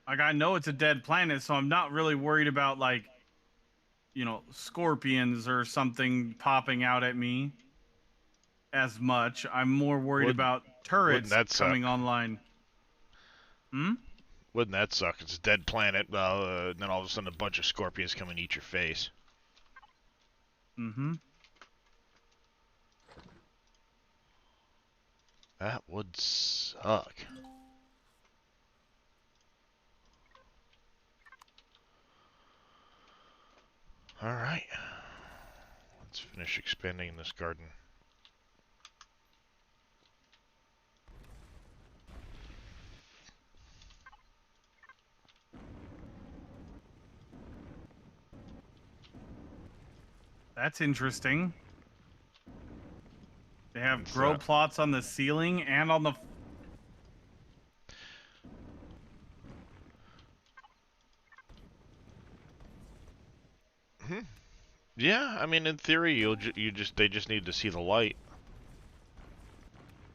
Like, I know it's a dead planet, so I'm not really worried about, like, you know, scorpions or something popping out at me as much. I'm more worried Wouldn't about wouldn't turrets that coming suck? online. Hmm? Wouldn't that suck? It's a dead planet, and then all of a sudden a bunch of scorpions come and eat your face. Mm-hmm. That would suck. Alright. Let's finish expanding this garden. That's interesting. They have What's grow that? plots on the ceiling and on the... Hmm. Yeah, I mean, in theory, they just need to see the light.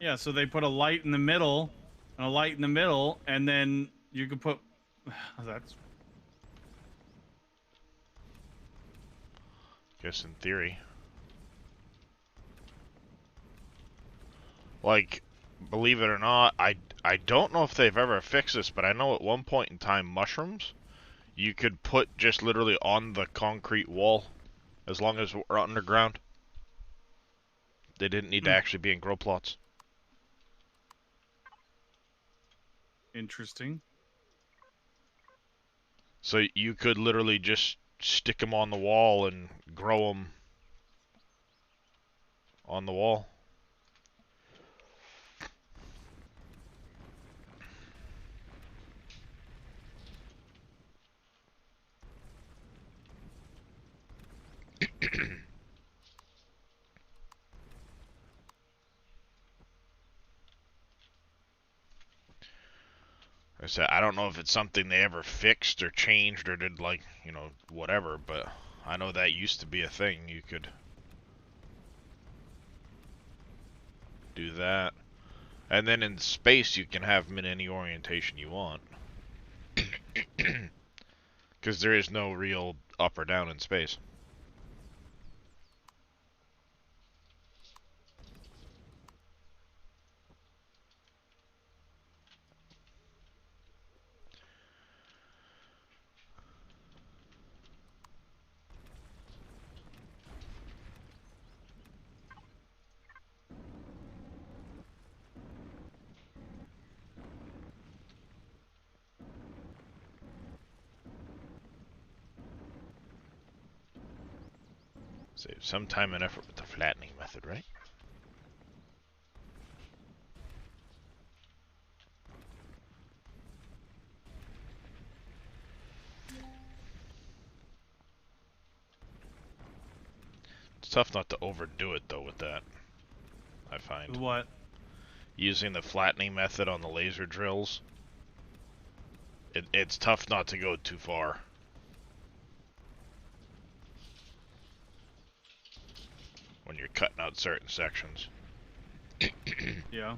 Yeah, so they put a light in the middle, and a light in the middle, and then you can put... That's... Guess in theory. Like, believe it or not, I don't know if they've ever fixed this, but I know at one point in time, mushrooms, you could put just literally on the concrete wall, as long as we're underground. They didn't need to Hmm, actually be in grow plots. interesting. So you could literally just stick them on the wall and grow them on the wall. I said, I don't know if it's something they ever fixed or changed or did, like, you know, whatever, but I know that used to be a thing. You could do that. And then in space, you can have them in any orientation you want. Because there is no real up or down in space. Save some time and effort with the flattening method, right? It's tough not to overdo it, though, with that, I find. What? Using the flattening method on the laser drills, it's tough not to go too far when you're cutting out certain sections. Yeah.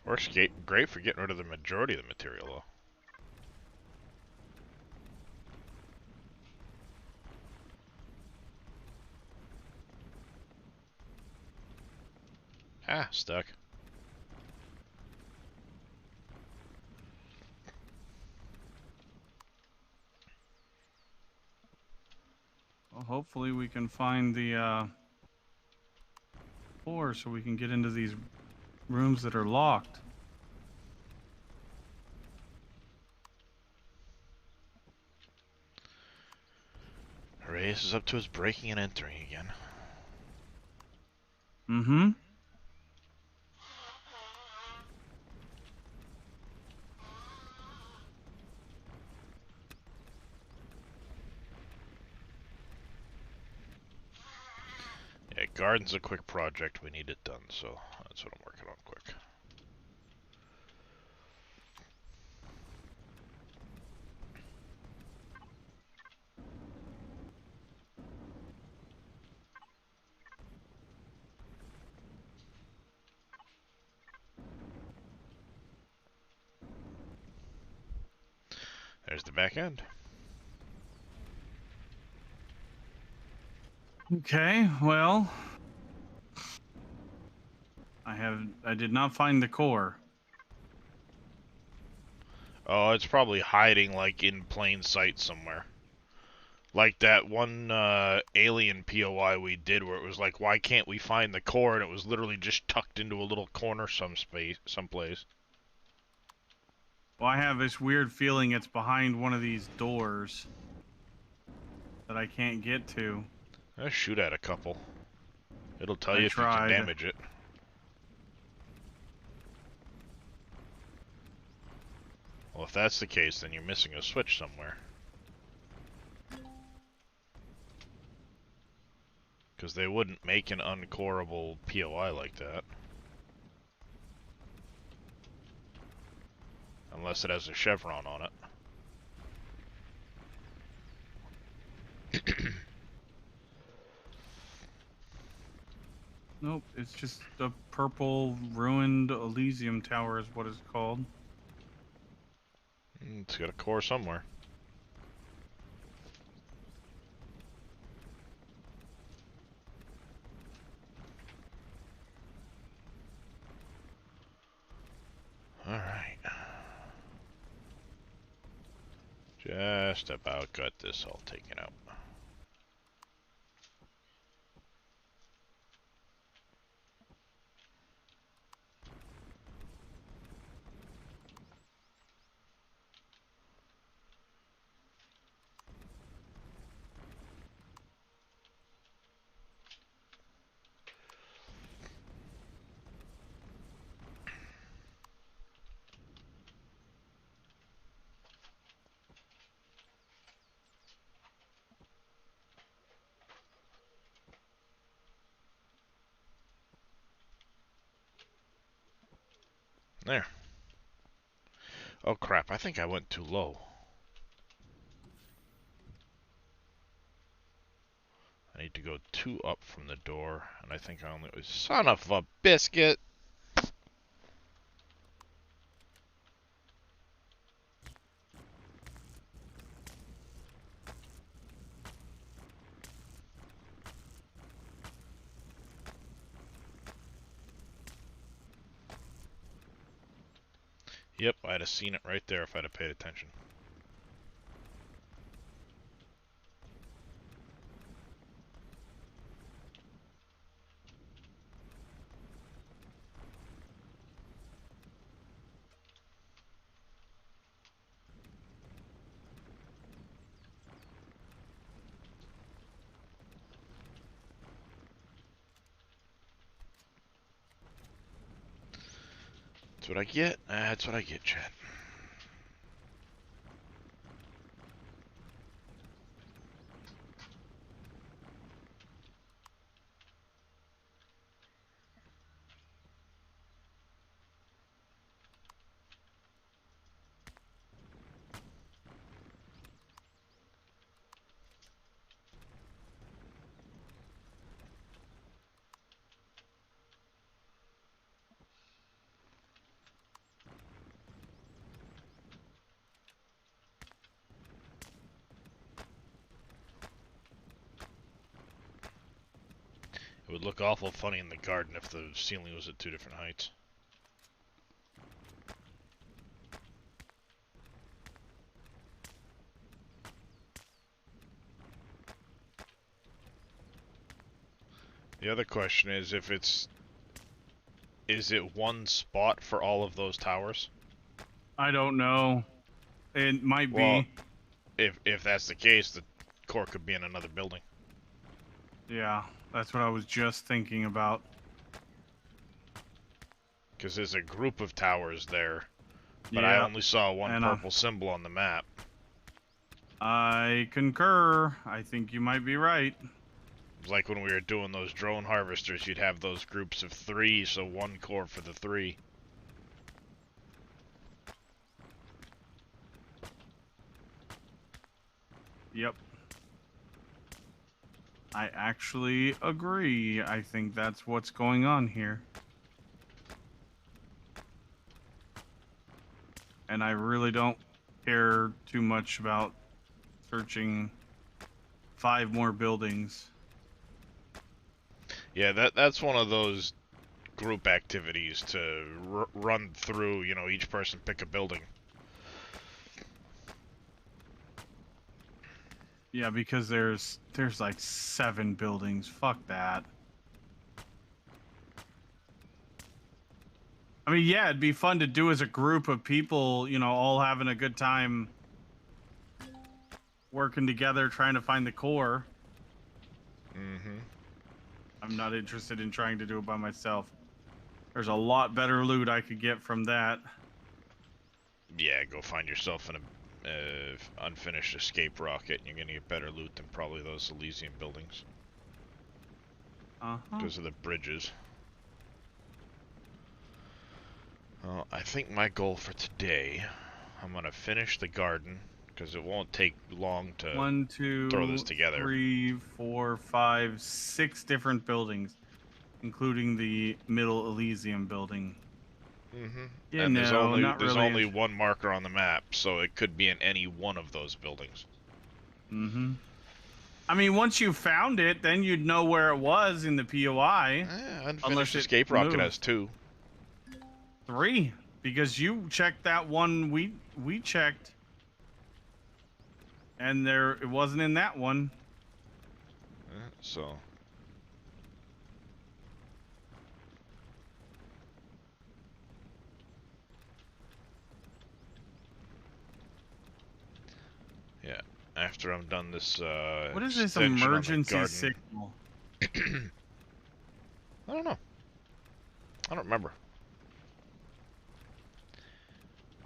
Works great for getting rid of the majority of the material, though. Ah, stuck. Well, hopefully we can find the door so we can get into these rooms that are locked. Reyes is up to his breaking and entering again. Mm-hmm. Garden's a quick project. We need it done, so that's what I'm working on quick. There's the back end. Okay, well, I did not find the core. Oh, it's probably hiding like in plain sight somewhere. Like that one alien POI we did where it was like, why can't we find the core? And it was literally just tucked into a little corner someplace. Well, I have this weird feeling it's behind one of these doors that I can't get to. Shoot at a couple. It'll tell I you if you can tried. damage it. Well, if that's the case, then you're missing a switch somewhere. Because they wouldn't make an uncoreable POI like that. Unless it has a chevron on it. Nope, it's just a purple ruined Elysium Tower is what it's called. It's got a core somewhere. Alright. Just about got this all taken out. There. Oh crap, I think I went too low. I need to go 2 up from the door, and I think I only... Son of a biscuit! Yep, I'd have seen it right there if I'd have paid attention. That's what I get. That's what I get, Chad. It would look awful funny in the garden if the ceiling was at 2 different heights. The other question is if it's... Is it one spot for all of those towers? I don't know. It might be. If that's the case, the core could be in another building. Yeah, that's what I was just thinking about. Because there's a group of towers there, but yeah, I only saw one purple symbol on the map. I concur. I think you might be right. Like when we were doing those drone harvesters, you'd have those groups of 3, so 1 core for the 3. Yep. I actually agree. I think that's what's going on here. And I really don't care too much about searching 5 more buildings. Yeah, that's one of those group activities to run through, you know, each person pick a building. Yeah, because there's like 7 buildings. Fuck that. I mean, yeah, it'd be fun to do as a group of people, you know, all having a good time working together trying to find the core. Mm-hmm. I'm not interested in trying to do it by myself. There's a lot better loot I could get from that. Yeah, go find yourself in a unfinished escape rocket, and you're gonna get better loot than probably those Elysium buildings. Because of the bridges. Well, I think my goal for today, I'm gonna finish the garden, because it won't take long to 1, 2, throw this together. 3, 4, 5, 6 different buildings, including the Middle Elysium building. Mm-hmm. Yeah, And no, not there's really. only 1 marker on the map, so it could be in any one of those buildings. Mm-hmm. I mean, once you found it, then you'd know where it was in the POI. Unfinished escape rocket has 2. 3, because you checked that one we checked, and it wasn't in that one. So. Yeah. After I'm done this, What is this extension on the emergency garden. signal? I don't know. I don't remember.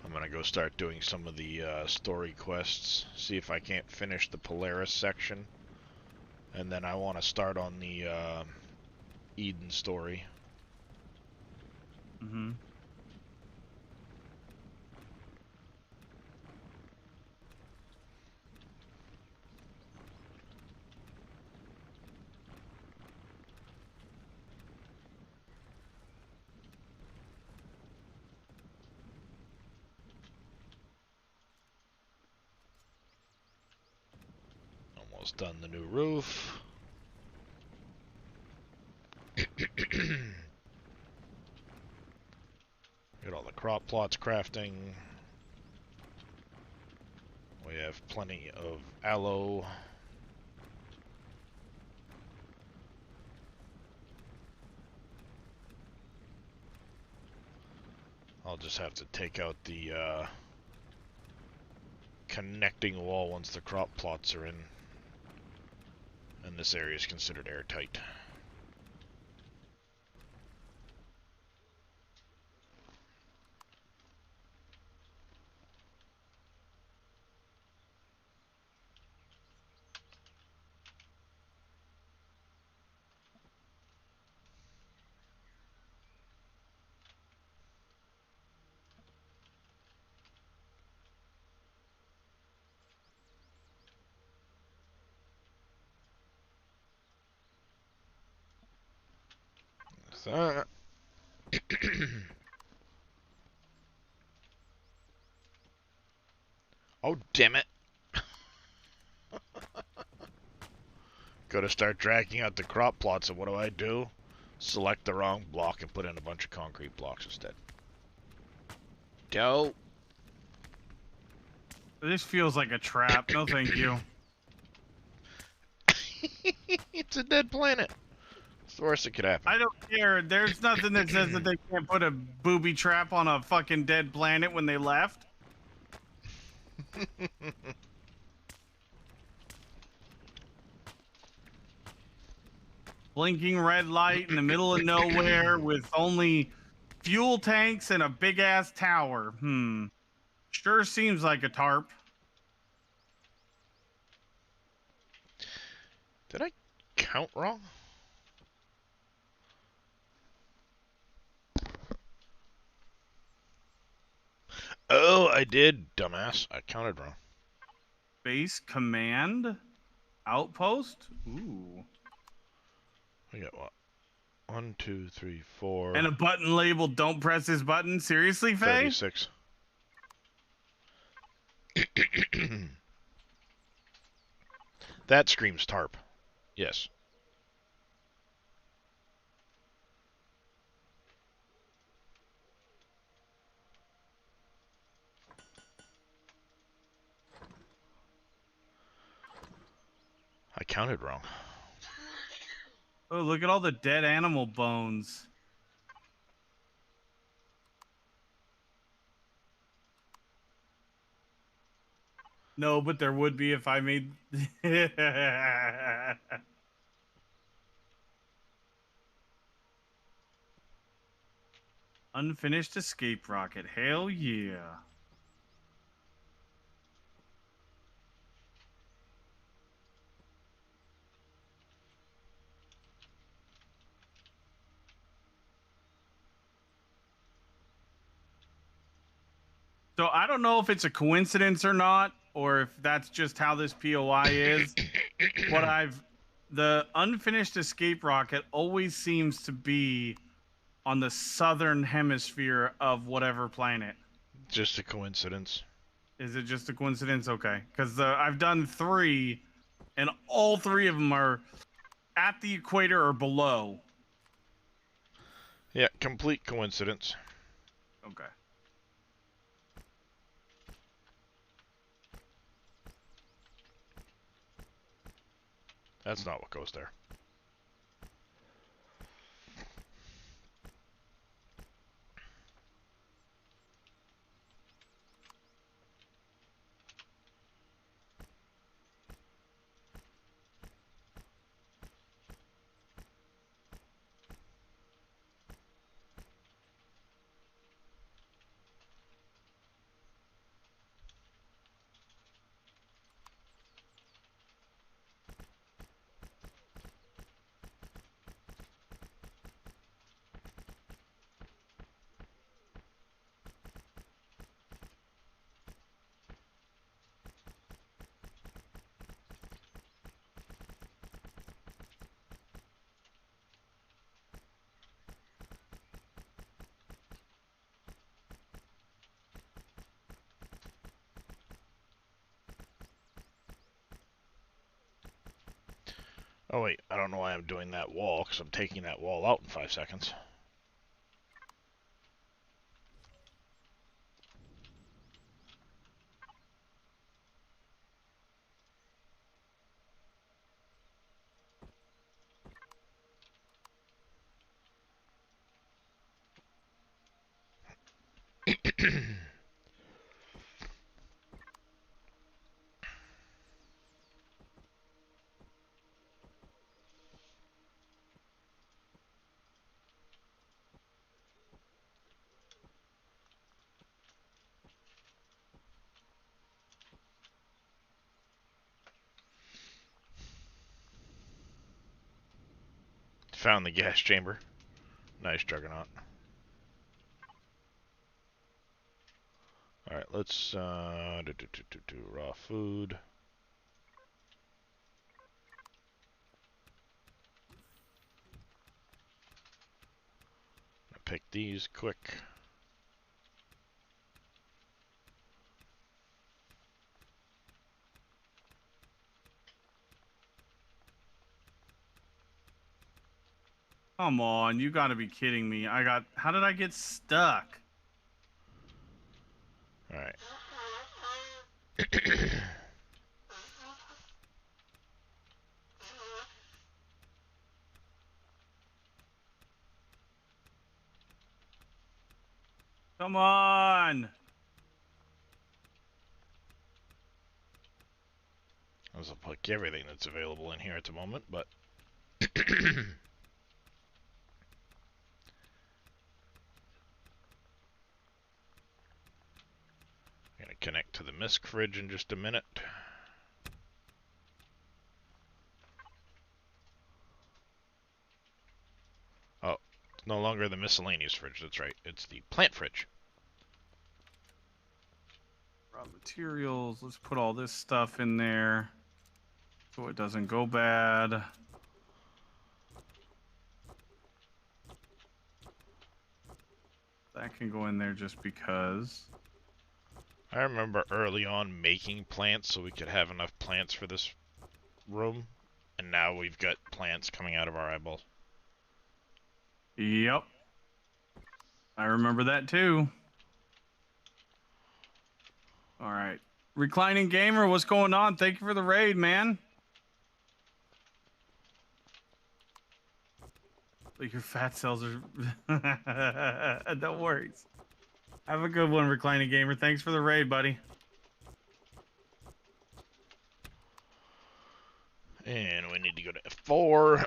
I'm gonna go start doing some of the story quests, see if I can't finish the Polaris section, and then I want to start on the Eden story. Mm-hmm. Almost done the new roof. Get all the crop plots crafting. We have plenty of aloe. I'll just have to take out the connecting wall once the crop plots are in. And this area is considered airtight. So, oh, damn it. Gotta start dragging out the crop plots, and what do? Select the wrong block and put in a bunch of concrete blocks instead. Dope. This feels like a trap. No, thank you. It's a dead planet. It's the worst that could happen. I don't care. There's nothing that says that they can't put a booby trap on a fucking dead planet when they left. Blinking red light in the middle of nowhere with only fuel tanks and a big ass tower. Sure seems like a tarp. Did I count wrong? Oh, I did, dumbass. I counted wrong. Base command outpost. Ooh. We got what? 1, 2, 3, 4. And a button labeled "Don't press this button." Seriously, Faye? 36. That screams tarp. Yes. I counted wrong. Oh, look at all the dead animal bones. No, but there would be if I made. Unfinished escape rocket. Hell yeah. So I don't know if it's a coincidence or not, or if that's just how this POI is. The unfinished escape rocket always seems to be on the southern hemisphere of whatever planet. Just a coincidence. Is it just a coincidence? Okay, because I've done 3, and all 3 of them are at the equator or below. Yeah, complete coincidence. Okay. That's not what goes there. Oh wait, I don't know why I'm doing that wall, because I'm taking that wall out in 5 seconds. Found the gas chamber. Nice, Juggernaut. Alright, let's raw food. Pick these quick. Come on, you gotta be kidding me. How did I get stuck? Alright. Come on. I'll pick everything that's available in here at the moment, but gonna connect to the misc fridge in just a minute. It's no longer the miscellaneous fridge, that's right. It's the plant fridge. Raw materials. Let's put all this stuff in there so it doesn't go bad. That can go in there just because. I remember early on making plants so we could have enough plants for this room, and now we've got plants coming out of our eyeballs. Yep. I remember that too. All right. Reclining Gamer, what's going on? Thank you for the raid, man. Like your fat cells are... No worries. Have a good one, Reclining Gamer. Thanks for the raid, buddy. And we need to go to F4.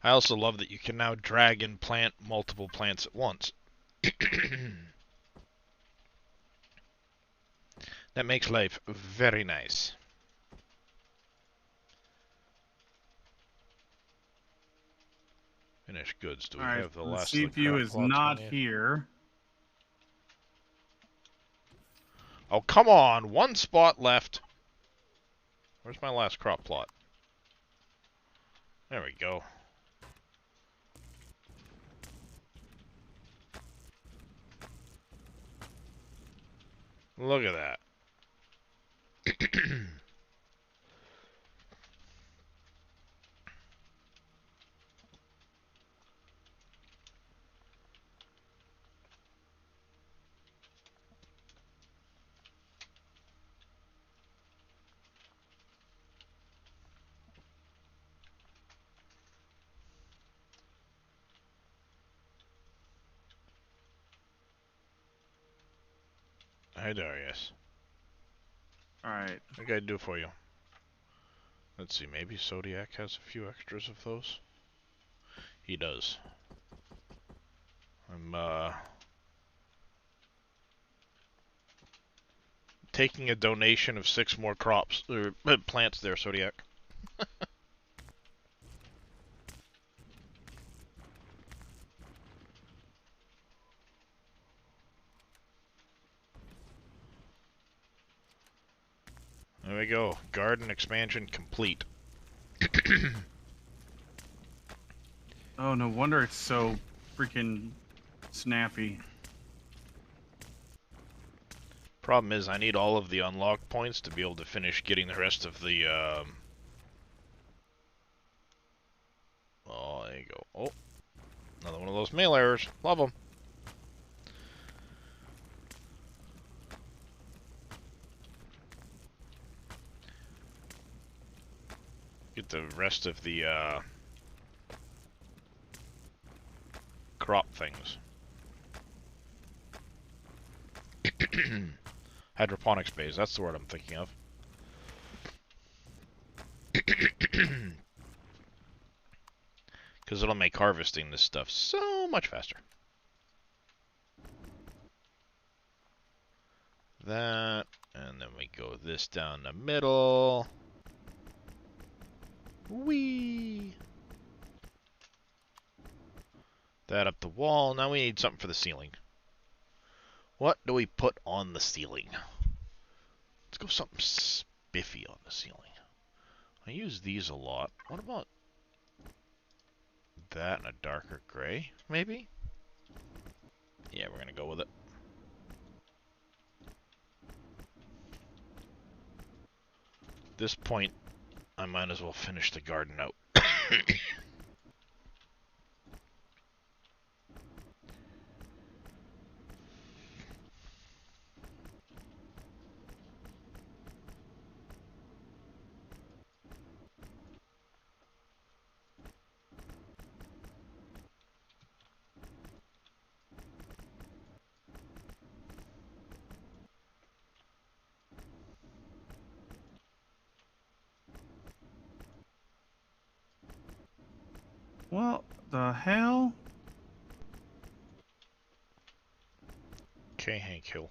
I also love that you can now drag and plant multiple plants at once. That makes life very nice. Finished goods. Do we have the last the of the CPU crop is plots not on yet? here. Oh, come on! One spot left. Where's my last crop plot? There we go. Look at that. Hi, Darius. Alright. What can I do for you? Let's see, maybe Zodiac has a few extras of those? He does. I'm, taking a donation of 6 more crops, or plants there, Zodiac. There we go. Garden expansion complete. Oh, no wonder it's so freaking snappy. Problem is, I need all of the unlock points to be able to finish getting the rest of the, Oh, there you go. Oh, another one of those mail errors. Love them. Get the rest of the, crop things. Hydroponics bays, that's the word I'm thinking of. Because it'll make harvesting this stuff so much faster. That, and then we go this down the middle. Whee! That up the wall. Now we need something for the ceiling. What do we put on the ceiling? Let's go something spiffy on the ceiling. I use these a lot. What about that in a darker gray, maybe? Yeah, we're gonna go with it. At this point, I might as well finish the garden out. What the hell? Okay, Hank Hill.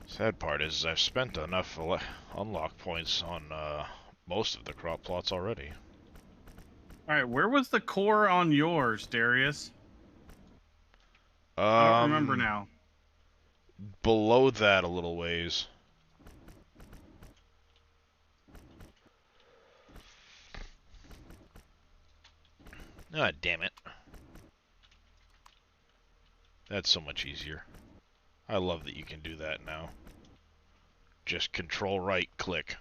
Sad part is I've spent enough unlock points on most of the crop plots already. All right, where was the core on yours, Darius? I don't remember now. Below that a little ways. Ah, damn it. That's so much easier. I love that you can do that now. Just control right click.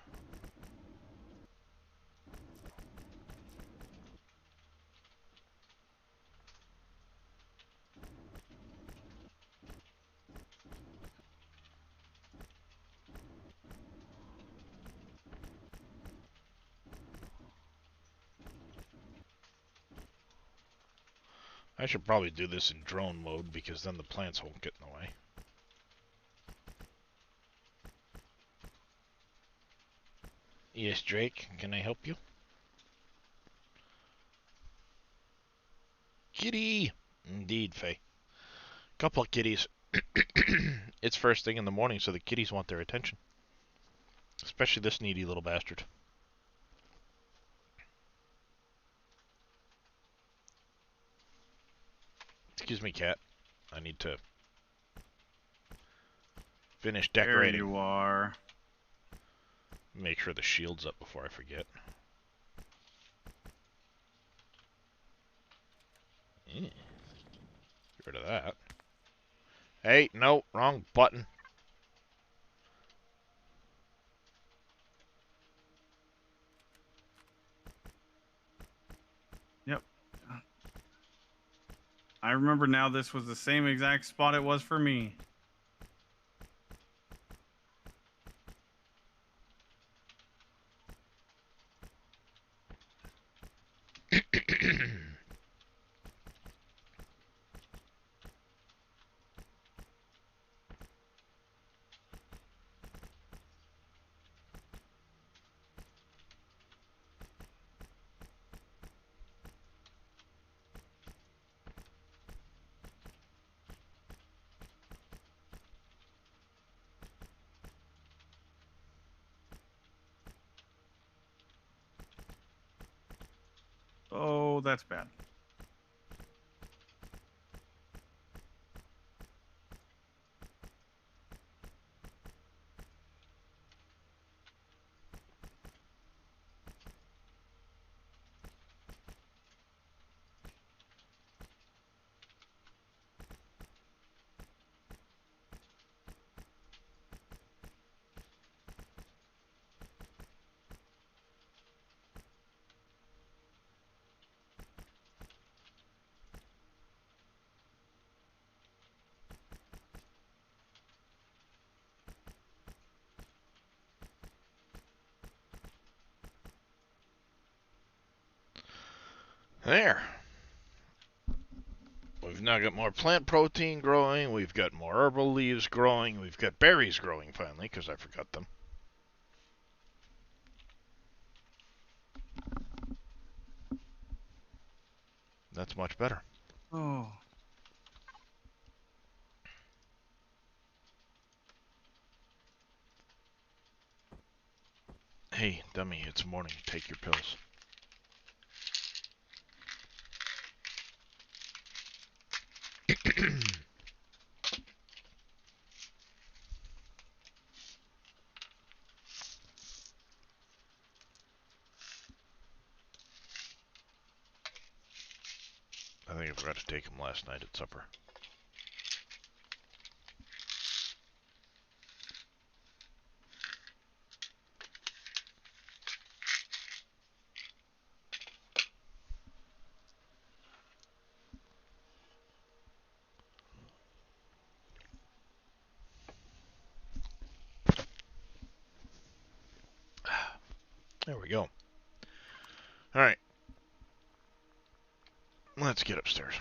I should probably do this in drone mode because then the plants won't get in the way. Yes, Drake, can I help you? Kitty! Indeed, Faye. Couple of kitties. It's first thing in the morning, so the kitties want their attention. Especially this needy little bastard. Excuse me, cat. I need to finish decorating. There you are. Make sure the shield's up before I forget. Get rid of that. Hey, no, wrong button. Yep. I remember now this was the same exact spot it was for me. Oh, that's bad. There. We've now got more plant protein growing, we've got more herbal leaves growing, we've got berries growing finally, because I forgot them. That's much better. Oh. Hey, dummy, it's morning. Take your pills. I think I forgot to take him last night at supper. There we go. Alright. Let's get upstairs.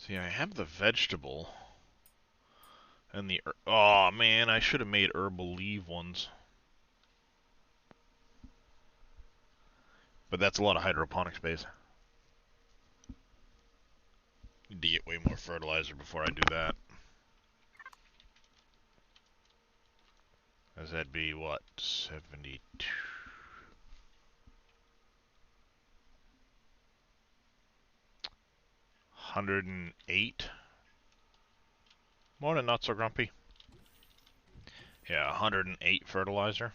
See, I have the vegetable and the... Oh, man, I should have made herbal leaf ones. But that's a lot of hydroponic space. Need to get way more fertilizer before I do that. As that'd be, what, 72? 108? Morning, not so grumpy. Yeah, 108 fertilizer.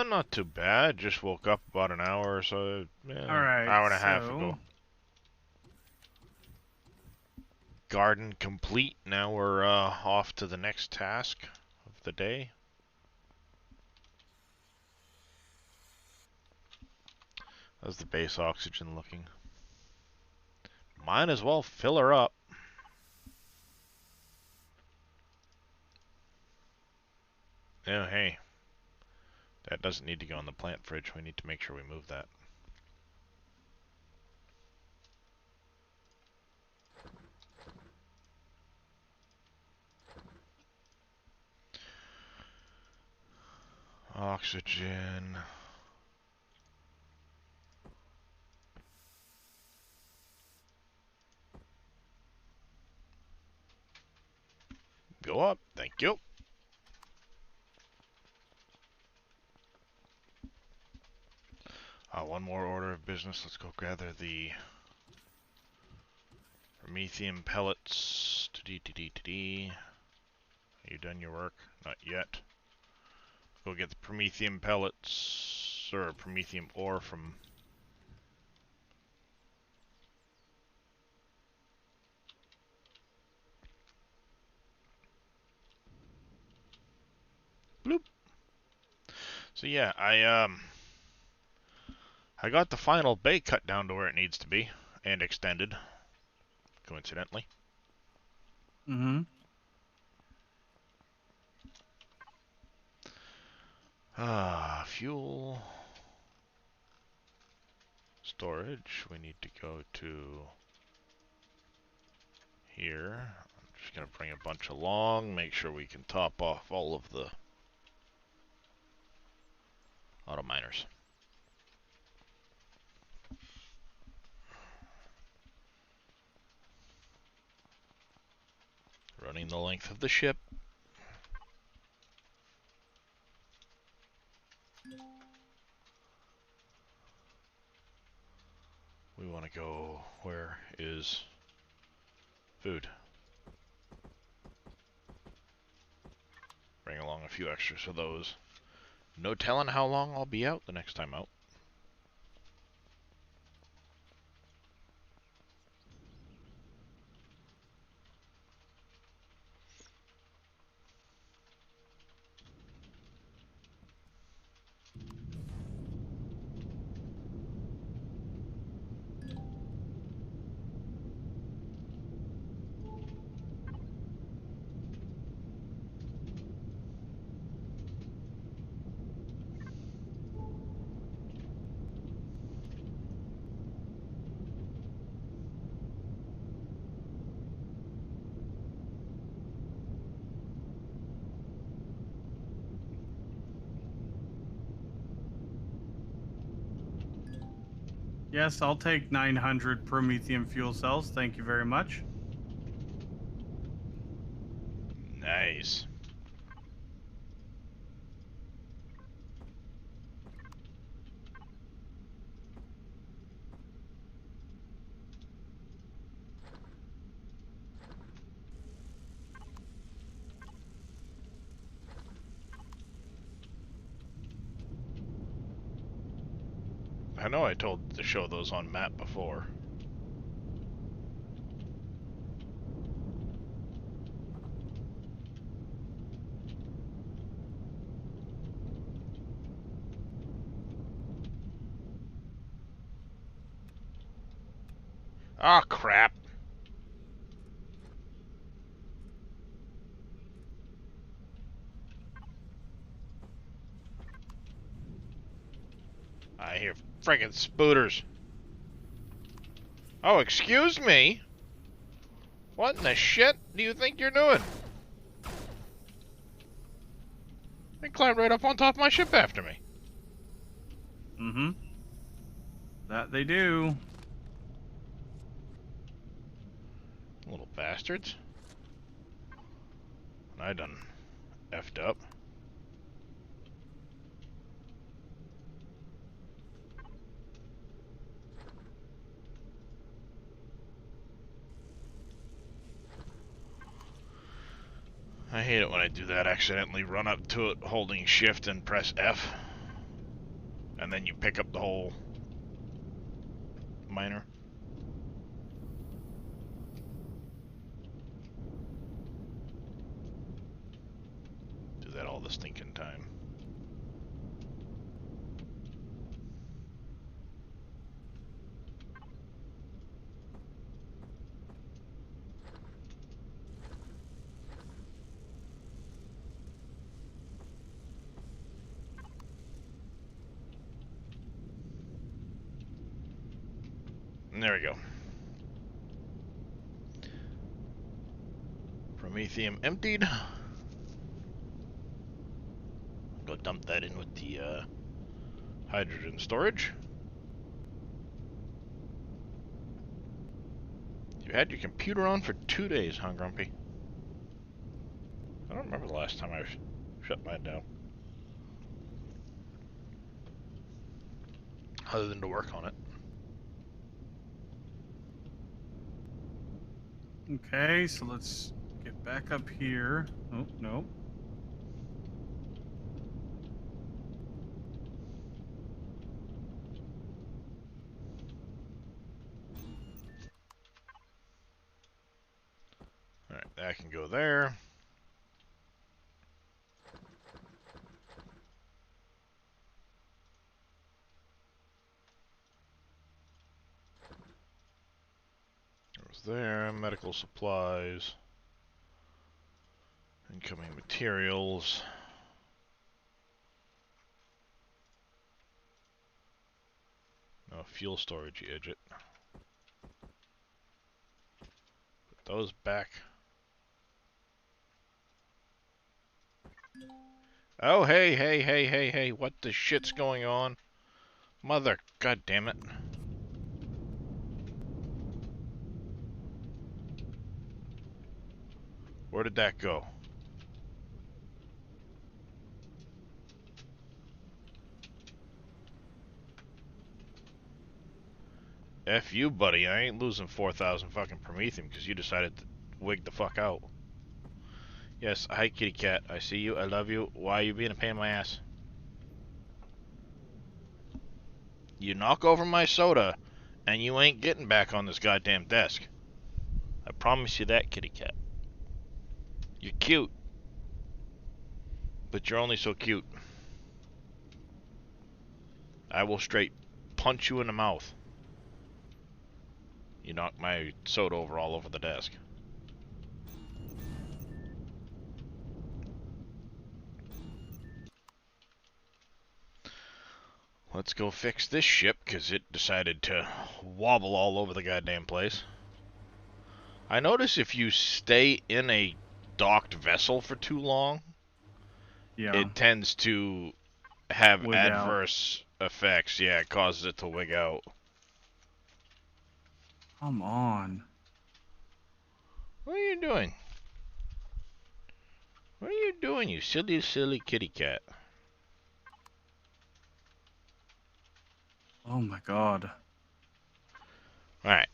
Not too bad. Just woke up about an hour or so, All right, hour and a half so ago. Garden complete. Now we're off to the next task of the day. How's the base oxygen looking? Might as well fill her up. Oh, hey. That doesn't need to go in the plant fridge. We need to make sure we move that. Oxygen. Go up. Thank you. One more order of business. Let's go gather the promethium pellets. You done your work? Not yet. Go get the promethium pellets, or promethium ore from... Bloop. So yeah, I got the final bay cut down to where it needs to be, and extended, coincidentally. mm-hmm. Fuel. Storage, we need to go to here. I'm just gonna bring a bunch along, make sure we can top off all of the auto miners. Running the length of the ship. We want to go, where is food? Bring along a few extras of those. No telling how long I'll be out the next time out. Yes, I'll take 900 promethium fuel cells. Thank you very much. Nice. I know I told to show those on map before. Ah, crap. I hear friggin' spooters. Oh, excuse me? What in the shit do you think you're doing? They climbed right up on top of my ship after me. Mm-hmm. That they do. Little bastards. I done effed up. I hate it when I do that, accidentally run up to it holding shift and press F. And then you pick up the whole miner. Do that all the stinking time. And there we go. Promethium emptied. Go dump that in with the hydrogen storage. You had your computer on for 2 days, huh, Grumpy? I don't remember the last time I shut mine down. Other than to work on it. Okay, so let's get back up here. Oh, no. Alright, that can go there. Goes there. Medical supplies. Incoming materials. No fuel storage, you idiot. Put those back. Oh, hey, hey, hey, hey, hey, what the shit's going on? Mother, god damn it. Where did that go? F you, buddy. I ain't losing 4,000 fucking Promethium because you decided to wig the fuck out. Yes, hi kitty cat. I see you. I love you. Why are you being a pain in my ass? You knock over my soda, and you ain't getting back on this goddamn desk. I promise you that, kitty cat. You're cute. But you're only so cute. I will straight punch you in the mouth. You knocked my soda over all over the desk. Let's go fix this ship, because it decided to wobble all over the goddamn place. I notice if you stay in a docked vessel for too long, Yeah. it tends to have Wig adverse effects. Yeah, it causes it to wig out. Come on. What are you doing? What are you doing, you silly, silly kitty cat? Oh my god. Alright.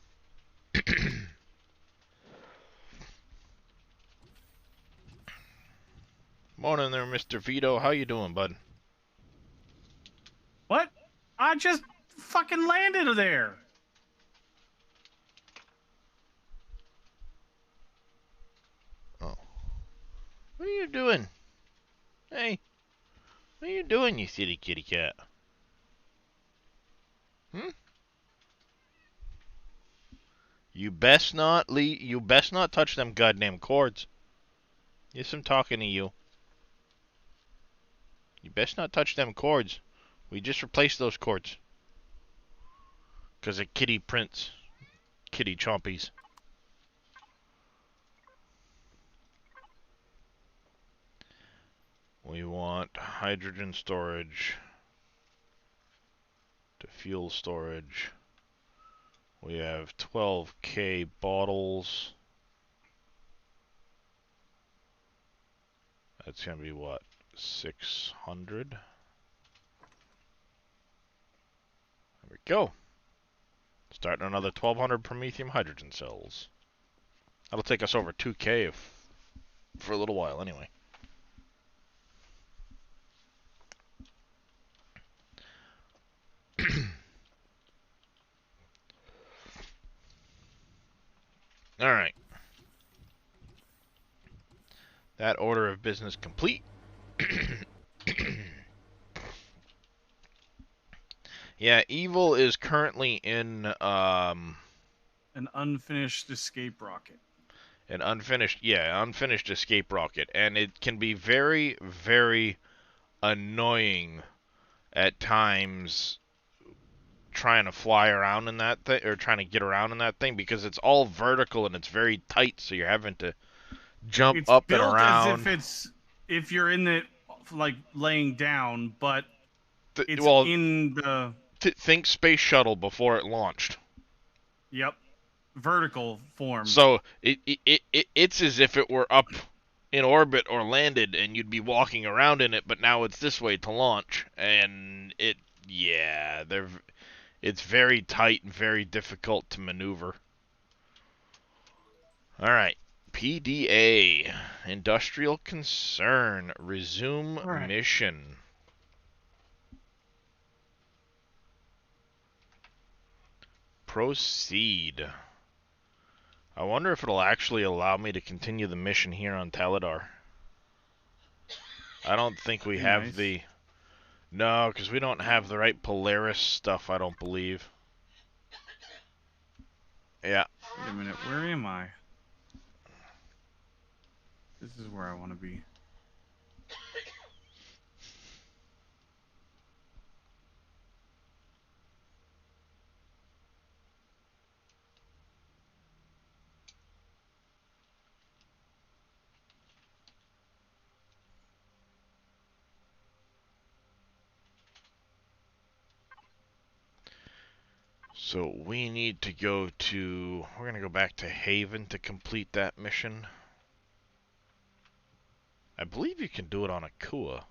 Morning there, Mr. Vito. How you doing, bud? What? I just fucking landed there. Oh. What are you doing? Hey. What are you doing, you silly kitty cat? Hmm? You best not you best not touch them goddamn cords. Yes, I'm talking to you. You best not touch them cords. We just replaced those cords. 'Cause of kitty prints. Kitty chompies. We want hydrogen storage to fuel storage. We have 12K bottles. That's gonna be what? 600? There we go. Starting another 1200 promethium hydrogen cells. That'll take us over 2K for a little while anyway. Alright. That order of business complete. Yeah, Evil is currently in An unfinished escape rocket. an unfinished escape rocket, and it can be very, very annoying at times trying to fly around in that thing, or trying to get around in that thing, because it's all vertical and it's very tight, so you're having to jump It's up and built as if around. if you're in it like laying down, but it's Well, in the think space shuttle before it launched. yep vertical form. So it's as if it were up in orbit or landed, and you'd be walking around in it, but now it's this way to launch, and it's very tight and very difficult to maneuver. All right. PDA, Industrial Concern, resume right. mission. Proceed. I wonder if it'll actually allow me to continue the mission here on Taladar. I don't think we have Nice. the... No, because we don't have the right Polaris stuff, I don't believe. Yeah. Wait a minute, where am I? This is where I want to be. So we need to go to... We're going to go back to Haven to complete that mission. I believe you can do it on Akua.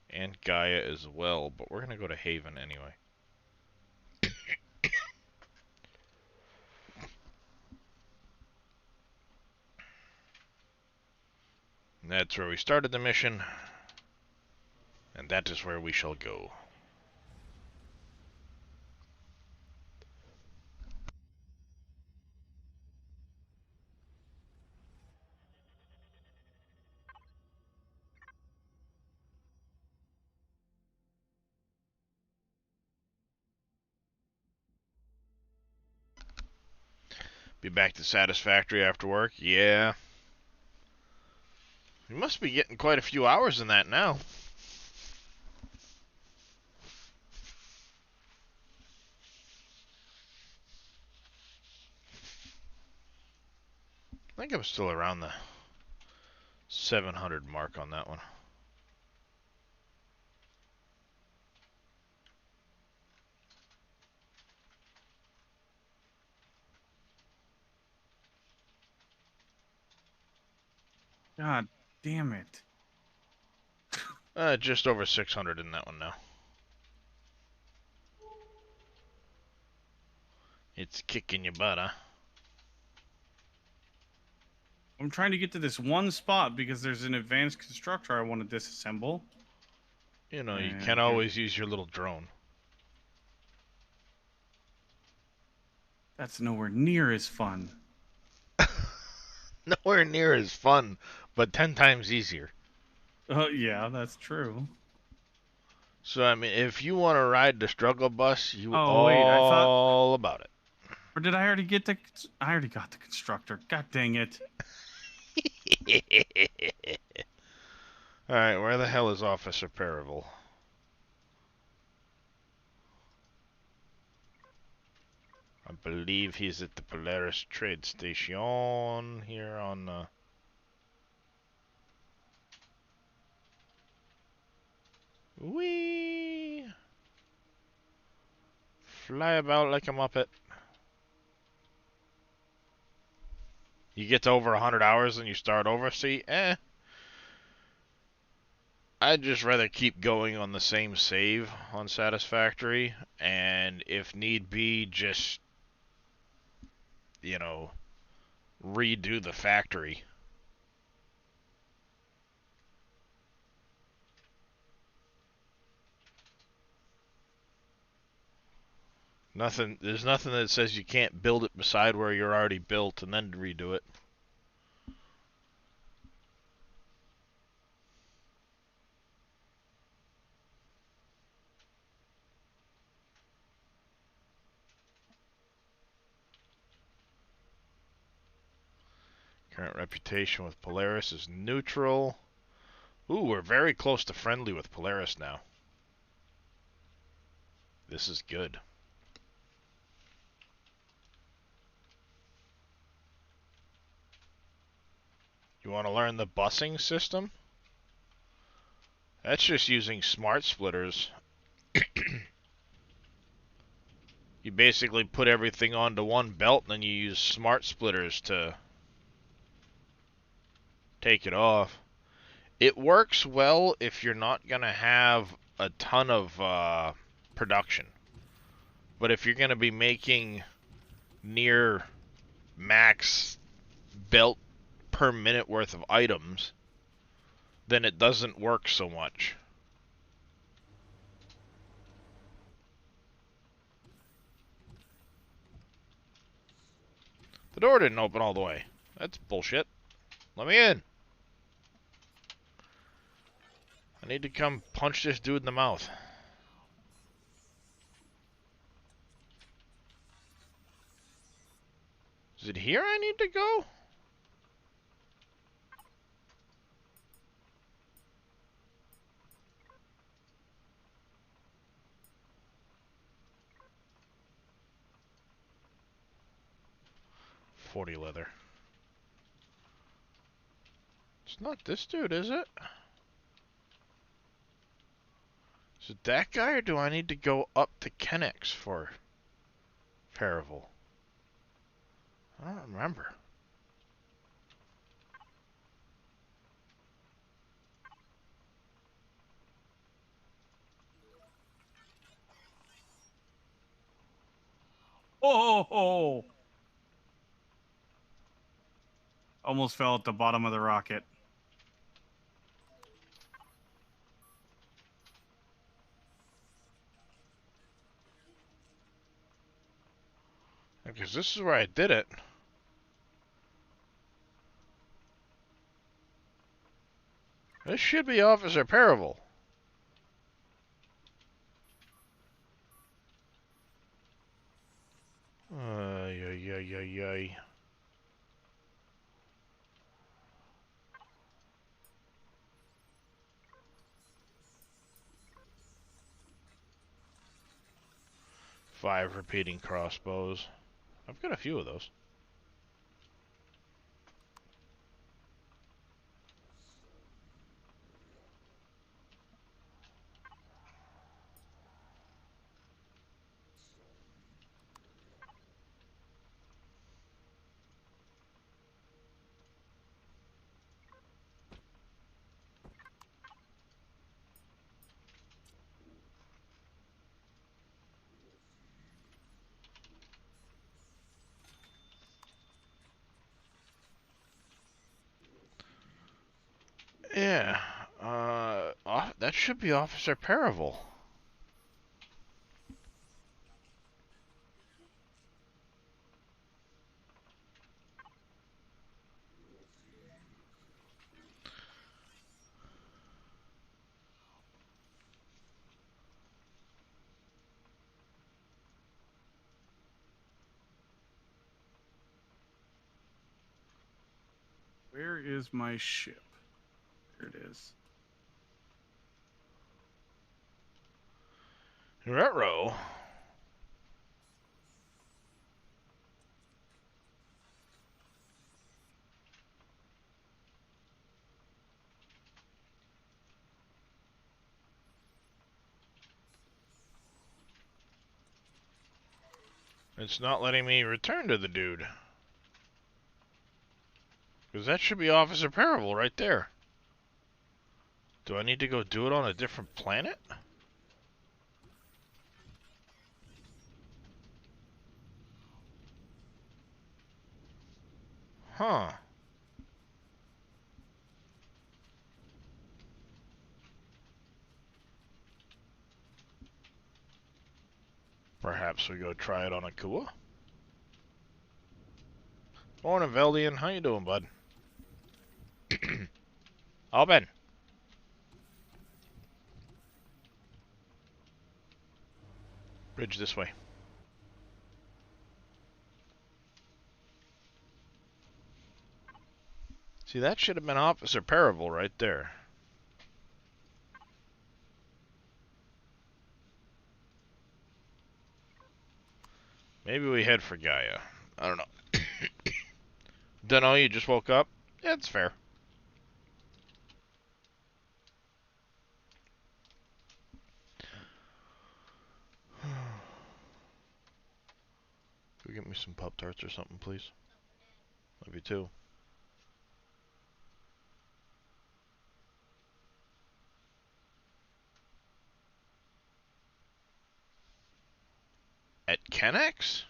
And Gaia as well, but we're going to go to Haven anyway. And that's where we started the mission. And that is where we shall go. Be back to Satisfactory after work? Yeah. You must be getting quite a few hours in that now. I think I'm still around the 700 mark on that one. God damn it. Just over 600 in that one now. It's kicking your butt, huh? I'm trying to get to this one spot because there's an advanced constructor I want to disassemble. You know, you And can always use your little drone. that's nowhere near as fun. Nowhere near as fun, but 10 times easier. Yeah, that's true. So, I mean, if you want to ride the struggle bus, you Oh, wait, all about it. Or did I already get the? I already got the constructor. God dang it! Alright, where the hell is Officer Perival? I believe he's at the Polaris Trade Station here on Whee! Fly about like a muppet. You get to over 100 hours and you start over, see? I'd just rather keep going on the same save on Satisfactory, and if need be, just, you know, redo the factory. There's nothing that says you can't build it beside where you're already built and then redo it. Current reputation with Polaris is neutral. Ooh, we're very close to friendly with Polaris now. This is good. You want to learn the busing system? That's just using smart splitters. You basically put everything onto one belt and then you use smart splitters to take it off. It works well if you're not going to have a ton of production. But if you're going to be making near max belt per minute worth of items, then it doesn't work so much. The door didn't open all the way. That's bullshit. Let me in. I need to come punch this dude in the mouth. Is it here I need to go? .40 leather. It's not this dude, is it? Is it that guy, or do I need to go up to Kennex for Perival? I don't remember. Oh! Almost fell at the bottom of the rocket. Because this is where I did it. This should be Officer Perival. Ay, ay, ay, ay, ay. Five repeating crossbows. I've got a few of those. Yeah. That should be Officer Perival. Where is my ship? There it is. Retro. It's not letting me return to the dude. Because that should be Officer Paravel right there. Do I need to go do it on a different planet? Huh. Perhaps we go try it on Akua? Morning, Veldian. How you doing, bud? All Ben. Bridge this way. See, that should have been Officer Paravel right there. Maybe we head for Gaia. I don't know. Dunno, you just woke up? Yeah, it's fair. Go get me some Pop-Tarts or something, please. Love you too. At Kennex?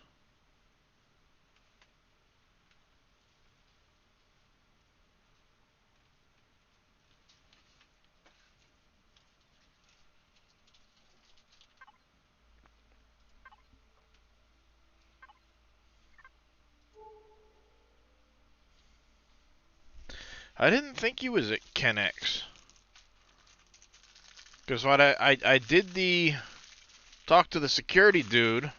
I didn't think he was at Kennex. Because what I did the... Talk to the security dude.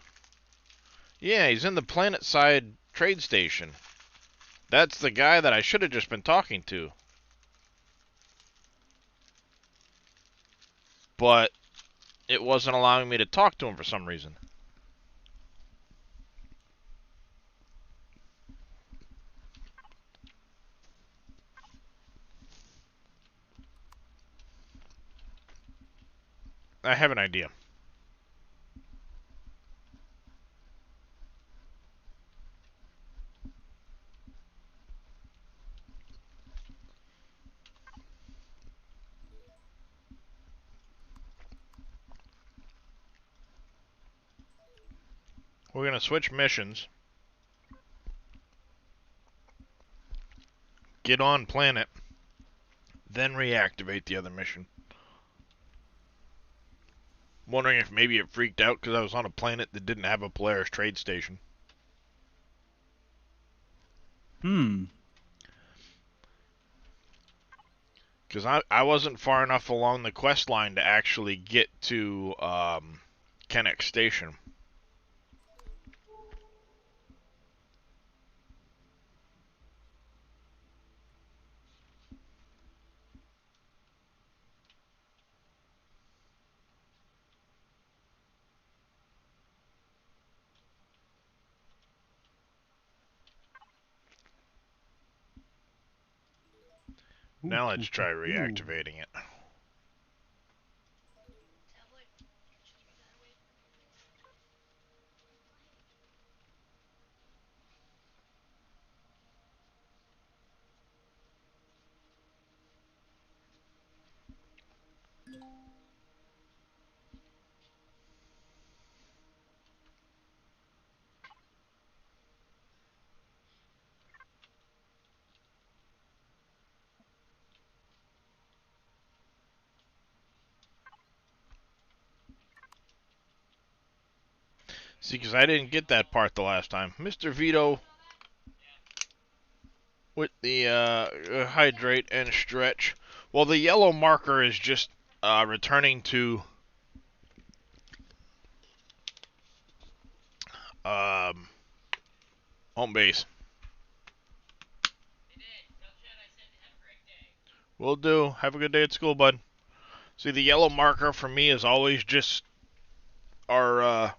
Yeah, he's in the planet side trade station. That's the guy that I should have just been talking to. But it wasn't allowing me to talk to him for some reason. I have an idea. We're going to switch missions. Get on planet. Then reactivate the other mission. I'm wondering if maybe it freaked out because I was on a planet that didn't have a Polaris trade station. Because I wasn't far enough along the quest line to actually get to Kennex Station. Now let's try reactivating it. See, because I didn't get that part the last time. Mr. Vito with the hydrate and stretch. Well, the yellow marker is just returning to home base. Will do. Have a good day at school, bud. See, the yellow marker for me is always just our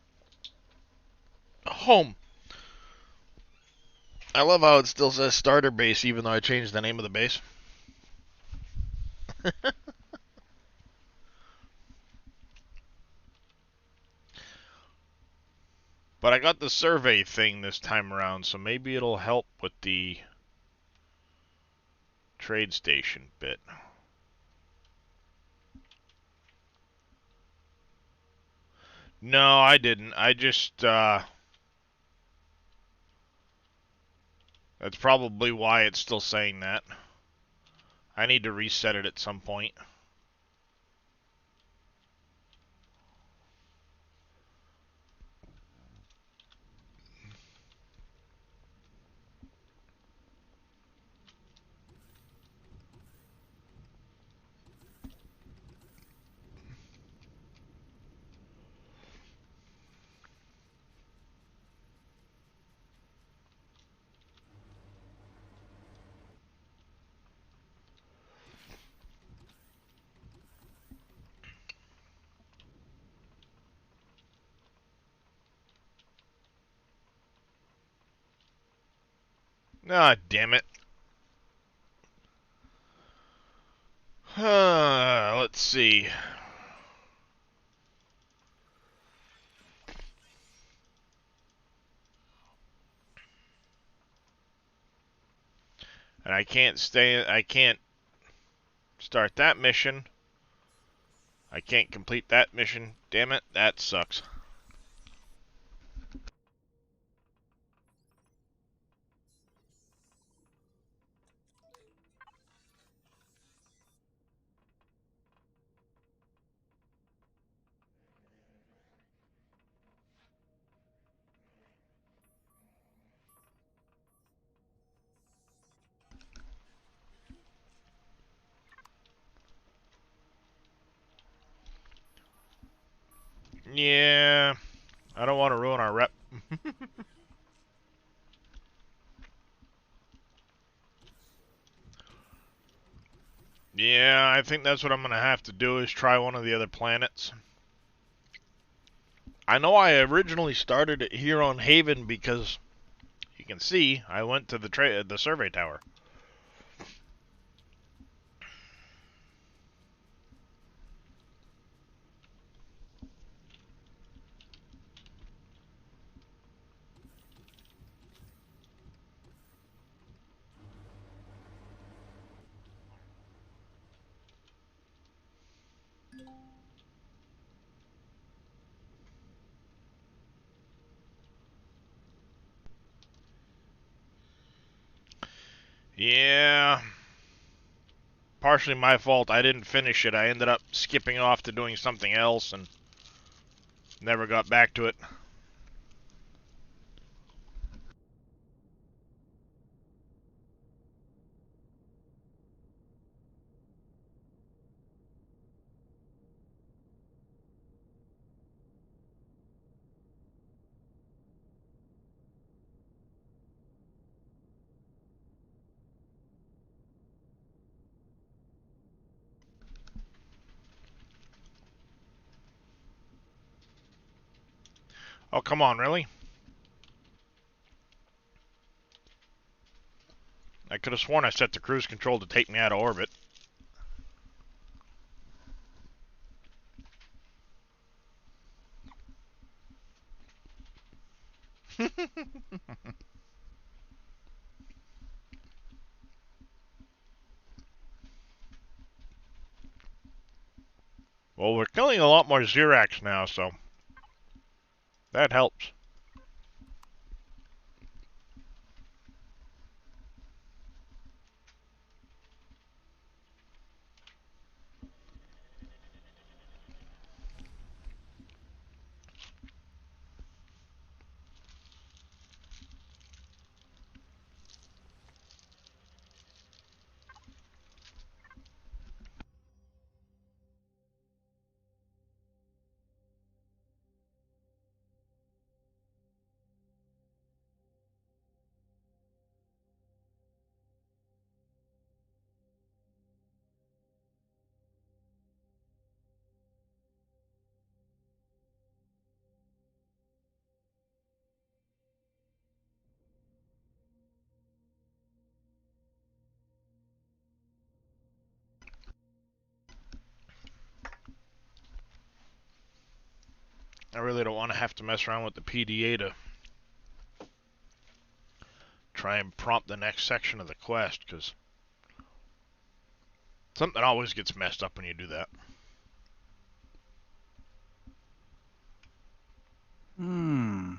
home. I love how it still says starter base even though I changed the name of the base. But I got the survey thing this time around, so maybe it'll help with the trade station bit. No, I didn't. I just, that's probably why it's still saying that. I need to reset it at some point. Ah, damn it. Let's see. And I can't start that mission. I can't complete that mission. Damn it, that sucks. Yeah, I don't want to ruin our rep. Yeah, I think that's what I'm going to have to do is try one of the other planets. I know I originally started it here on Haven because you can see I went to the survey tower. Yeah, partially my fault. I didn't finish it. I ended up skipping off to doing something else and never got back to it. Oh, come on, really? I could have sworn I set the cruise control to take me out of orbit. Well, we're killing a lot more Xerax now, so that helps. I really don't want to have to mess around with the PDA to try and prompt the next section of the quest, because something always gets messed up when you do that. Hmm.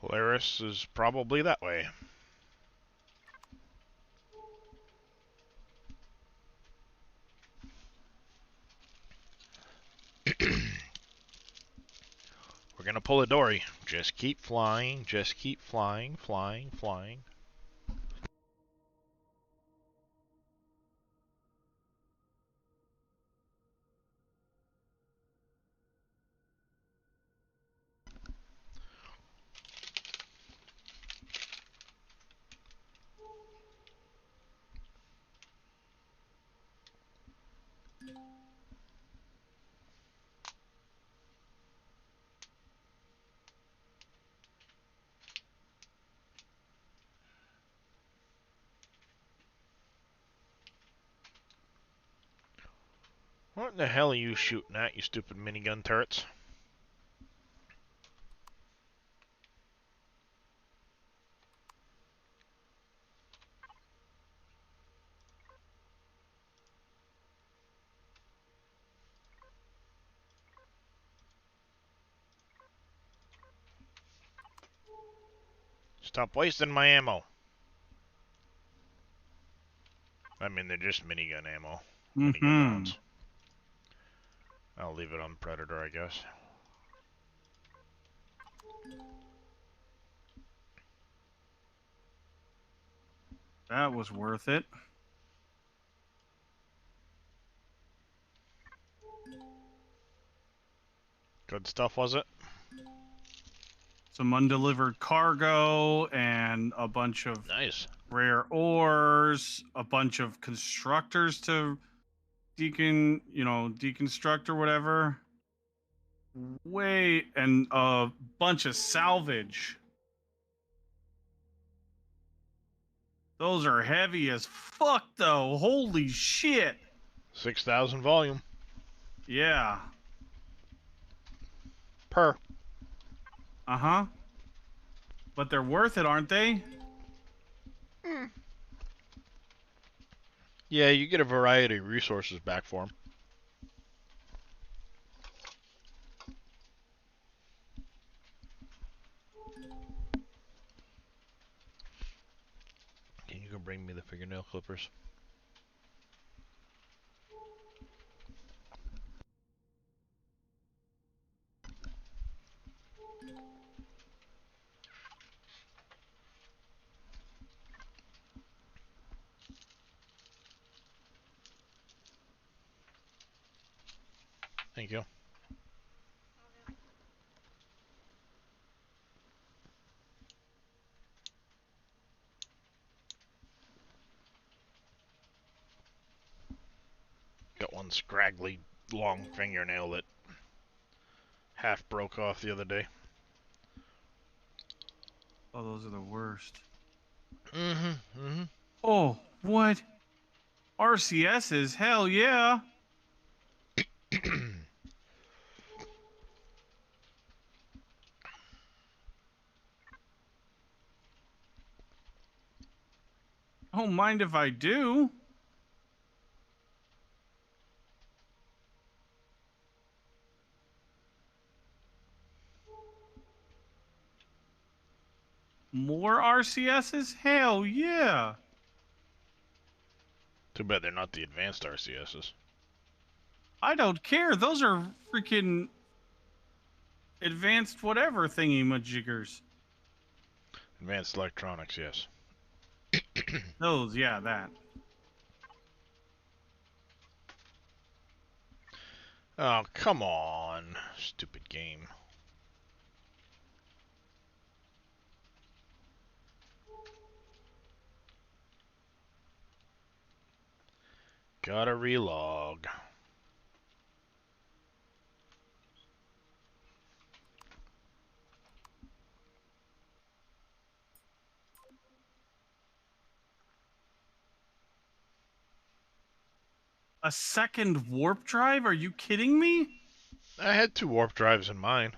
Polaris is probably that way. We're gonna pull a Dory. Just keep flying, just keep flying, flying, flying. What the hell are you shooting at, you stupid minigun turrets? Stop wasting my ammo. I mean, they're just minigun ammo. Minigun Mm-hmm. rounds. I'll leave it on Predator, I guess. That was worth it. Good stuff, was it? Some undelivered cargo and a bunch of Nice. rare ores, a bunch of constructors to deconstruct or whatever. And a bunch of salvage. Those are heavy as fuck, though. Holy shit. 6,000 volume. Yeah. Per. Uh-huh. But they're worth it, aren't they? Yeah, you get a variety of resources back for them. Can you go bring me the fingernail clippers? Thank you. Got one scraggly long fingernail that half broke off the other day. Oh, those are the worst. Mm-hmm. Oh, what? RCSs? Hell yeah. I don't mind if I do. More RCSs? Hell yeah. Too bad they're not the advanced RCSs. I don't care. Those are freaking advanced whatever thingy majiggers. Advanced electronics, yes. Those, yeah, that. Oh, come on. Stupid game. Gotta relog. A second warp drive? Are you kidding me? I had 2 warp drives in mine.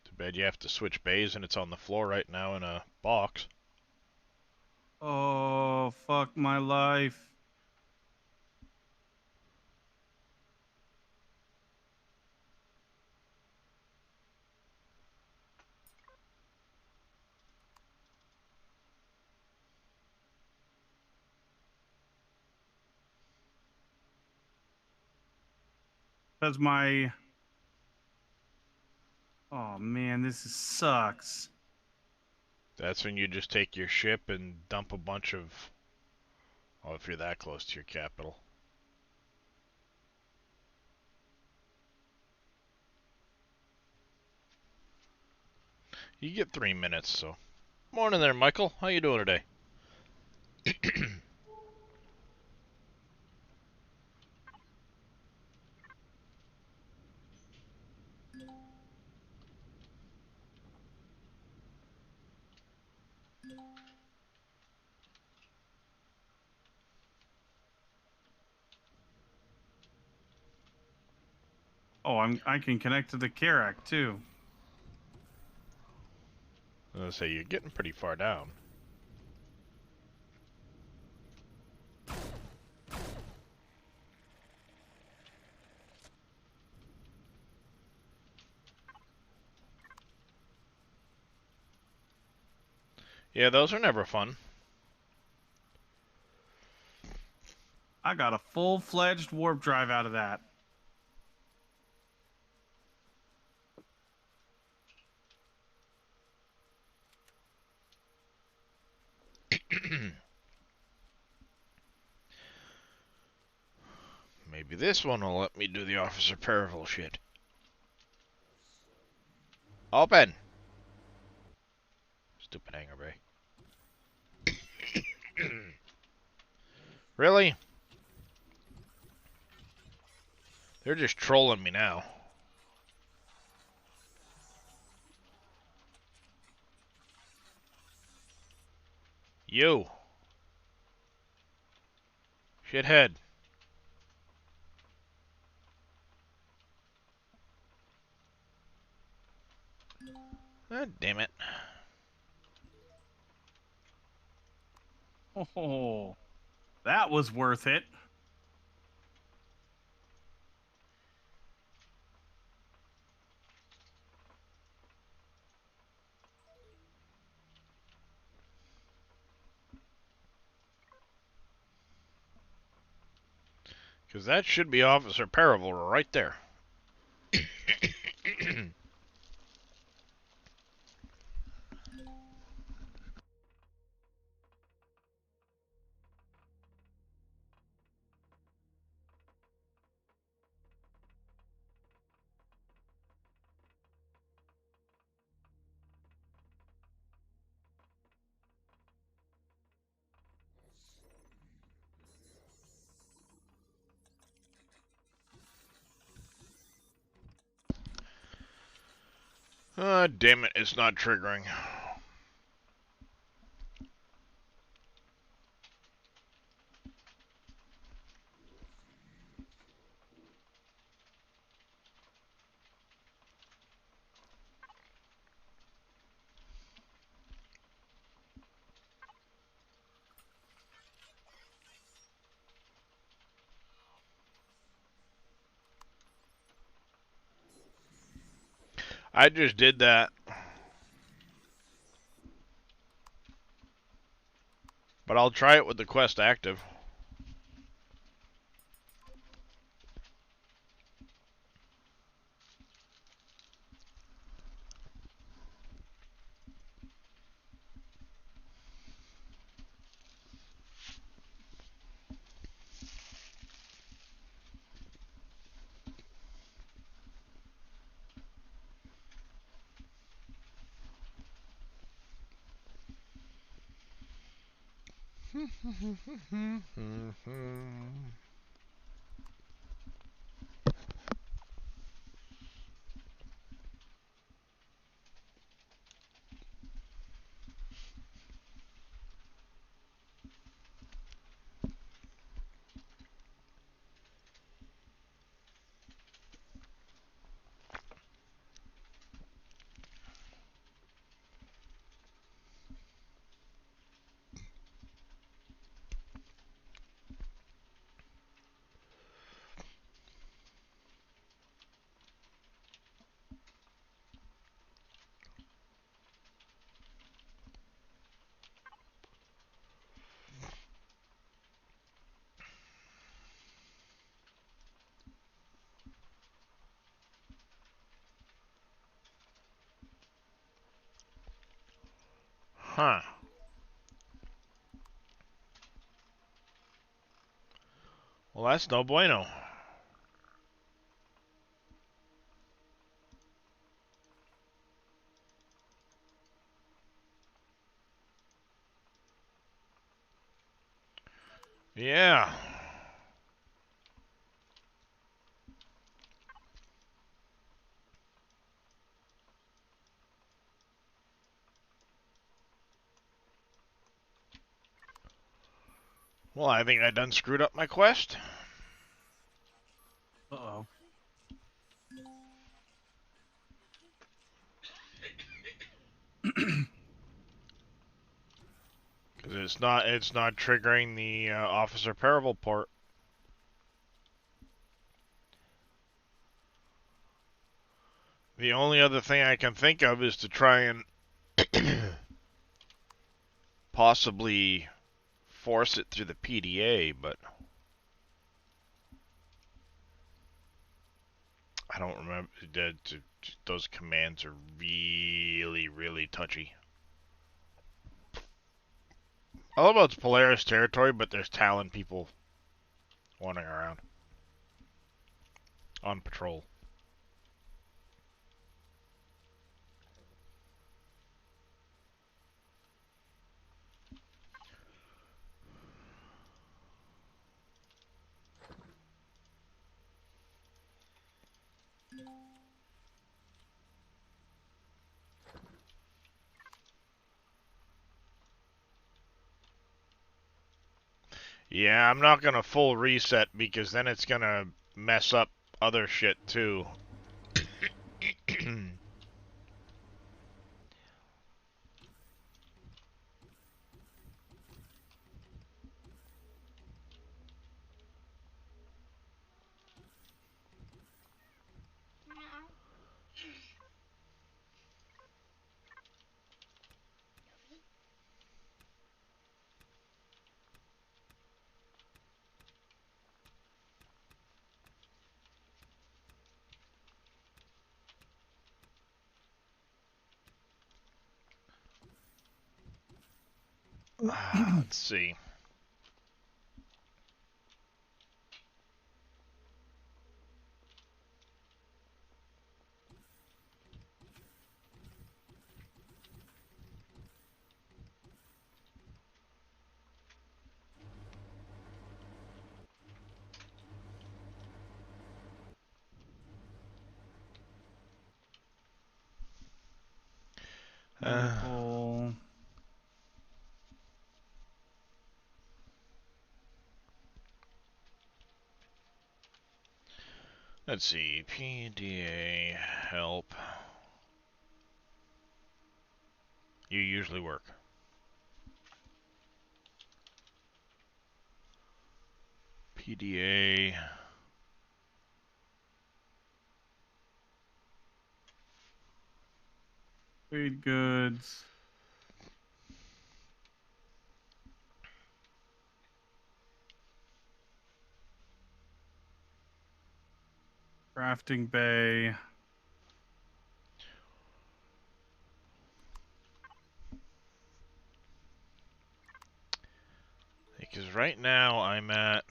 Too bad you have to switch bays and it's on the floor right now in a box. Oh, fuck my life. Because my... Oh, man, sucks. That's when you just take your ship and dump a bunch of... Oh, if you're that close to your capital. You get 3 minutes, so... Morning there, Michael. How you doing today? Oh, I can connect to the Karak, too. I was gonna say, you're getting pretty far down. Yeah, those are never fun. I got a full-fledged warp drive out of that. Maybe this one will let me do the Officer Percival shit. Open! Stupid hangar bay. Really? They're just trolling me now. You. Shithead. God damn it. Oh, that was worth it. Because that should be Officer Percival right there. Ah, damn it, it's not triggering. I just did that. But I'll try it with the quest active. Huh. Well, that's no bueno. Yeah. Well, I think I done screwed up my quest. Uh-oh. Because it's not triggering the Officer Parable port. The only other thing I can think of is to try and possibly force it through the PDA, but I don't remember. Those commands are really, really touchy. I love how it's Polaris territory, but there's Talon people wandering around on patrol. Yeah, I'm not gonna full reset because then it's gonna mess up other shit too. Let's see. Medical. Let's see. PDA help. You usually work. PDA. Trade goods. Crafting bay. Because right now I'm at.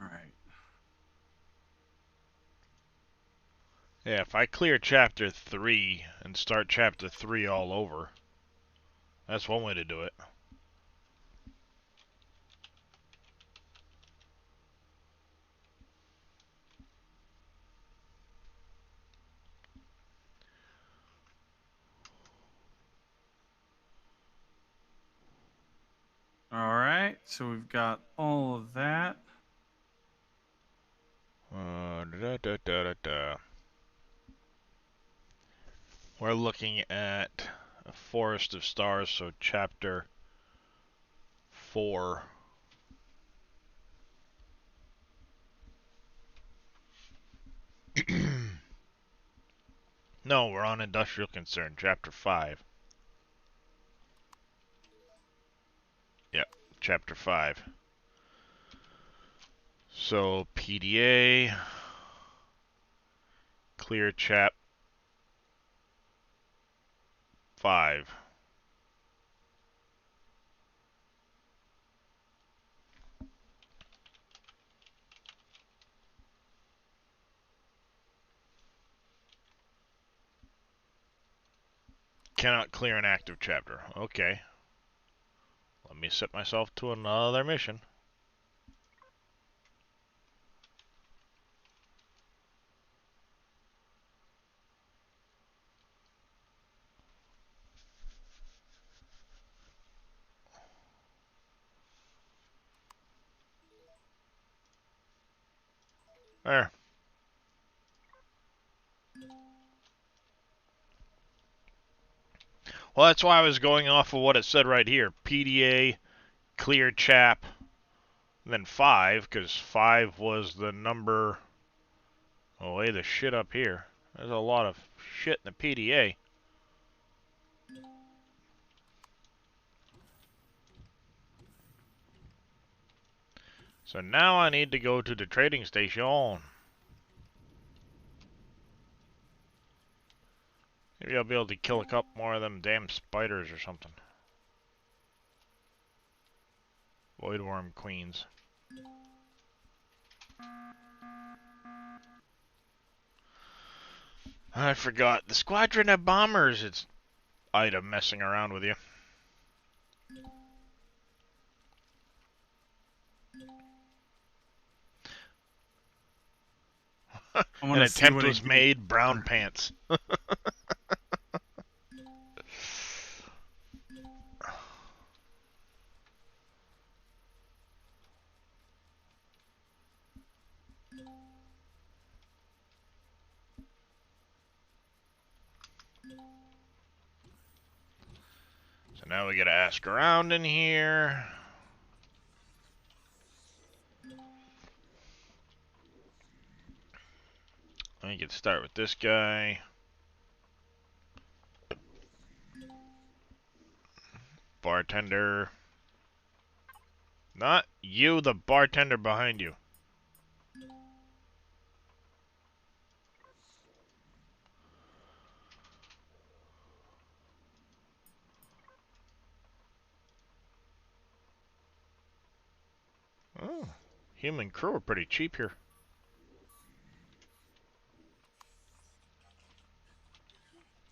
All right. Yeah, if I clear chapter 3 and start chapter 3 all over, that's one way to do it. So we've got all of that. We're looking at a Forest of Stars, so chapter 4. No, we're on Industrial Concern, chapter 5. Yep, chapter 5. So, PDA, clear chap 5. Cannot clear an active chapter. Okay. Let me set myself to another mission. There. Well, that's why I was going off of what it said right here. PDA, clear chap, then 5, because 5 was the number. Oh, lay the shit up here. There's a lot of shit in the PDA. So now I need to go to the trading station. Maybe I'll be able to kill a couple more of them damn spiders or something. Voidworm queens. I forgot. The squadron of bombers. It's item messing around with you. An attempt was made. Brown pants. So now we gotta ask around in here. I can start with this guy. Bartender. Not you, the bartender behind you. Oh, human crew are pretty cheap here.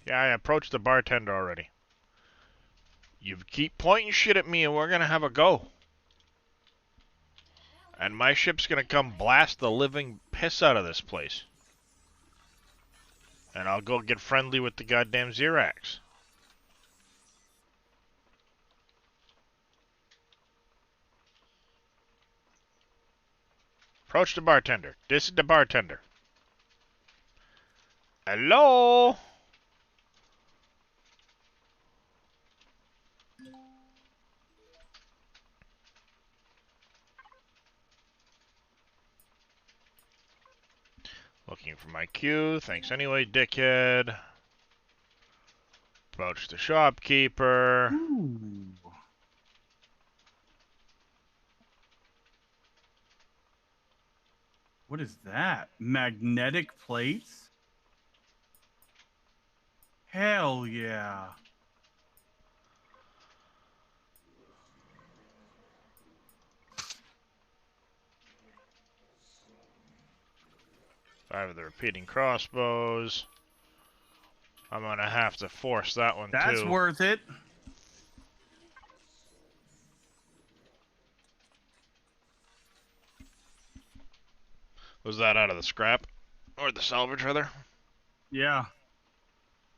Yeah, I approached the bartender already. You keep pointing shit at me and we're gonna have a go. And my ship's gonna come blast the living piss out of this place. And I'll go get friendly with the goddamn Xerax. Approach the bartender. This is the bartender. Hello? Looking for my queue. Thanks anyway, dickhead. Approach the shopkeeper. Ooh. What is that? Magnetic plates? Hell yeah. Five of the repeating crossbows. I'm gonna have to force that one too. That's worth it. Was that out of the scrap? Or the salvage, rather? Yeah.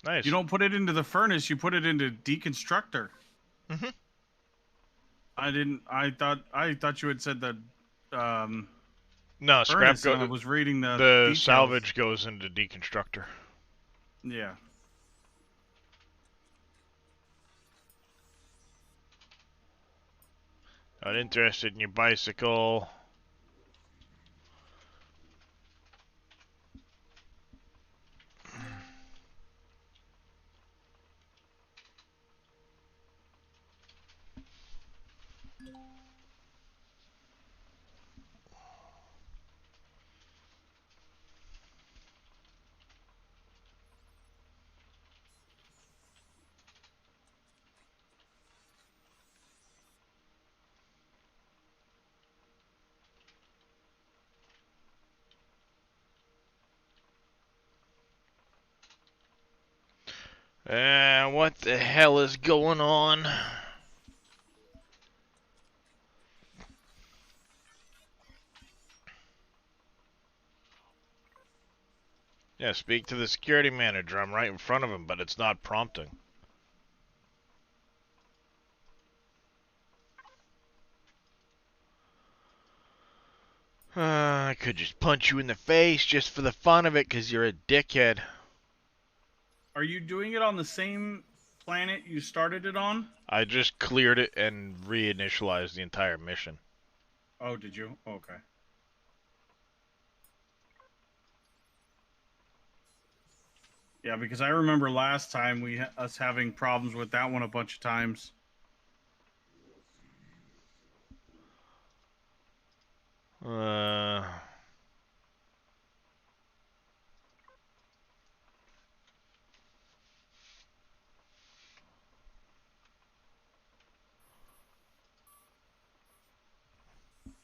Nice. You don't put it into the furnace, you put it into deconstructor. Mm-hmm. I didn't. I thought you had said that No, furnace, and I was reading the the details. salvage goes into deconstructor. Yeah. Not interested in your bicycle. What the hell is going on? Yeah, speak to the security manager. I'm right in front of him, but it's not prompting. I could just punch you in the face just for the fun of it because you're a dickhead. Are you doing it on the same planet you started it on? I just cleared it and reinitialized the entire mission. Oh, did you? Okay. Yeah, because I remember last time us having problems with that one a bunch of times.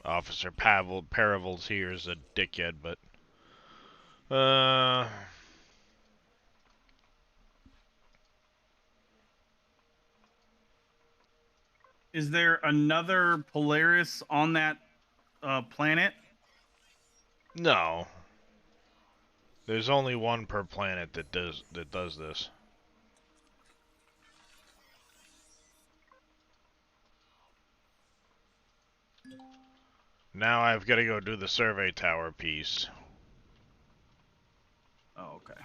Officer Paravel's here is a dickhead, but Is there another Polaris on that planet? no. There's only one per planet that does this. Now I've got to go do the survey tower piece. Oh, okay.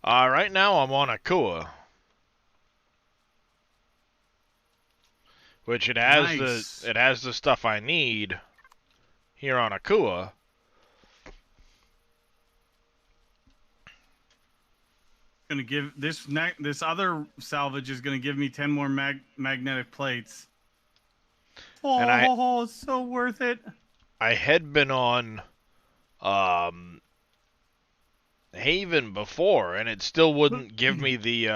Right now I'm on Akua, which it has Nice. the stuff I need here on Akua. Gonna give this other salvage is gonna give me 10 more magnetic plates. And Oh, so worth it. I had been on Haven before, and it still wouldn't give me the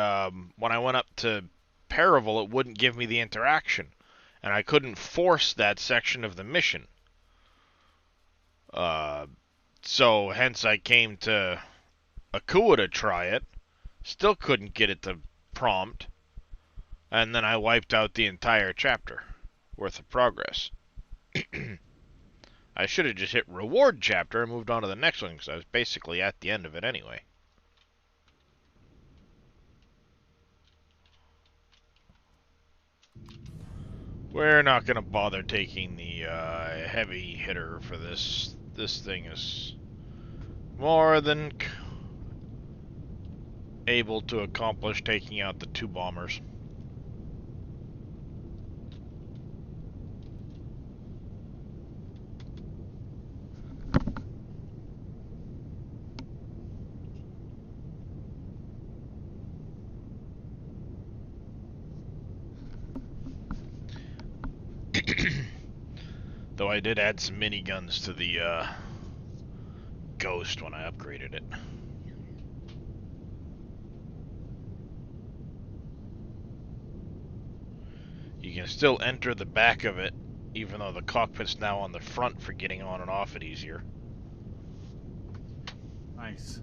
when I went up to Paravel, it wouldn't give me the interaction, and I couldn't force that section of the mission. So hence I came to Akua to try it. Still couldn't get it to prompt, and then I wiped out the entire chapter worth of progress. I should have just hit reward chapter and moved on to the next one because I was basically at the end of it anyway. We're not going to bother taking the heavy hitter for this. This thing is more than able to accomplish taking out the 2 bombers. Though I did add some miniguns to the Ghost when I upgraded it. You can still enter the back of it, even though the cockpit's now on the front for getting on and off it easier. Nice.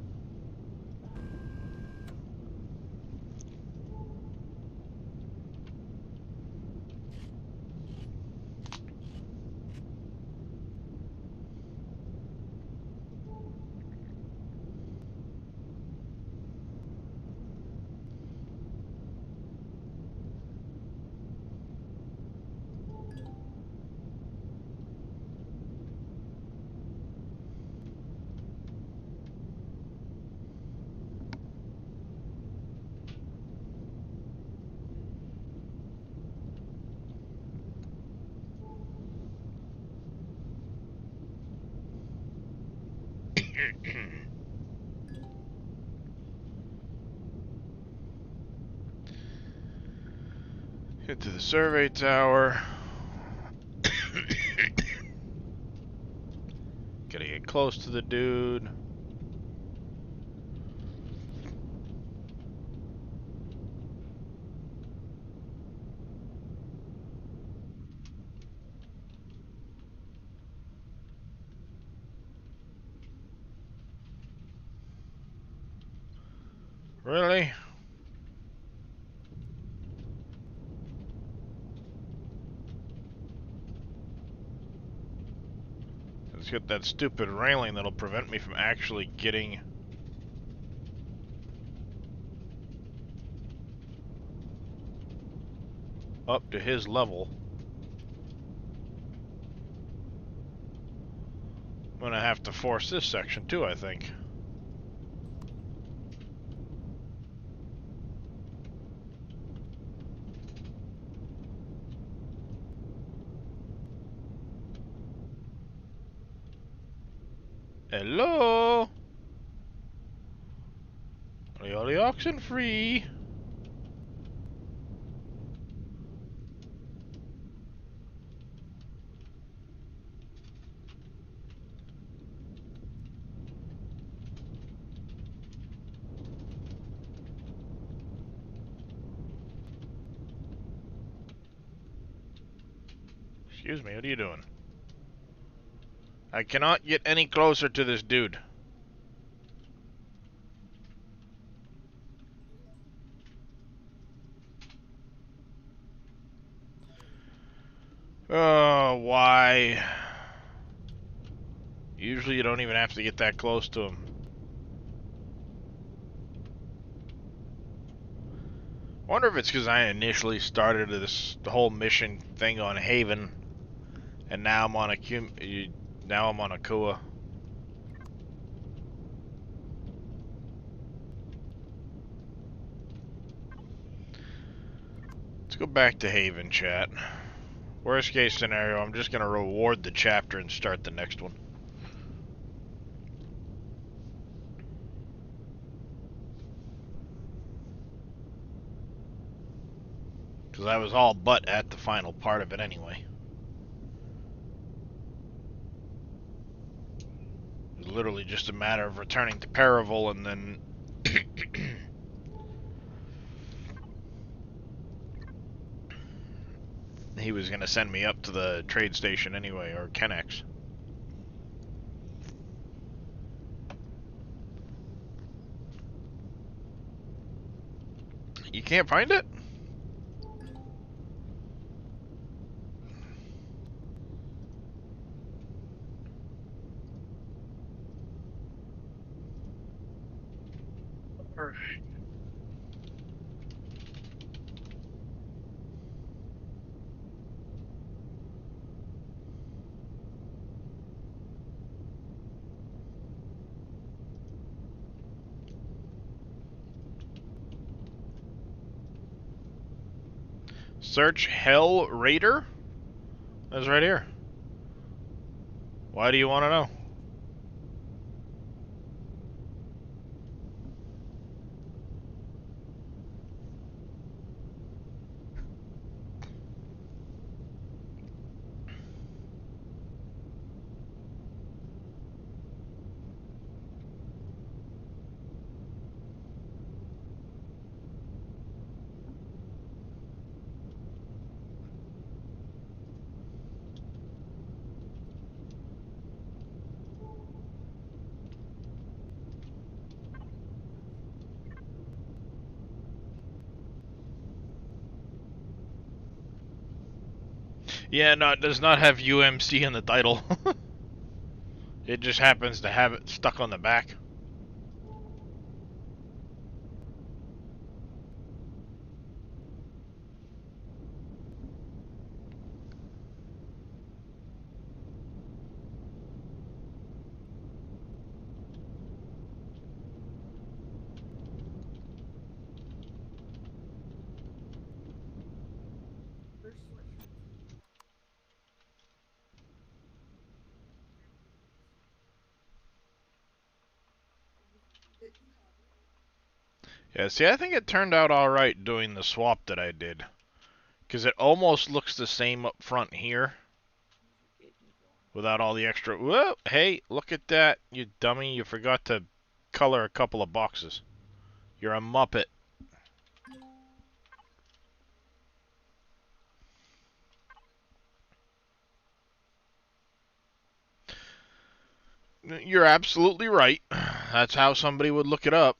Get to the survey tower. Gotta get close to the dude. Really? Let's get that stupid railing that'll prevent me from actually getting up to his level. I'm gonna have to force this section too, I think. Hello? Are all the oxen free? Excuse me, what are you doing? I cannot get any closer to this dude. Oh, why? Usually you don't even have to get that close to him. Wonder if it's because I initially started the whole mission thing on Haven, and now I'm on a Kua. Let's go back to Haven, chat. Worst case scenario, I'm just gonna reward the chapter and start the next one. Because I was all but at the final part of it anyway. It was literally just a matter of returning to Paravel and then he was gonna send me up to the trade station anyway, or Kennex. You can't find it? Search Hell Raider? That's right here. Why do you want to know? Yeah, no, it does not have UMC in the title. It just happens to have it stuck on the back. Yeah, see, I think it turned out alright doing the swap that I did. Because it almost looks the same up front here. Without all the extra... Whoa, hey, look at that, you dummy. You forgot to color a couple of boxes. You're a muppet. You're absolutely right. That's how somebody would look it up.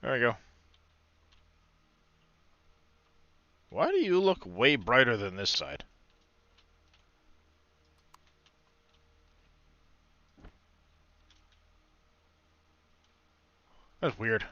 There we go. Why do you look way brighter than this side? That's weird.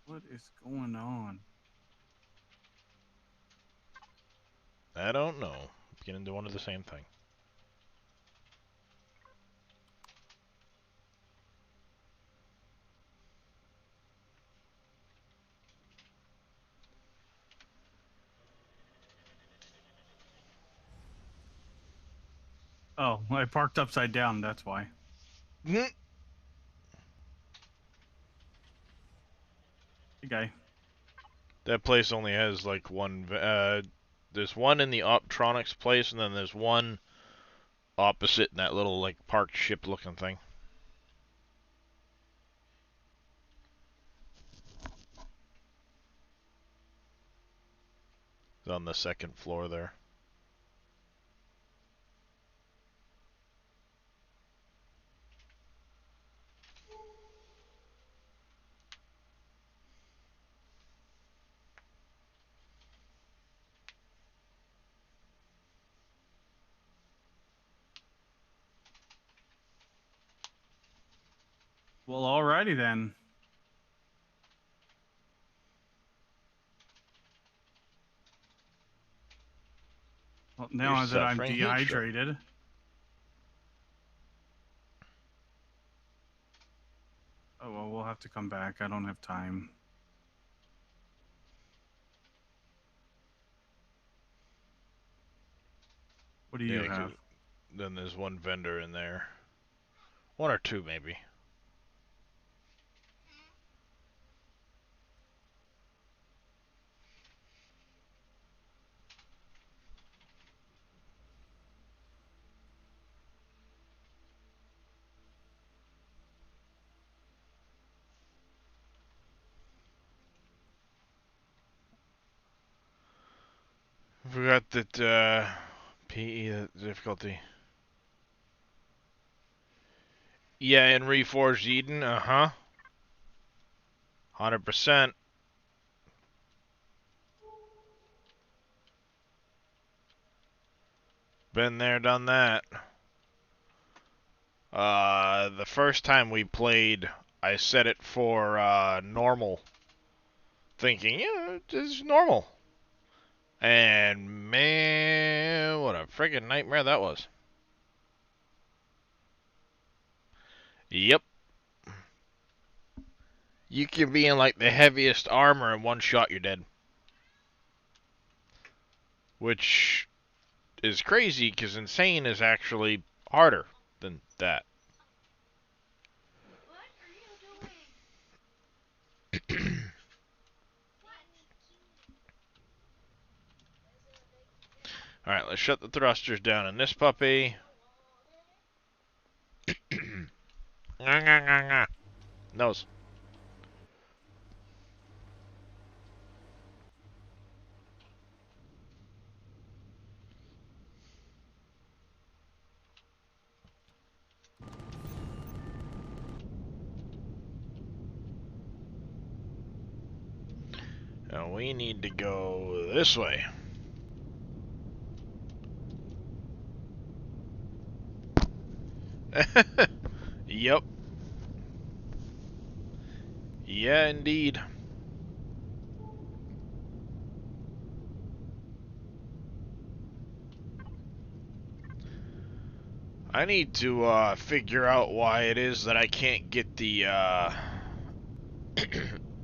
What is going on? I don't know. Beginning to wonder the same thing. Oh, I parked upside down. That's why. Hey, guy. That place only has like one. There's one in the Optronics place, and then there's one opposite in that little like parked ship looking thing. It's on the second floor there. Well, alrighty then. Well, You're now that I'm suffering heat stroke. dehydrated. Oh, well, we'll have to come back. I don't have time. What do you Yeah, 'cause have? then there's one vendor in there. One or two, maybe. Forgot that, PE, the difficulty. Yeah, in Reforged Eden, uh-huh. 100%. Been there, done that. The first time we played, I set it for, normal. Thinking, yeah, it's normal. And, man, what a friggin' nightmare that was. Yep. You can be in like the heaviest armor and one shot you're dead. Which is crazy because insane is actually harder than that. Alright, let's shut the thrusters down in this puppy. Nose. Now we need to go this way. Yep. Yeah, indeed. I need to figure out why it is that I can't get the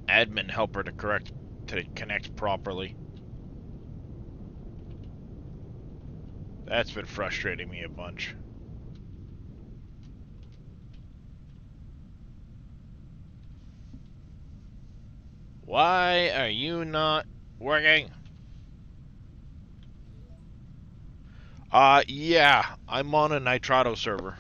admin helper to connect properly. That's been frustrating me a bunch. Why are you not working? Yeah, I'm on a Nitrado server.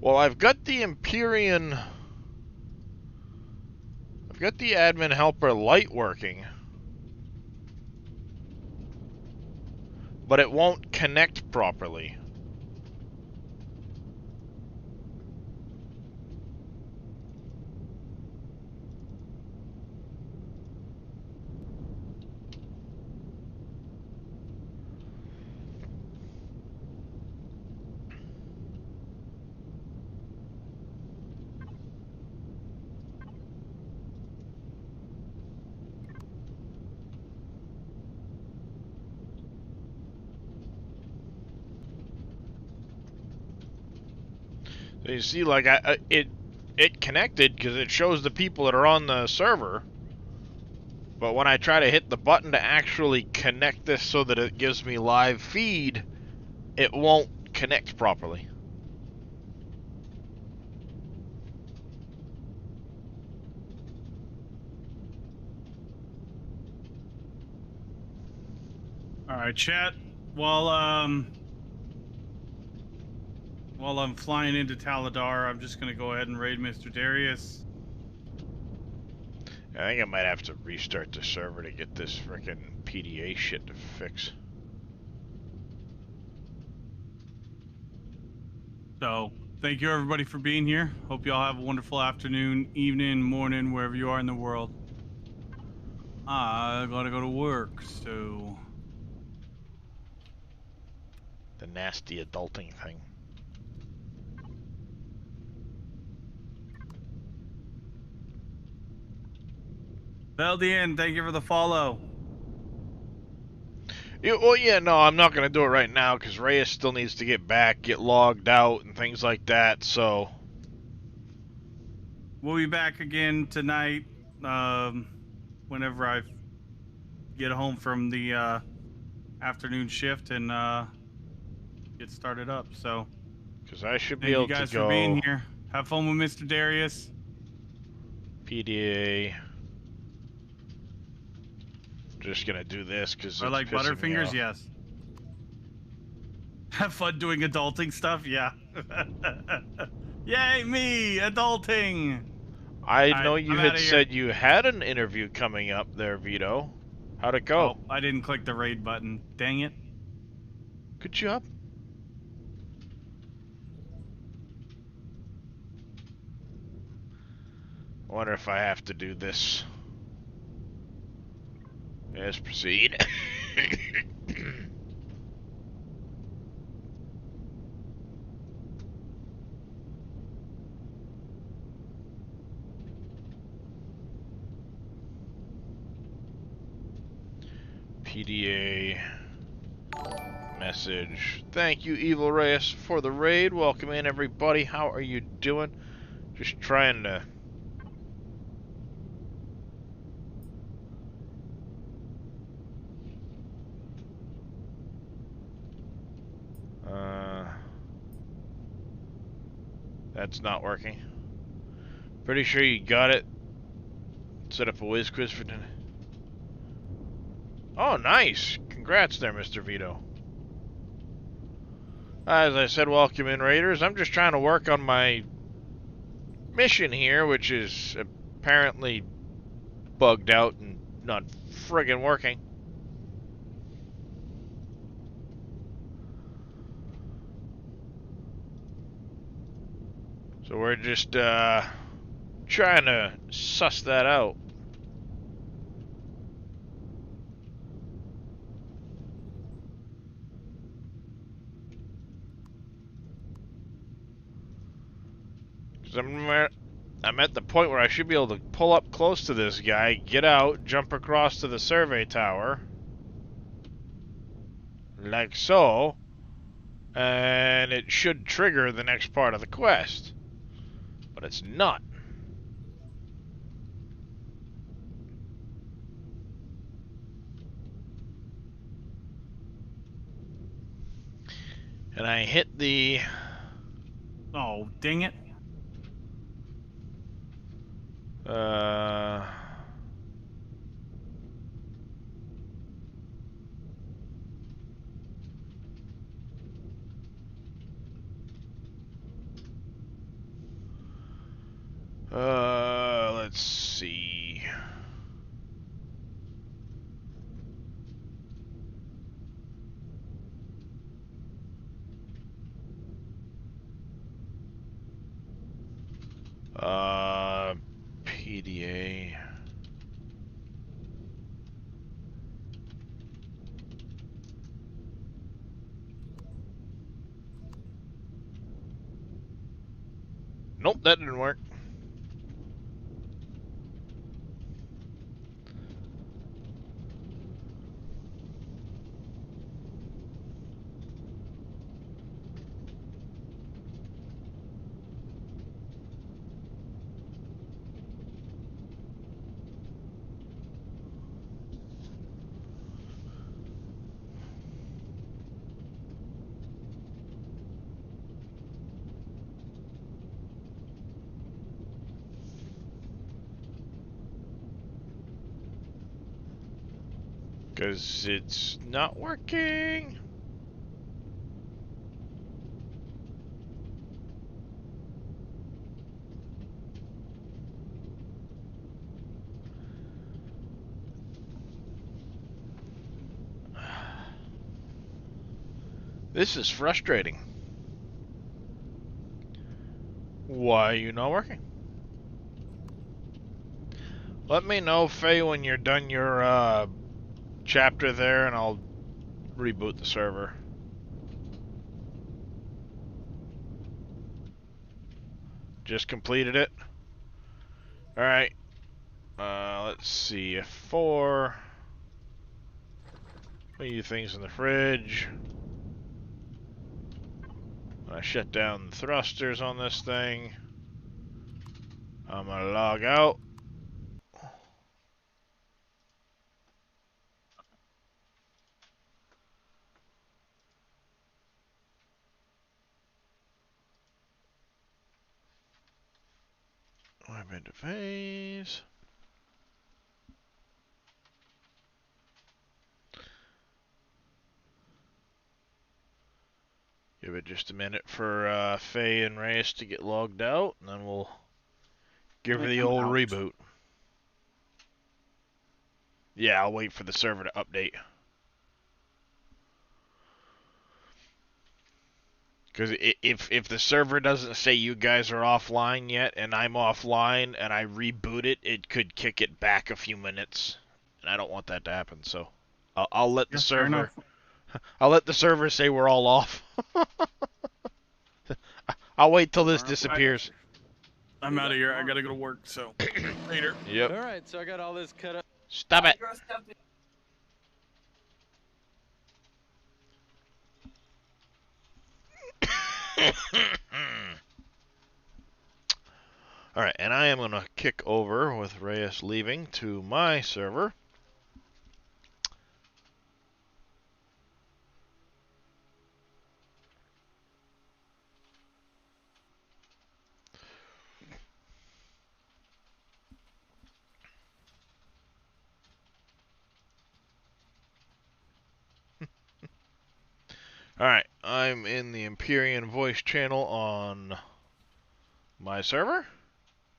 Well, I've got the Empyrean... I've got the admin helper light working. But it won't connect properly. So you see, like, it connected because it shows the people that are on the server. But when I try to hit the button to actually connect this so that it gives me live feed, it won't connect properly. All right, chat. While I'm flying into Taladar, I'm just gonna go ahead and raid Mr. Darius. I think I might have to restart the server to get this frickin' PDA shit to fix. So, thank you everybody for being here. Hope you all have a wonderful afternoon, evening, morning, wherever you are in the world. I gotta go to work, so... The nasty adulting thing. Veldian, thank you for the follow. Yeah, well, yeah, no, I'm not going to do it right now because Reyes still needs to get back, get logged out, and things like that, so... We'll be back again tonight, whenever I get home from the afternoon shift and get started up. So, Because I should be thank you able to guys for being go here. Have fun with Mr. Darius. PDA. Just going to do this because I it's like pissing me Butterfingers, off. yes. Have fun doing adulting stuff, yeah. Yay, me, adulting. I All right, know you I'm had out of here. said you had an interview coming up there, Vito. How'd it go? Oh, I didn't click the raid button. Dang it. Good job. I wonder if I have to do this. Yes, proceed. PDA message. Thank you, Evil Reyes, for the raid. Welcome in, everybody. How are you doing? Just trying to... That's not working. Pretty sure you got it. Set up a whiz quiz for dinner. Oh, nice! Congrats there, Mr. Vito. As I said, welcome in, Raiders. I'm just trying to work on my mission here, which is apparently bugged out and not friggin' working. So we're just trying to suss that out. Because I'm at the point where I should be able to pull up close to this guy, get out, jump across to the survey tower, like so, and it should trigger the next part of the quest. But it's not. And I hit the... Oh, dang it. Let's see. PDA. Nope, that didn't work. Because it's not working. This is frustrating. Why are you not working? Let me know, Faye, when you're done your chapter there, and I'll reboot the server. Just completed it. Alright. Let's see. F4. Put you things in the fridge. I shut down the thrusters on this thing. I'm gonna log out. Web interface. Give it just a minute for Faye and Reyes to get logged out, and then we'll give her the old reboot. Yeah, I'll wait for the server to update. Because if the server doesn't say you guys are offline yet, and I'm offline, and I reboot it, it could kick it back a few minutes, and I don't want that to happen. So I'll let the server. I'll let the server say we're all off. I'll wait till this disappears. I'm out of here. I gotta go to work. So later. Yep. All right, so I got all this cut up. Stop it. Alright, and I am going to kick over with Reyes leaving to my server. Alright, I'm in the Empyrean voice channel on my server.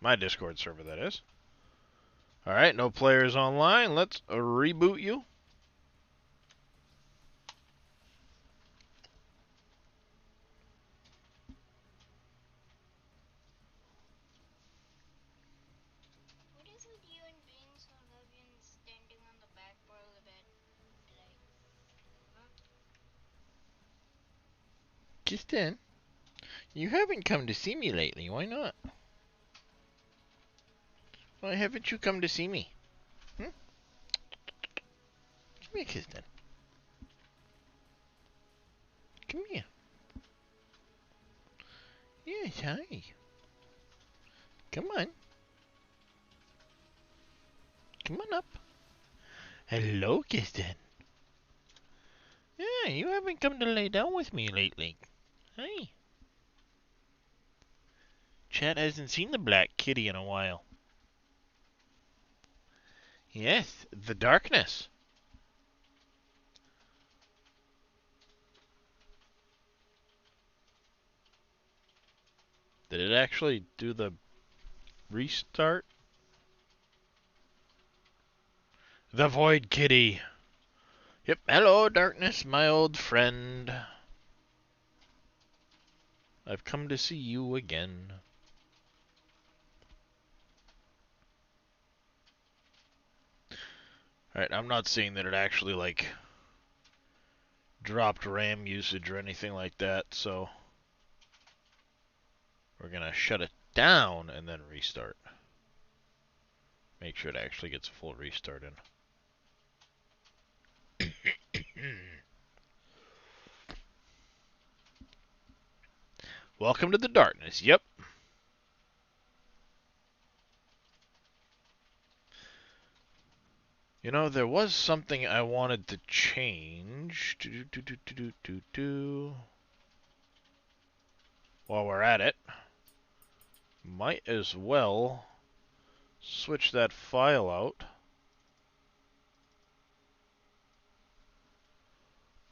My Discord server, that is. Alright, no players online. Let's reboot you. What is with you and being so heavy and standing on the back part of the bed? Like, Kristen, you haven't come to see me lately. Why not? Why haven't you come to see me? Hmm? Come here, Kristen. Come here. Yes, hi. Come on. Come on up. Hello, Kristen. Yeah, you haven't come to lay down with me lately. Hi. Chat hasn't seen the black kitty in a while. Yes, the darkness. Did it actually do the restart? The Void Kitty. Yep. Hello, darkness, my old friend. I've come to see you again. Alright, I'm not seeing that it actually, like, dropped RAM usage or anything like that, so we're gonna shut it down and then restart. Make sure it actually gets a full restart in. Welcome to the darkness. Yep. You know, there was something I wanted to change. While we're at it, might as well switch that file out.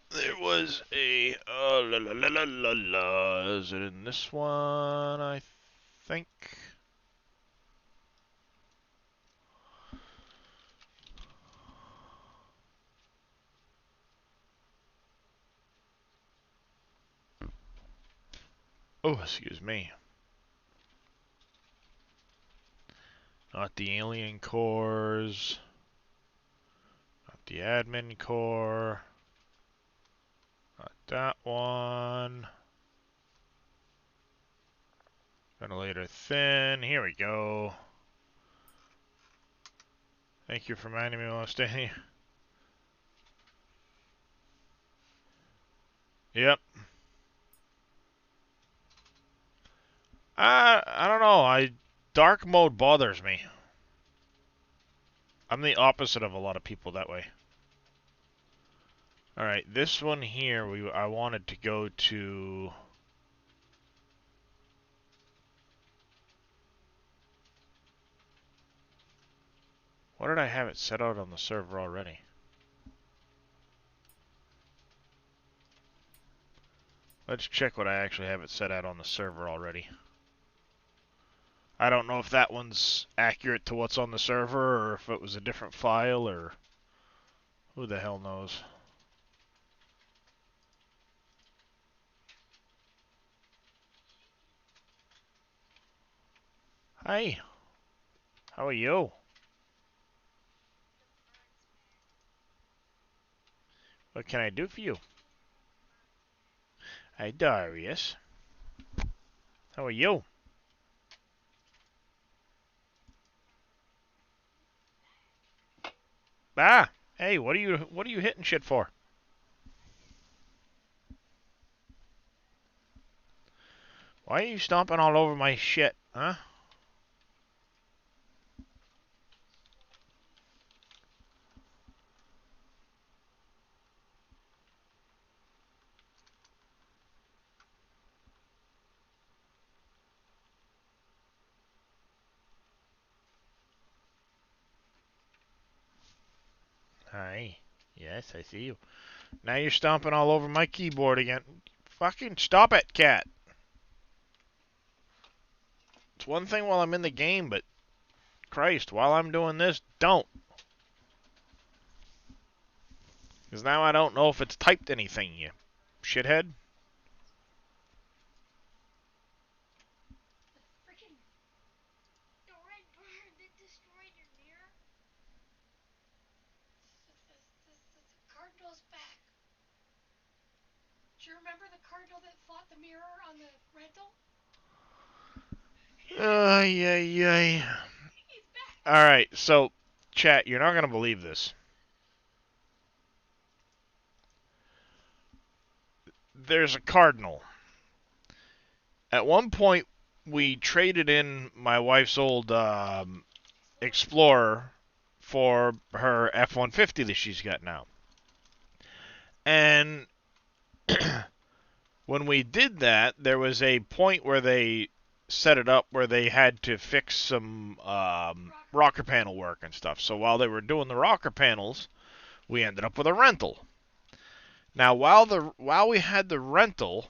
There was a la la la la la la. Is it in this one? I think. Oh, excuse me. Not the alien cores. Not the admin core. Not that one. Ventilator thin. Here we go. Thank you for reminding me while I'm staying. Yep. I don't know. Dark mode bothers me. I'm the opposite of a lot of people that way. All right, this one here, I wanted to go to. What did I have it set out on the server already? Let's check what I actually have it set out on the server already. I don't know if that one's accurate to what's on the server, or if it was a different file, or who the hell knows. Hi. How are you? What can I do for you? Hi, Darius. How are you? Ah! Hey, what are you hitting shit for? Why are you stomping all over my shit, huh? Hi. Yes, I see you. Now you're stomping all over my keyboard again. Fucking stop it, cat. It's one thing while I'm in the game, but Christ, while I'm doing this, don't. Because now I don't know if it's typed anything, you shithead. Freaking the red bird that destroyed your mirror. The cardinal's back. Do you remember the cardinal that fought the mirror on the rental? Ay, ay, ay. He's back. Alright, so, chat, you're not going to believe this. There's a cardinal. At one point, we traded in my wife's old Explorer for her F-150 that she's got now. And when we did that, there was a point where they set it up where they had to fix some rocker panel work and stuff. So while they were doing the rocker panels, we ended up with a rental. Now, while we had the rental,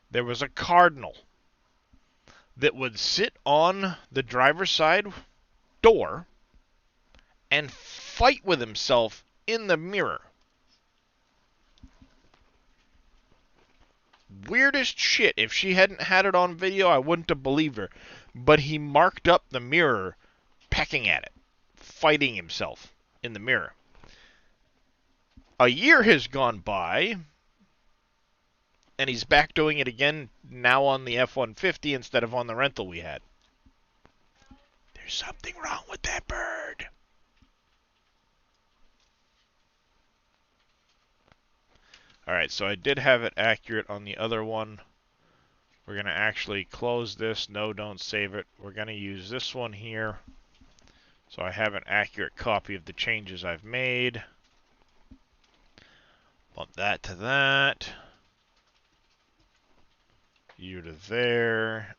there was a cardinal that would sit on the driver's side door and fight with himself in the mirror. Weirdest shit. If she hadn't had it on video, I wouldn't have believed her. But he marked up the mirror, pecking at it, fighting himself in the mirror. A year has gone by, and he's back doing it again, now on the F-150 instead of on the rental we had. There's something wrong with that bird. Alright, so I did have it accurate on the other one. We're going to actually close this. No, don't save it. We're going to use this one here. So I have an accurate copy of the changes I've made. Bump that to that. You to there.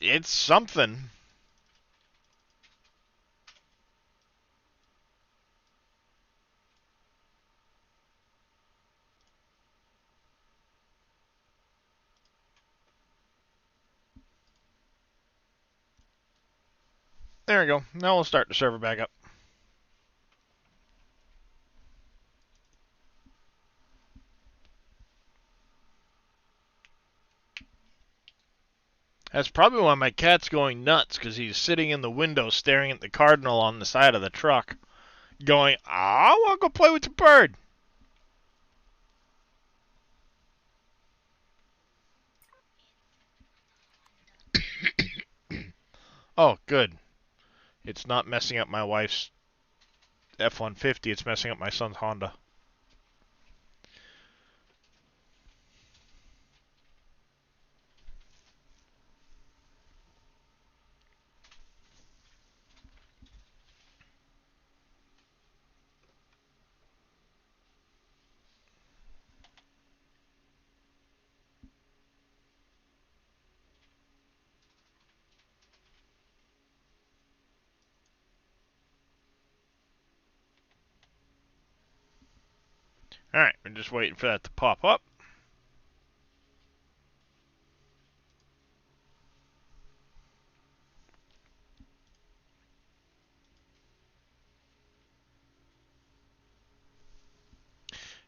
It's something. There we go. Now we'll start the server back up. That's probably why my cat's going nuts, because he's sitting in the window staring at the cardinal on the side of the truck, going, I want to go play with the bird. Oh, good. It's not messing up my wife's F-150, it's messing up my son's Honda. Alright, we're just waiting for that to pop up.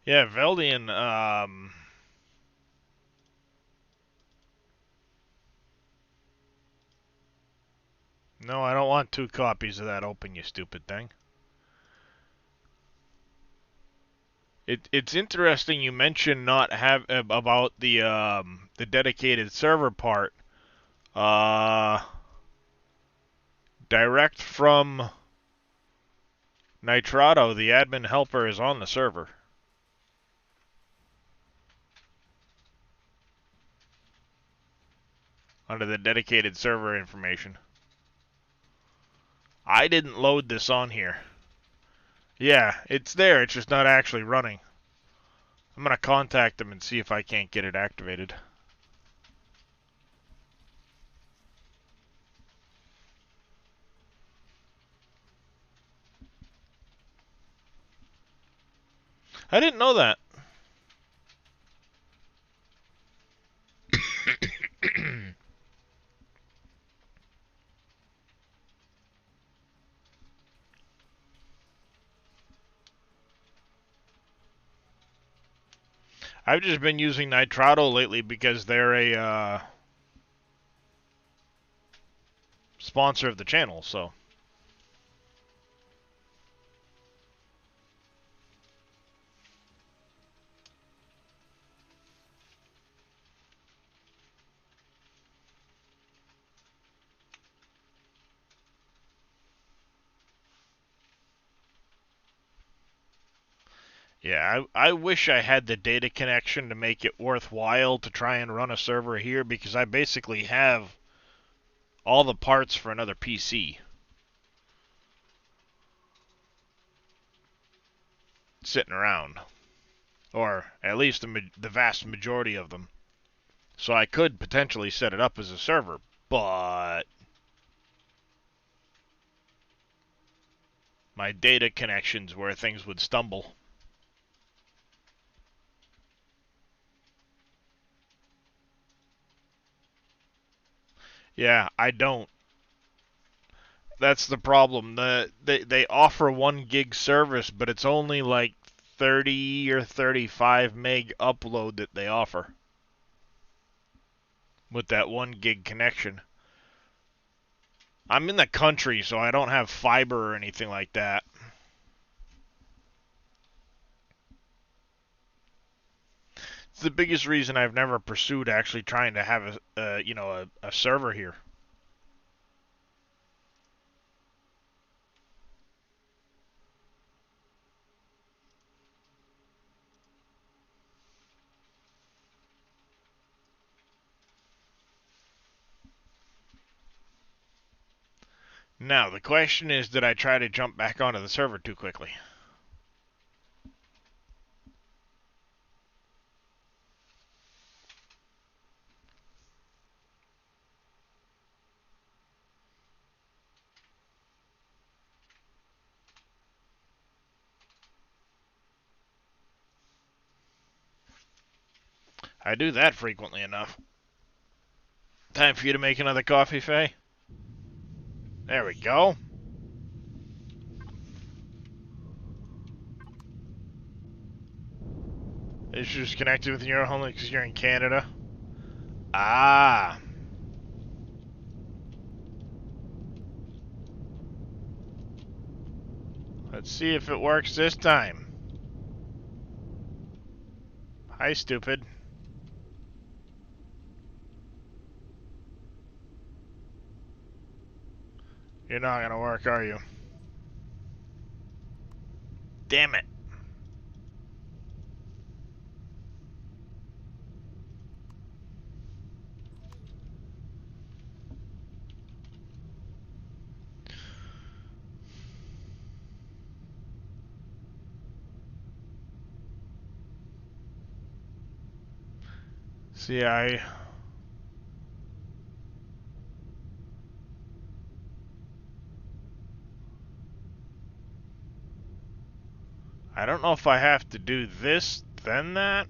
Yeah, Veldian, no, I don't want 2 copies of that open, you stupid thing. It's interesting you mentioned not have about the dedicated server part. Direct from Nitrado, the admin helper is on the server. Under the dedicated server information. I didn't load this on here. Yeah, it's there, it's just not actually running. I'm gonna contact them and see if I can't get it activated. I didn't know that. I've just been using Nitrado lately because they're a sponsor of the channel, so. Yeah, I wish I had the data connection to make it worthwhile to try and run a server here, because I basically have all the parts for another PC sitting around. Or at least the vast majority of them. So I could potentially set it up as a server, but my data connection's where things would stumble. Yeah, I don't. That's the problem. They offer 1 gig service, but it's only like 30 or 35 meg upload that they offer with that 1 gig connection. I'm in the country, so I don't have fiber or anything like that. It's the biggest reason I've never pursued actually trying to have a server here. Now, the question is, did I try to jump back onto the server too quickly? I do that frequently enough. Time for you to make another coffee, Faye? There we go. Issues connected with your home because you're in Canada. Ah. Let's see if it works this time. Hi, stupid. You're not gonna work, are you? Damn it. See, I don't know if I have to do this, then that,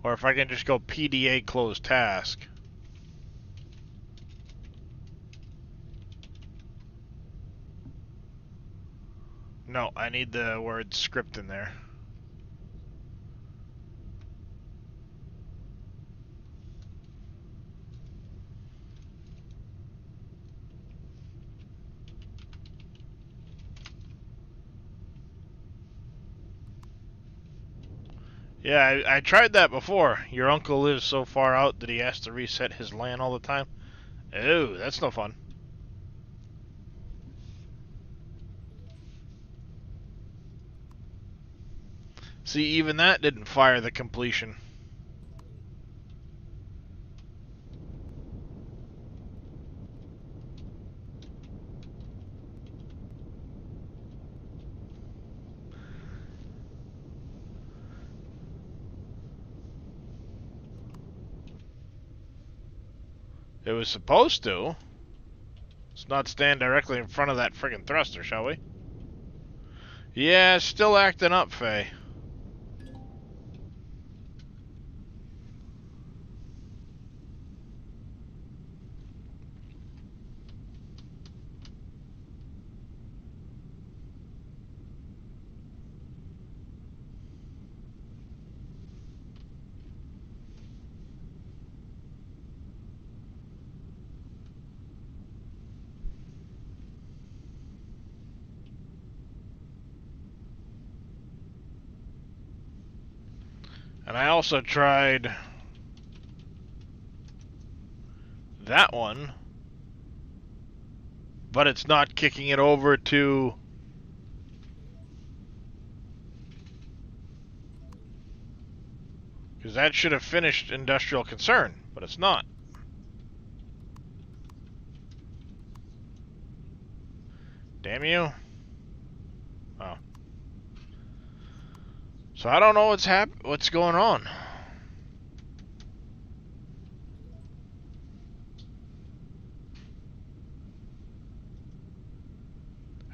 or if I can just go PDA close task. No, I need the word script in there. Yeah, I tried that before. Your uncle lives so far out that he has to reset his LAN all the time. Oh, that's no fun. See, even that didn't fire the completion. It was supposed to. Let's not stand directly in front of that friggin' thruster, shall we? Yeah, still acting up, Faye. And I also tried that one, but it's not kicking it over to... Because that should have finished industrial concern, but it's not. Damn you. Oh. So I don't know what's going on.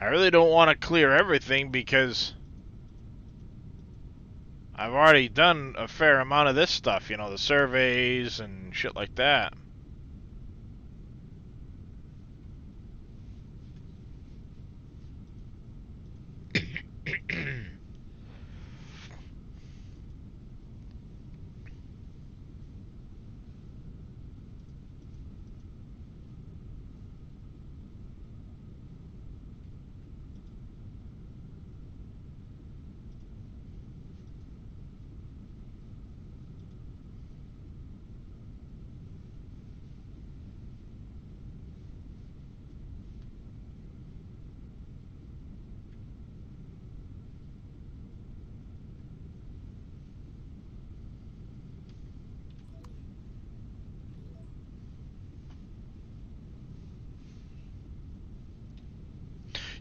I really don't want to clear everything because I've already done a fair amount of this stuff, you know, the surveys and shit like that.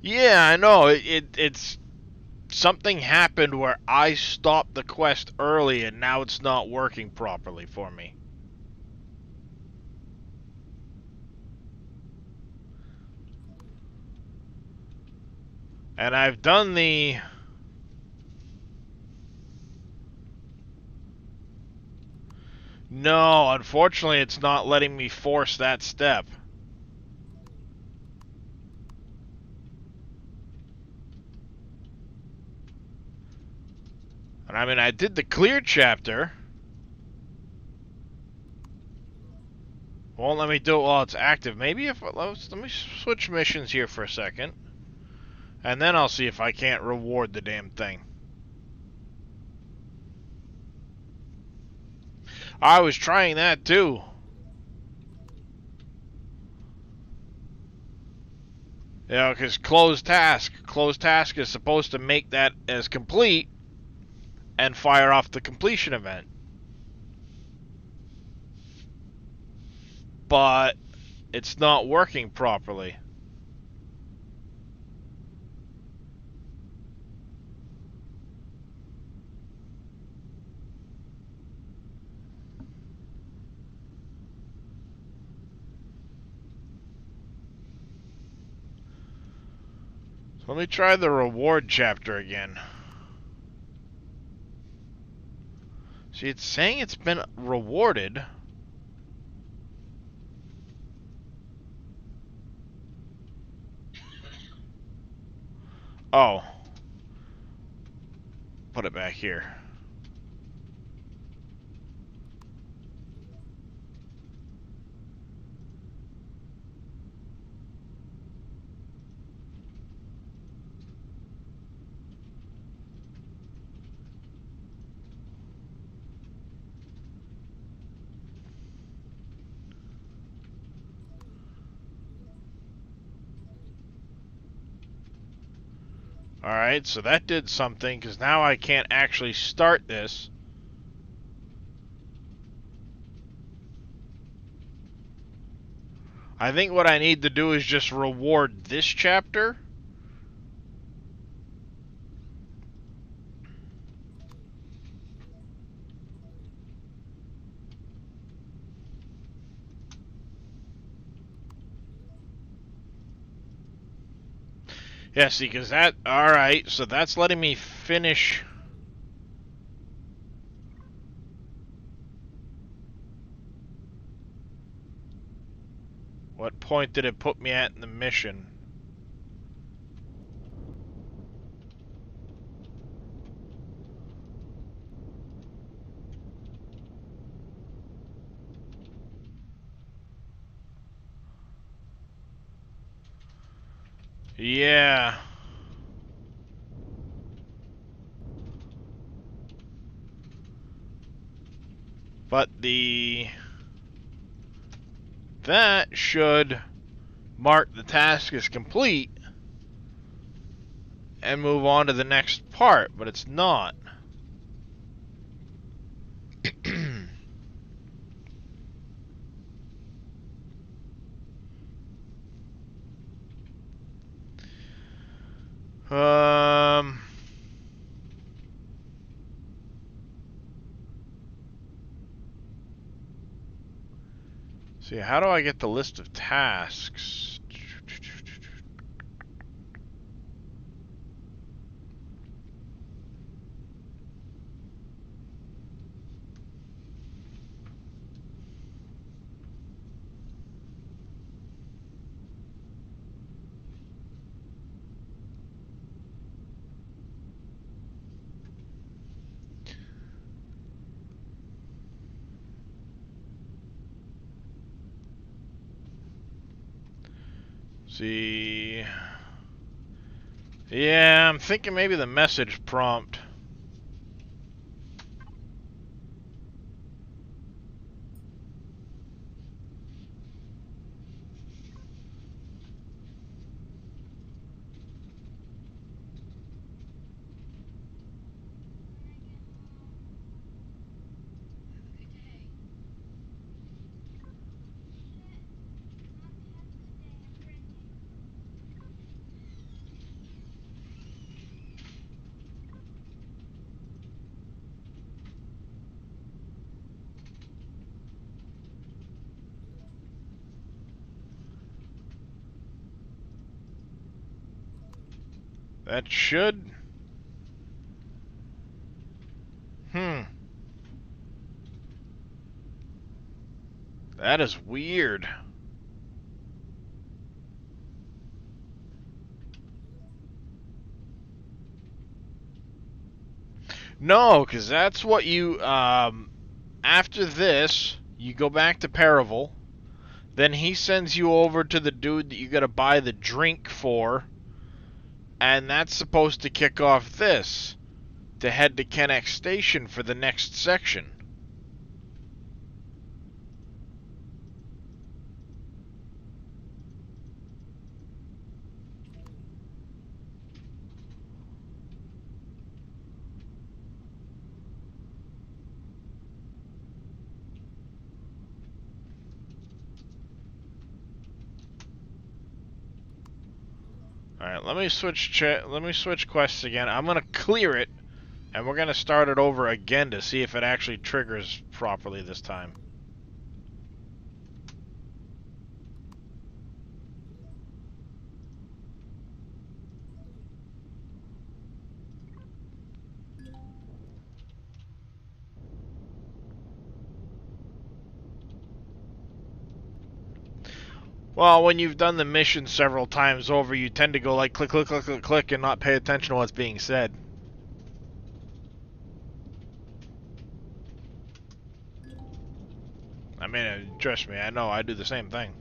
Yeah, I know. It's something happened where I stopped the quest early and now it's not working properly for me. And I've done the... No, unfortunately it's not letting me force that step. And I mean, I did the clear chapter. Won't let me do it while it's active. Maybe if... Let me switch missions here for a second. And then I'll see if I can't reward the damn thing. I was trying that too. You know, because closed task is supposed to make that as complete and fire off the completion event. But it's not working properly. So let me try the reward chapter again. See, it's saying it's been rewarded. Oh. Put it back here. Alright, so that did something, because now I can't actually start this. I think what I need to do is just reward this chapter. Yeah, see, because that... Alright, so that's letting me finish... What point did it put me at in the mission? Yeah. But the... That should mark the task as complete and move on to the next part, but it's not. um... See, how do I get the list of tasks? See... Yeah, I'm thinking maybe the message prompt. That should... That is weird. No, because that's what you... After this, you go back to Paravel. Then he sends you over to the dude that you gotta buy the drink for. And that's supposed to kick off this. To head to Kennex Station for the next section. Alright, let me switch quests again. I'm gonna clear it, and we're gonna start it over again to see if it actually triggers properly this time. Well, when you've done the mission several times over, you tend to go like click, click, click, click, click, and not pay attention to what's being said. I mean, trust me, I know, I do the same thing.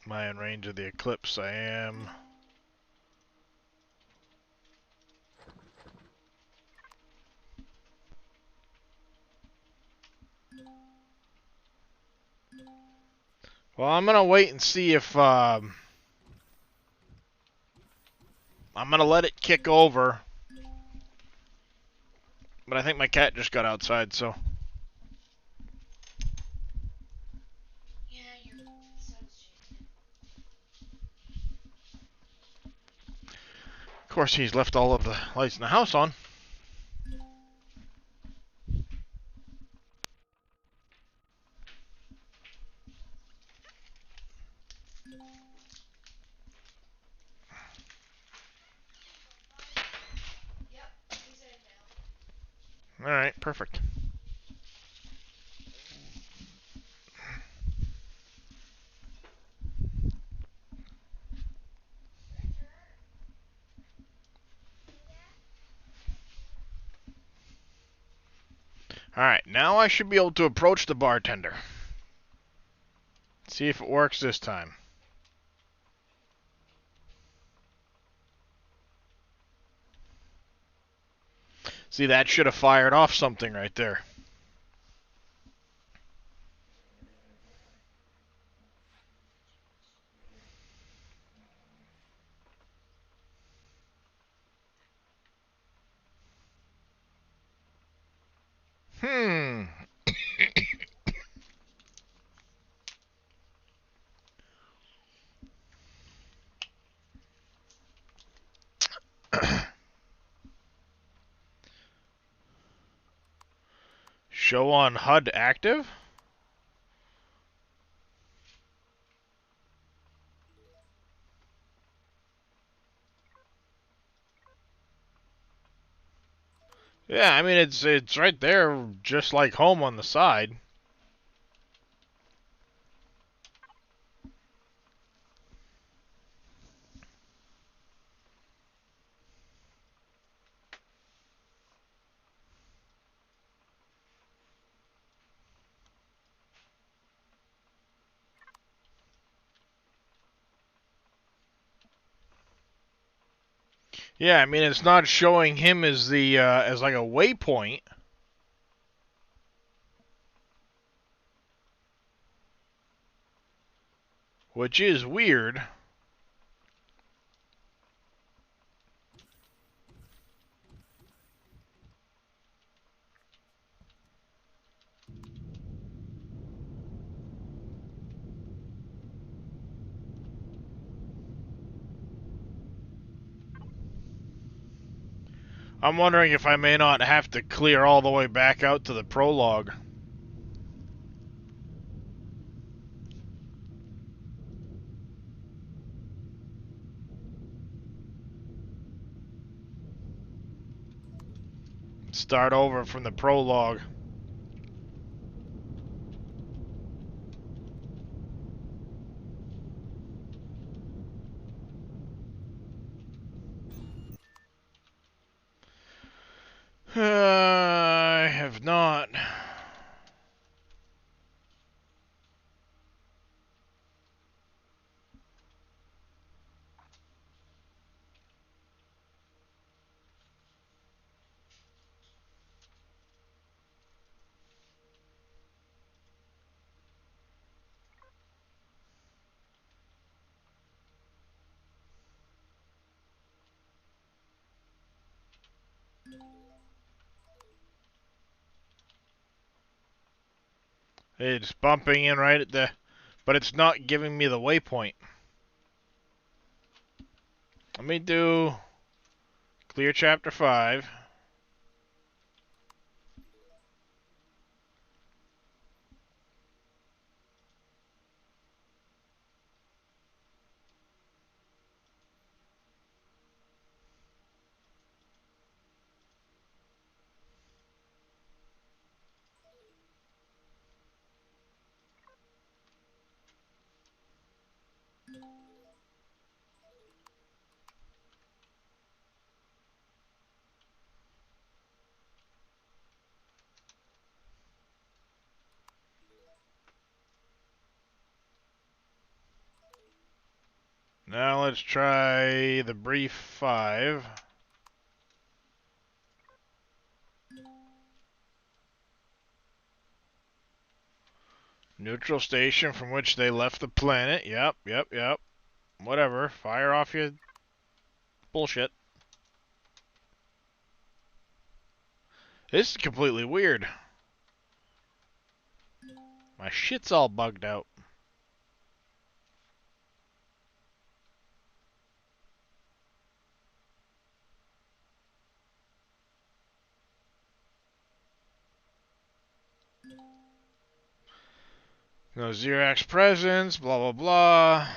Am I in range of the eclipse? I am. Well, I'm gonna wait and see if I'm gonna let it kick over. But I think my cat just got outside, so. Yeah, your son's chasing. Of course, he's left all of the lights in the house on. Yep, he's in now. Alright, perfect. Alright, now I should be able to approach the bartender. See if it works this time. See, that should have fired off something right there. Hmm. Show on HUD active? Yeah, I mean it's right there, just like home on the side. Yeah, I mean it's not showing him as the as like a waypoint. Which is weird. I'm wondering if I may not have to clear all the way back out to the prologue. Start over from the prologue. I have not. It's bumping in right at the... But it's not giving me the waypoint. Let me do... Clear chapter 5. Now let's try the brief 5. Neutral station from which they left the planet. Yep. Whatever. Fire off your bullshit. This is completely weird. My shit's all bugged out. No Xerox presence, blah blah blah.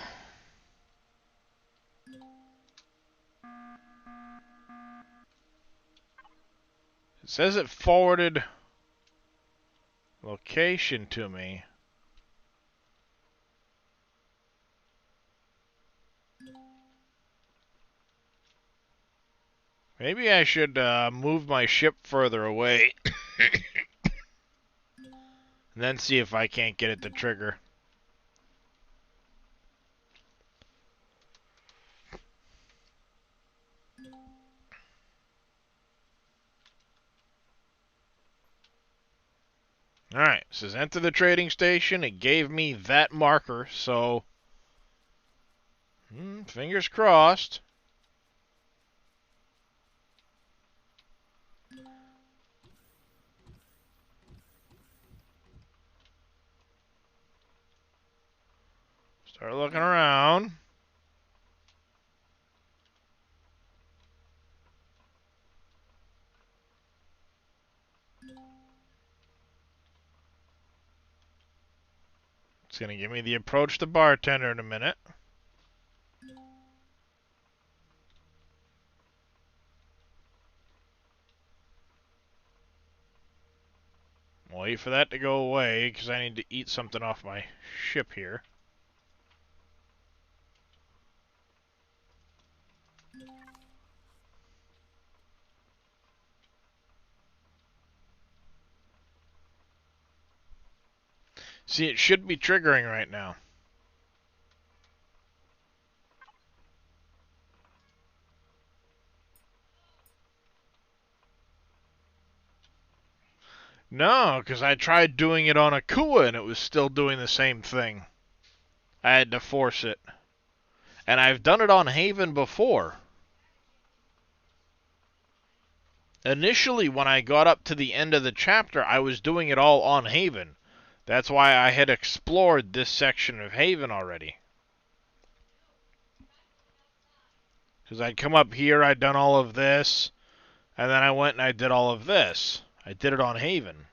It says it forwarded location to me. Maybe I should move my ship further away and then see if I can't get it to trigger. Alright, it says enter the trading station. It gave me that marker, so fingers crossed. Start looking around. It's going to give me the approach the bartender in a minute. Wait for that to go away, because I need to eat something off my ship here. See, it should be triggering right now. No, because I tried doing it on Akua and it was still doing the same thing. I had to force it. And I've done it on Haven before. Initially, when I got up to the end of the chapter, I was doing it all on Haven. That's why I had explored this section of Haven already. Because I'd come up here, I'd done all of this, and then I went and I did all of this. I did it on Haven.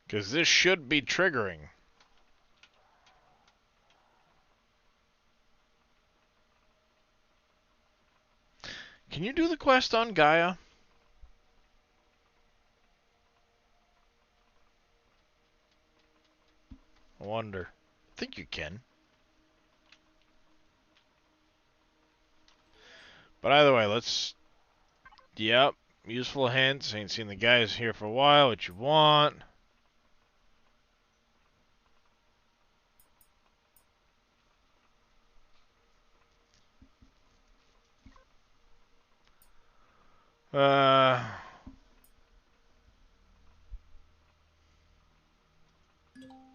Because this should be triggering. Can you do the quest on Gaia? I wonder. I think you can. But either way, let's... Yep. Useful hints. Ain't seen the guys here for a while. What you want?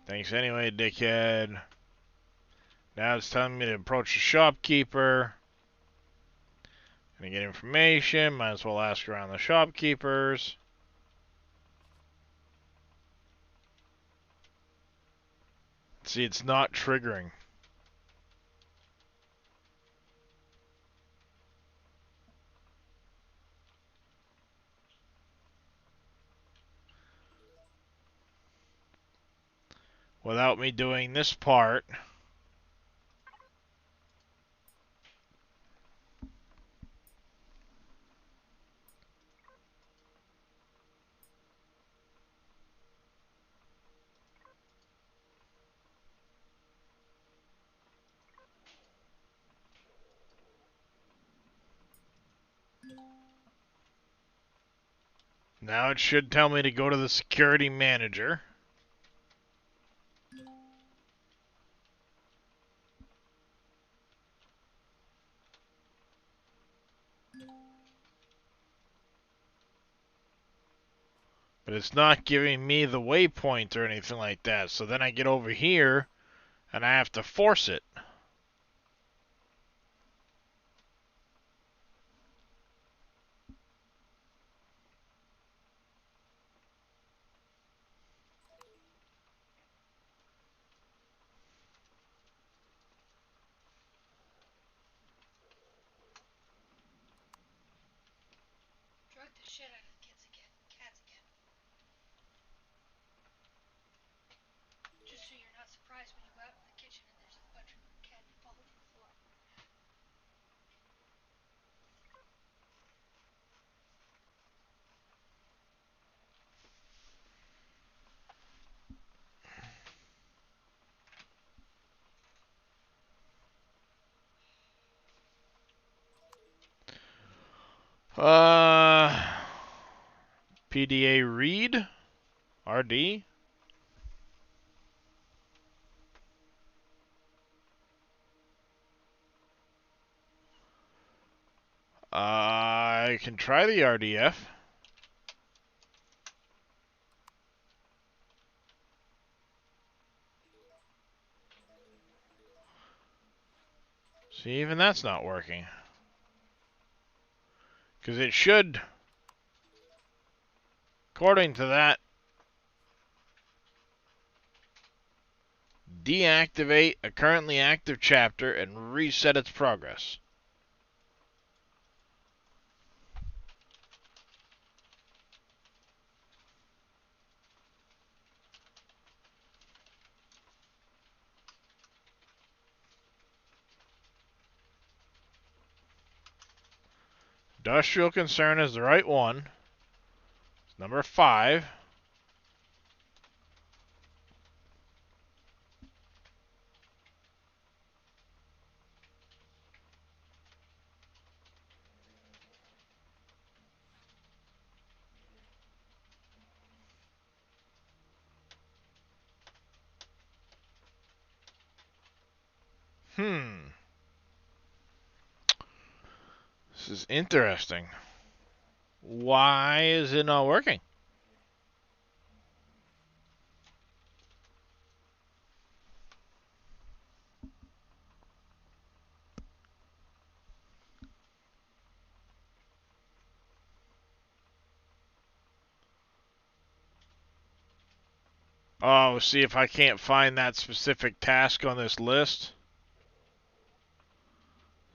Thanks anyway, dickhead. Now it's telling me to approach the shopkeeper. Gonna get information. Might as well ask around the shopkeepers. See, it's not triggering. Without me doing this part. Now it should tell me to go to the security manager. But it's not giving me the waypoint or anything like that. So then I get over here and I have to force it. Drug the shit out of cats again. Just so you're not surprised when you go out in the kitchen and there's a bunch of candy all over the floor. PDA read? RD? I can try the RDF. See, even that's not working. Because it should, according to that, deactivate a currently active chapter and reset its progress. Industrial concern is the right one. It's number 5. This is interesting. Why is it not working? Oh, see if I can't find that specific task on this list.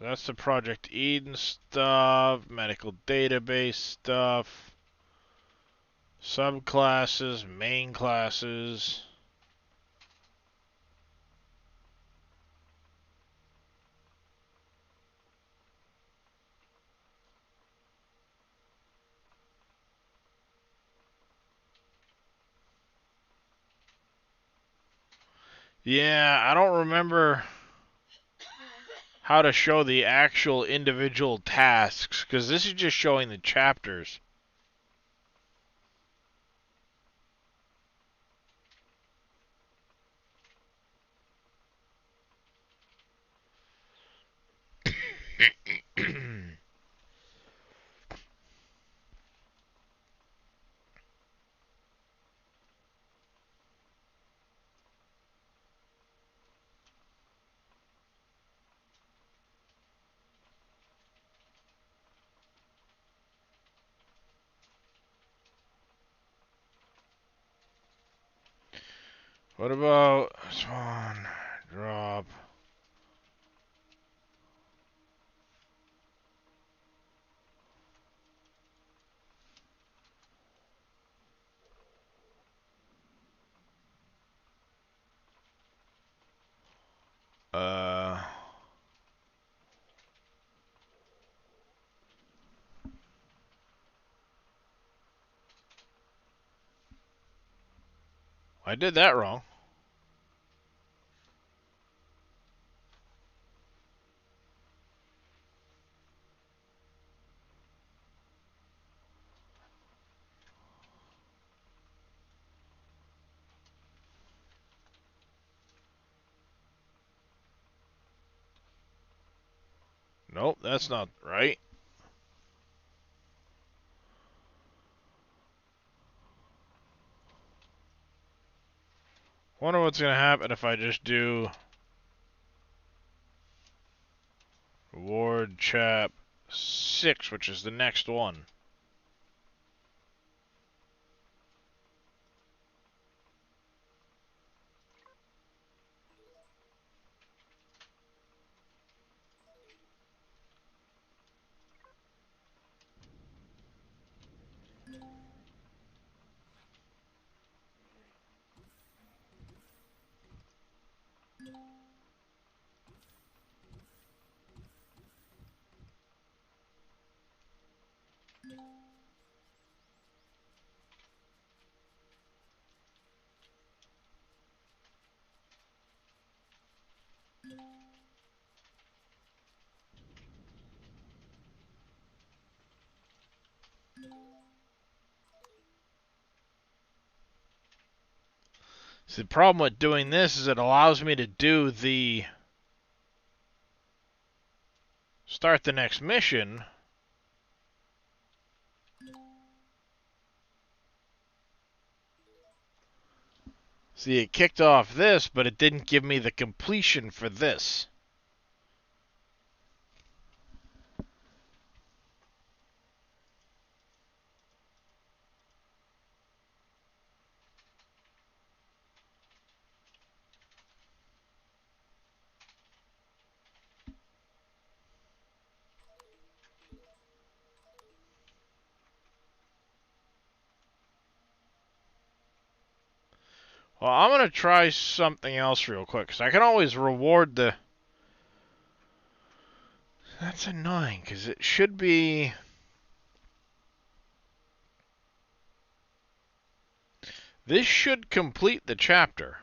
That's the Project Eden stuff, medical database stuff, subclasses, main classes. Yeah, I don't remember how to show the actual individual tasks, because this is just showing the chapters. What about spawn, drop? Uh, I did that wrong. Nope, that's not right. Wonder what's gonna happen if I just do reward chap 6, which is the next one. See, the problem with doing this is it allows me to do the start the next mission. See, it kicked off this, but it didn't give me the completion for this. Well, I'm going to try something else real quick, because I can always reward the... That's annoying, because it should be... This should complete the chapter.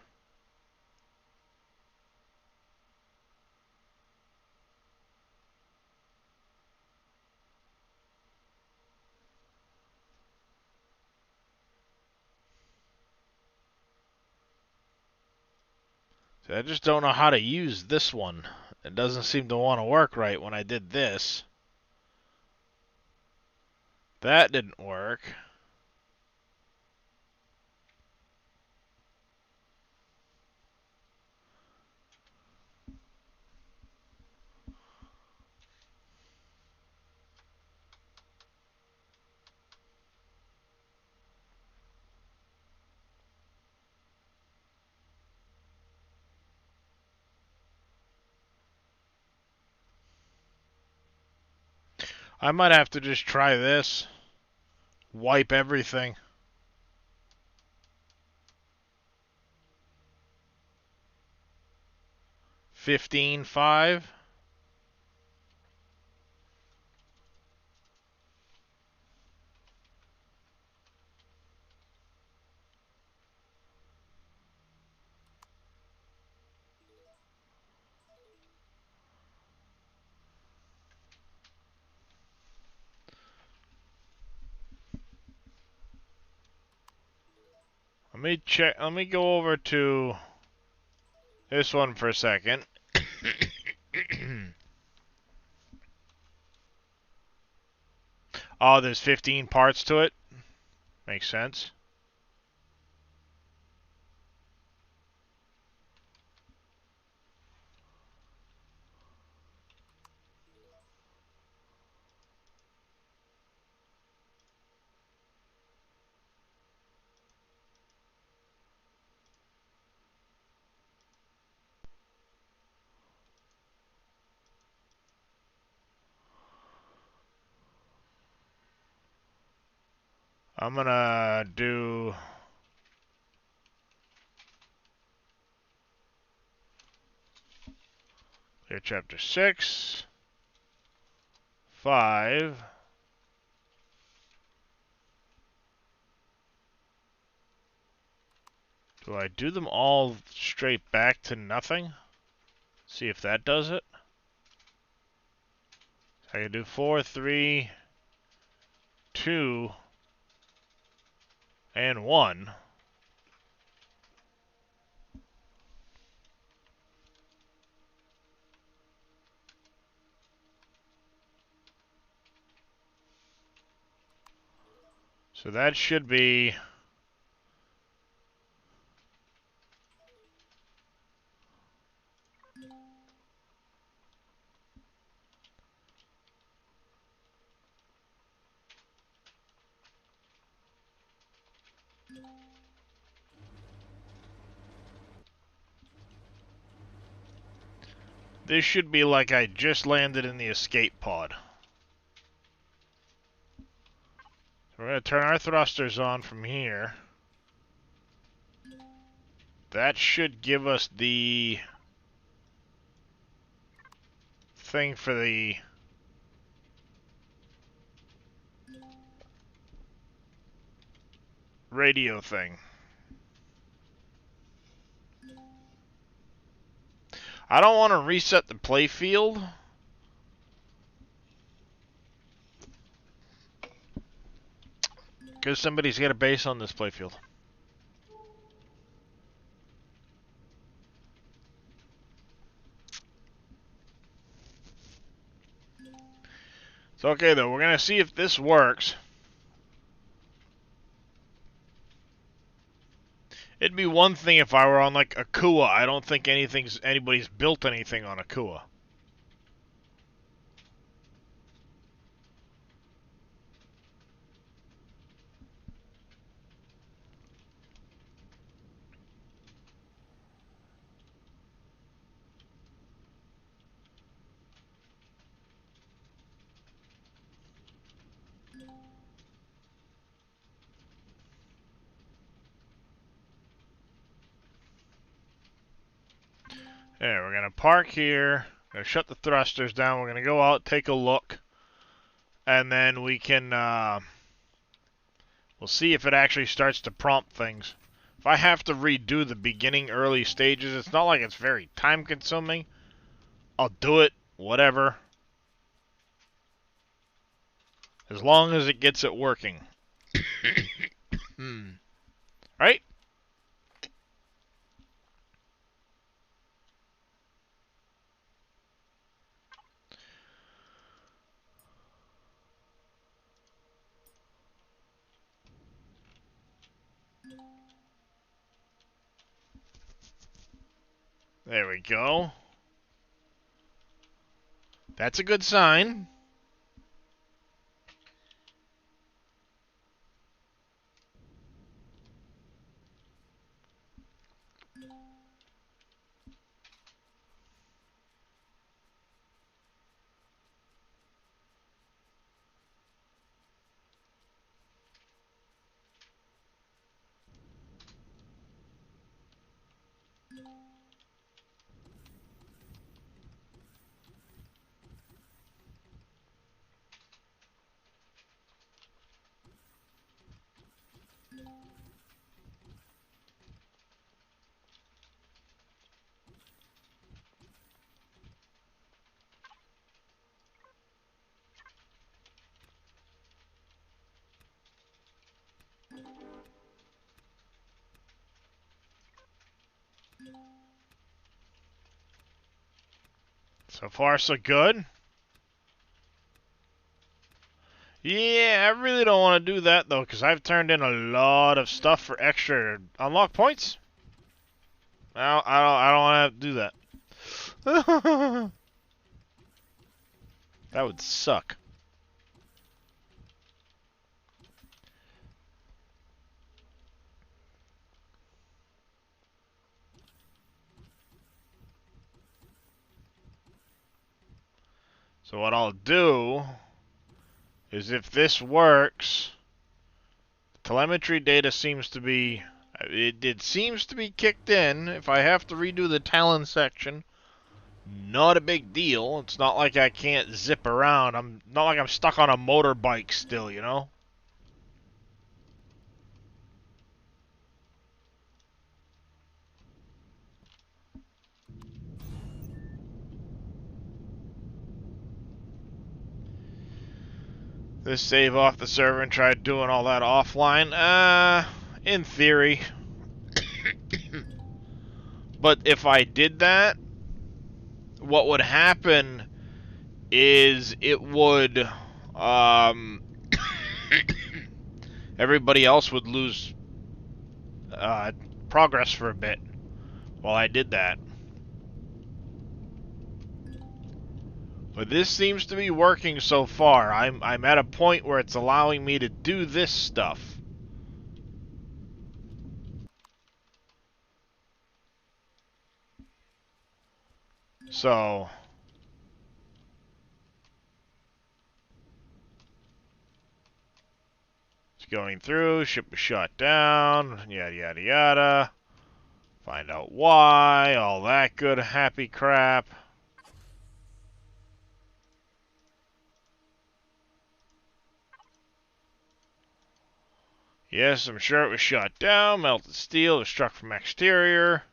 See, I just don't know how to use this one. It doesn't seem to want to work right when I did this. That didn't work. I might have to just try this. Wipe everything. 15.5. Let me check. Let me go over to this one for a second. Oh, there's 15 parts to it. Makes sense. I'm gonna do here chapter 6, 5. Do I do them all straight back to nothing? See if that does it. I can do 4, 3, 2, and 1. So that should be... This should be like I just landed in the escape pod. We're going to turn our thrusters on from here. That should give us the thing for the radio thing. I don't want to reset the playfield. Because somebody's got a base on this playfield. So okay though, we're going to see if this works. It'd be one thing if I were on like Akua. I don't think anybody's built anything on Akua. There, we're gonna park here. Gonna shut the thrusters down. We're gonna go out, take a look, and then we can we'll see if it actually starts to prompt things. If I have to redo the beginning early stages, it's not like it's very time consuming. I'll do it, whatever. As long as it gets it working. Right? There we go. That's a good sign. So far, so good. Yeah, I really don't want to do that, though, because I've turned in a lot of stuff for extra unlock points. I don't want to do that. That would suck. So what I'll do is if this works, telemetry data seems to be, it seems to be kicked in. If I have to redo the Talon section, not a big deal. It's not like I can't zip around. I'm not like I'm stuck on a motorbike still, you know? Let's save off the server and try doing all that offline. In theory. But if I did that, what would happen is it would everybody else would lose progress for a bit while I did that. But this seems to be working so far. I'm at a point where it's allowing me to do this stuff. So it's going through, ship was shut down, yada yada yada. Find out why, all that good happy crap. Yes, I'm sure it was shut down. Melted steel was struck from exterior.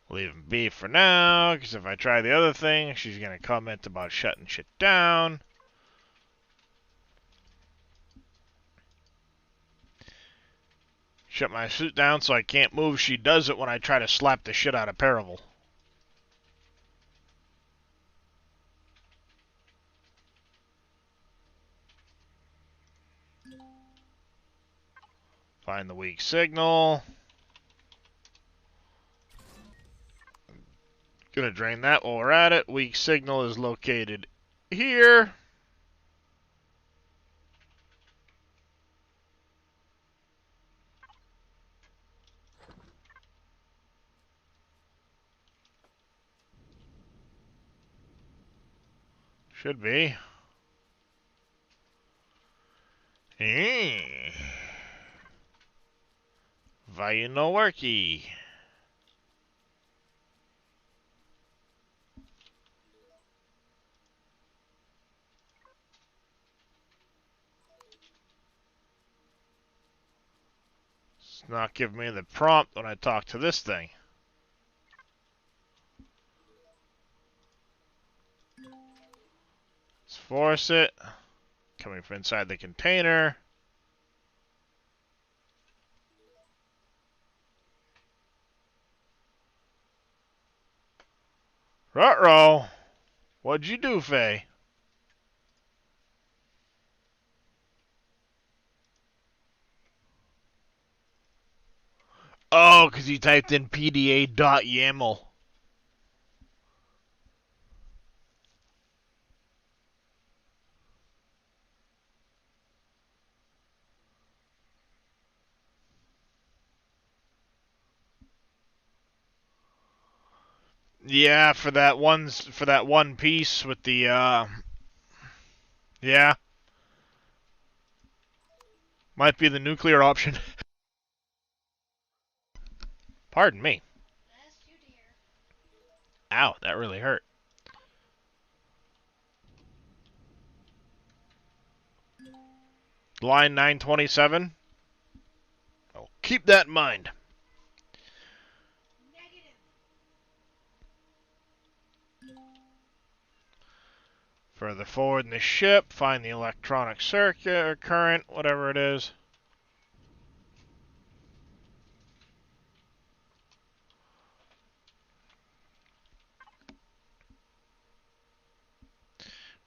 Leave him be for now, because if I try the other thing, she's going to comment about shutting shit down. Shut my suit down so I can't move. She does it when I try to slap the shit out of Paravel. Find the weak signal. Gonna drain that while we're at it. Weak signal is located here. Should be. Why no worky? It's not giving me the prompt when I talk to this thing. Let's force it. Coming from inside the container. Ruh-roh. What'd you do, Faye? Oh, because you typed in pda.yaml. Yeah, for that one piece with the yeah. Might be the nuclear option. Pardon me. Bless you, dear. Ow, that really hurt. Line 927. Oh, keep that in mind. Negative. Further forward in the ship, find the electronic circuit or current, whatever it is.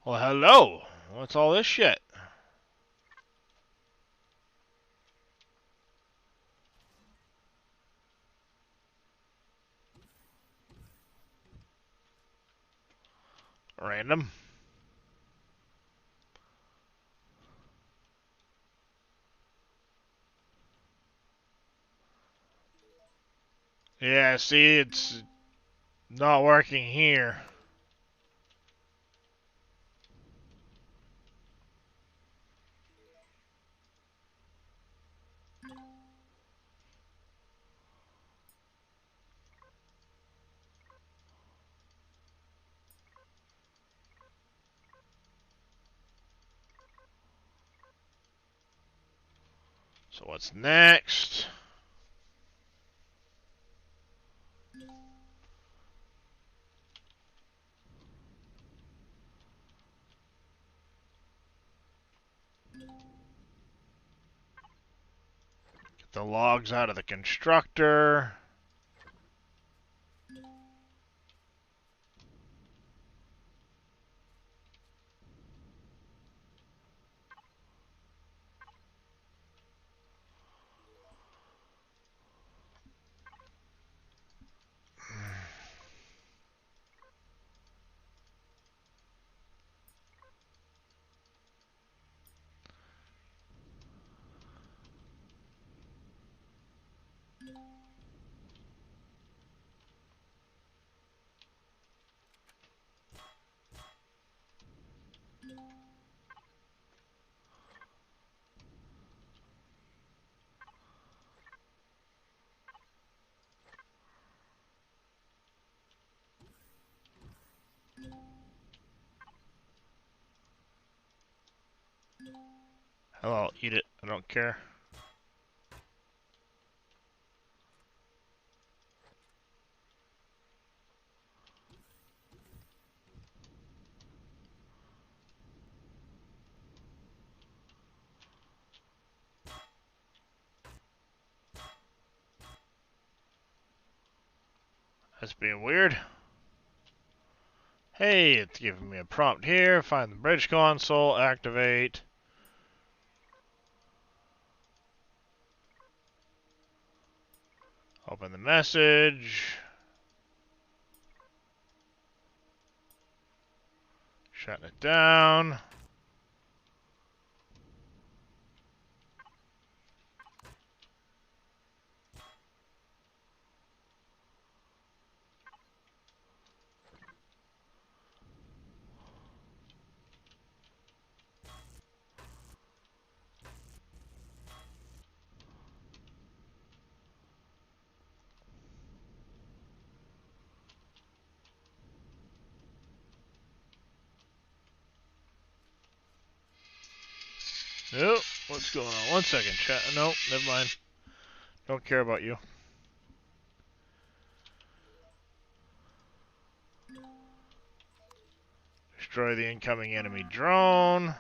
Well, hello. What's all this shit? Random. Yeah, see, it's not working here. So what's next? Get the logs out of the constructor. Hell, I'll eat it. I don't care. That's being weird. Hey, it's giving me a prompt here. Find the bridge console, activate. Open the message. Shutting it down. Oh, what's going on? 1 second, chat. No, never mind. Don't care about you. Destroy the incoming enemy drone.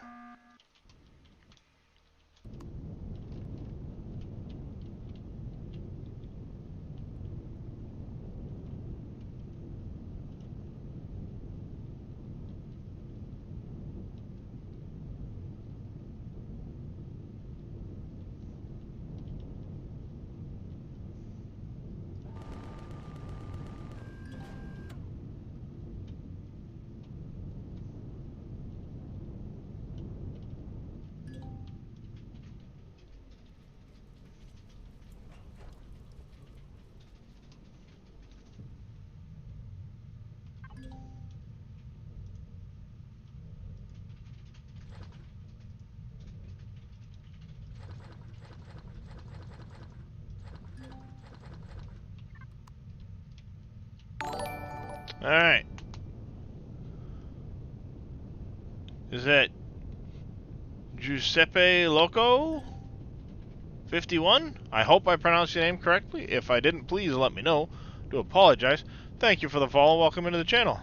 Alright. Is that Giuseppe Loco? 51? I hope I pronounced your name correctly. If I didn't, please let me know. Do apologize. Thank you for the follow. Welcome into the channel.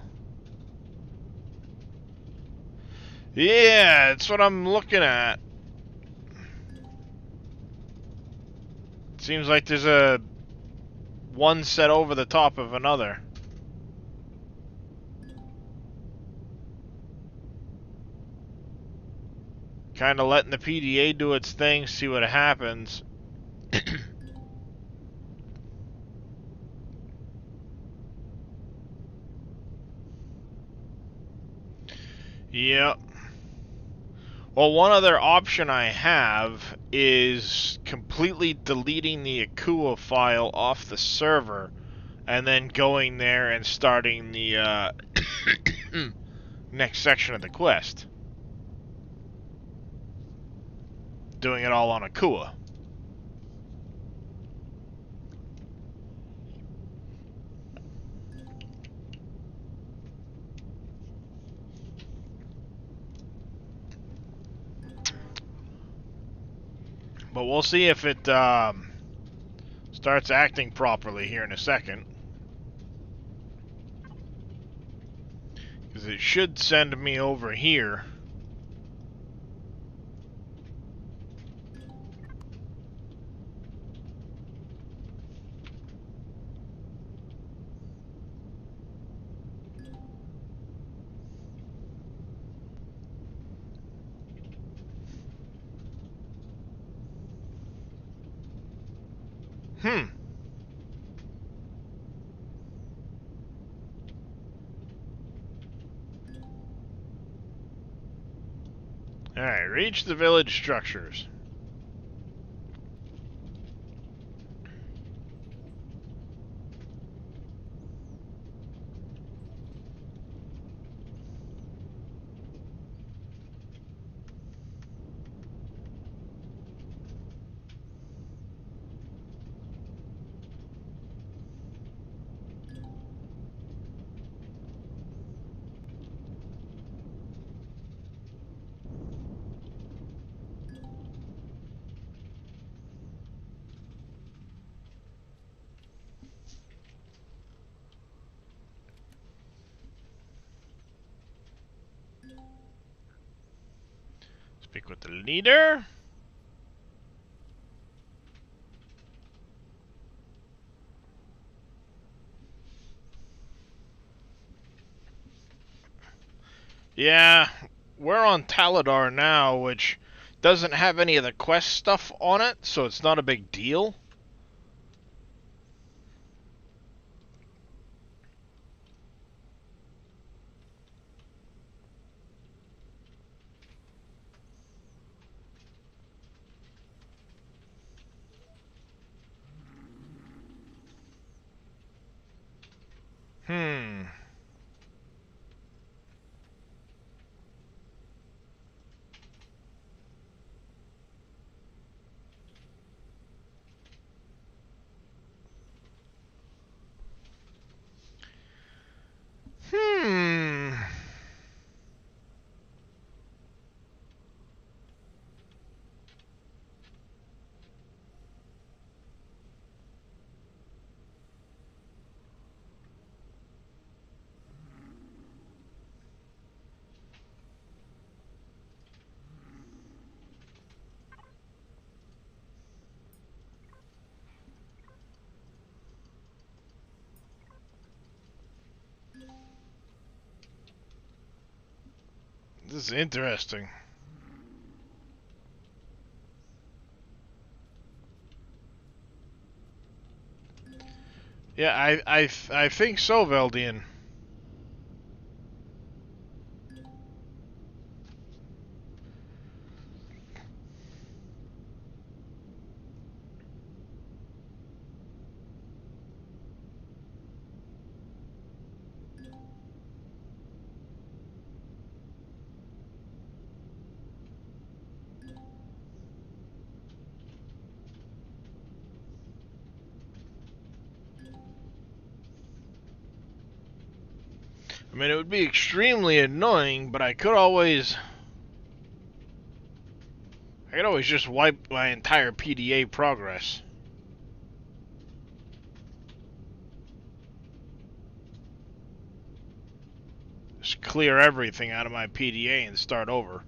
Yeah, that's what I'm looking at. Seems like there's a one set over the top of another. Kind of letting the PDA do its thing, see what happens. Yep. Well, one other option I have is completely deleting the Akua file off the server and then going there and starting the next section of the quest. Doing it all on Akua. But we'll see if it starts acting properly here in a second. Because it should send me over here. Alright, reach the village structures. Stick with the leader. Yeah, we're on Taladar now, which doesn't have any of the quest stuff on it, so it's not a big deal. Hmm. Hmm. This is interesting. Yeah, I think so, Veldian. I mean, it would be extremely annoying, but I could always just wipe my entire PDA progress. Just clear everything out of my PDA and start over.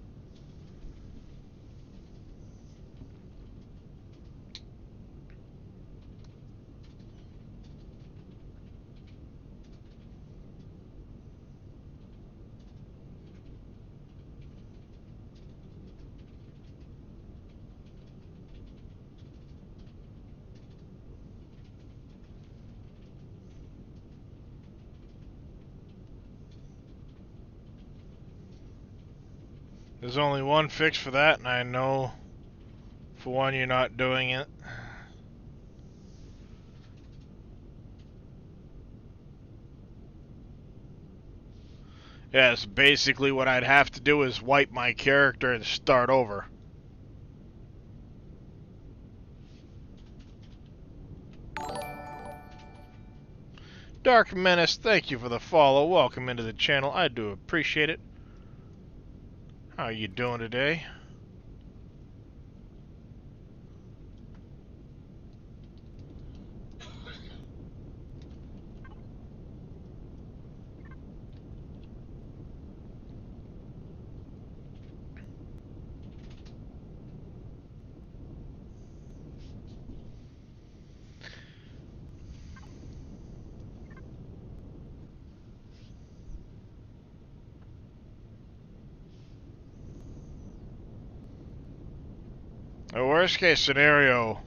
There's only one fix for that, and I know for one you're not doing it. Yes, basically what I'd have to do is wipe my character and start over. Dark Menace, thank you for the follow. Welcome into the channel. I do appreciate it. How are you doing today? A worst case scenario,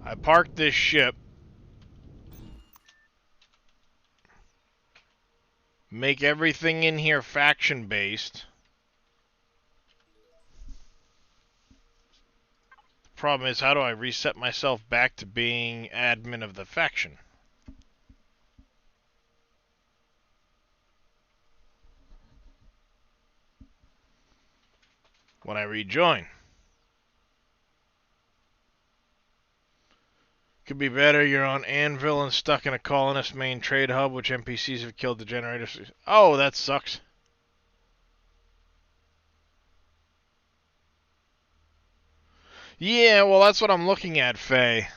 I parked this ship, make everything in here faction based. Problem is, how do I reset myself back to being admin of the faction? When I rejoin. Could be better, you're on Anvil and stuck in a colonist main trade hub, which NPCs have killed the generators. Oh, that sucks. Yeah, well, that's what I'm looking at, Faye.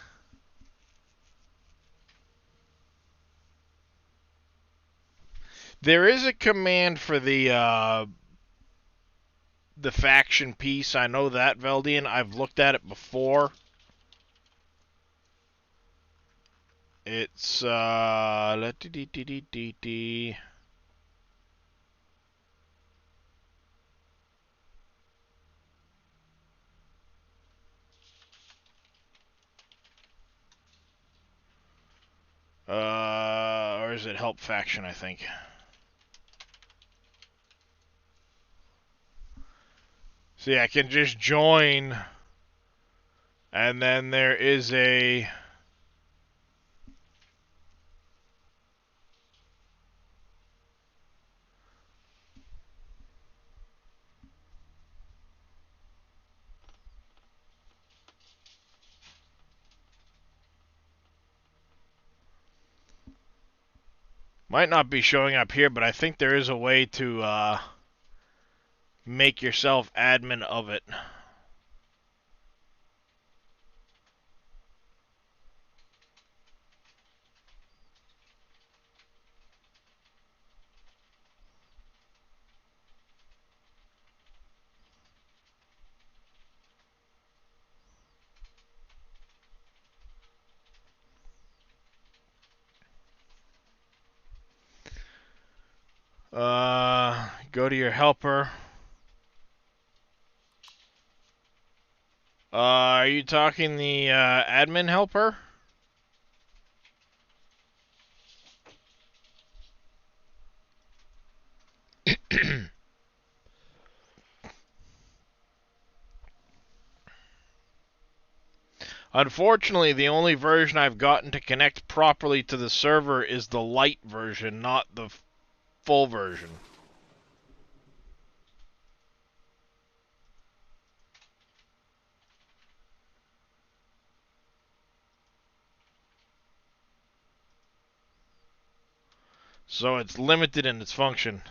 There is a command for the faction piece. I know that, Veldian. I've looked at it before. It's or is it help faction, I think. See, I can just join, and then there is a might not be showing up here, but I think there is a way to make yourself admin of it. Go to your helper. Are you talking the admin helper? Unfortunately, the only version I've gotten to connect properly to the server is the light version, not the full version. So it's limited in its function.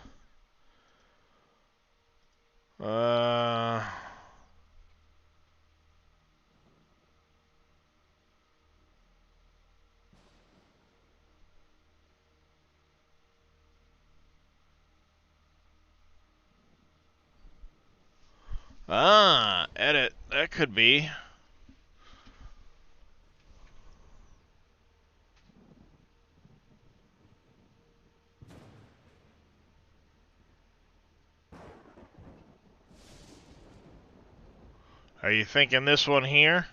Edit. That could be. Are you thinking this one here?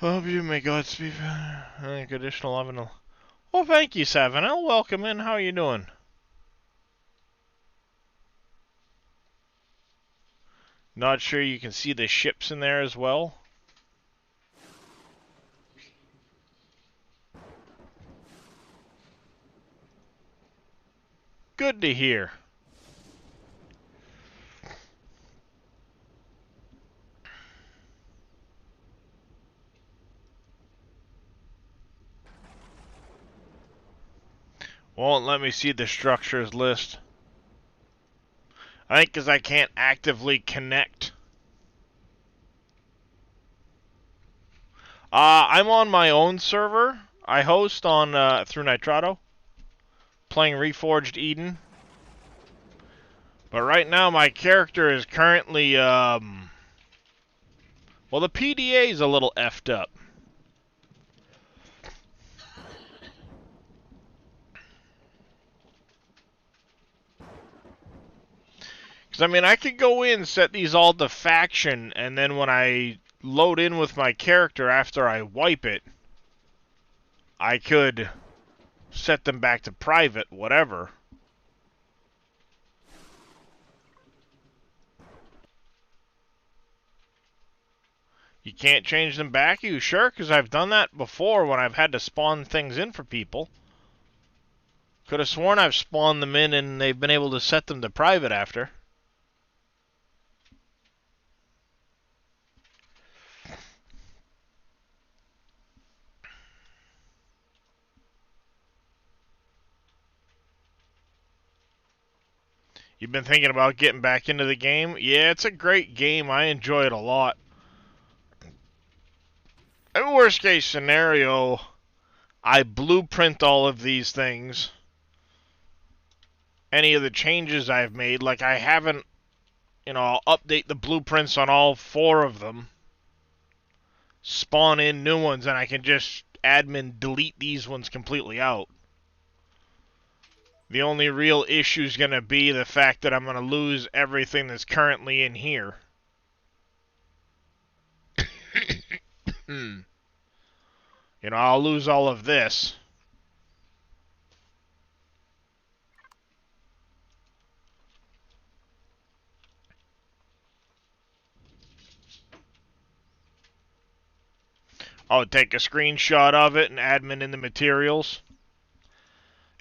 Hope you may Godspeed. Additional 11. Well, thank you, Savanel. Welcome in. How are you doing? Not sure you can see the ships in there as well. Good to hear. Won't let me see the structures list. I think because I can't actively connect. I'm on my own server. I host on through Nitrado, playing Reforged Eden. But right now my character is currently well, the PDA is a little effed up. Because, I mean, I could go in, set these all to faction, and then when I load in with my character after I wipe it, I could set them back to private, whatever. You can't change them back? Are you sure? Because I've done that before when I've had to spawn things in for people. Could have sworn I've spawned them in and they've been able to set them to private after. You've been thinking about getting back into the game? Yeah, it's a great game. I enjoy it a lot. In worst case scenario, I blueprint all of these things. Any of the changes I've made, like I haven't, I'll update the blueprints on all 4 of them. Spawn in new ones, and I can just admin delete these ones completely out. The only real issue is going to be the fact that I'm going to lose everything that's currently in here. I'll lose all of this. I'll take a screenshot of it and admin in the materials.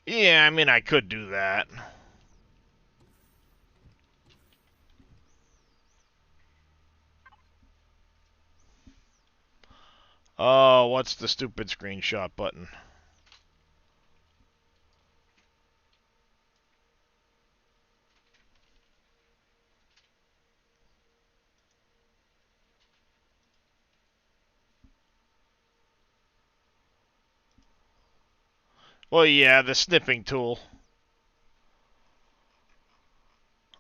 Yeah, I mean, I could do that. Oh, what's the stupid screenshot button? Well, yeah, the snipping tool.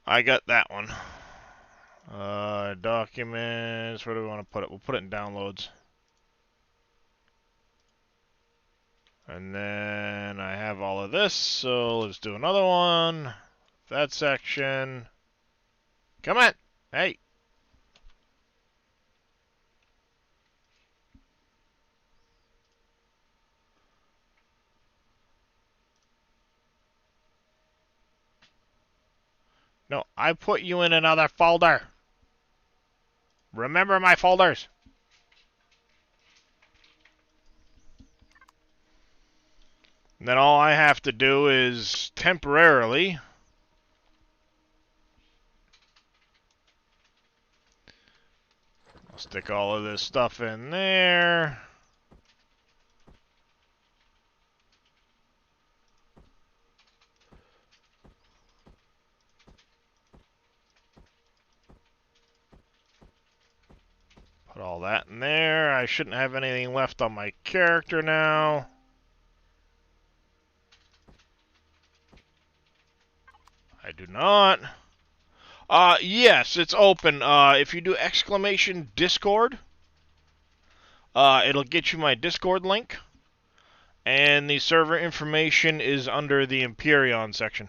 I got that one. Documents, where do we want to put it? We'll put it in downloads. And then I have all of this, so let's do another one. That section. Come on! Hey! No, I put you in another folder. Remember my folders. And then all I have to do is temporarily I'll stick all of this stuff in there. Put all that in there. I shouldn't have anything left on my character now. I do not. Yes, it's open. If you do exclamation Discord, it'll get you my Discord link. And the server information is under the Empyrean section.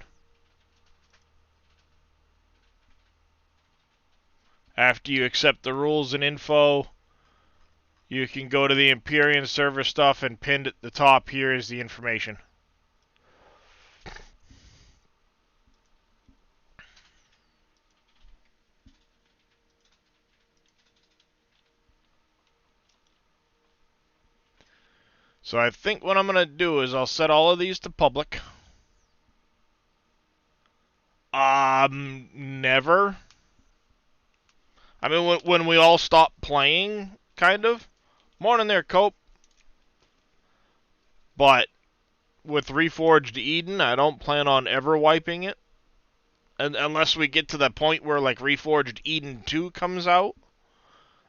After you accept the rules and info, you can go to the Empyrean server stuff, and pinned at the top here is the information. So I think what I'm going to do is I'll set all of these to public. Never. I mean, when we all stop playing, kind of. Morning there, Cope. But with Reforged Eden, I don't plan on ever wiping it. And unless we get to the point where, like, Reforged Eden 2 comes out,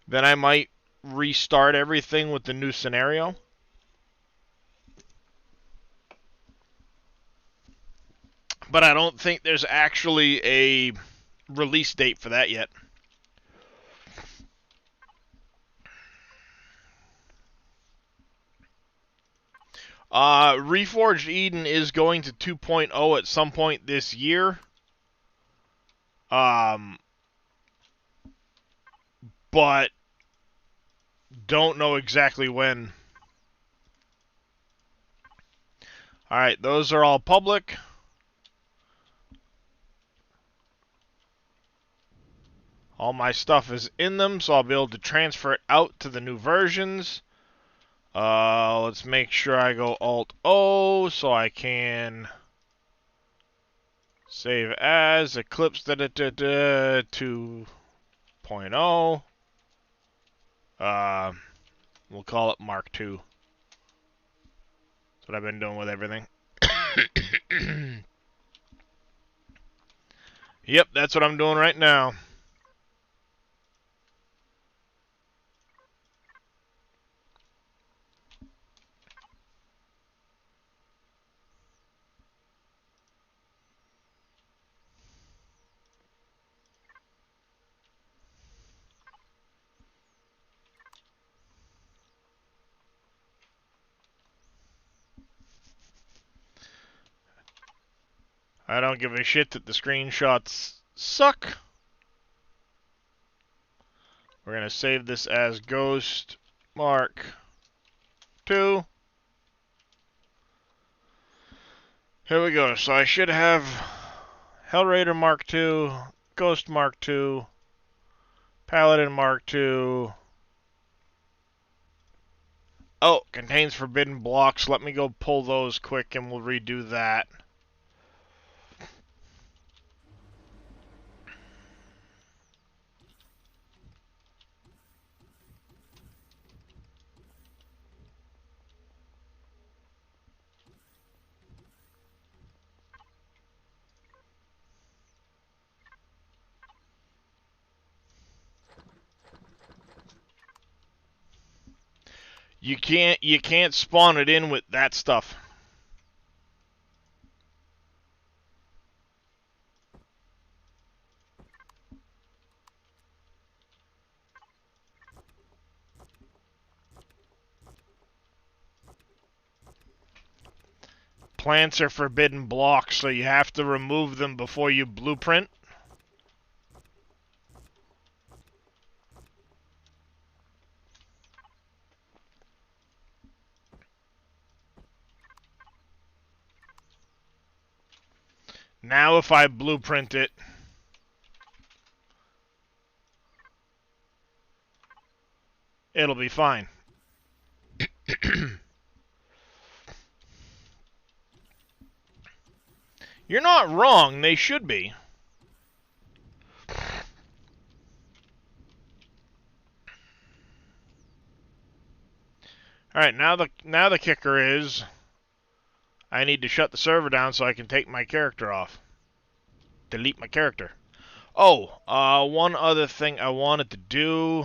then I might restart everything with the new scenario. But I don't think there's actually a release date for that yet. Reforged Eden is going to 2.0 at some point this year. But don't know exactly when. Alright, those are all public. All my stuff is in them, so I'll be able to transfer it out to the new versions. Let's make sure I go Alt-O so I can save as Eclipse 2.0. We'll call it Mark II. That's what I've been doing with everything. Yep, that's what I'm doing right now. I don't give a shit that the screenshots suck. We're going to save this as Ghost Mark II. Here we go. So I should have Hellraider Mark II, Ghost Mark II, Paladin Mark II. Oh, contains forbidden blocks. Let me go pull those quick and we'll redo that. You can't spawn it in with that stuff. Plants are forbidden blocks, so you have to remove them before you blueprint. Now if I blueprint it, it'll be fine. You're not wrong, they should be. Alright, now the kicker is I need to shut the server down so I can take my character off. Delete my character. Oh, one other thing I wanted to do.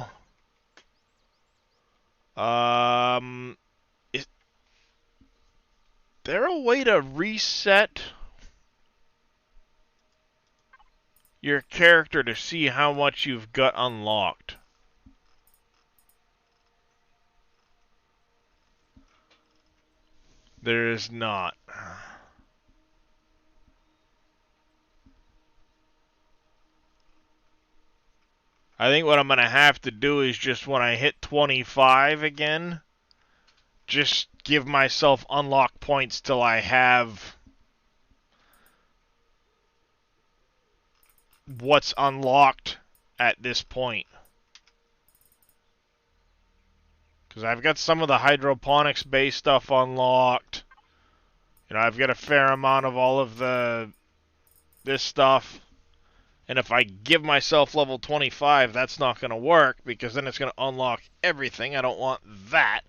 Is there a way to reset your character to see how much you've got unlocked? There is not. I think what I'm going to have to do is just when I hit 25 again, just give myself unlock points till I have what's unlocked at this point. Because I've got some of the hydroponics-based stuff unlocked. You know, I've got a fair amount of all of this stuff. And if I give myself level 25, that's not going to work, because then it's going to unlock everything. I don't want that.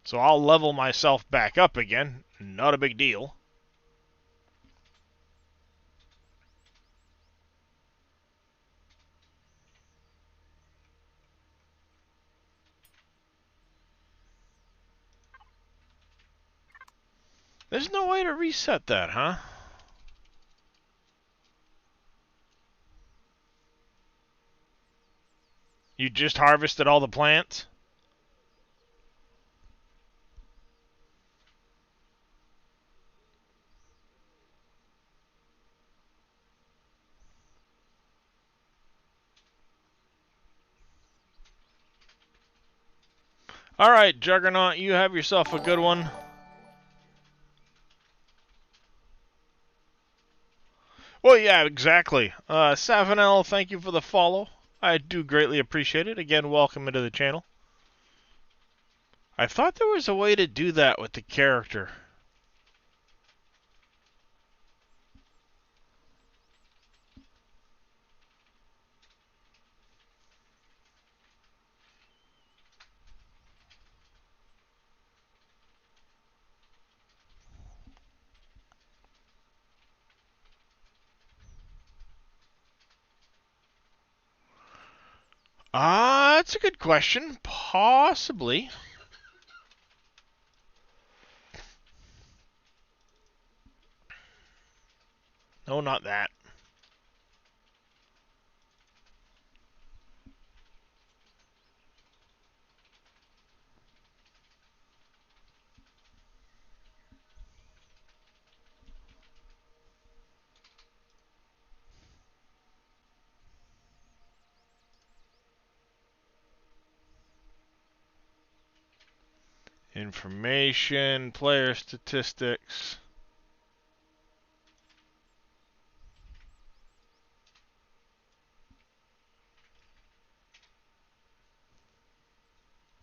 So I'll level myself back up again. Not a big deal. There's no way to reset that, huh? You just harvested all the plants? Alright, Juggernaut, you have yourself a good one. Well, yeah, exactly. Savinel, thank you for the follow. I do greatly appreciate it. Again, welcome into the channel. I thought there was a way to do that with the character. That's a good question. Possibly. No, not that. Information, player statistics.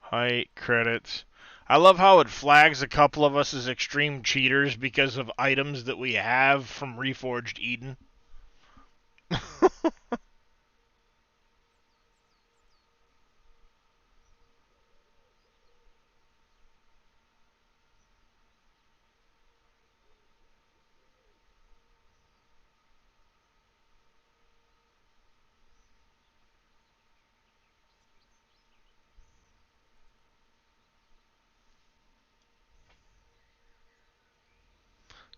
Height, credits. I love how it flags a couple of us as extreme cheaters because of items that we have from Reforged Eden.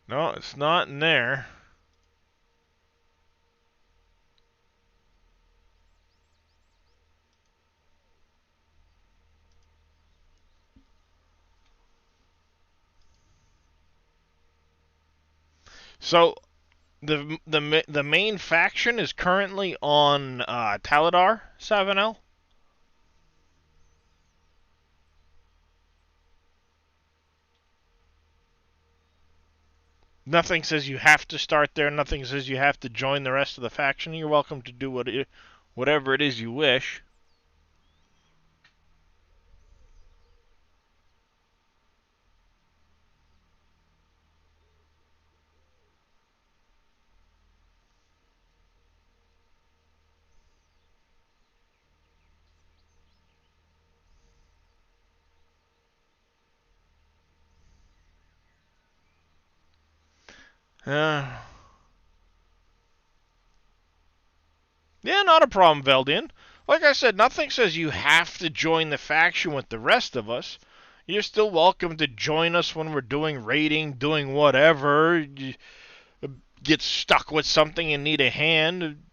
No, it's not in there. So the main faction is currently on Taladar, Savinel. Nothing says you have to start there. Nothing says you have to join the rest of the faction. You're welcome to do whatever it is you wish. Uh, yeah, not a problem, Veldian. Like I said, nothing says you have to join the faction with the rest of us. You're still welcome to join us when we're doing raiding, doing whatever. You get stuck with something and need a hand.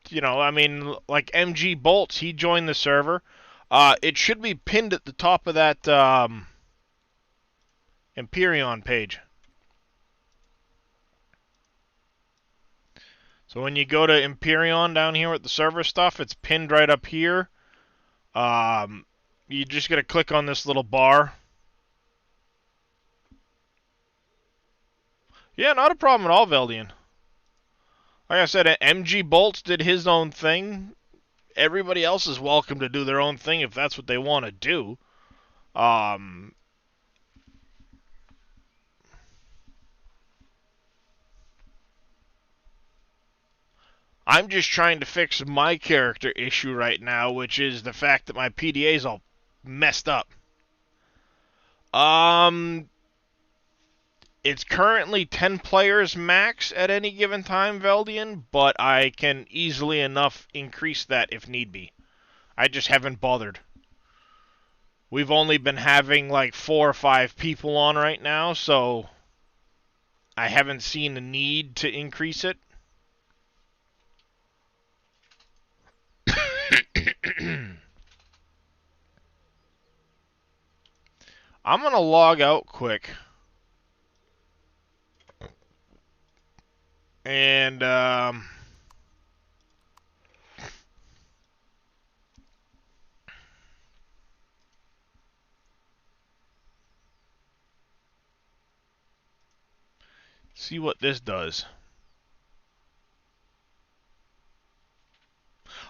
You know, I mean, like MG Bolts, he joined the server. It should be pinned at the top of that Empyreon page. So when you go to Empyreon down here with the server stuff, it's pinned right up here. You just got to click on this little bar. Yeah, not a problem at all, Veldian. Like I said, MG Bolts did his own thing. Everybody else is welcome to do their own thing if that's what they want to do. I'm just trying to fix my character issue right now, which is the fact that my PDA is all messed up. It's currently 10 players max at any given time, Veldian, but I can easily enough increase that if need be. I just haven't bothered. We've only been having like 4 or 5 people on right now, so I haven't seen a need to increase it. I'm going to log out quick. And, see what this does.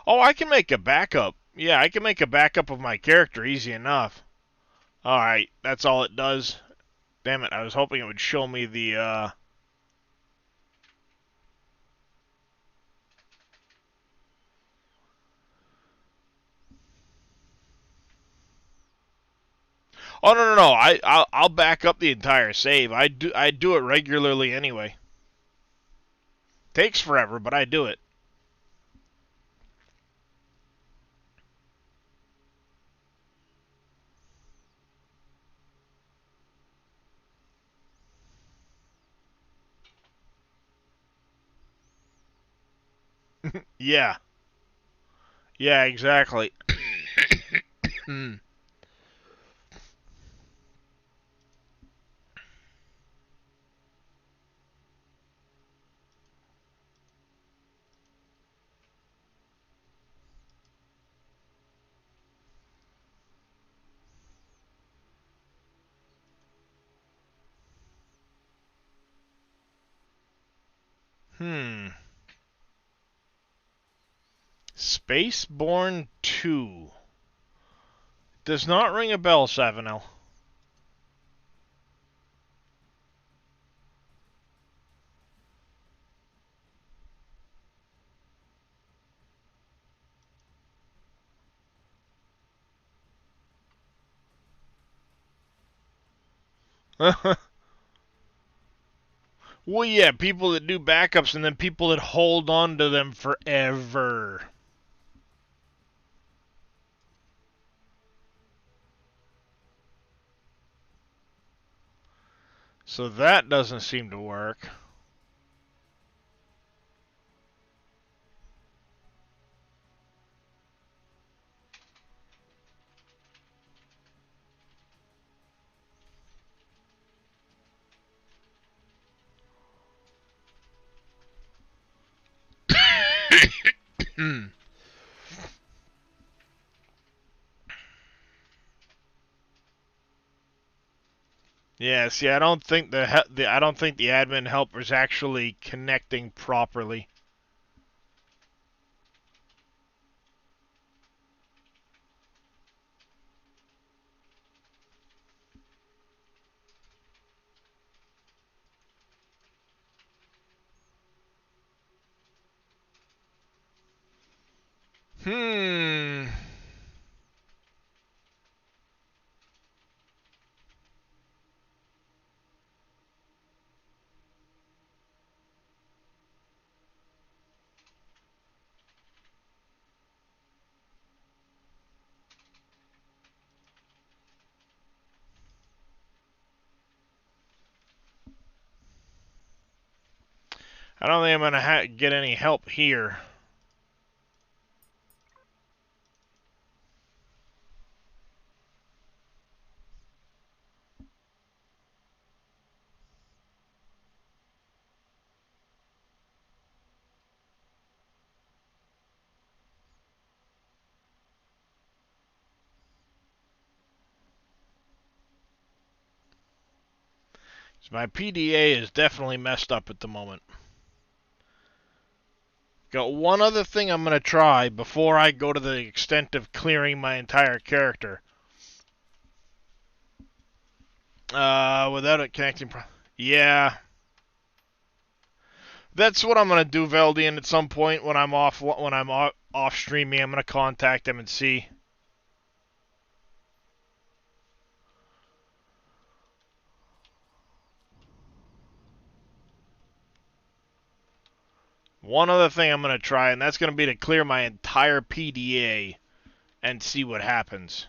Oh, I can make a backup. Yeah, I can make a backup of my character easy enough. Alright, that's all it does. Damn it, I was hoping it would show me the, Oh, no, no, no, I'll back up the entire save. I do it regularly anyway. Takes forever, but I do it. Yeah. Yeah, exactly. Hmm. Spaceborne 2. Does not ring a bell, Savinel. Well, yeah, people that do backups and then people that hold on to them forever. So that doesn't seem to work. Yeah, see, I don't think the admin helper's actually connecting properly. Hmm. I don't think I'm gonna get any help here. So my PDA is definitely messed up at the moment. Got one other thing I'm gonna try before I go to the extent of clearing my entire character. Without it connecting. Yeah. That's what I'm gonna do, Veldian. At some point when I'm off streaming, I'm gonna contact them and see. One other thing I'm gonna try, and that's gonna be to clear my entire PDA and see what happens.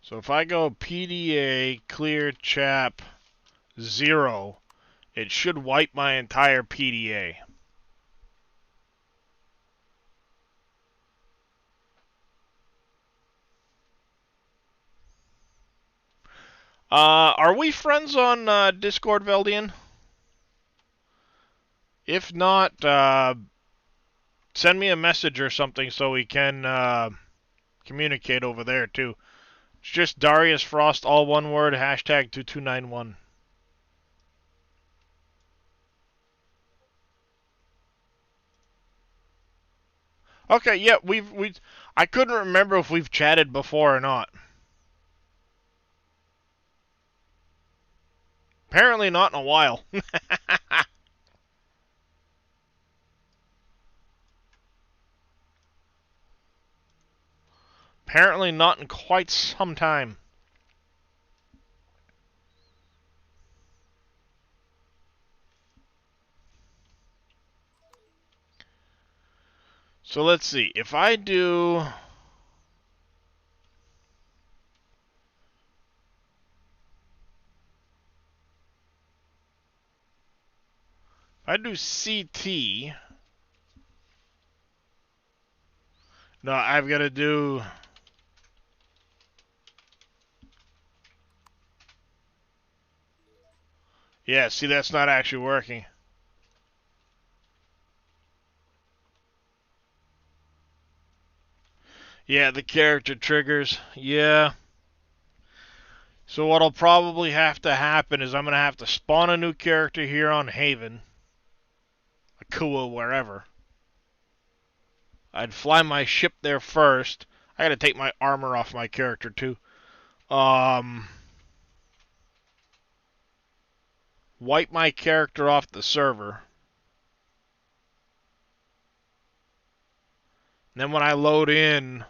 So if I go PDA clear chap 0, it should wipe my entire PDA. Are we friends on Discord, Veldian? If not, send me a message or something so we can communicate over there too. It's just Darius Frost, all one word, hashtag 2291. Okay, yeah, we've I couldn't remember if we've chatted before or not. Apparently not in a while. Apparently not in quite some time. So let's see. If I do... If I do CT... No, I've got to do... Yeah, see, that's not actually working. Yeah, the character triggers. Yeah. So what'll probably have to happen is I'm going to have to spawn a new character here on Haven. Akua, wherever. I'd fly my ship there first. I gotta take my armor off my character, too. Wipe my character off the server. And then when I load in...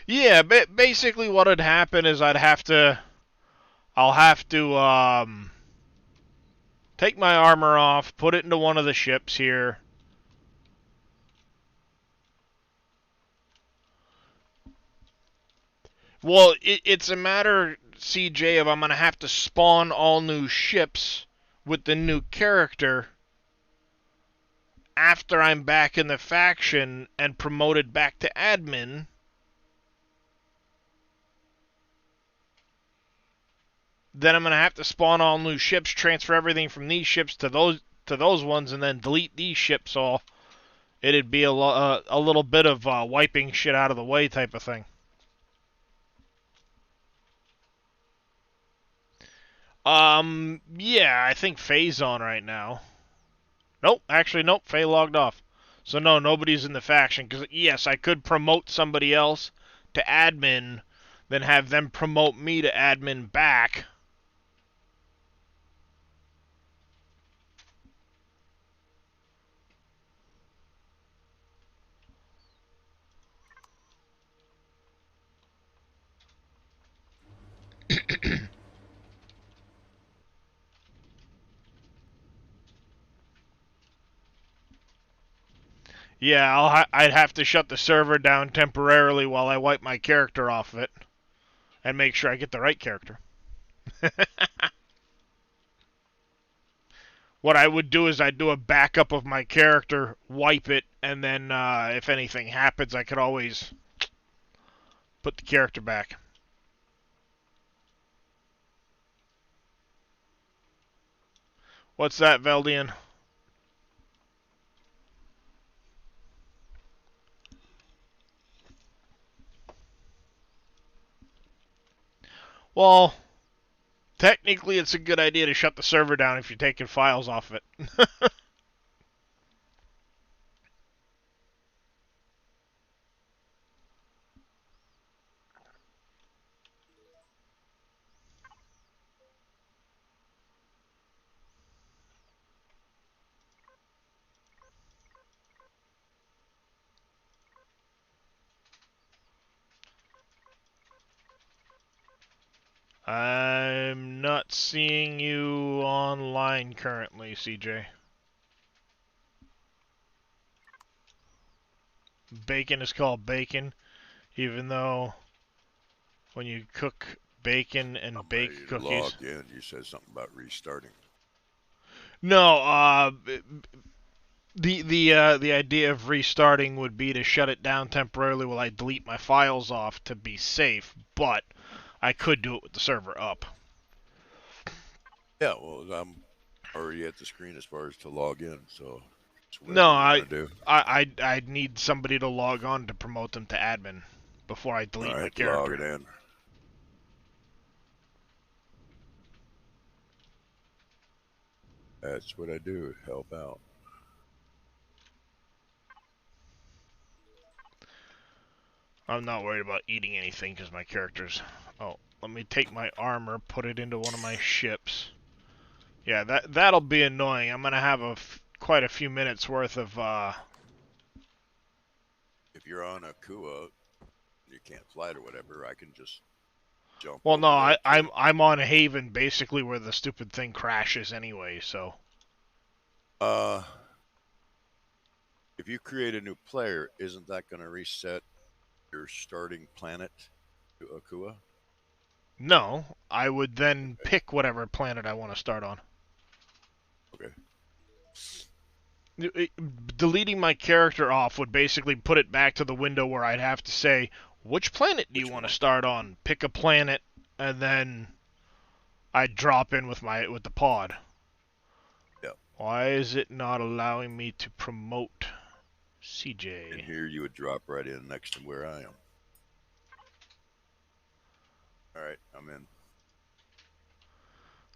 yeah, basically what would happen is I'll have to, take my armor off, put it into one of the ships here. Well, it's a matter, CJ, of I'm going to have to spawn all new ships with the new character after I'm back in the faction and promoted back to admin. Then I'm going to have to spawn all new ships, transfer everything from these ships to those ones, and then delete these ships all. It'd be a little bit of wiping shit out of the way type of thing. Yeah, I think Faye's on right now. Nope, actually, nope, Faye logged off. So no, nobody's in the faction, because yes, I could promote somebody else to admin, then have them promote me to admin back. Yeah, I'd have to shut the server down temporarily while I wipe my character off of it. And make sure I get the right character. What I would do is I'd do a backup of my character, wipe it, and then if anything happens, I could always put the character back. What's that, Veldian? Well, technically it's a good idea to shut the server down if you're taking files off it. I'm not seeing you online currently, CJ. Bacon is called bacon, even though when you cook bacon and I'm bake ready to cookies... log in. You said something about restarting. No, the idea of restarting would be to shut it down temporarily while I delete my files off to be safe, but I could do it with the server up. Yeah, well, already at the screen as far as to log in, so it's whatever No, you want to do. I'd need somebody to log on to promote them to admin before I delete All my right, log character. it in. That's what I do. Help out. I'm not worried about eating anything because my character's... Oh, let me take my armor, put it into one of my ships. Yeah, that'll be annoying. I'm gonna have quite a few minutes worth of If you're on a Kua, you can't fly it or whatever. I can just jump Well, no, over there to. I'm on Haven, basically where the stupid thing crashes anyway. So. Uh, if you create a new player, isn't that going to reset your starting planet to Akua? No, I would then Okay. pick whatever planet I want to start on. Okay. Deleting my character off would basically put it back to the window where I'd have to say, which planet do you Which want to one? start on? Pick a planet, and then I'd drop in with the pod. Yep. Why is it not allowing me to promote And CJ? here you would drop right in next to where I am. All right, I'm in.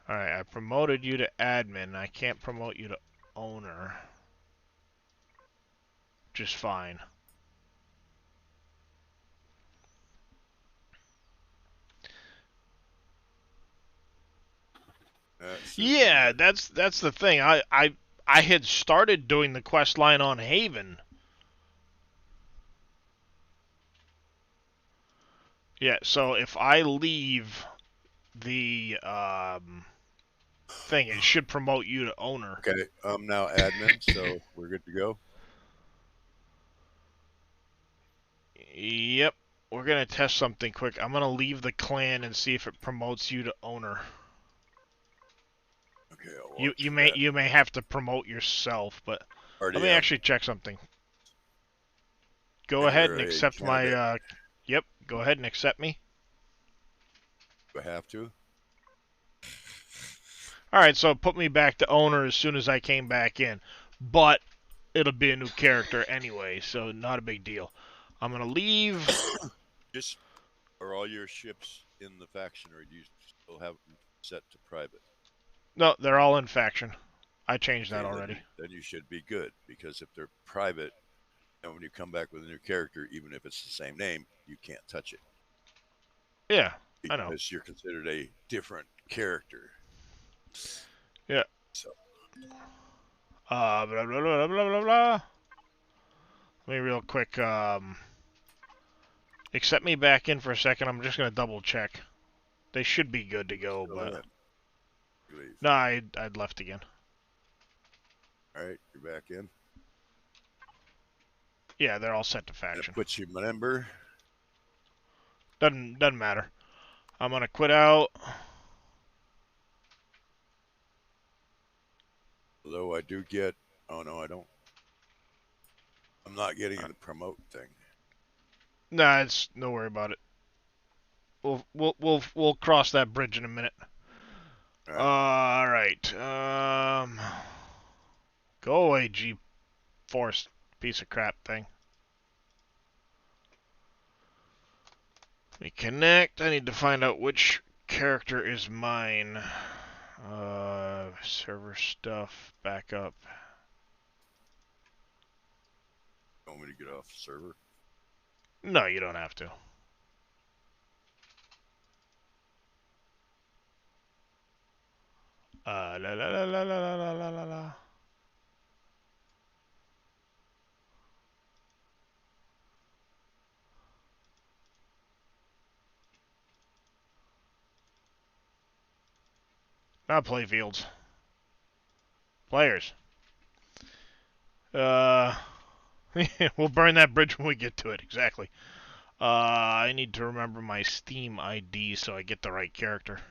Alright, I promoted you to admin. I can't promote you to owner. Just fine. Yeah, that's the thing. I had started doing the quest line on Haven. Yeah, so if I leave the thing, it should promote you to owner. Okay, I'm now admin, so we're good to go. Yep. We're gonna test something quick. I'm gonna leave the clan and see if it promotes you to owner. Okay, I'll You watch you may that. you may have to promote yourself, but let Already me am. actually check something. Go And ahead you're and a accept my candidate. yep, go ahead and accept me. Do I have to? Alright, so put me back to owner as soon as I came back in. But it'll be a new character anyway, so not a big deal. I'm gonna leave. Just are all your ships in the faction, or do you still have them set to private? No, they're all in faction. I changed that Okay, already. then you should be good, because if they're private, and when you come back with a new character, even if it's the same name, you can't touch it Yeah, I know. because you're considered a different character. Yeah. So Blah blah blah blah blah blah. Let me real quick accept me back in for a second. I'm just gonna double check. They should be good to go, still but in. You leave. no, I'd left again. All right, you're back in. Yeah, they're all set to And it faction. puts you member. Doesn't matter. I'm gonna quit out. Although I do get. Oh no, I don't. I'm not getting the promote thing. Nah, it's no worry about it. We'll cross that bridge in a minute. All right. All right. Go away, G-Force piece of crap thing. Let me connect. I need to find out which character is mine. Server stuff. Backup. Want me to get off the server? No, you don't have to. La la la la la la la la la. Not playfields. Players. Uh, we'll burn that bridge when we get to it. Exactly. I need to remember my Steam ID so I get the right character.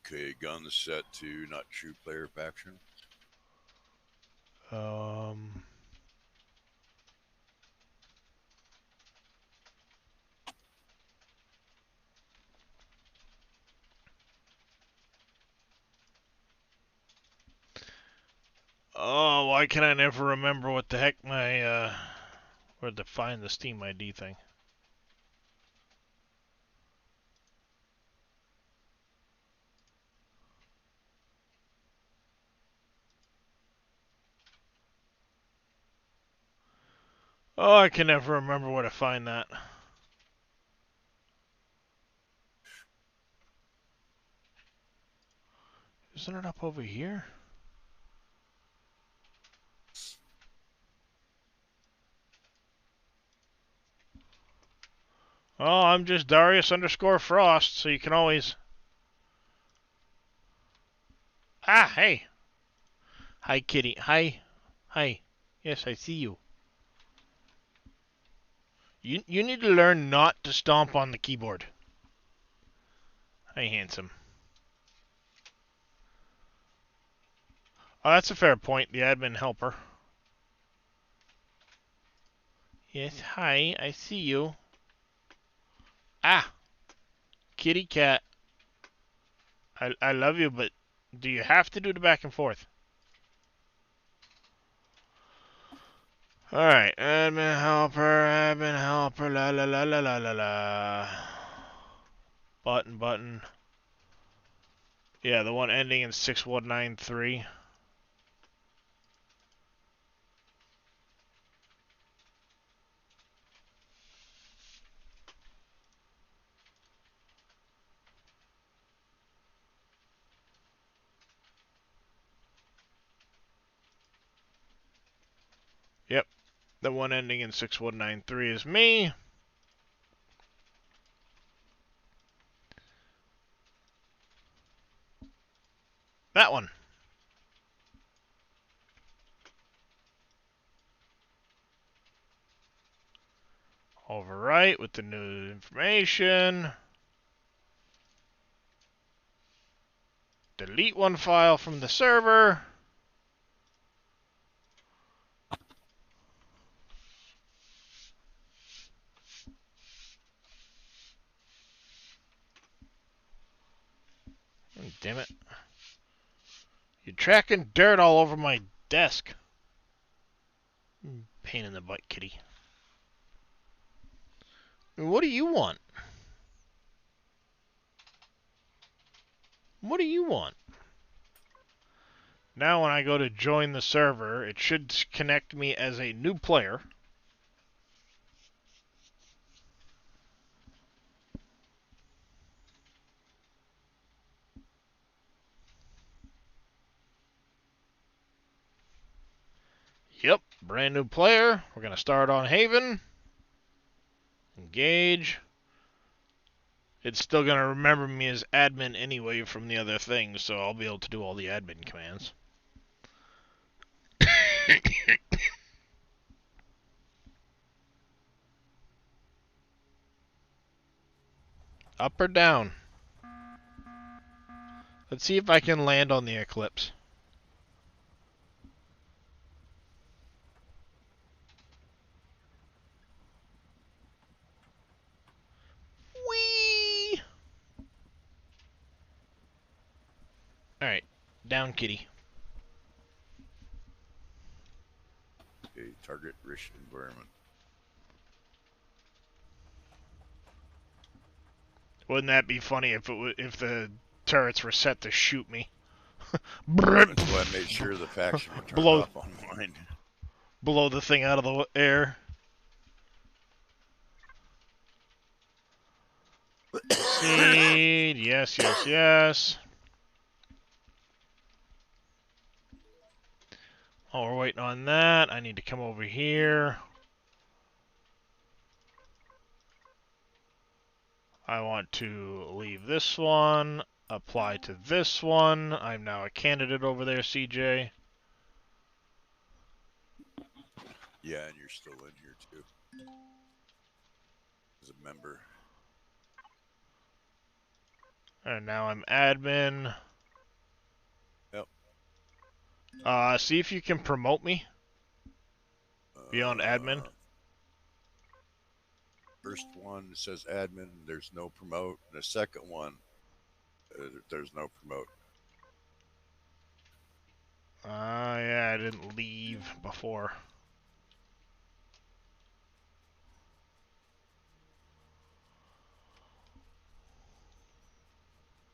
Okay, guns set to not true player faction. Oh, why can I never remember what the heck my, where to find the Steam ID thing? Oh, I can never remember where to find that. Isn't it up over here? Oh, I'm just Darius_Frost, so you can always... Ah, hey! Hi, kitty. Hi. Hi. Yes, I see you. You need to learn not to stomp on the keyboard. Hi, handsome. Oh, that's a fair point. The admin helper. Yes, hi. I see you. Ah! Kitty cat. I love you, but do you have to do the back and forth? Alright, admin helper, la la la la la la la. Button. Yeah, the one ending in 6193. Yep, the one ending in 6193 is me. That one. Overwrite with the new information. Delete one file from the server. Oh, damn it. You're tracking dirt all over my desk. Pain in the butt, kitty. What do you want? What do you want? Now when I go to join the server, it should connect me as a new player. Yep, brand new player. We're going to start on Haven. Engage. It's still going to remember me as admin anyway from the other things, so I'll be able to do all the admin commands. Up or down? Let's see if I can land on the Eclipse. Whee! Alright, down kitty. Okay, target rich environment. Wouldn't that be funny if if the turrets were set to shoot me? That's why I made sure the faction were turned off on mine. Blow the thing out of the air. Seed, yes. Oh, we're waiting on that. I need to come over here. I want to leave this one, apply to this one. I'm now a candidate over there, CJ. Yeah, and you're still in here too. As a member. And now I'm admin. Yep. See if you can promote me beyond admin. First one says admin. There's no promote. The second one, there's no promote. Yeah, I didn't leave before.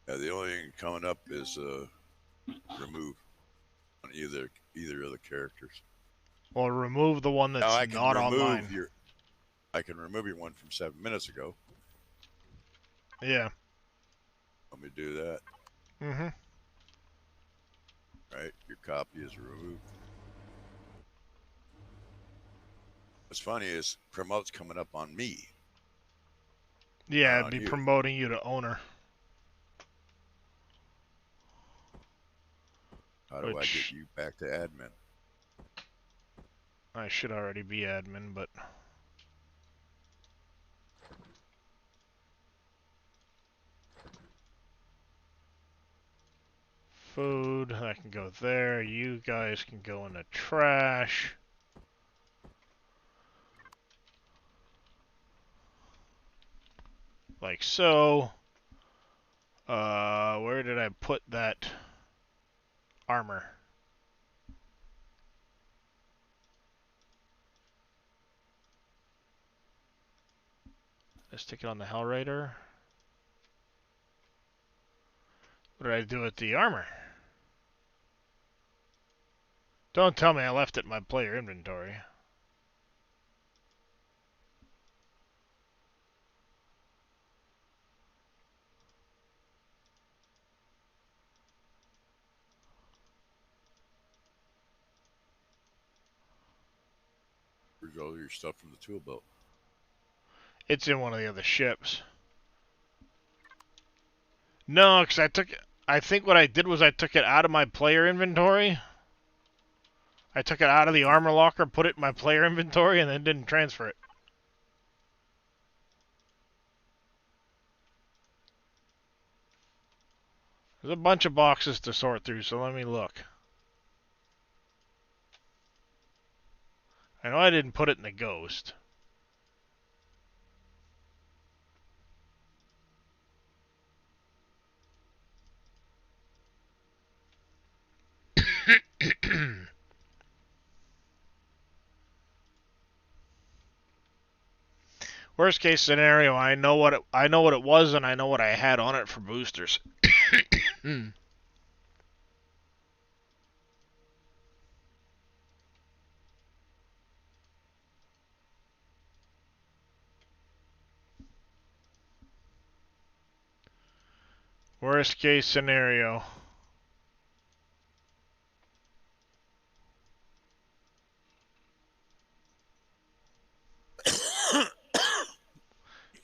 Yeah, the only thing coming up is remove on either of the characters. Well, remove the one Now that's I can not remove online. I can remove your one from 7 minutes ago. Yeah. Let me do that. Mm-hmm. Right, your copy is removed. What's funny is promote's coming up on me. Yeah, it'd On be you. promoting you to owner. How do I get Which you back to admin? I should already be admin, but food, I can go there. You guys can go in the trash. Like so. Where did I put that armor? Let's stick it on the Hellraider. What did I do with the armor? Don't tell me I left it in my player inventory. Where's all your stuff from the tool belt? It's in one of the other ships. No, because I think what I did was I took it out of my player inventory. I took it out of the armor locker, put it in my player inventory, and then didn't transfer it. There's a bunch of boxes to sort through, so let me look. I know I didn't put it in the Ghost. Worst case scenario, I know what it was, and I know what I had on it for boosters. Worst case scenario.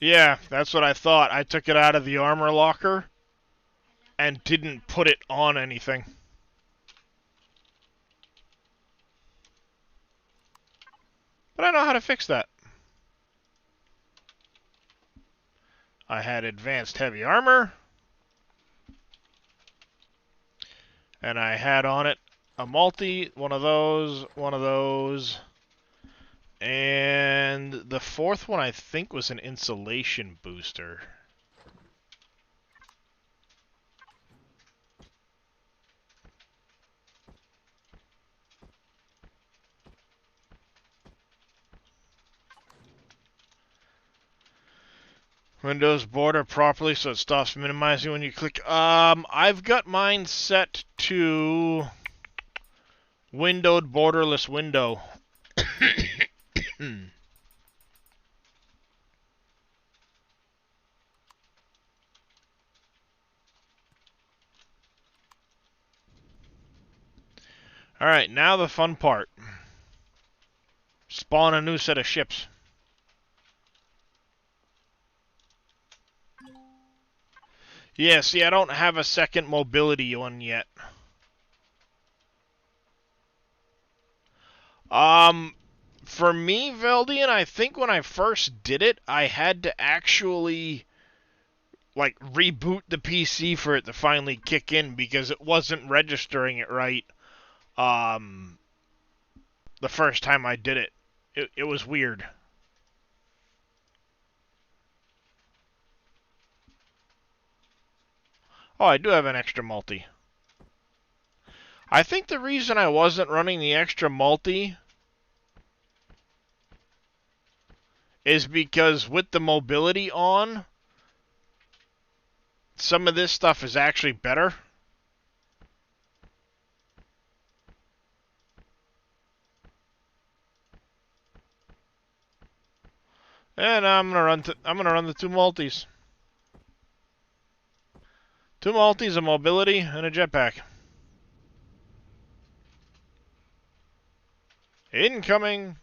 Yeah, that's what I thought. I took it out of the armor locker and didn't put it on anything. But I know how to fix that. I had advanced heavy armor. And I had on it a multi, one of those, and the fourth one I think was an insulation booster. Windows border properly so it stops minimizing when you click. I've got mine set to windowed borderless window. Alright, now the fun part. Spawn a new set of ships. Yeah, see, I don't have a second mobility one yet. For me, Veldian, I think when I first did it, I had to actually... like reboot the PC for it to finally kick in because it wasn't registering it right. The first time I did it, it was weird. Oh, I do have an extra multi. I think the reason I wasn't running the extra multi is because with the mobility on, some of this stuff is actually better. And I'm gonna run the two multis. Two multis, a mobility, and a jetpack. Incoming.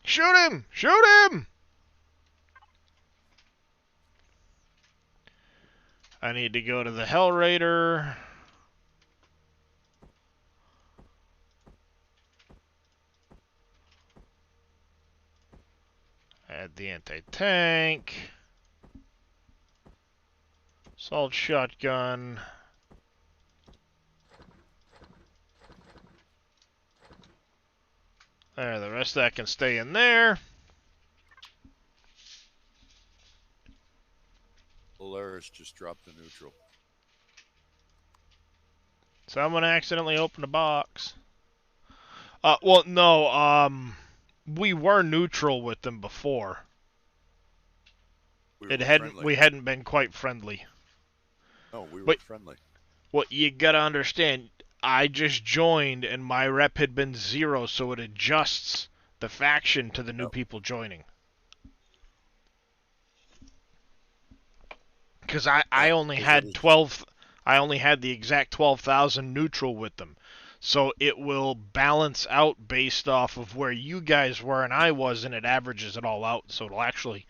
Shoot him! Shoot him! I need to go to the Hell Raider. Add the anti-tank. Assault shotgun. There, the rest of that can stay in there. Polaris just dropped the neutral. Someone accidentally opened a box. Well, no, we were neutral with them before. We hadn't been quite friendly. No, we were but, friendly. What you gotta understand, I just joined and my rep had been 0, so it adjusts the faction to the new people joining. Because I only had 12. I only had the exact 12,000 neutral with them. So it will balance out based off of where you guys were and I was, and it averages it all out. So it'll actually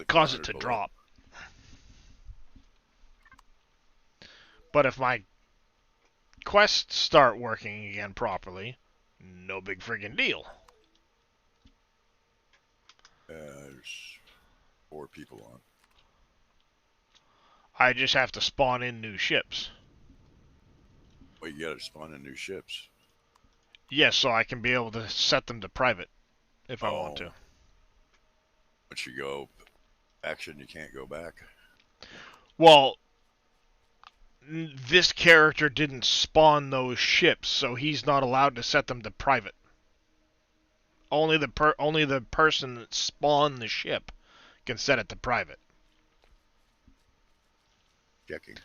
cause it to drop. But if my quests start working again properly, no big friggin' deal. There's 4 people on. I just have to spawn in new ships. Well, you gotta spawn in new ships. Yes, so I can be able to set them to private if I want to. Once you go action, you can't go back. Well, this character didn't spawn those ships, so he's not allowed to set them to private. Only the person that spawned the ship can set it to private. Checking.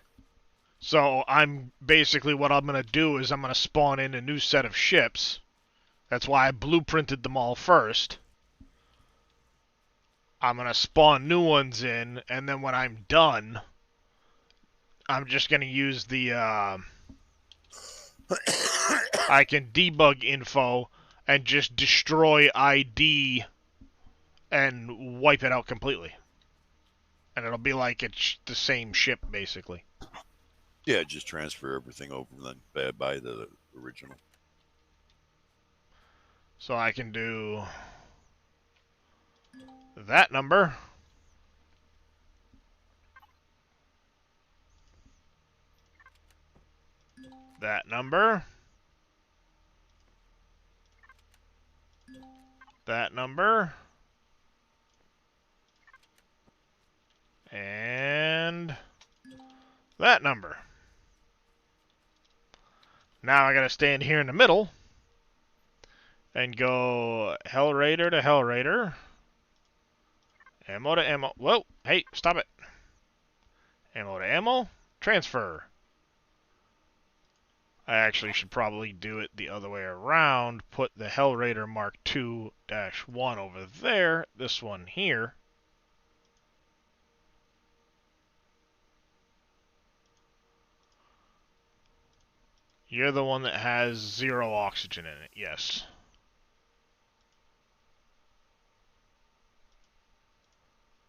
So I'm basically what I'm gonna do is I'm gonna spawn in a new set of ships. That's why I blueprinted them all first. I'm gonna spawn new ones in, and then when I'm done, I'm just gonna use the I can debug info and just destroy ID and wipe it out completely. And it'll be like it's the same ship, basically. Yeah, just transfer everything over and then buy the original. So I can do that number. That number. That number. And that number. Now I gotta stand here in the middle and go Hell Raider to Hell Raider. Ammo to ammo. Whoa, hey, stop it. Ammo to ammo. Transfer. I actually should probably do it the other way around. Put the Hell Raider Mark II-1 over there. This one here. You're the one that has 0 oxygen in it, yes.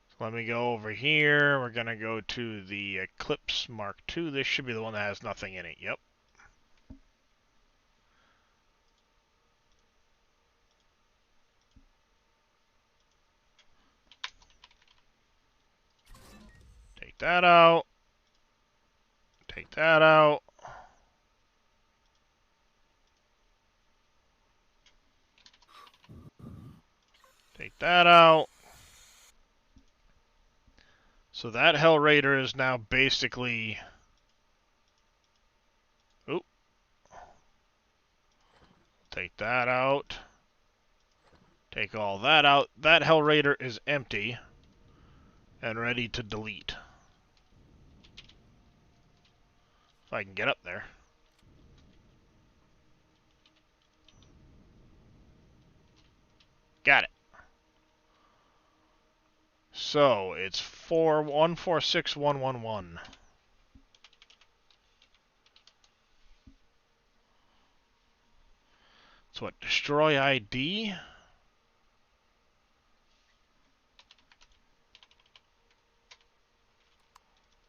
So let me go over here. We're going to go to the Eclipse Mark II. This should be the one that has nothing in it, yep. that out. Take that out. Take that out. So that Hell Raider is now basically... Oop. Take that out. Take all that out. That Hell Raider is empty and ready to delete. If I can get up there. Got it. So it's 146111. So what? Destroy ID?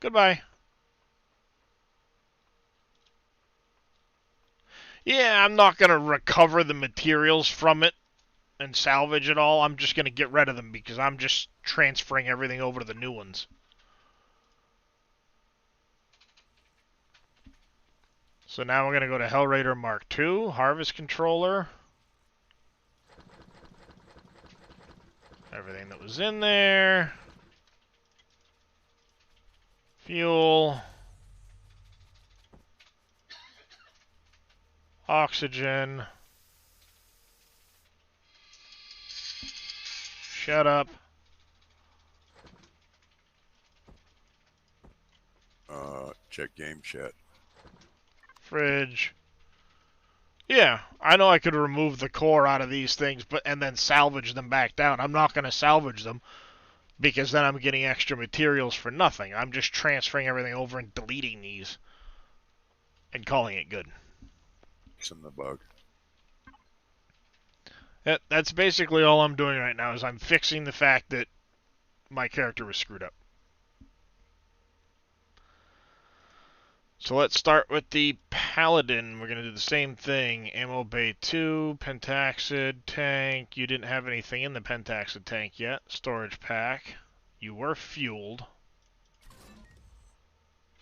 Goodbye. Yeah, I'm not going to recover the materials from it and salvage it all. I'm just going to get rid of them because I'm just transferring everything over to the new ones. So now we're going to go to Hell Raider Mark II, Harvest Controller. Everything that was in there. Fuel. Oxygen. Shut up. Check game chat. Fridge. Yeah, I know I could remove the core out of these things, and then salvage them back down. I'm not going to salvage them because then I'm getting extra materials for nothing. I'm just transferring everything over and deleting these and calling it good. Fixing the bug. That's basically all I'm doing right now is I'm fixing the fact that my character was screwed up. So let's start with the Paladin. We're going to do the same thing. Ammo Bay 2, Pentaxid tank. You didn't have anything in the Pentaxid tank yet. Storage pack. You were fueled.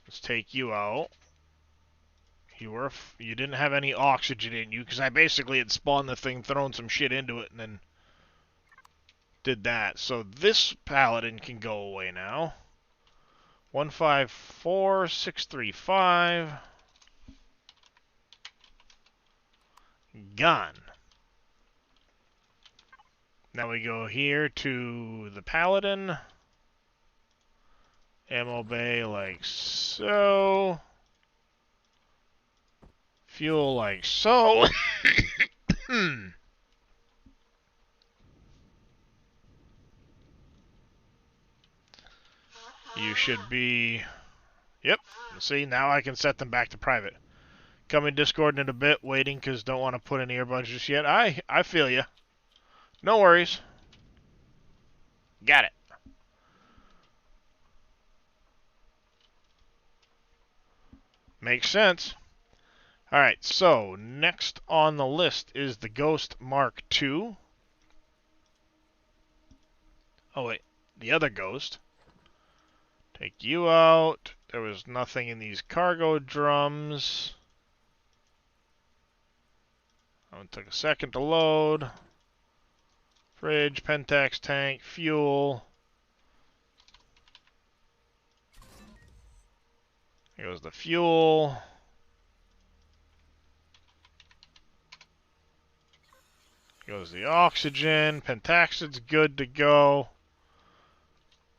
Let's take you out. You didn't have any oxygen in you because I basically had spawned the thing, thrown some shit into it, and then did that. So this Paladin can go away now. 154635. Gone. Now we go here to the Paladin. Ammo bay like so. Fuel like so. You should be... Yep. See, now I can set them back to private. Coming Discord in a bit, waiting because don't want to put in earbuds just yet. I feel you. No worries. Got it. Makes sense. Alright, so next on the list is the Ghost Mark II. Oh wait, the other Ghost. Take you out. There was nothing in these cargo drums. Oh, it took a second to load. Fridge, Pentax tank, fuel. Here goes the fuel. Here goes the oxygen. Pentaxid's good to go.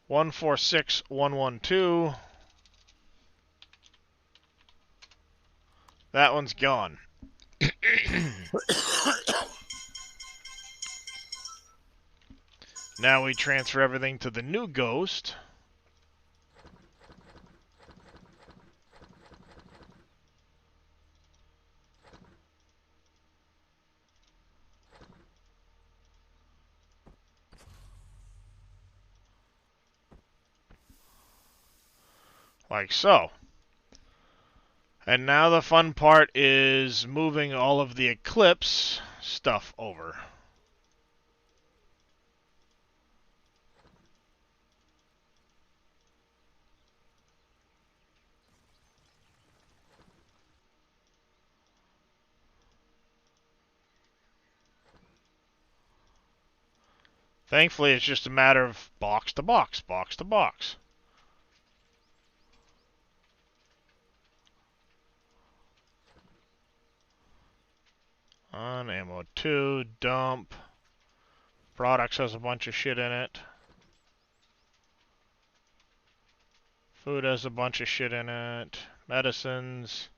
146112. That one's gone. Now we transfer everything to the new Ghost. Like so. And now the fun part is moving all of the Eclipse stuff over. Thankfully, it's just a matter of box to box, box to box. On ammo 2, dump. Products has a bunch of shit in it. Food has a bunch of shit in it. Medicines.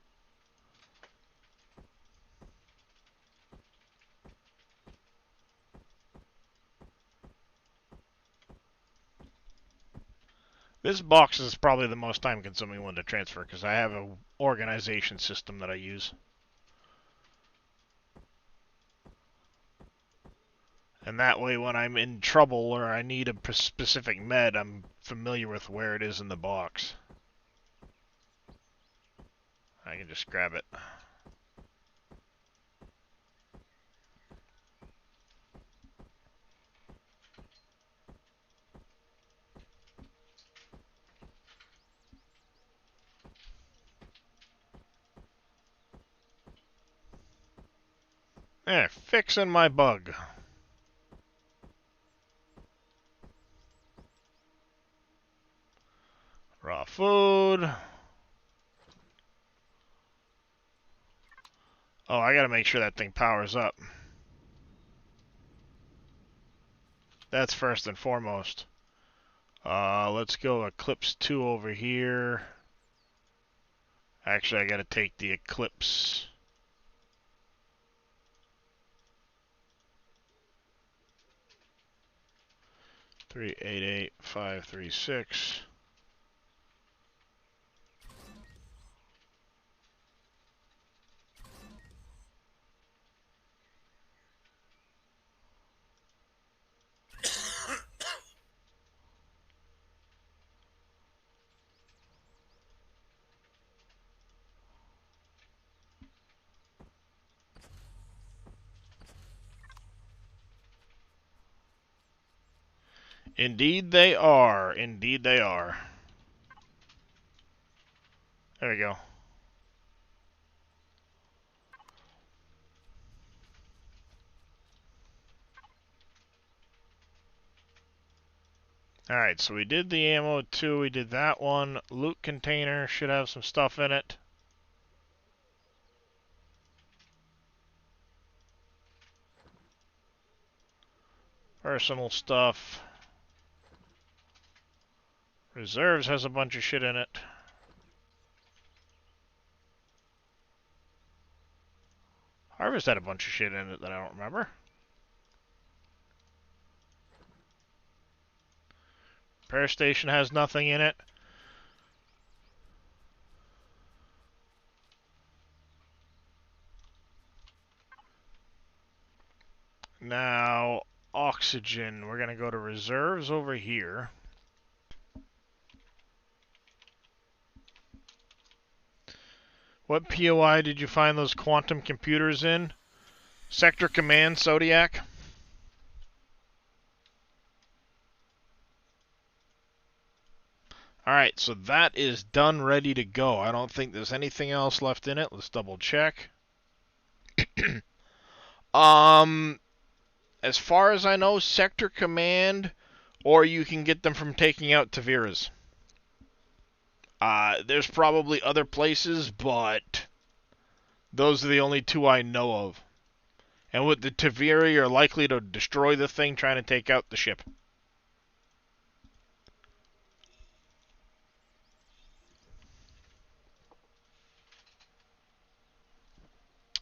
This box is probably the most time consuming one to transfer because I have an organization system that I use. And that way when I'm in trouble or I need a specific med, I'm familiar with where it is in the box. I can just grab it. There, fixing my bug. Raw food. Oh, I gotta make sure that thing powers up. That's first and foremost. Let's go Eclipse 2 over here. Actually, I gotta take the Eclipse. Three eight eight 536. Indeed they are. Indeed they are. There we go. Alright, so we did the ammo 2, we did that one. Loot container should have some stuff in it. Personal stuff. Reserves has a bunch of shit in it. Harvest had a bunch of shit in it that I don't remember. Repair station has nothing in it. Now, oxygen. We're going to go to reserves over here. What POI did you find those quantum computers in? Sector Command, Zodiac? Alright, so that is done, ready to go. I don't think there's anything else left in it. Let's double check. As far as I know, Sector Command, or you can get them from taking out Tavira's. There's probably other places, but those are the only two I know of. And with the Tavira, you're likely to destroy the thing trying to take out the ship.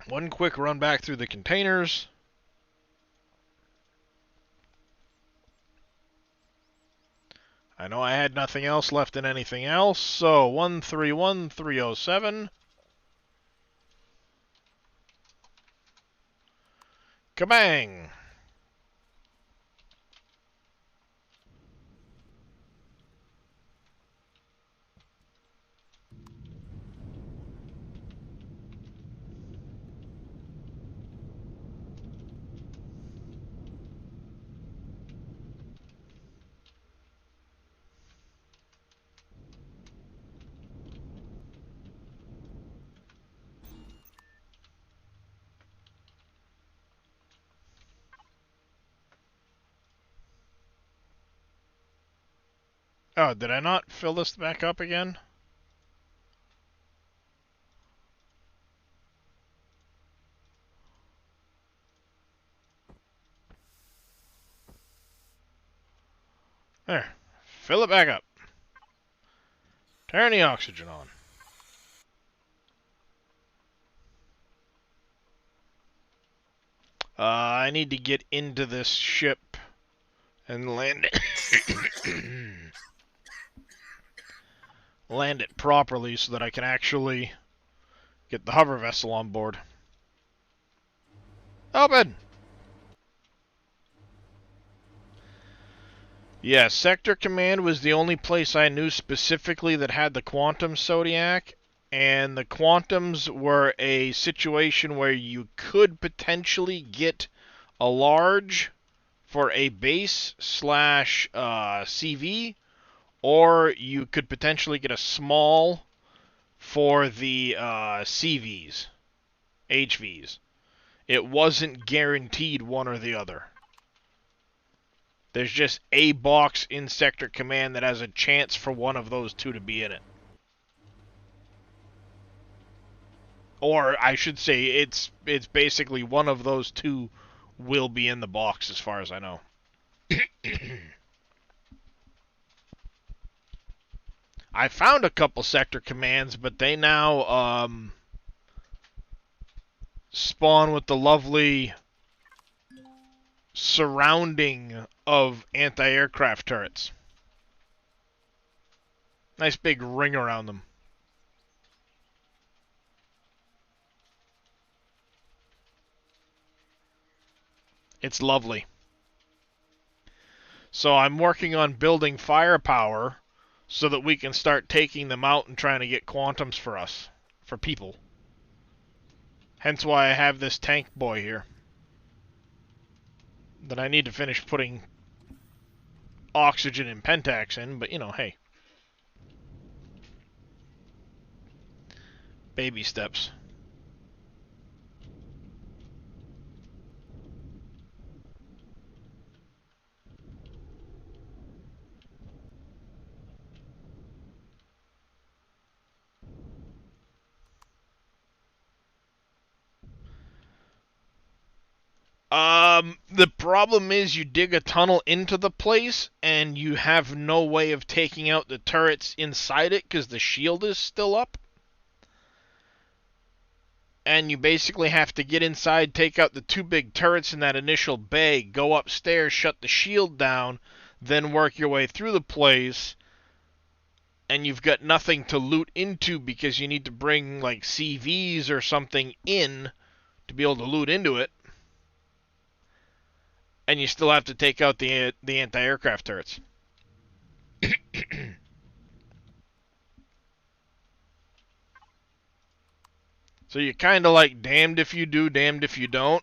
One quick run back through the containers. I know I had nothing else left in anything else, so 131307. Kabang! Oh, did I not fill this back up again? There. Fill it back up. Turn the oxygen on. I need to get into this ship and land it. Land it properly so that I can actually get the hover vessel on board. Open! Yeah, Sector Command was the only place I knew specifically that had the Quantum Zodiac, and the Quantums were a situation where you could potentially get a large for a base slash CV, or you could potentially get a small for the CVs, HVs. It wasn't guaranteed one or the other. There's just a box in Sector Command that has a chance for one of those two to be in it. Or I should say it's basically one of those two will be in the box as far as I know. I found a couple Sector Commands, but they now spawn with the lovely surrounding of anti-aircraft turrets. Nice big ring around them. It's lovely. So I'm working on building firepower so that we can start taking them out and trying to get quantums for us, for people. Hence why I have this tank boy here. That I need to finish putting oxygen and pentax in, but you know, hey. Baby steps. The problem is you dig a tunnel into the place and you have no way of taking out the turrets inside it because the shield is still up. And you basically have to get inside, take out the two big turrets in that initial bay, go upstairs, shut the shield down, then work your way through the place, and you've got nothing to loot into because you need to bring like CVs or something in to be able to loot into it. And you still have to take out the anti-aircraft turrets. So you're kind of like damned if you do, damned if you don't.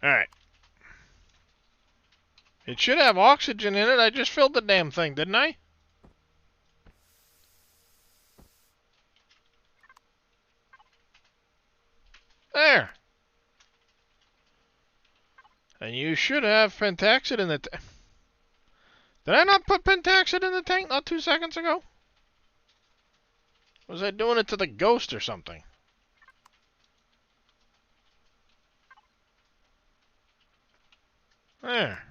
Alright. It should have oxygen in it. I just filled the damn thing, didn't I? There. And you should have pentaxid in the tank. Did I not put pentaxid in the tank not 2 seconds ago? Was I doing it to the ghost or something? There.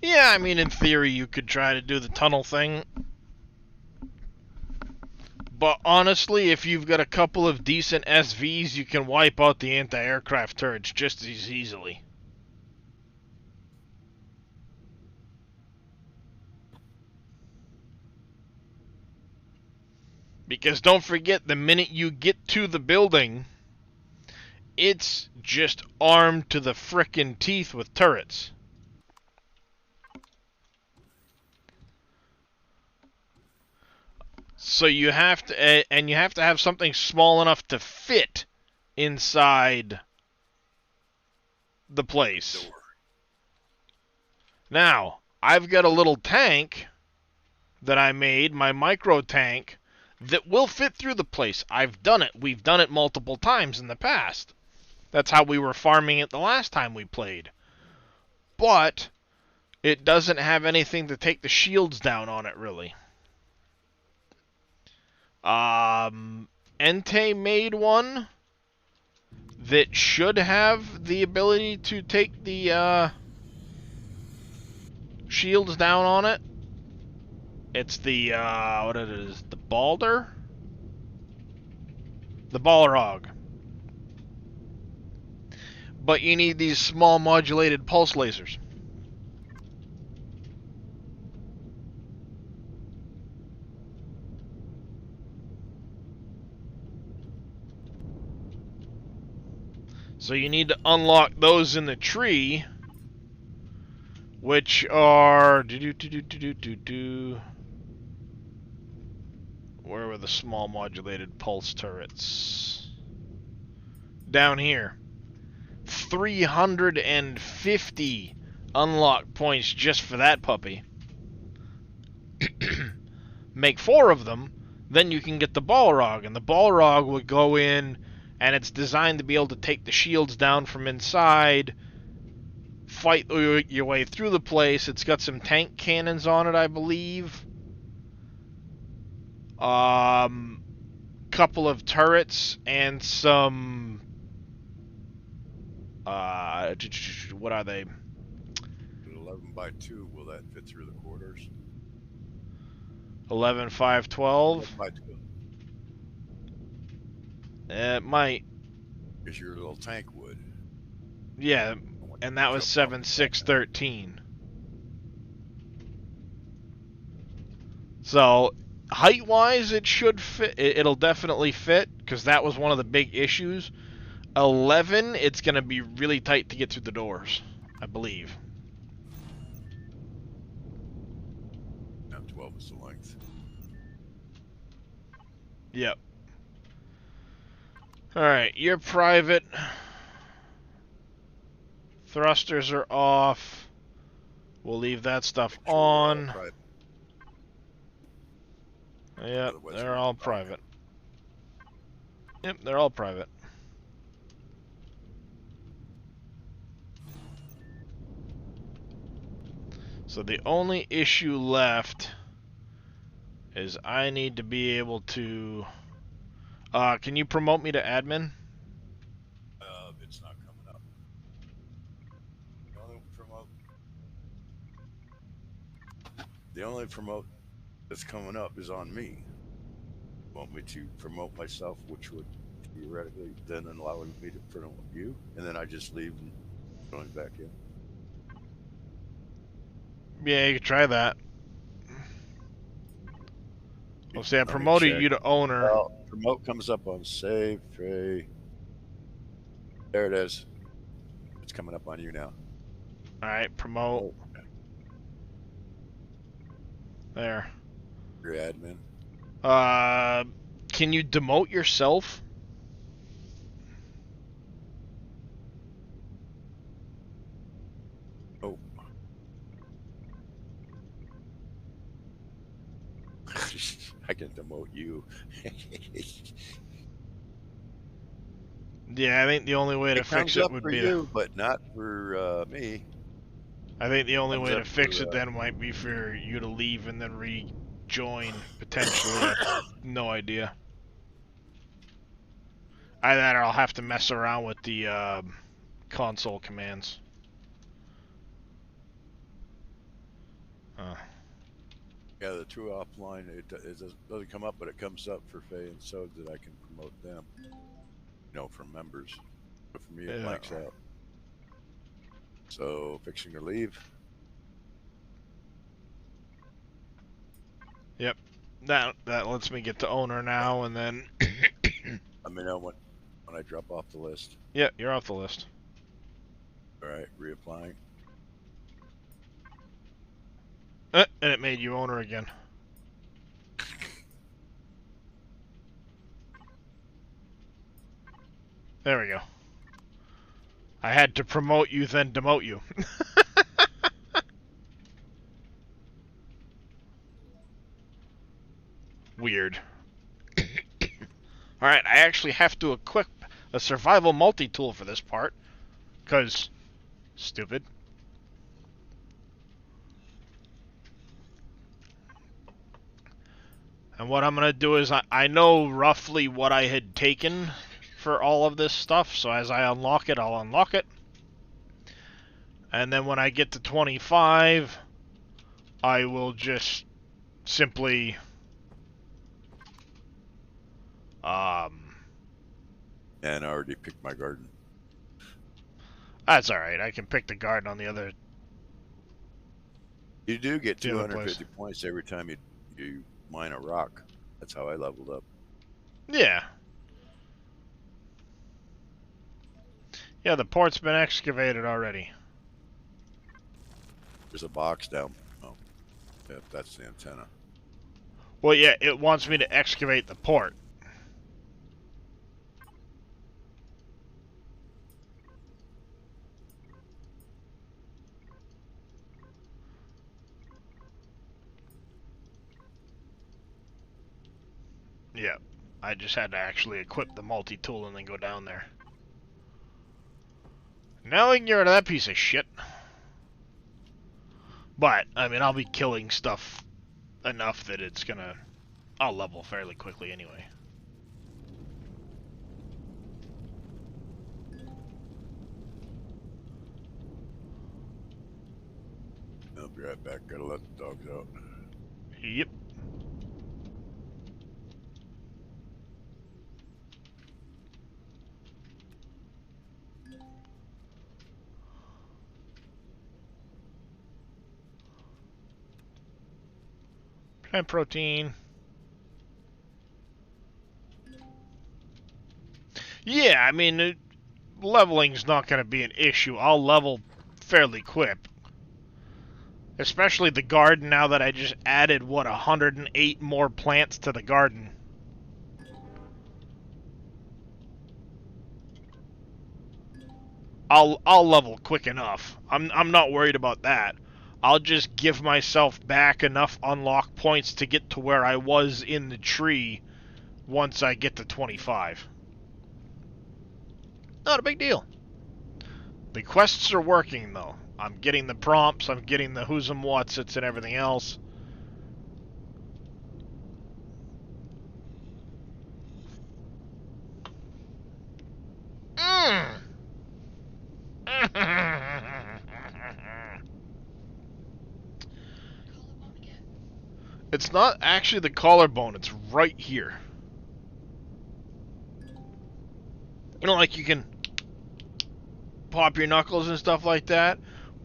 Yeah, I mean, in theory, you could try to do the tunnel thing. But honestly, if you've got a couple of decent SVs, you can wipe out the anti-aircraft turrets just as easily. Because don't forget, the minute you get to the building, it's just armed to the frickin' teeth with turrets. So you have to, and you have to have something small enough to fit inside the place. Door. Now, I've got a little tank that I made, my micro tank, that will fit through the place. I've done it. We've done it multiple times in the past. That's how we were farming it the last time we played. But it doesn't have anything to take the shields down on it, really. Entei made one that should have the ability to take the shields down on it. It's the, what it is, the Balder? The Balrog. But you need these small modulated pulse lasers. So you need to unlock those in the tree, which are where were the small modulated pulse turrets? Down here. 350 unlock points just for that puppy. Make 4 of them, then you can get the Balrog, and the Balrog would go in, and it's designed to be able to take the shields down from inside, fight your way through the place. It's got some tank cannons on it, I believe. Couple of turrets and some what are they? 11 by 2. Will that fit through the quarters? 11, 5, 12. 11 by 2. It might. Because your little tank would. Yeah, and that was 7, 6, 13. So, height-wise, it should fit. It'll definitely fit, because that was one of the big issues. 11, it's going to be really tight to get through the doors, I believe. Now 12 is the length. Yep. Alright, you're private. Thrusters are off. We'll leave that stuff on. Yep, they're all private. Yep, they're all private. So the only issue left is I need to be able to... can you promote me to admin? It's not coming up. The only promote that's coming up is on me. Want me to promote myself, which would theoretically then allow me to promote you, and then I just leave and join back in. Yeah, you can try that. Well, see, I promoted you to owner. Well, promote comes up on save tray. There it is. It's coming up on you now. Alright, promote. There. Your admin. Can you demote yourself? Oh. I can demote you. Yeah, I think the only way to fix it would be you, but not for me. I think the only way to fix it then might be for you to leave and then rejoin, potentially. No idea. Either that or I'll have to mess around with the console commands. Yeah, the two offline, it doesn't come up, but it comes up for Faye and so that I can promote them. You know, from members. But for me, it blanks out. So, fixing to leave. Yep. That lets me get to owner now, and then Let me know when I drop off the list. yeah, you're off the list. All right, reapplying. And it made you owner again. There we go. I had to promote you, then demote you. Weird. Alright, I actually have to equip a survival multi-tool for this part. Because, stupid. And what I'm going to do is, I know roughly what I had taken for all of this stuff, so as I unlock it, I'll unlock it. And then when I get to 25, I will just simply... And I already picked my garden. That's alright, I can pick the garden on the other... You do get The other 250 points every time you mine a rock. That's how I leveled up. Yeah. Yeah, the port's been excavated already. There's a box down. Oh, yeah, that's the antenna. Well, yeah, it wants me to excavate the port. Yeah, I just had to actually equip the multi-tool and then go down there. Now we can get rid of that piece of shit. But, I mean, I'll be killing stuff enough that it's gonna... I'll level fairly quickly anyway. I'll be right back. Gotta let the dogs out. Yep. Plant protein. Yeah, I mean, leveling's not going to be an issue. I'll level fairly quick. Especially the garden now that I just added, what, 108 more plants to the garden. I'll level quick enough. I'm not worried about that. I'll just give myself back enough unlock points to get to where I was in the tree once I get to 25. Not a big deal. The quests are working, though. I'm getting the prompts, I'm getting the who's and what's it's and everything else. Collarbone again. It's not actually the collarbone, it's right here. You know, like you can pop your knuckles and stuff like that?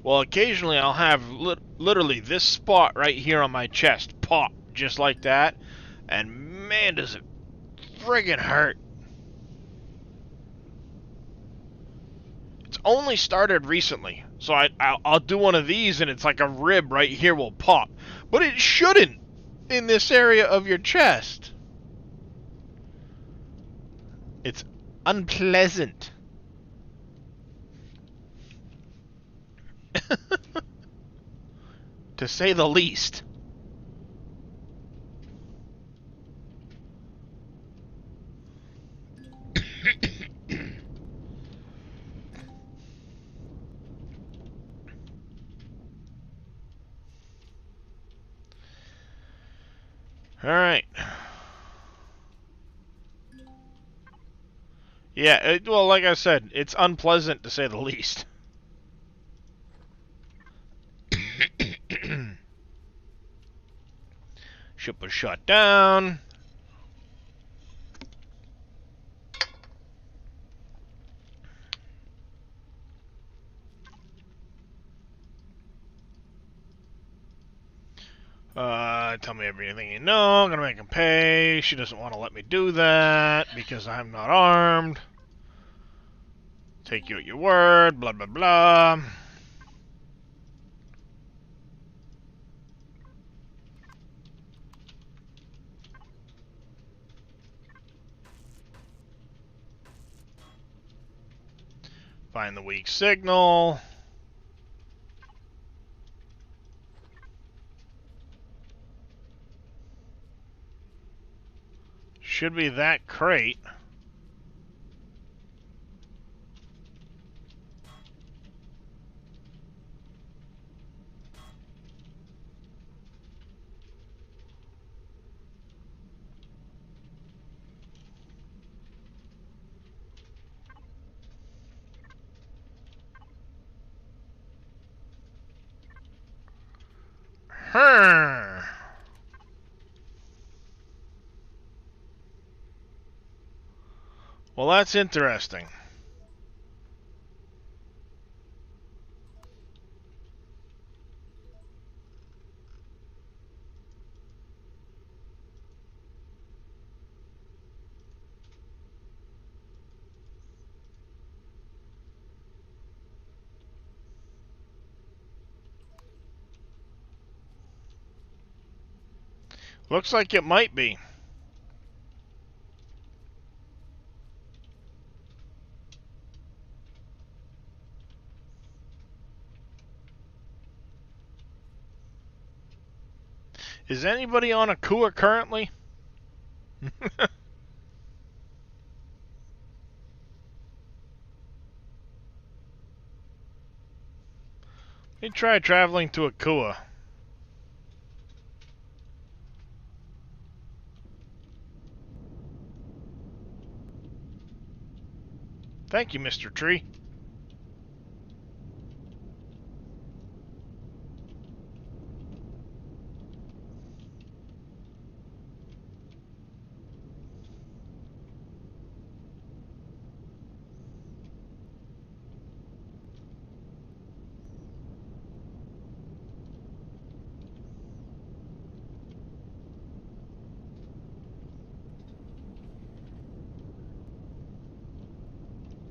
Well, occasionally I'll have literally this spot right here on my chest pop just like that. And man, does it friggin' hurt. It's only started recently. So I'll do one of these and it's like a rib right here will pop. But it shouldn't in this area of your chest. It's unpleasant. To say the least. Alright. Yeah, well, like I said, it's unpleasant to say the least. Ship was shut down. Tell me everything you know. I'm gonna make him pay. She doesn't want to let me do that because I'm not armed. Take you at your word. Blah, blah, blah. Find the weak signal. Should be that crate. Well, that's interesting. Looks like it might be. Is anybody on a Kua currently? Let me try traveling to a Kua. Thank you, Mr. Tree.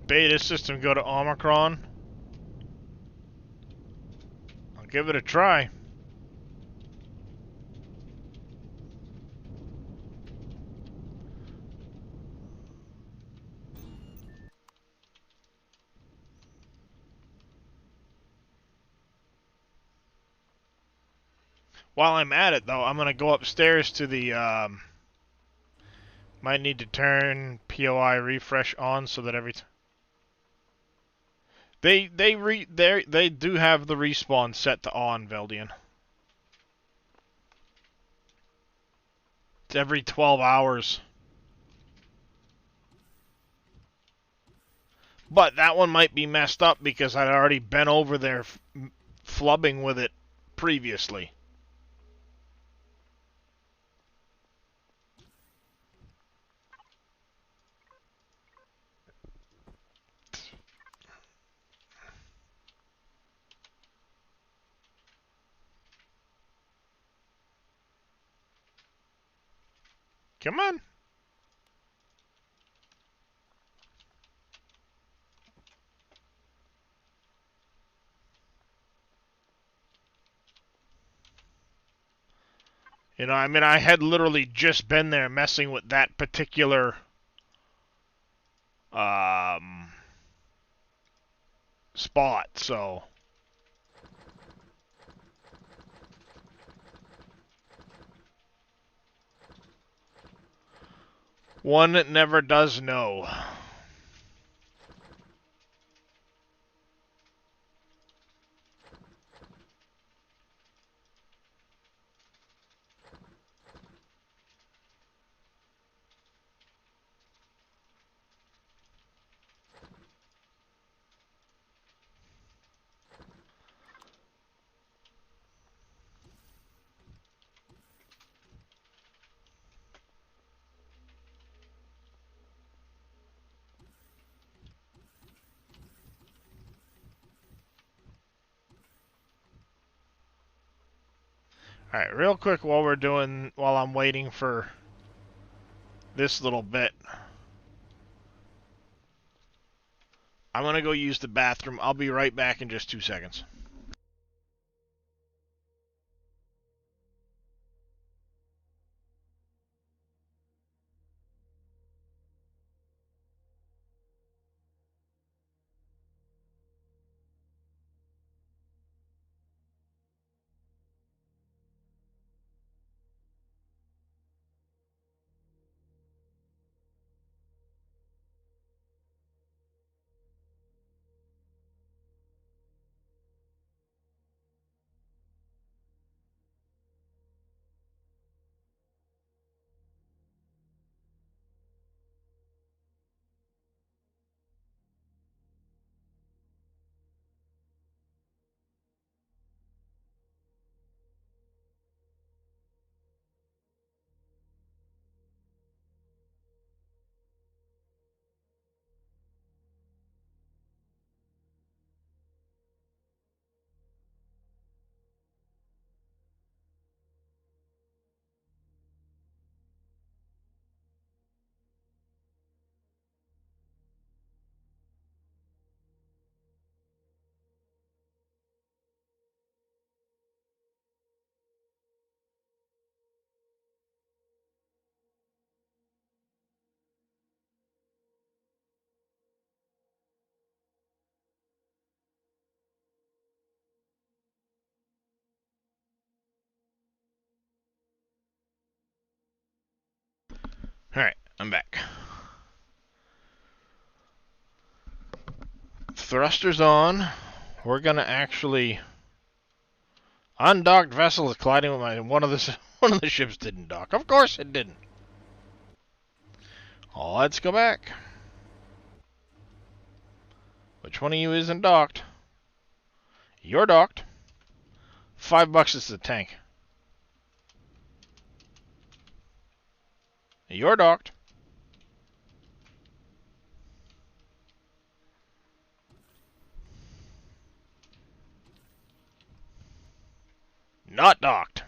Beta system go to Omicron. I'll give it a try. While I'm at it, though, I'm going to go upstairs to the, might need to turn POI refresh on so that every they do have the respawn set to on, Veldian. It's every 12 hours. But that one might be messed up because I'd already been over there flubbing with it previously. Come on. You know, I mean, I had literally just been there messing with that particular spot, so one never does know. Alright, real quick while I'm waiting for this little bit. I'm gonna go use the bathroom. I'll be right back in just 2 seconds. Alright, I'm back. Thrusters on. We're gonna actually... Undocked vessel is colliding with my... One of the ships didn't dock. Of course it didn't. Let's go back. Which one of you isn't docked? You're docked. $5 is the tank. You're docked. Not docked.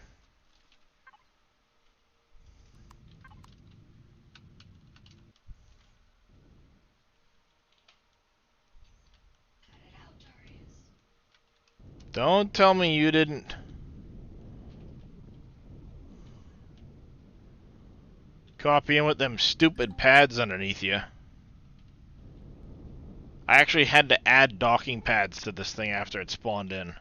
Don't tell me you didn't... Copy in with them stupid pads underneath you. I actually had to add docking pads to this thing after it spawned in.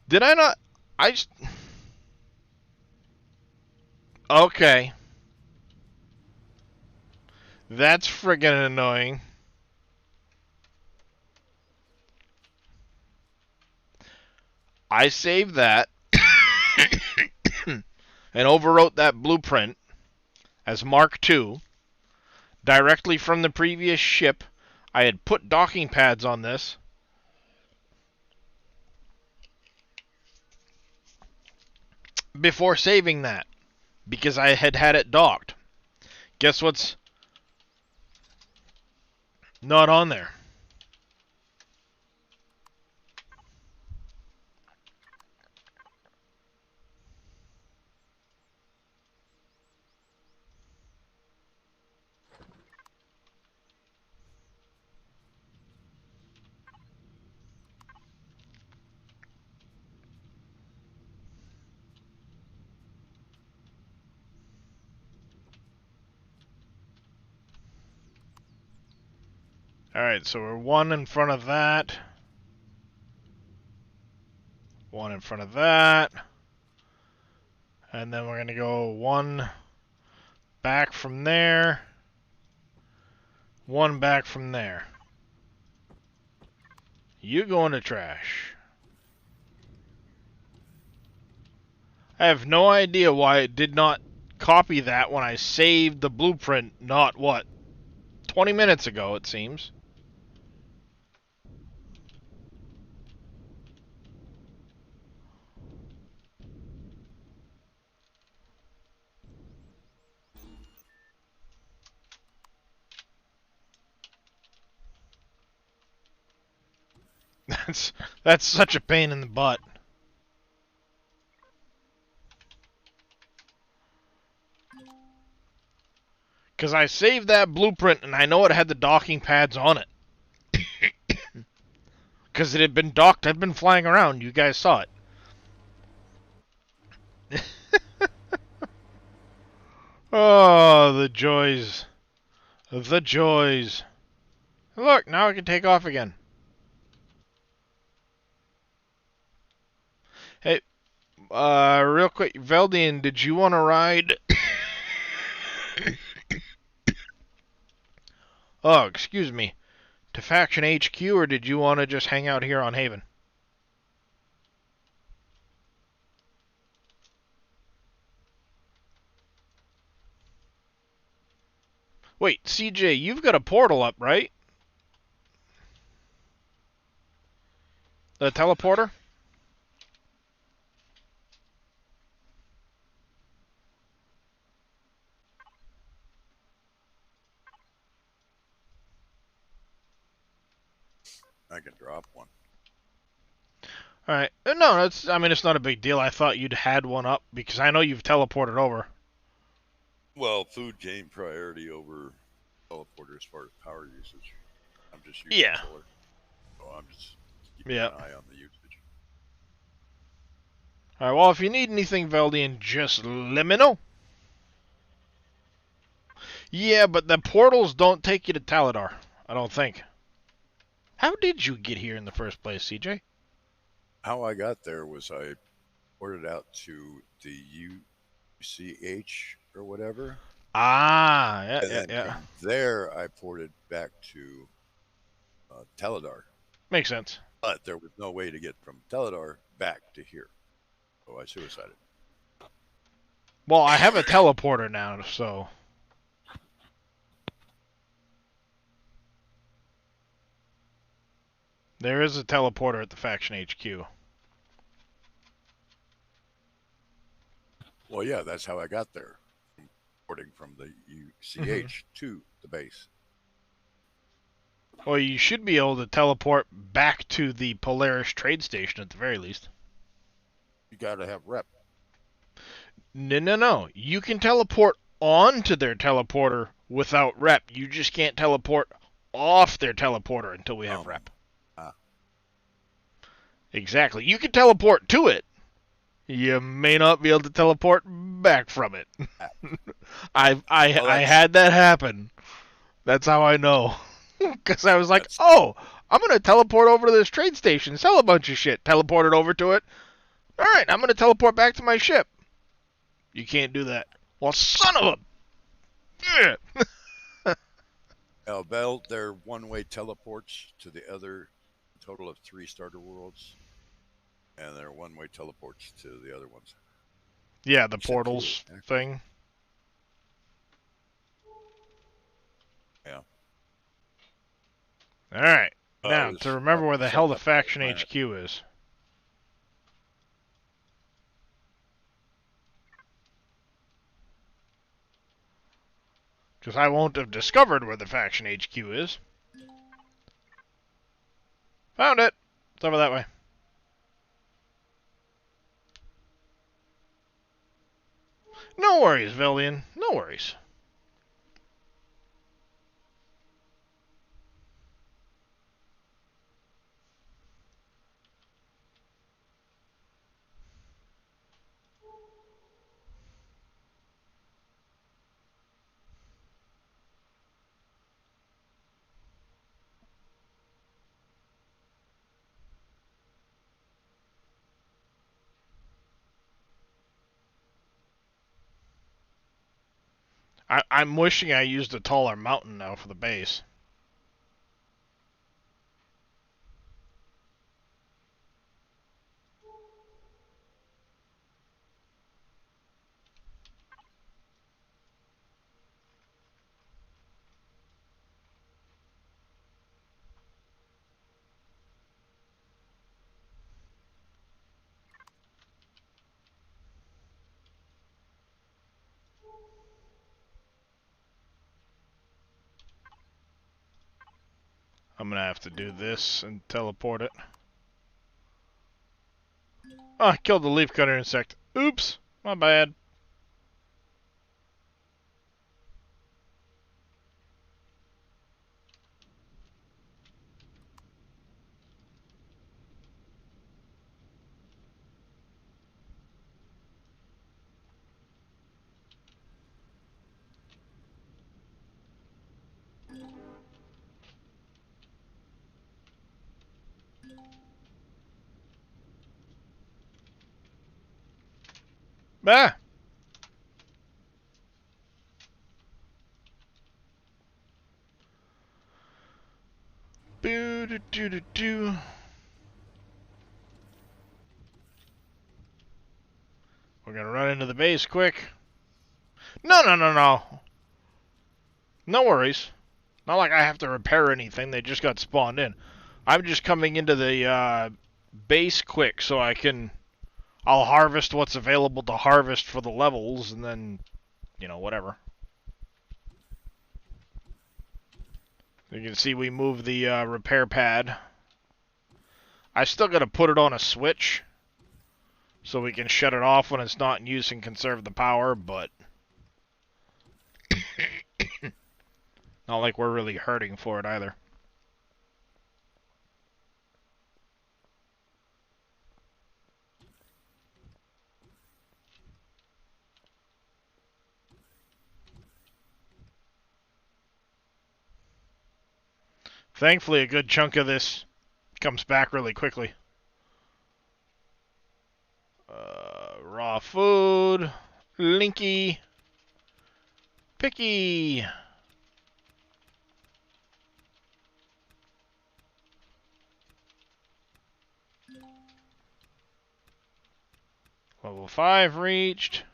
Did I not? I just... Okay. That's friggin' annoying. I saved that and overwrote that blueprint as Mark II directly from the previous ship. I had put docking pads on this. Before saving that, because I had had it docked. Guess what's not on there? Alright, so we're one in front of that. One in front of that. And then we're going to go one back from there. One back from there. You go into trash. I have no idea why it did not copy that when I saved the blueprint, not what? 20 minutes ago, it seems. That's such a pain in the butt. Because I saved that blueprint and I know it had the docking pads on it. Because it had been docked. I'd been flying around. You guys saw it. Oh, the joys. The joys. Look, now I can take off again. Hey, real quick, Veldian, did you want to ride? Oh, excuse me. To Faction HQ, or did you want to just hang out here on Haven? Wait, CJ, you've got a portal up, right? The teleporter? I can drop one. Alright. No, I mean, it's not a big deal. I thought you'd had one up, because I know you've teleported over. Well, food came priority over teleporter as far as power usage. I'm just using Yeah. solar. So I'm just keeping Yeah. an eye on the usage. Alright, well, if you need anything, Veldian, just let me know. Yeah, but the portals don't take you to Taladar. I don't think. How did you get here in the first place, CJ? How I got there was I ported out to the UCH or whatever. Ah, yeah, And yeah, then yeah. from there, I ported back to Teledar. Makes sense. But there was no way to get from Teledar back to here. So I suicided. Well, I have a teleporter now, so... There is a teleporter at the Faction HQ. Well, yeah, that's how I got there. Porting from the UCH to the base. Well, you should be able to teleport back to the Polaris trade station at the very least. You got to have rep. No. You can teleport onto their teleporter without rep. You just can't teleport off their teleporter until we have rep. Exactly. You can teleport to it. You may not be able to teleport back from it. I had that happen. That's how I know. Because I was like, oh, I'm going to teleport over to this trade station, sell a bunch of shit, teleport it over to it. All right, I'm going to teleport back to my ship. You can't do that. Well, son of a... Bell, they're one-way teleports to the other, total of 3 starter worlds. And they're one-way teleports to the other ones. Yeah, the portals thing. Yeah. Alright. Now, to remember where the hell the Faction HQ is. Because I won't have discovered where the Faction HQ is. Found it! It's over that way. No worries, Villian. No worries. I'm wishing I used a taller mountain now for the base. I'm gonna have to do this and teleport it. Oh, I killed the leafcutter insect. Oops, my bad. Ah! Boo doo doo doo doo. We're gonna run into the base quick. No, no, no, no. No worries. Not like I have to repair anything. They just got spawned in. I'm just coming into the base quick so I'll harvest what's available to harvest for the levels, and then, you know, whatever. You can see we moved the repair pad. I still gotta put it on a switch so we can shut it off when it's not in use and conserve the power, but not like we're really hurting for it either. Thankfully, a good chunk of this comes back really quickly. Raw food, Linky, Picky. Level 5 reached.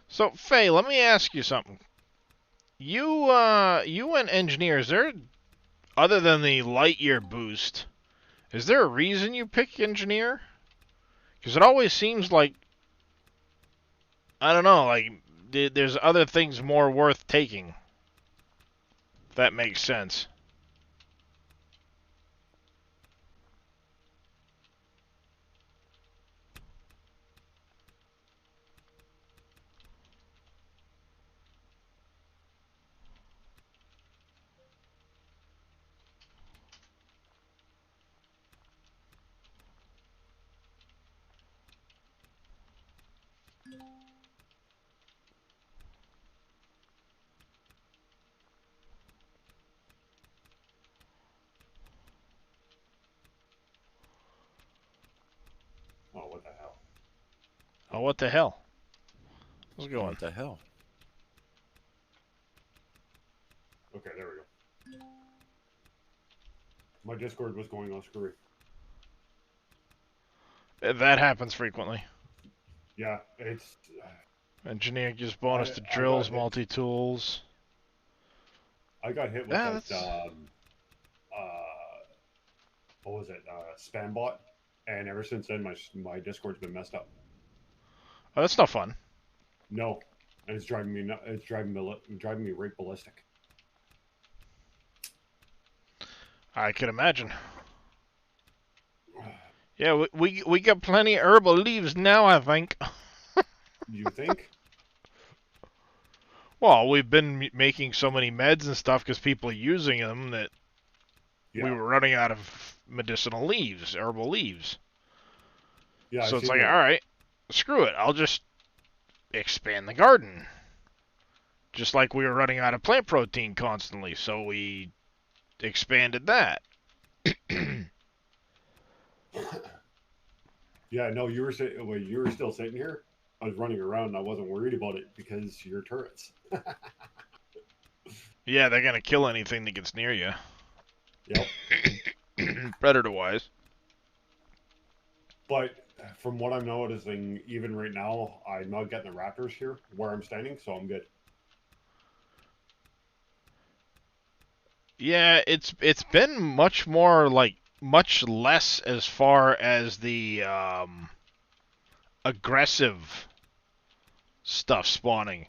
So, Faye, let me ask you something. You went engineer. Is there, other than the light year boost, is there a reason you pick engineer? Because it always seems like, I don't know, like there's other things more worth taking. If that makes sense. Oh, what the hell? Oh, what the hell? What's going on? What the hell? Okay, there we go. My Discord was going all screwy. That happens frequently. Yeah, it's... Engineer gives bonus to drills, multi-tools. I got hit with that, what was it, spam bot, and ever since then my Discord's been messed up. Oh, that's not fun. No, and it's driving me it's driving me right ballistic. I can imagine. Yeah, we got plenty of herbal leaves now, I think. You think? Well, we've been making so many meds and stuff because people are using them that we were running out of medicinal leaves, herbal leaves. Yeah. So it's like, all right, screw it. I'll just expand the garden. Just like we were running out of plant protein constantly, so we expanded that. Yeah, no, you were still sitting here. I was running around and I wasn't worried about it because your turrets. Yeah, they're gonna kill anything that gets near you. Yep. Predator-wise. But from what I'm noticing, even right now, I'm not getting the raptors here where I'm standing, so I'm good. Yeah, it's been much more like much less as far as the aggressive stuff spawning,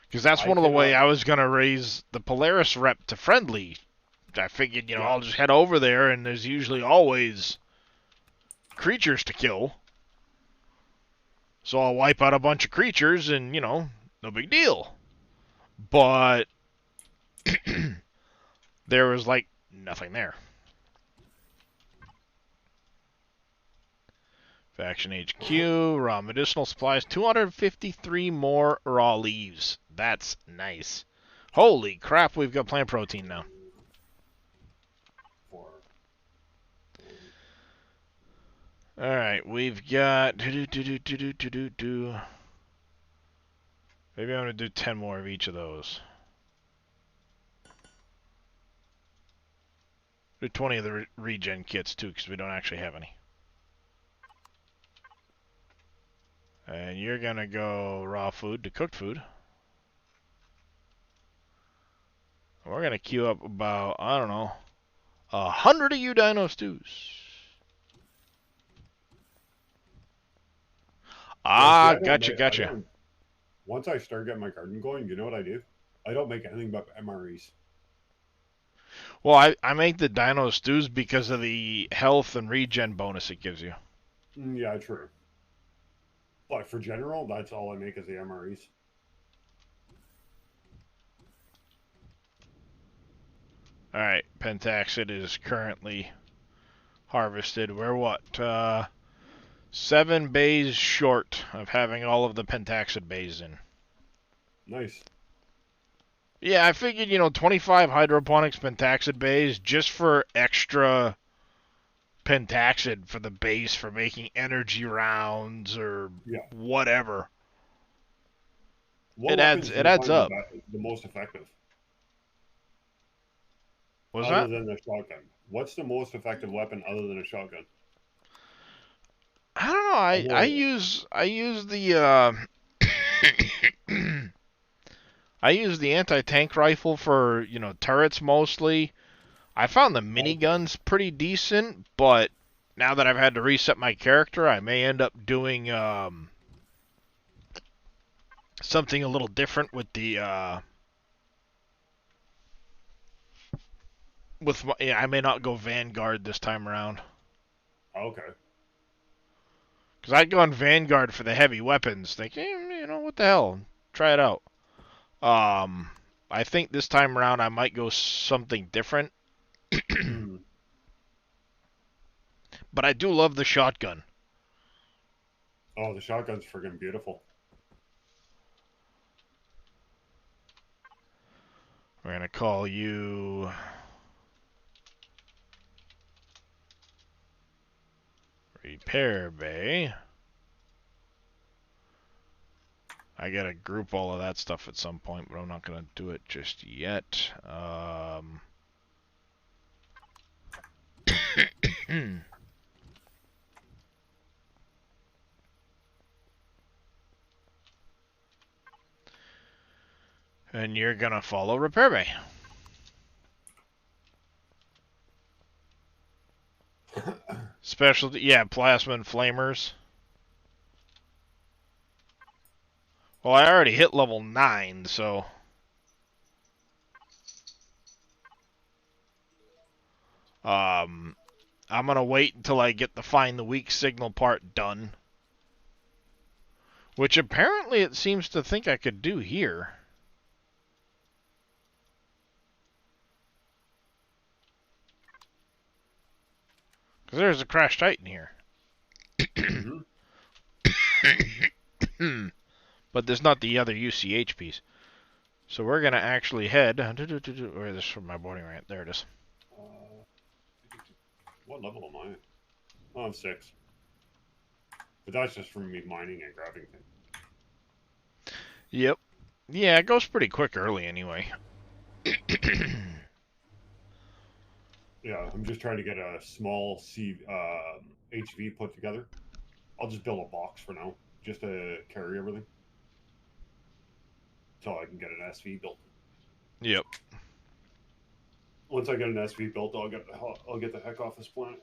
because that's one of the way I was gonna raise the Polaris rep to friendly I figured, Yeah. I'll just head over there, and there's usually always creatures to kill. So I'll wipe out a bunch of creatures, and, no big deal. But there was, like, nothing there. Faction HQ, raw medicinal supplies, 253 more raw leaves. That's nice. Holy crap, we've got plant protein now. 4. Alright, we've got... Maybe I'm going to do 10 more of each of those. Do 20 of the regen kits, too, because we don't actually have any. And you're going to go raw food to cooked food. We're going to queue up about, I don't know, 100 of you dino stews. Ah, gotcha. Once I start getting my garden going, you know what I do? I don't make anything but MREs. Well, I make the dino stews because of the health and regen bonus it gives you. Yeah, true. But for general, that's all I make is the MREs. Alright, Pentaxid is currently harvested. We're what? 7 bays short of having all of the Pentaxid bays in. Nice. Yeah, I figured, 25 hydroponics Pentaxid bays just for extra Pentaxid for the base for making energy rounds or whatever. It adds up. The most effective. What's other that? than a shotgun. What's the most effective weapon other than a shotgun? I don't know. I use the I use the anti-tank rifle for, turrets mostly. I found the miniguns pretty decent, but now that I've had to reset my character, I may end up doing something a little different with the I may not go Vanguard this time around. Okay. Because I'd gone Vanguard for the heavy weapons, thinking, what the hell? Try it out. I think this time around I might go something different. But I do love the shotgun. Oh, the shotgun's friggin' beautiful. We're going to call you... Repair Bay. I gotta group all of that stuff at some point, but I'm not gonna do it just yet. And you're gonna follow Repair Bay. Specialty, plasma and flamers. Well, I already hit level 9, so... I'm gonna wait until I get the find the weak signal part done. Which apparently it seems to think I could do here. Because there's a Crash Titan here. But there's not the other UCH piece. So we're going to actually head... Where is this from my boarding ramp? There it is. What level am I? Oh, I'm 6. But that's just from me mining and grabbing things. Yep. Yeah, it goes pretty quick early anyway. Yeah, I'm just trying to get a small HV put together. I'll just build a box for now, just to carry everything. Until I can get an SV built. Yep. Once I get an SV built, I'll get the heck off this planet.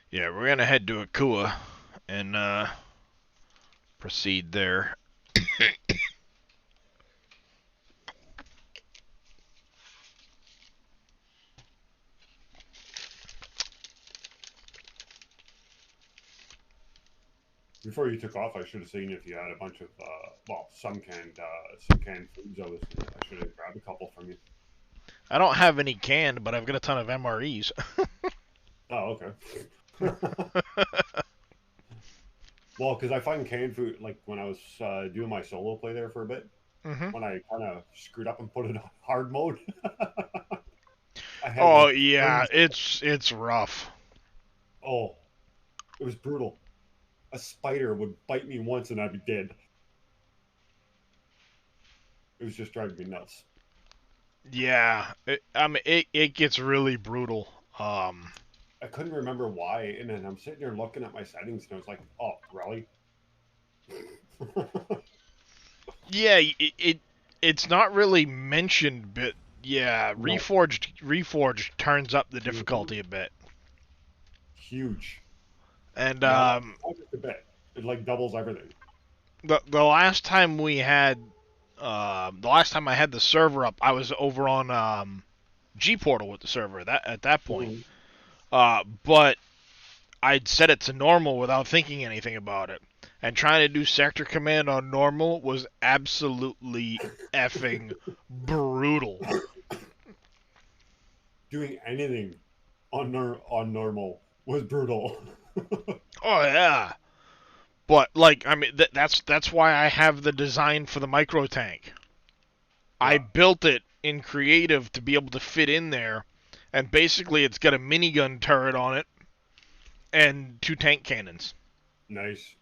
Yeah, we're gonna head to Akua and proceed there. Before you took off, I should have seen if you had a bunch of well, some canned foods. I should have grabbed a couple from you. I don't have any canned, but I've got a ton of MREs. Oh, okay. Well, because I find canned food, like when I was doing my solo play there for a bit, Hmm. when I kind of screwed up and put it on hard mode, I had Oh like yeah, tons. it's rough. Oh, it was brutal. A spider would bite me once and I'd be dead. It was just driving me nuts. Yeah, it gets really brutal. I couldn't remember why, and then I'm sitting there looking at my settings, and I was like, "Oh, really?" Yeah, it's not really mentioned, but yeah, No, Reforged turns up the mhm. difficulty a bit, Huge. and Not just a bit. It like doubles everything. the last time we had, the last time I had the server up, I was over on G Portal with the server at that point. Mhm. But I'd set it to normal without thinking anything about it. And trying to do sector command on normal was absolutely effing brutal. Doing anything on normal was brutal. Oh yeah. But like I mean that's why I have the design for the micro tank. I Yeah, built it in creative to be able to fit in there, and basically it's got a minigun turret on it and 2 tank cannons. nice.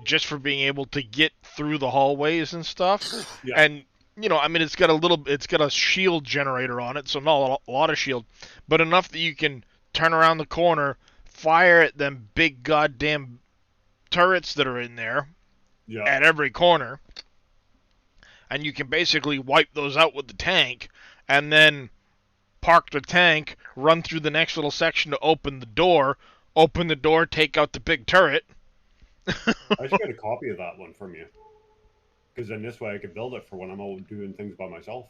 Just for being able to get through the hallways and stuff. Yeah, And I mean, it's got a shield generator on it, so not a lot of shield, but enough that you can turn around the corner, fire at them big goddamn turrets that are in there yeah. at every corner, and you can basically wipe those out with the tank, and then park the tank, run through the next little section to open the door, take out the big turret. I should get a copy of that one from you, because then this way I could build it for when I'm out doing things by myself.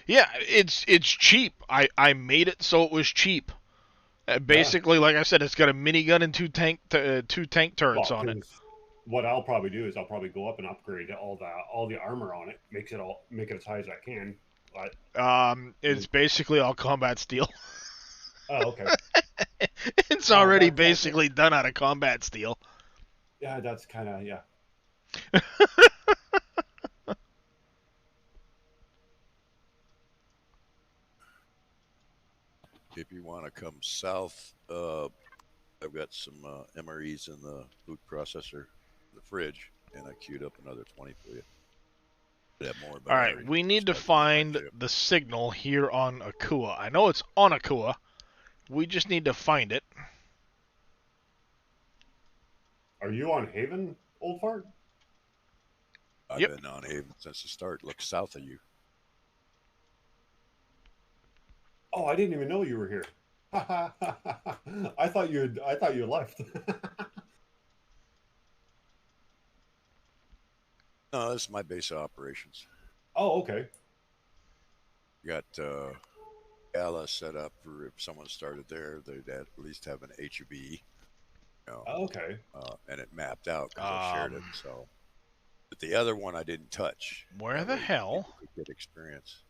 Yeah, it's cheap. I made it so it was cheap. Yeah. Basically, like I said, it's got a minigun and 2 tank turrets Well, on it. because what I'll probably do is I'll probably go up and upgrade all the armor on it, make it as high as I can. But It's basically all combat steel. oh, okay. It's Oh, already that's basically done out of combat steel. yeah. That's kind of yeah. If you want to come south, I've got some MREs in the food processor, the fridge, and I queued up another 20 for you. I have more, but All I right, already we need to started to get my find ship. the signal here on Akua. I know it's on Akua. We just need to find it. Are you on Haven, old fart? I've Yep. been on Haven since the start. Look south of you. Oh, I didn't even know you were here. I thought you left. No, this is my base of operations. Oh, okay. Got Gala set up for if someone started there, they'd at least have an HUB, Oh, okay. and it mapped out because I shared it. So, but the other one I didn't touch. Where That the way hell? people could get experience.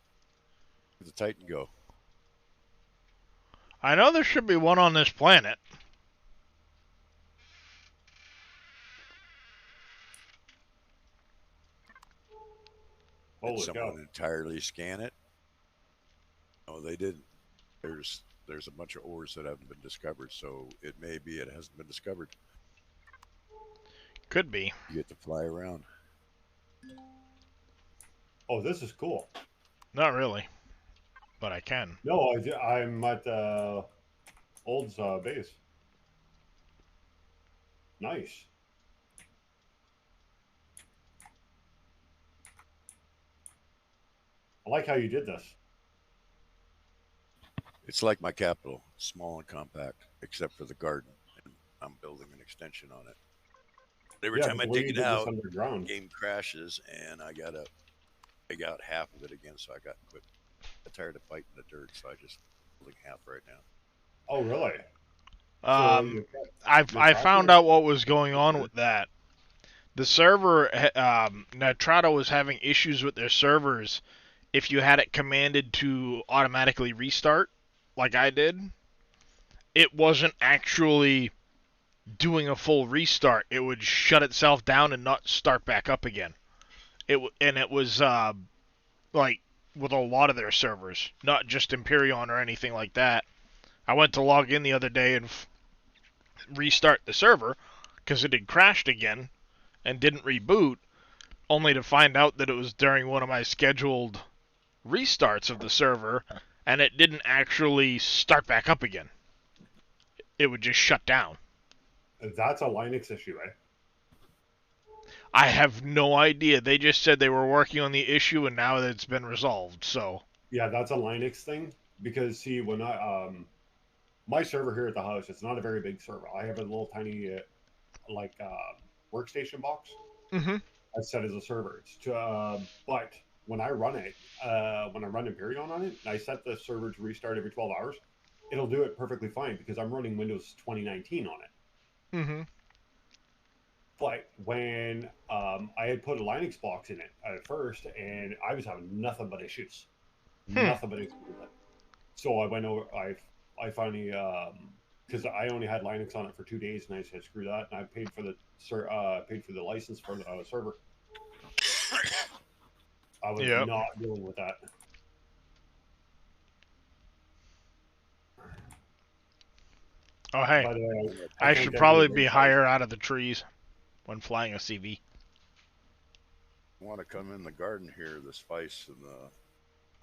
Where'd the Titan go? I know there should be one on this planet. Did Holy cow. someone entirely scan it? No, they didn't. There's a bunch of ores that haven't been discovered, so it may be it hasn't been discovered. Could be. You get to fly around. Oh, this is cool. Not really, but I can. No, I'm at Old's base. Nice. I like how you did this. It's like my capital, small and compact, except for the garden, and I'm building an extension on it. Every Yeah, time but I the way dig you it did this out, underground. game crashes, and I gotta dig out half of it again. So I got quit. I'm tired of fighting the dirt, so I just building half right now. Oh, really? So I found out what was going on with that. The server, Nitrado was having issues with their servers. If you had it commanded to automatically restart, like I did, it wasn't actually doing a full restart. It would shut itself down and not start back up again. It was like with a lot of their servers, not just Empyreon or anything like that. I went to log in the other day and restart the server because it had crashed again and didn't reboot, only to find out that it was during one of my scheduled restarts of the server, and it didn't actually start back up again. It would just shut down. That's a Linux issue, eh? I have no idea. They just said they were working on the issue, and now that it's been resolved, so... Yeah, that's a Linux thing. Because, see, when my server here at the house, it's not a very big server. I have a little tiny, workstation box. Mm-hmm. That's set as a server. But when I run it, when I run Empyreon on it, and I set the server to restart every 12 hours, it'll do it perfectly fine because I'm running Windows 2019 on it. Mm-hmm. But when I had put a Linux box in it at first, and I was having nothing but issues. Nothing but issues with it. So I went over, I finally, because I only had Linux on it for 2 days, and I said, screw that, and I paid for the license for the server. I was not dealing with that. Oh, hey. But, I should probably be higher out of the trees when flying a CV. I want to come in the garden here, the spice and the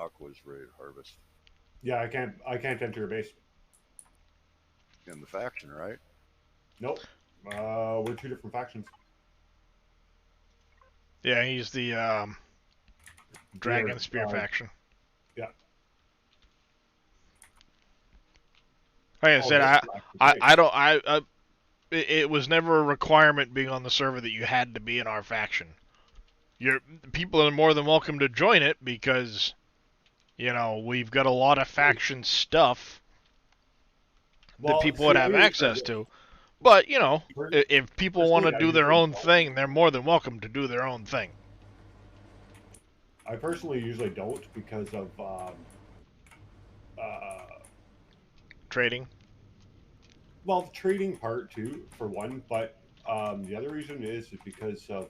aqua's ready to harvest. Yeah, I can't enter your base. In the faction, right? Nope. We're two different factions. Yeah, he's the Dragon Spear faction. Yeah. Like I said, I don't it was never a requirement being on the server that you had to be in our faction. People are more than welcome to join it because, you know, we've got a lot of faction stuff that people would have access to. But, you know, if people want to do their own thing, they're more than welcome to do their own thing. I personally usually don't because of Trading. well, the trading part too, for one, but the other reason is because of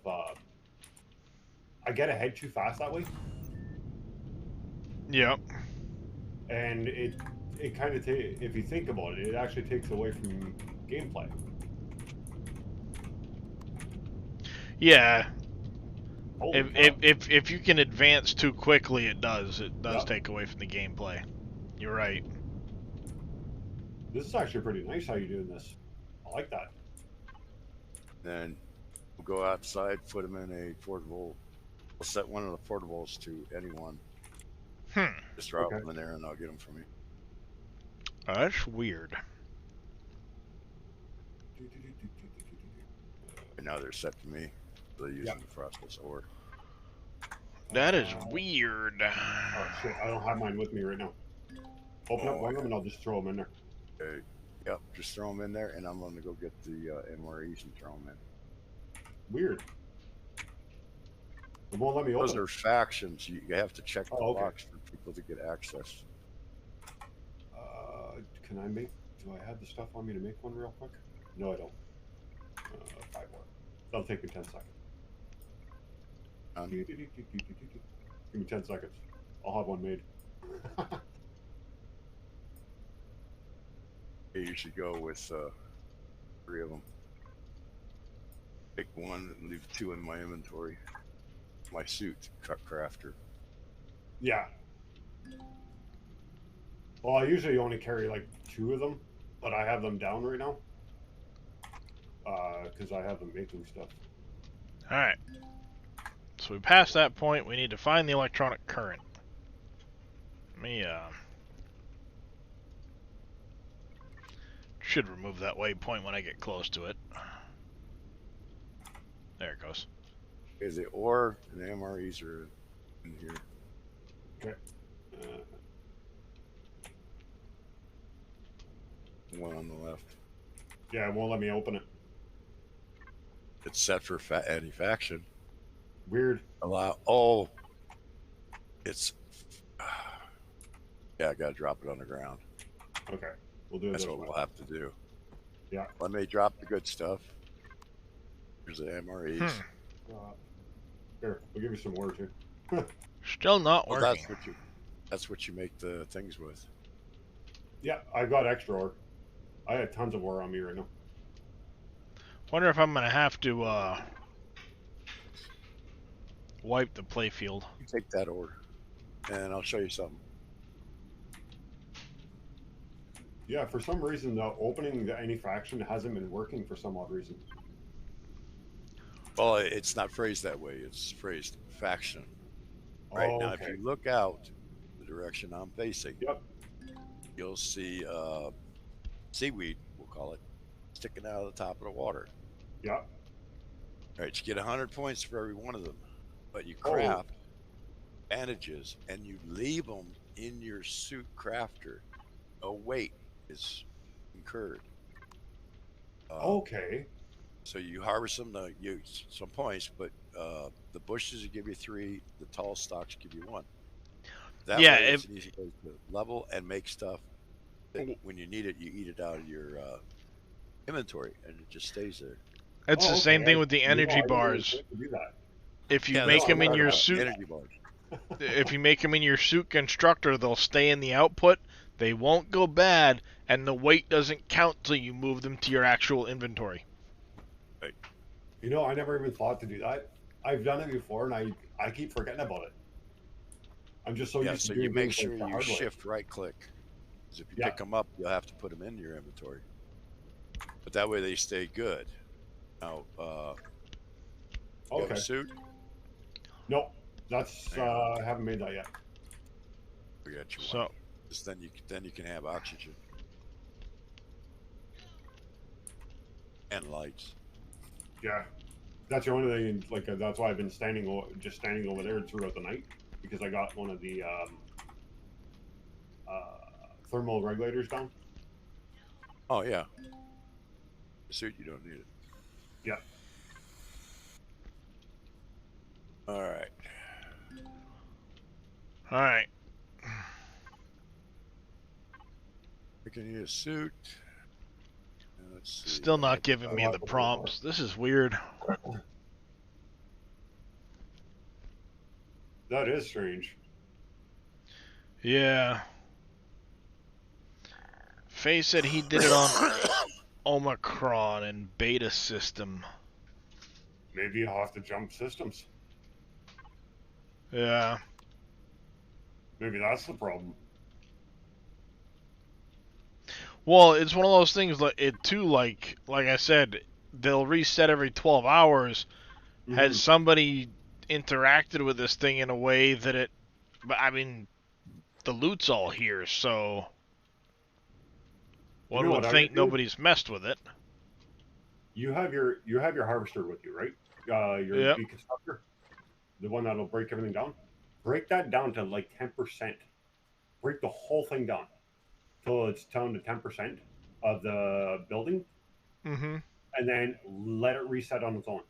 I get ahead too fast that way. Yep. And it kind of if you think about it, it actually takes away from gameplay. Yeah. If you can advance too quickly, it does take away from the gameplay. You're right. This is actually pretty nice how you're doing this. I like that. Then we'll go outside, put them in a portable. We'll set one of the portables to anyone. Just drop them in there and I'll get them from you. Oh, that's weird. And now they're set to me. They're using the frostless ore. That is weird. Oh shit, I don't have mine with me right now. Open up one of them and I'll just throw them in there. Okay. Yep, just throw them in there and I'm going to go get the MREs and throw them in. Weird. It won't let me open. Those are factions. You have to check the box for people to get access. Do I have the stuff on me to make one real quick? No, I don't. 5 more. That'll take me 10 seconds. Give me 10 seconds. I'll have one made. You should go with 3 of them. Pick one and leave 2 in my inventory. My suit, crafter. Yeah. Well, I usually only carry like 2 of them, but I have them down right now. Because I have them making stuff. Alright. So we passed that point, we need to find the electronic current. Let me, should remove that waypoint when I get close to it. There it goes. Is the ore and the MREs are in here. Okay. One on the left. Yeah, it won't let me open it. It's set for any faction. Weird. Allow. Oh, it's. Yeah, I gotta drop it on the ground. Okay, we'll do it That's this what way. we'll have to do. Yeah. Let me drop the good stuff. Here's the MREs. Here, I'll give you some more too. Still not Well, working. that's what you make the things with. Yeah, I got extra ore. I had tons of ore on me right now. Wonder if I'm gonna have to wipe the playfield. You take that order, and I'll show you something. Yeah, for some reason, the opening to any faction hasn't been working for some odd reason. Well, it's not phrased that way. It's phrased faction. Right now, if Okay. you look out the direction I'm facing, Yep. you'll see seaweed, we'll call it, sticking out of the top of the water. Yeah. All right, you get 100 points for every one of them, but you Oh. craft bandages and you leave them in your suit crafter. No weight is incurred. Okay. So you harvest them to use some points, but the bushes will give you 3, the tall stalks give you 1. That Yeah, way it's an easy way to level and make stuff that when you need it, you eat it out of your inventory and it just stays there. It's the same thing with the energy I didn't even bars. think to do that. If you Yeah, make that's them what in I'm your talking about, suit, energy bars. if you make them in your suit constructor, they'll stay in the output. They won't go bad, and the weight doesn't count till you move them to your actual inventory. You know, I never even thought to do that. I've done it before, and I keep forgetting about it. I'm just so Yeah, used so to doing you make things sure like the you hard way. shift right click. Because if you Yeah. pick them up, you'll have to put them in your inventory. But that way they stay good. Now, you have Okay. a suit? Nope. That's I haven't made that yet. We got you So- one. 'Cause then you can have oxygen and lights. Yeah. That's the only thing. Like that's why I've been standing over there throughout the night because I got one of the thermal regulators down. Oh yeah. The suit, you don't need it. Yeah. All right. All right. We can need a suit. Let's see. Still not giving me the prompts. This is weird. That is strange. Yeah. Faye said he did it on Omicron and beta system. Maybe you'll have to jump systems. Yeah. Maybe that's the problem. Well, it's one of those things like I said, they'll reset every 12 hours. Has somebody interacted with this thing in a way that but I mean, the loot's all here, so one would think nobody's messed with it. You have your harvester with you, right? Your Yep. deconstructor, the one that'll break everything down. Break that down to like 10%. Break the whole thing down till it's down to 10% of the building, Mm-hmm. and then let it reset on its own.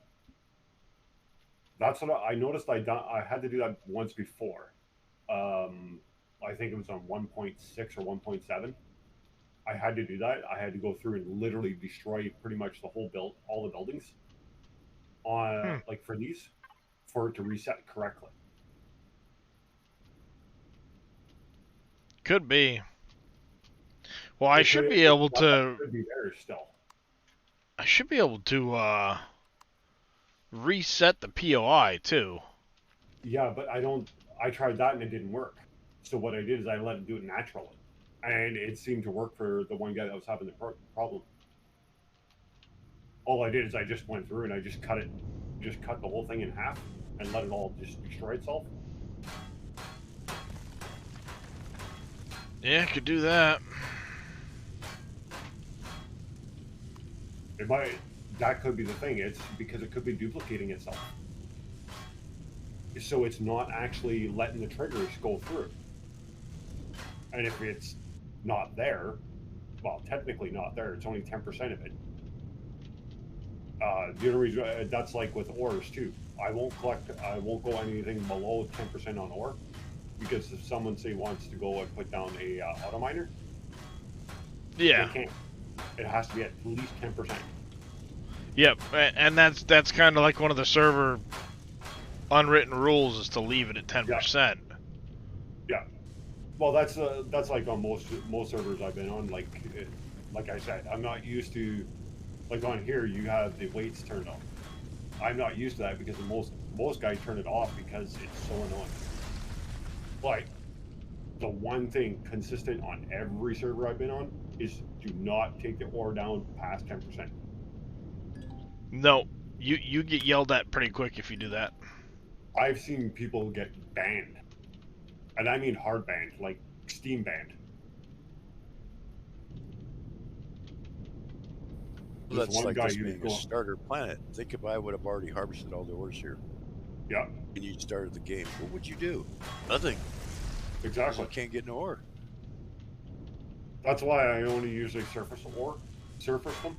That's what I noticed. I had to do that once before. I think it was on 1.6 or 1.7. I had to do that. I had to go through and literally destroy pretty much the whole all the buildings on like for these, for it to reset correctly. Could be. Well, I should be able to. Could be there still. I should be able to reset the POI too. Yeah, but I tried that and it didn't work. So what I did is I let it do it naturally, and it seemed to work for the one guy that was having the problem. All I did is I just went through and I just cut the whole thing in half and let it all just destroy itself. Yeah, could do that. That could be the thing. It's because it could be duplicating itself. So it's not actually letting the triggers go through. And if it's not there, well, technically not there, it's only 10% of it. The only reason that's like with ores too. I won't go anything below 10% on ore, because if someone say wants to go and put down a auto miner, Yeah. they can't. It has to be at least 10%. Yep, and that's kind of like one of the server unwritten rules is to leave it at 10%. Yeah. Well, that's like on most servers I've been on. Like I said, I'm not used to, like on here you have the weights turned on. I'm not used to that because most guys turn it off because it's so annoying. Like the one thing consistent on every server I've been on is do not take the ore down past 10%. No, you get yelled at pretty quick if you do that. I've seen people get banned, and I mean hard banned, like Steam banned. Well, There's that's one like guy this who's being a going, starter planet. Think if I would have already harvested all the ores here yeah, and you started the game, what would you do? Nothing. exactly. You can't get no ore. That's why I only usually surface them.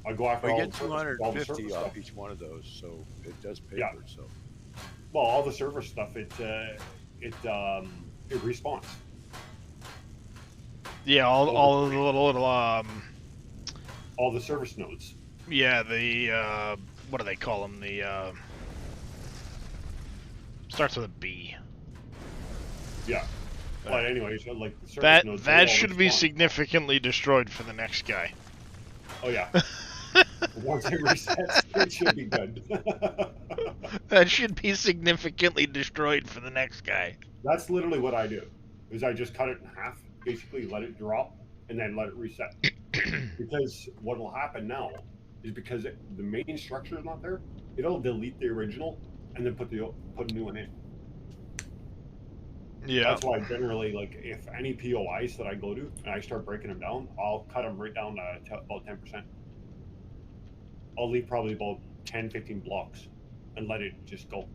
I go after Well, you all get the all the 250 surface off stuff. each one of those, so it does pay Yeah. for itself. Well, all the surface stuff, it respawns. Yeah, all of the little All the service nodes. yeah, the what do they call them? The starts with a B. Yeah. But anyways, like the service That nodes, they all should be respawn. significantly destroyed for the next guy. Oh yeah. Once it resets, it should be good. That should be significantly destroyed for the next guy. That's literally what I do. Is I just cut it in half, basically let it drop, and then let it reset. Because what will happen now is because the main structure is not there, it'll delete the original and then put a new one in. Yeah. That's why generally, like, if any POIs that I go to and I start breaking them down, I'll cut them right down to about 10%. I'll leave probably about 10, 15 blocks and let it just go.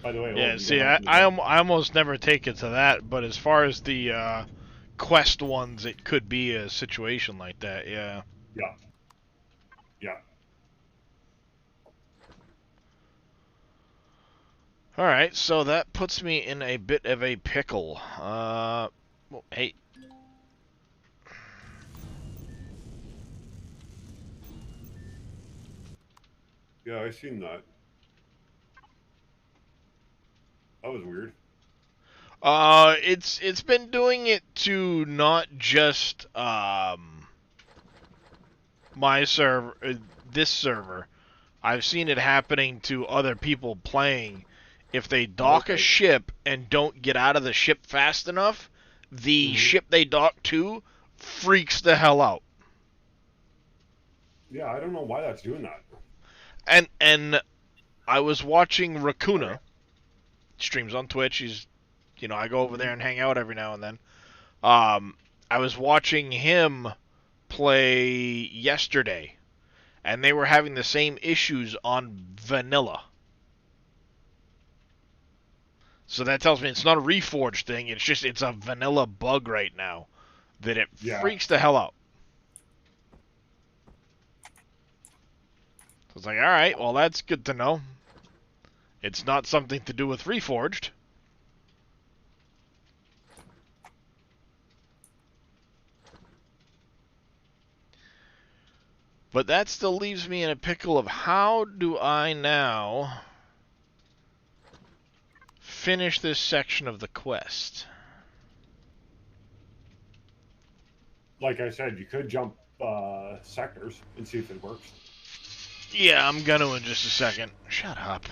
By the way, Yeah, see, I almost never take it to that, but as far as the quest ones, it could be a situation like that, yeah. Yeah. Yeah. Alright, so that puts me in a bit of a pickle. Well, hey. Yeah, I seen that. That was weird. It's been doing it to not just my server, this server. I've seen it happening to other people playing. If they dock a ship and don't get out of the ship fast enough, the ship they dock to freaks the hell out. Yeah, I don't know why that's doing that. And I was watching Raccoona, streams on Twitch. He's, I go over there and hang out every now and then. I was watching him play yesterday, and they were having the same issues on vanilla. So that tells me it's not a reforged thing. It's a vanilla bug right now that it freaks the hell out. So it's like, all right, well, that's good to know. It's not something to do with reforged. But that still leaves me in a pickle of how do I now finish this section of the quest? Like I said, you could jump sectors and see if it works. Yeah, I'm gonna in just a second. Shut up.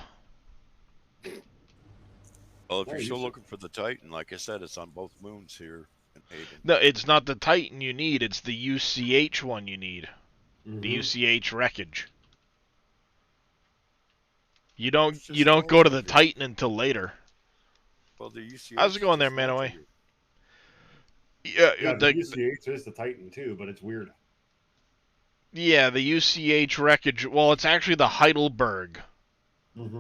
Well, if you're still looking for the Titan, like I said, it's on both moons here in Hayden. No, it's not the Titan you need. It's the UCH one you need. The UCH wreckage. You don't go to the Titan until later. Well, the UCH. How's it going there, Manaway? Yeah, the UCH is the Titan too, but it's weird. Yeah, the UCH wreckage. Well, it's actually the Heidelberg.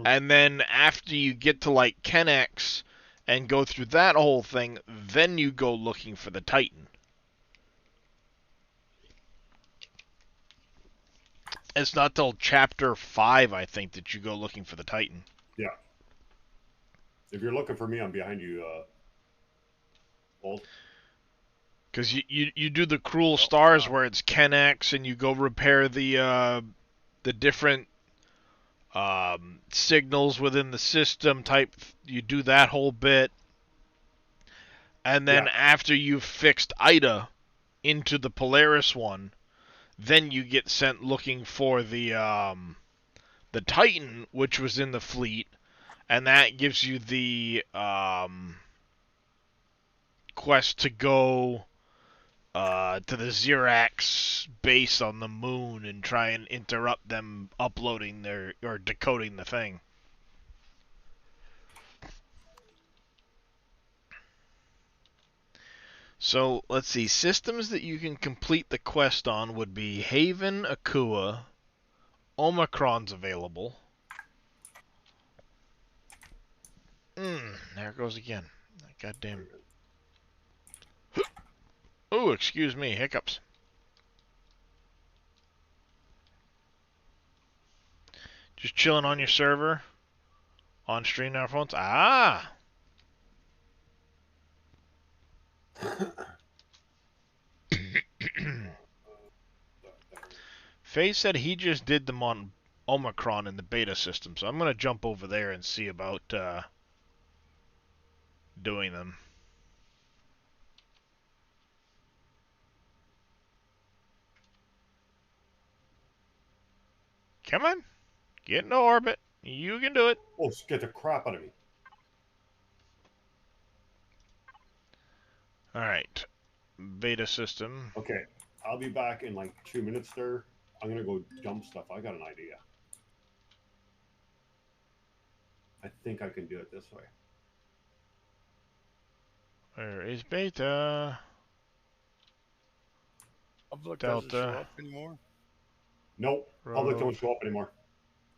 And then after you get to like Kennex and go through that whole thing, then you go looking for the Titan. It's not till chapter 5, I think, that you go looking for the Titan. Yeah. If you're looking for me, I'm behind you, Old. Because you do the cruel stars where it's Kennex, and you go repair the different signals within the system type. You do that whole bit, and then Yeah. after you've fixed Ida into the Polaris one, then you get sent looking for the Titan, which was in the fleet, and that gives you the quest to go to the Xerax base on the moon and try and interrupt them uploading their or decoding the thing. So let's see. Systems that you can complete the quest on would be Haven, Akua, Omicron's available. There it goes again. Goddamn. Oh, excuse me, hiccups. Just chilling on your server, on stream on our phones. Ah. Faye said he just did them on Omicron in the beta system, so I'm gonna jump over there and see about doing them. Come on, get into orbit. You can do it. Oh, get the crap out of me. All right, beta system. Okay, I'll be back in like 2 minutes there. I'm gonna go dump stuff. I got an idea. I think I can do it this way. Where is beta? Public Delta. doesn't show up anymore. Nope, public don't show up anymore.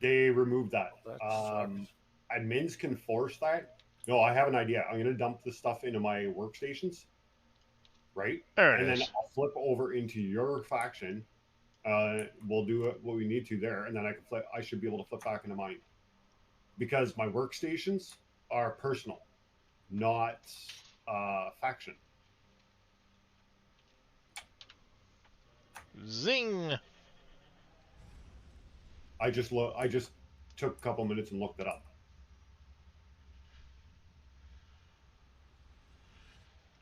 They removed that. That sucks. Admins can force that. No, I have an idea. I'm gonna dump the stuff into my workstations, right? There it and is. then I'll flip over into your faction. We'll do what we need to there, and then I can flip. I should be able to flip back into mine because my workstations are personal, not faction. Zing. I just took a couple minutes and looked it up.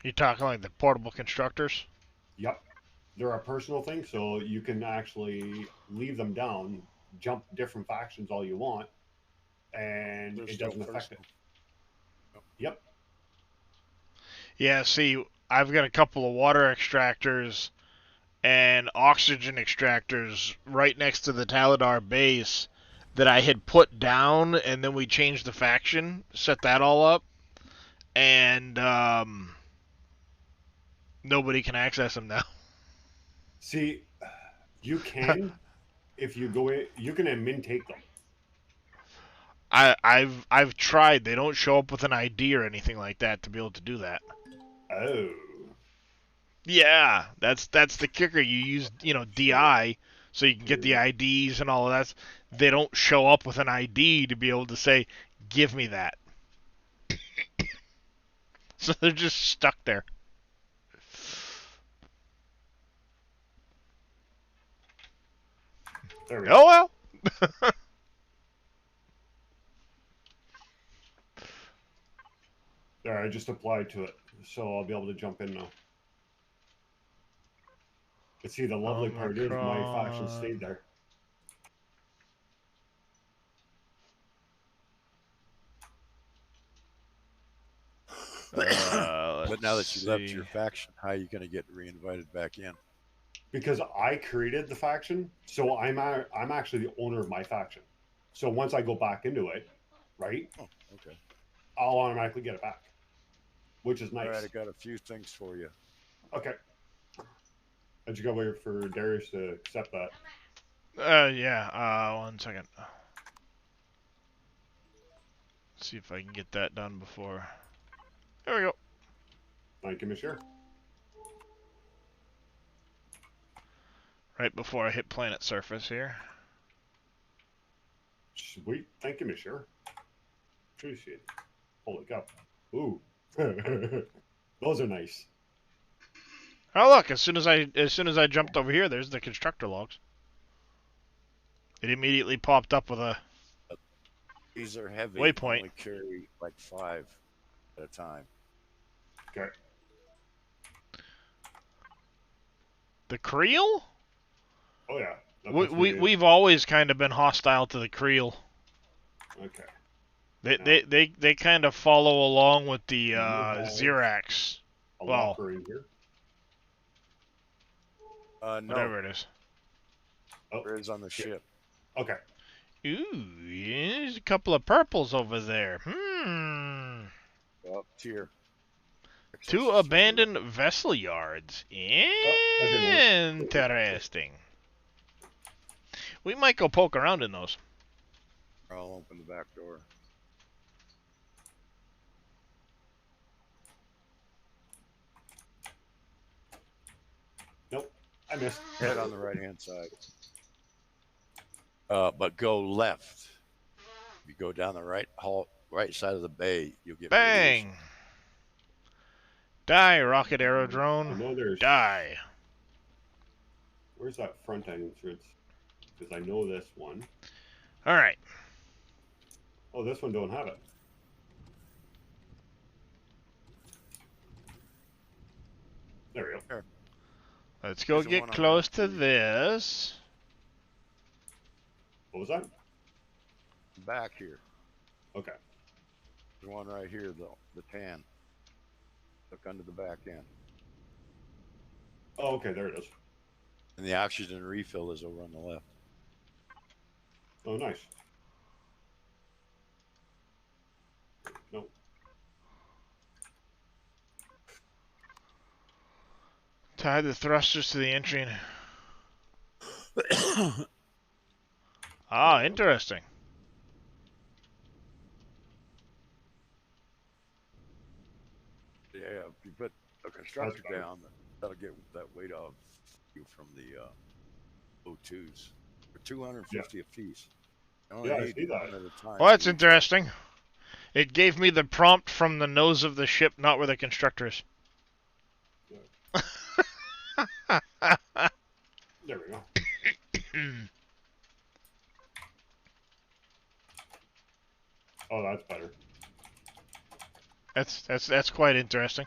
You talking like the portable constructors? Yep. They're a personal thing, so you can actually leave them down, jump different factions all you want, and They're it still doesn't affect it. personal. Yep. Yeah, see, I've got a couple of water extractors and oxygen extractors right next to the Taladar base that I had put down, and then we changed the faction, set that all up, and nobody can access them now. See, you can, if you go in, you can admin take them. I've tried. They don't show up with an ID or anything like that to be able to do that. Oh. Yeah, that's the kicker. You use, DI so you can get the IDs and all of that. They don't show up with an ID to be able to say, "Give me that." So they're just stuck there. There we go. Oh well. There, I just applied to it, so I'll be able to jump in now. But see, the lovely part is my faction stayed there. But now that you left your faction, how are you going to get reinvited back in? Because I created the faction, so I'm actually the owner of my faction. So once I go back into it, right? Oh, okay. I'll automatically get it back, which is nice. All right, I got a few things for you. Okay. I just got to wait for Darius to accept that. Yeah. 1 second. See if I can get that done before. There we go. Thank you, Monsieur. Right before I hit planet surface here. Sweet. Thank you, monsieur. Appreciate it. Holy cow. Ooh. Those are nice. Oh look! As soon as I jumped over here, there's the constructor logs. It immediately popped up with a These are heavy. waypoint. Only carry like 5 at a time. Okay. The creel? Oh yeah. That puts me in- We've always kind of been hostile to the creel. Okay. They kind of follow along with the You have Xerax. A Well, locker in here. No, whatever it is. Oh, there is on the ship. okay. Ooh, there's a couple of purples over there. Up tier. Two abandoned vessel yards. Interesting. We might go poke around in those. I'll open the back door. Nope. I missed. Head on the right-hand side. But go left. If you go down the right side of the bay, you'll get Bang! radiation. Die, rocket I aerodrone. know there's. Die. Where's that front entrance? Because I know this one. Alright. Oh, this one don't have it. There we go. Sure. Let's go There's a get one on close that to too. this. What was that? Back here. Okay. There's one right here, the tan. Look under the back end. Oh, okay. There it is. And the oxygen refill is over on the left. Oh, nice. Nope. Tie the thrusters to the engine. Ah, interesting. Yeah, if you put a constructor better. down, that'll get that weight off you from the O2s. For 250 a piece. You only Yeah, I need see that. one at a time. Well, that's interesting. It gave me the prompt from the nose of the ship, not where the constructor is. There we go. Oh, that's better. That's quite interesting.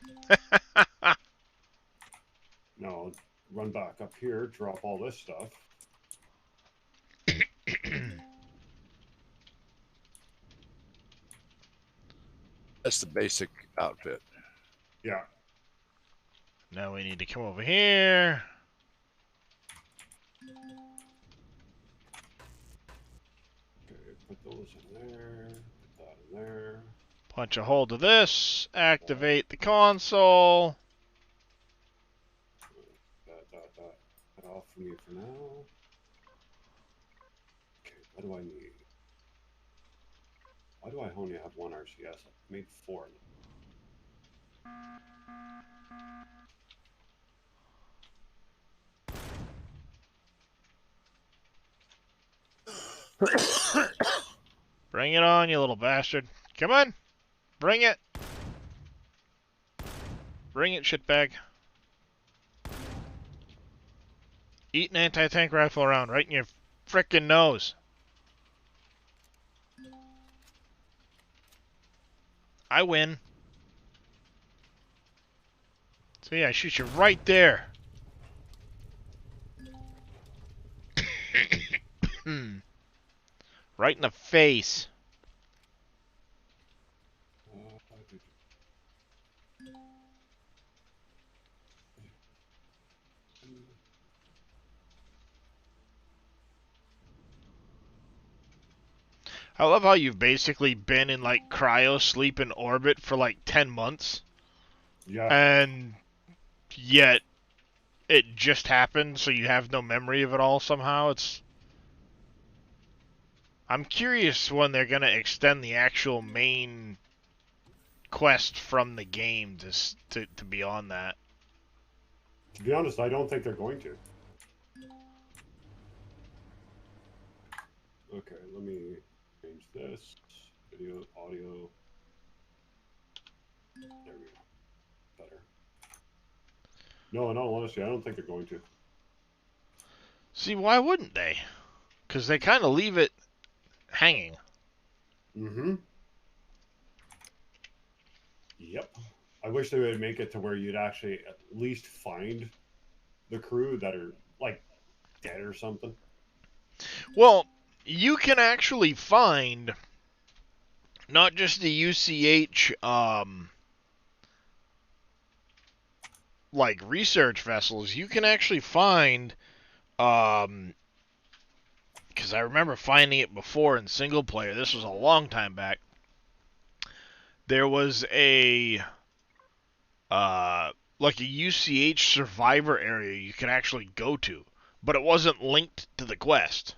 Now, run back up here, drop all this stuff. That's the basic outfit. Yeah. Now we need to come over here. Okay, put those in there. Put that in there. Punch a hole to this. Activate the console. That off for me for now. Okay, what do I need? Why do I only have one RCS? I made 4 of them. Bring it on, you little bastard. Come on. Bring it. Bring it, shitbag. Eat an anti-tank rifle round right in your frickin' nose. I win. See, I shoot you right there. Right in the face. I love how you've basically been in like cryo sleep in orbit for like 10 months. Yeah. And yet it just happened, so you have no memory of it all somehow. I'm curious when they're gonna extend the actual main quest from the game to beyond that. To be honest, I don't think they're going to. Okay, let me this? Video, audio. There we go. Better. No, in all honesty, I don't think they're going to. See, why wouldn't they? Because they kind of leave it hanging. Mm-hmm. Yep. I wish they would make it to where you'd actually at least find the crew that are, like, dead or something. Well, you can actually find not just the UCH, like, research vessels. You can actually find, because I remember finding it before in single player. This was a long time back. There was like a UCH survivor area you could actually go to, but it wasn't linked to the quest.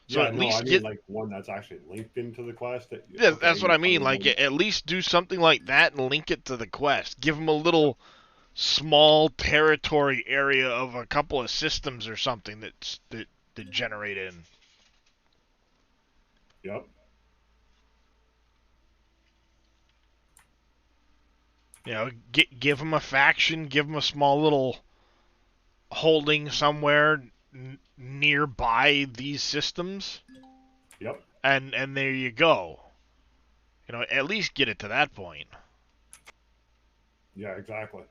So Yeah, at no, I least mean, get, like, one that's actually linked into the quest. That, yeah, okay, that's what you I mean. find Like, one. at least do something like that and link it to the quest. Give them a little small territory area of a couple of systems or something that generate in. Yep. You know, give them a faction, give them a small little holding somewhere nearby these systems, Yep. and there you go. You know, at least get it to that point. Yeah, exactly.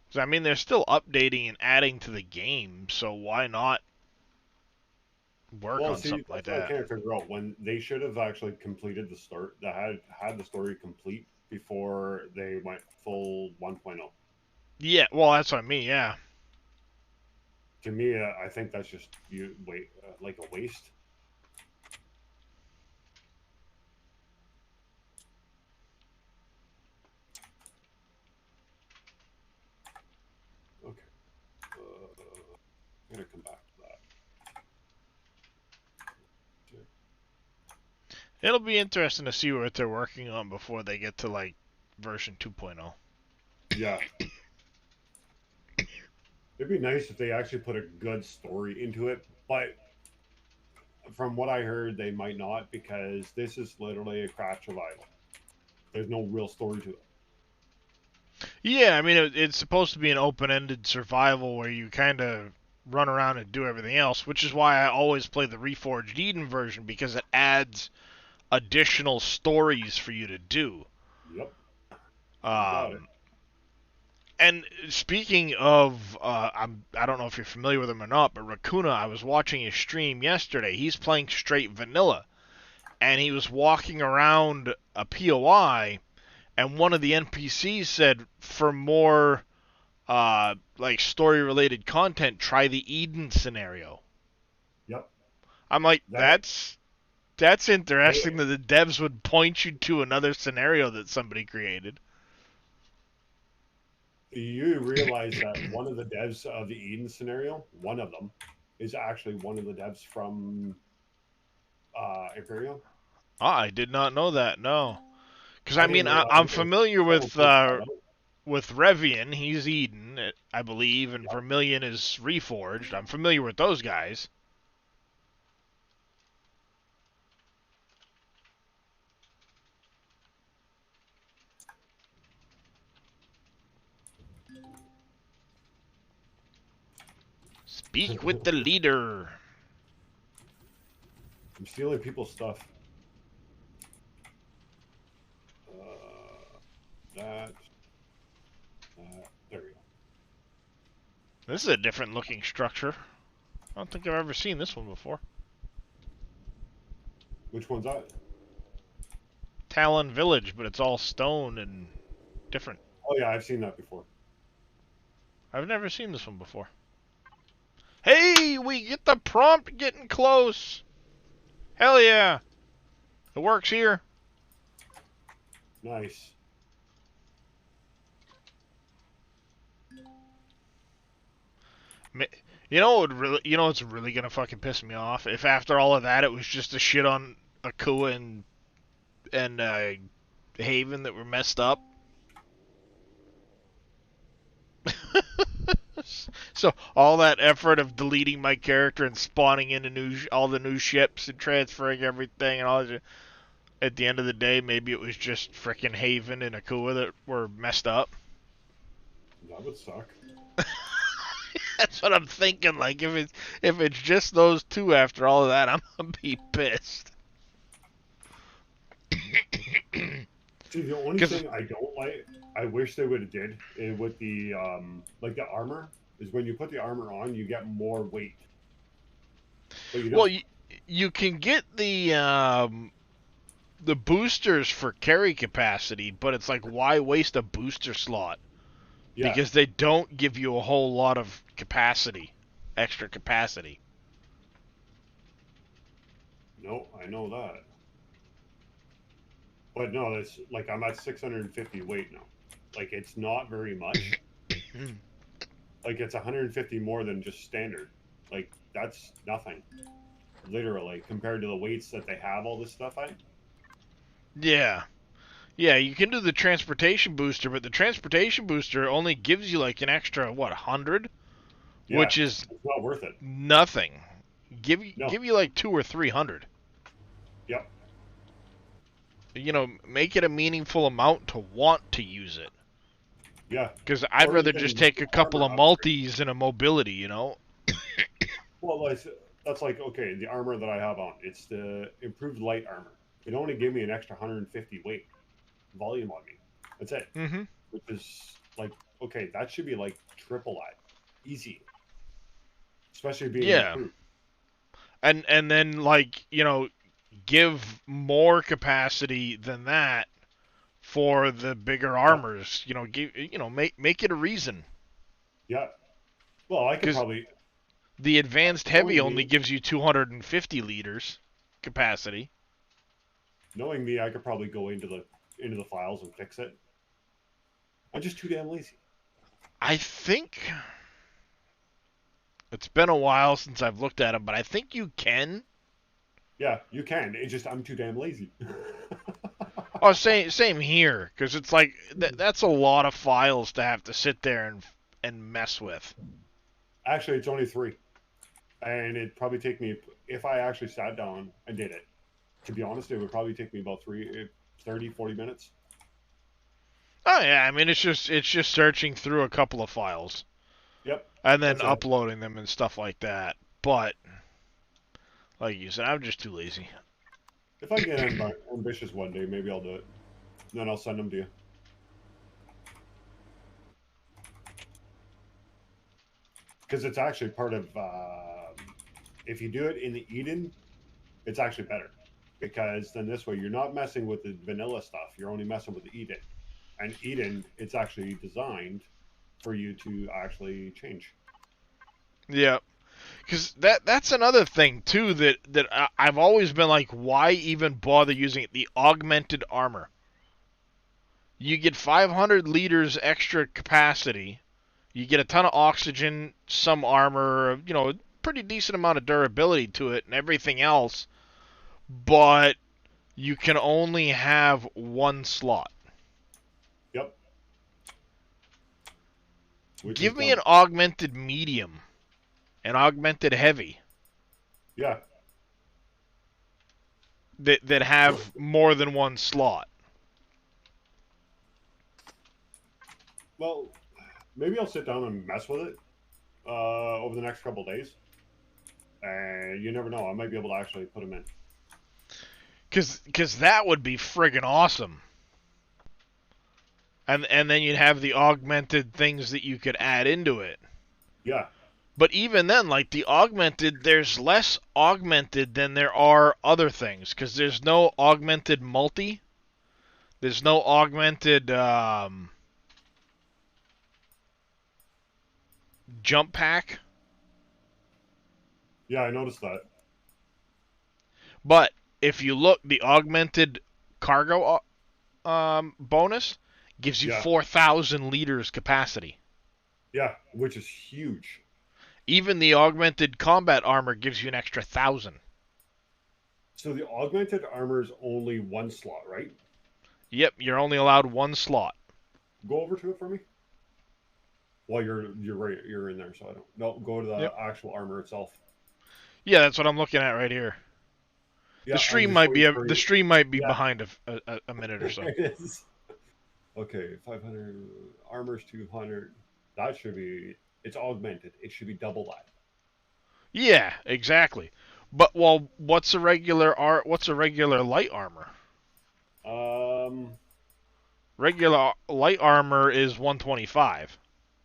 So, I mean, they're still updating and adding to the game, so why not work Well, on see, something like that's what I that? can't figure out. When they should have actually completed the start, that had the story complete before they went full 1.0. Yeah, well, that's what I mean, yeah. To me, I think that's just like a waste. Okay, I'm gonna come back to that. It'll be interesting to see what they're working on before they get to, like, version 2.0. Yeah, it'd be nice if they actually put a good story into it, but from what I heard, they might not because this is literally a crash survival. There's no real story to it. Yeah, I mean, it's supposed to be an open-ended survival where you kind of run around and do everything else, which is why I always play the Reforged Eden version, because it adds additional stories for you to do. Yep, you got it. And speaking of, I don't know if you're familiar with him or not, but Raccoona, I was watching his stream yesterday. He's playing straight vanilla, and he was walking around a POI, and one of the NPCs said, for more like story-related content, try the Eden scenario. Yep. I'm like, That that's interesting that the devs would point you to another scenario that somebody created. you realize that one of the devs of the Eden scenario, one of them, is actually one of the devs from Imperial. I did not know that. No, because I I didn't mean, know I'm either. familiar Someone pointed that out. with Revian. He's Eden, I believe, and Yep. Vermilion is Reforged. I'm familiar with those guys. Speak with the leader. I'm stealing people's stuff. That. There we go. This is a different looking structure. I don't think I've ever seen this one before. Which one's that? Talon Village, but it's all stone and different. Oh yeah, I've seen that before. I've never seen this one before. Hey, we get the prompt getting close. Hell yeah. It works here. Nice. You know what really? You know what's really gonna fucking piss me off? If after all of that, it was just a shit on Akua and Haven that were messed up. So all that effort of deleting my character and spawning in all the new ships and transferring everything and all that, at the end of the day, maybe it was just frickin' Haven and Akua that were messed up. That would suck. That's what I'm thinking. Like if it's just those two after all of that, I'm gonna be pissed. See, the only thing I don't like, I wish they would have did with the like the armor, is when you put the armor on, you get more weight. But you don't. Well, you can get the boosters for carry capacity, but it's like, why waste a booster slot? Yeah. Because they don't give you a whole lot of capacity, extra capacity. No, I know that. But no, it's like I'm at 650 weight now. Like it's not very much. Like it's 150 more than just standard. Like that's nothing. Literally, compared to the weights that they have all this stuff at. Yeah. Yeah, you can do the transportation booster, but the transportation booster only gives you like an extra, what, 100? Yeah, which is it's not worth it. nothing. Give No. you like 200 or 300. Yep. You know, make it a meaningful amount to want to use it. Yeah. Because I'd Or rather even just take a couple of armor multis and a mobility, you know? Well, that's like, okay, the armor that I have on, it's the improved light armor. It only gave me an extra 150 weight volume on me. That's it. Mm-hmm. Which is like, okay, that should be like triple that. Easy. Especially being Yeah. improved. And then, like, you know, give more capacity than that for the bigger armors. You know, make it a reason. Yeah. Well, I could 'Cause probably... The advanced heavy Knowing only me- gives you 250 liters capacity. Knowing me, I could probably go into the files and fix it. I'm just too damn lazy. I think it's been a while since I've looked at them, but I think you can. Yeah, you can. It's just I'm too damn lazy. Oh, same here, because it's like that's a lot of files to have to sit there and mess with. Actually, it's only 3. And it'd probably take me, if I actually sat down and did it, to be honest, it would probably take me about 30, 40 minutes. Oh yeah, I mean it's just searching through a couple of files. Yep. And then That's it. uploading them and stuff like that. But like you said, I'm just too lazy. If I get ambitious one day, maybe I'll do it. Then I'll send them to you. Because it's actually part of, if you do it in the Eden, it's actually better. Because then this way, you're not messing with the vanilla stuff. You're only messing with the Eden. And Eden, it's actually designed for you to actually change. Yeah. Because that's another thing, too, that I've always been like, why even bother using it? The augmented armor. You get 500 liters extra capacity. You get a ton of oxygen, some armor, you know, a pretty decent amount of durability to it and everything else. But you can only have one slot. Yep. Give me an augmented medium. An augmented heavy. Yeah. That have more than one slot. Well, maybe I'll sit down and mess with it over the next couple of days. And you never know. I might be able to actually put them in. Because that would be friggin' awesome. And then you'd have the augmented things that you could add into it. Yeah. But even then, like the augmented, there's less augmented than there are other things. Because there's no augmented multi. There's no augmented jump pack. Yeah, I noticed that. But if you look, the augmented cargo bonus gives you 4,000 liters capacity. Yeah, which is huge. Even the augmented combat armor gives you an extra 1,000. So the augmented armor is only one slot, right? Yep, you're only allowed one slot. Go over to it for me. Well, you're right. You're in there, so I don't. No, go to the Yep. actual armor itself. Yeah, that's what I'm looking at right here. Yeah, The I'm stream just might be waiting for the you. stream might be Yeah. behind a minute or so. It is. Okay, 500 armor's 200. That should be. It's augmented. It should be double that. Yeah, exactly. But well, what's a regular light armor? Um. Regular light armor is 125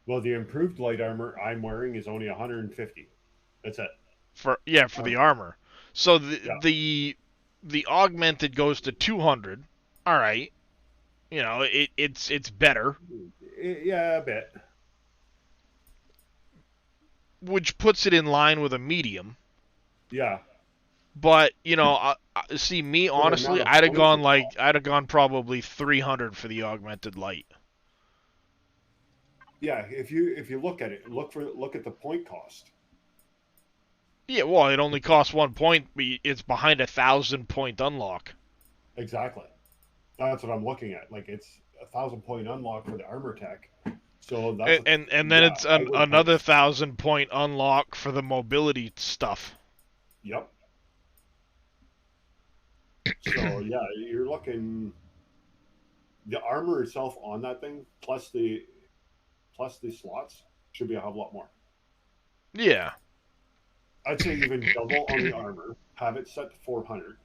Well, the improved light armor I'm wearing is only 150. That's it. for the armor. So Yeah. the augmented goes to 200. All right. You know, it's better, Yeah, a bit. which puts it in line with a medium. Yeah. But, you know, see me the honestly, amount of I'd have gone points I'd have gone probably 300 for the augmented light. Yeah, if you look at it, look at the point cost. Yeah, well, it only costs 1 point, but it's behind 1,000 point unlock. Exactly. That's what I'm looking at. Like it's 1,000 point unlock for the armor tech. So that's And then yeah, it's I would another put- 1,000 point unlock for the mobility stuff. Yep. So yeah, you're looking the armor itself on that thing plus the slots should be a hell of a lot more. Yeah. I'd say even double on the armor. Have it set to 400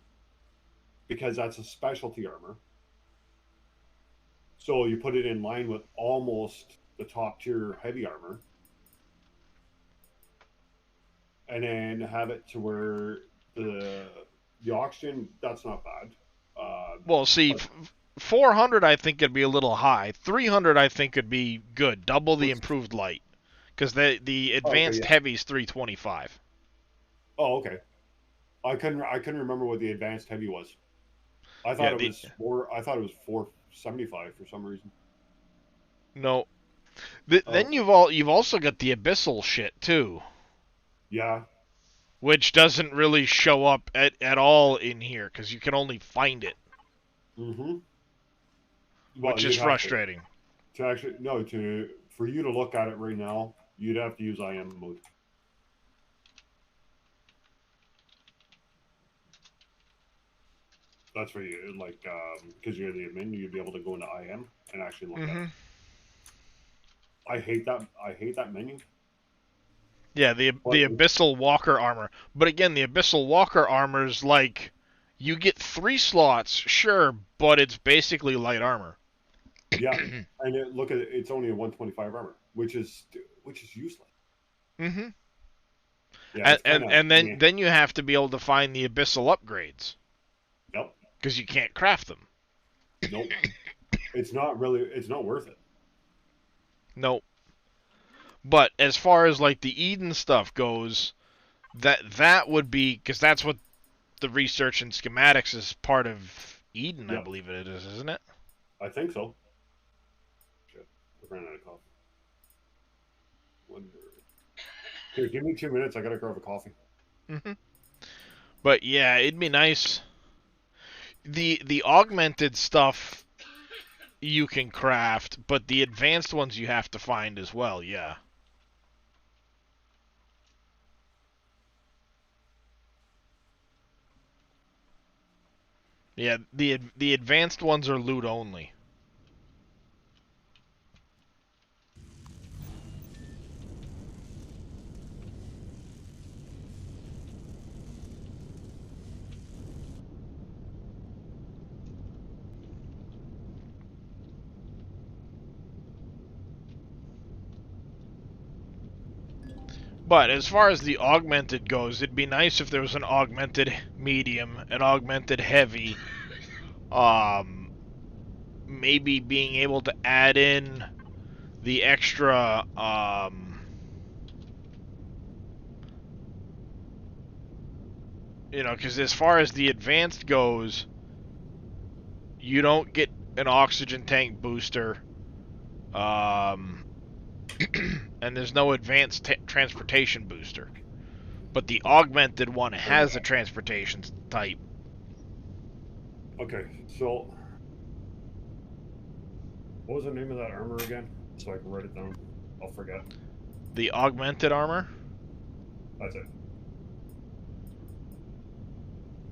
because that's a specialty armor. So you put it in line with almost the top tier heavy armor, and then have it to where the oxygen that's not bad. Well, see, 400 I think would be a little high. 300 I think would be good. Double the improved light, because the advanced yeah. heavy's 325. Oh, okay. I couldn't remember what the advanced heavy was. I thought it was 475 for some reason. No. Then you've also got the abyssal shit too, Yeah. which doesn't really show up at all in here because you can only find it, Mm-hmm. which is frustrating. To actually no for you to look at it right now, you'd have to use IM mode. That's for you, like, because you're the admin, you'd be able to go into IM and actually look at it. I hate that menu. Yeah, the abyssal walker armor. But again, the abyssal walker armor's like, you get 3 slots, sure, but it's basically light armor. Yeah, and look at it, it's only a 125 armor, which is useless. Mm-hmm. Yeah, and then you have to be able to find the abyssal upgrades. Yep. Because you can't craft them. Nope. It's not worth it. Nope. But as far as like the Eden stuff goes, that would be, because that's what the research and schematics is part of Eden, Yep. I believe it is, isn't it? I think so. Shit, I ran out of coffee. Here, give me 2 minutes. I gotta grab a coffee. Mm-hmm. But yeah, it'd be nice. The augmented stuff you can craft, but the advanced ones you have to find as well. Yeah. Yeah, the advanced ones are loot only. But as far as the augmented goes, it'd be nice if there was an augmented medium, an augmented heavy. Maybe being able to add in the extra, you know, because as far as the advanced goes, you don't get an oxygen tank booster, and there's no advanced transportation booster. But the augmented one has a transportation type. Okay, so what was the name of that armor again? So I can write it down. I'll forget. The augmented armor. That's it.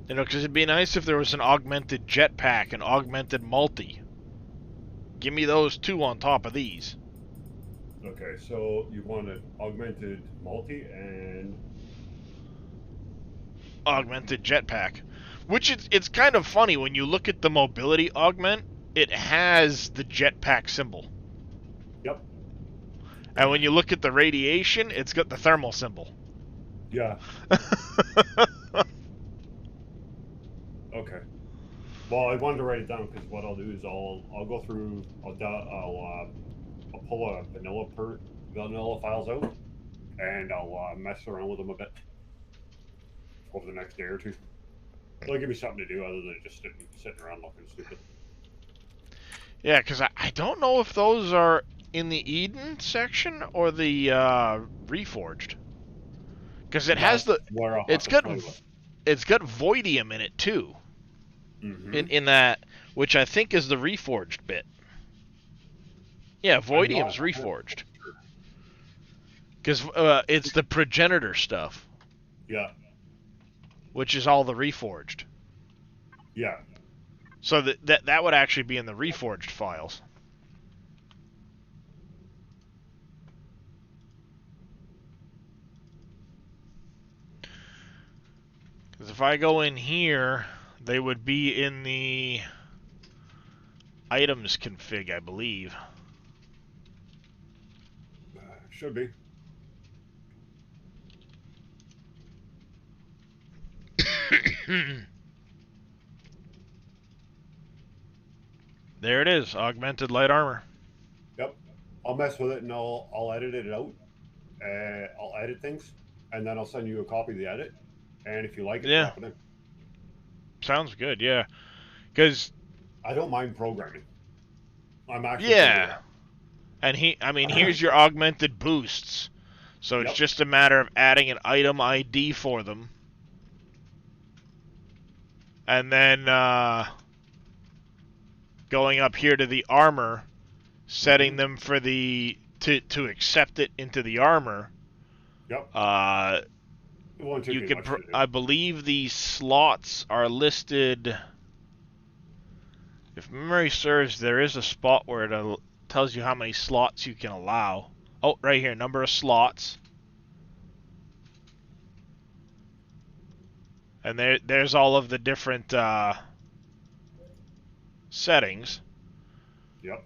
You know, because it'd be nice if there was an augmented jetpack, an augmented multi. Give me those two on top of these. Okay, so you want an augmented multi and Augmented jetpack. Which it's kind of funny when you look at the mobility augment, it has the jetpack symbol. yep, And when you look at the radiation, it's got the thermal symbol. yeah. Okay. Well, I wanted to write it down because what I'll do is I'll go through I'll pull a vanilla files out and I'll mess around with them a bit over the next day or two. It'll give me something to do other than just sitting around looking stupid. Yeah, because I don't know if those are in the Eden section or the Reforged. Because it has the where I'll have it's to got play with. it's got Voidium in it too. Mhm. In that, which I think is the Reforged bit. Yeah, Voidium's Reforged. Because it's the progenitor stuff, Yeah, which is all the Reforged. yeah. So that would actually be in the Reforged files. Because if I go in here, they would be in the items config, I believe. Should be. There it is, augmented light armor. Yep. I'll mess with it and I'll edit it out. I'll edit things and then I'll send you a copy of the edit. And if you like it, Yeah. drop it in. Sounds good, yeah. Because I don't mind programming. I'm actually yeah, and here's your augmented boosts. So it's Yep. just a matter of adding an item ID for them, and then going up here to the armor, setting them for the to accept it into the armor. Yep. It won't take You me can, much to do. I believe the slots are listed. If memory serves, there is a spot where it tells you how many slots you can allow. Oh, right here, number of slots. And there's all of the different settings. Yep.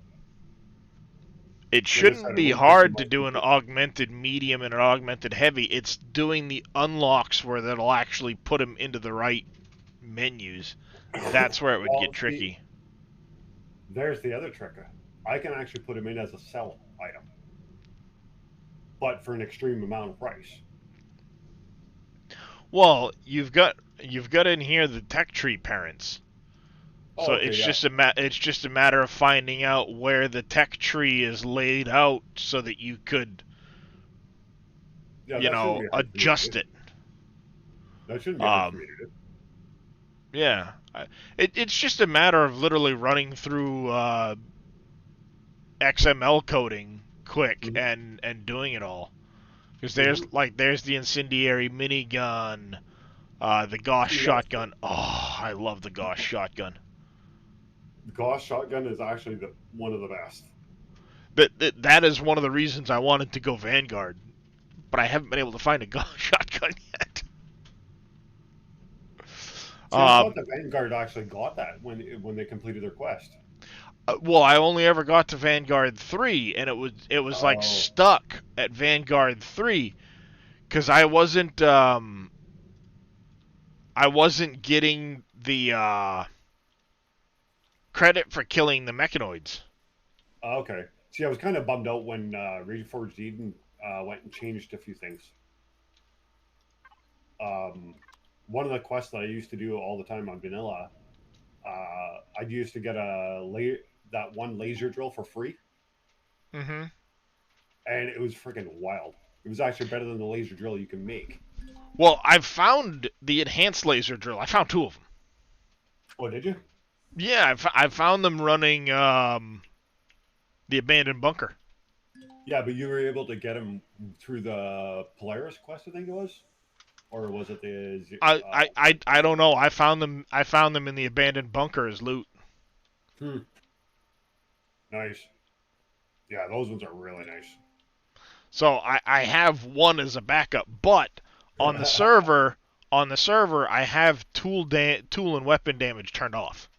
It shouldn't be hard to do an augmented medium and an augmented heavy. It's doing the unlocks where that'll actually put them into the right menus. That's where it would Well, get tricky. There's the other trick. I can actually put them in as a sell item, but for an extreme amount of price. Well, you've got in here the tech tree parents. So Okay, it's yeah. just a matter of finding out where the tech tree is laid out so that you could, Yeah, that shouldn't be hard for me to adjust do. it. That shouldn't be hard for me to do. Yeah, it's just a matter of literally running through XML coding quick and doing it all. Because there's the incendiary minigun, the Gauss shotgun. Oh, I love the Gauss shotgun. The Gauss shotgun is actually one of the best. That is one of the reasons I wanted to go Vanguard, but I haven't been able to find a Gauss shotgun yet. See, I thought the Vanguard actually got that when they completed their quest. Well, I only ever got to Vanguard 3, and it was like stuck at Vanguard 3 because I wasn't getting the credit for killing the mechanoids. Okay. See, I was kind of bummed out when Reforged Eden went and changed a few things. One of the quests that I used to do all the time on Vanilla, I used to get that one laser drill for free. Mm-hmm. And it was freaking wild. It was actually better than the laser drill you can make. Well, I've found the enhanced laser drill. I found 2 of them. Oh, did you? Yeah, I found them running the abandoned bunker. Yeah, but you were able to get him through the Polaris quest, I think it was, or was it the? I don't know. I found them. I found them in the abandoned bunker as loot. Hmm. Nice. Yeah, those ones are really nice. So I have one as a backup, but on the server I have tool and weapon damage turned off.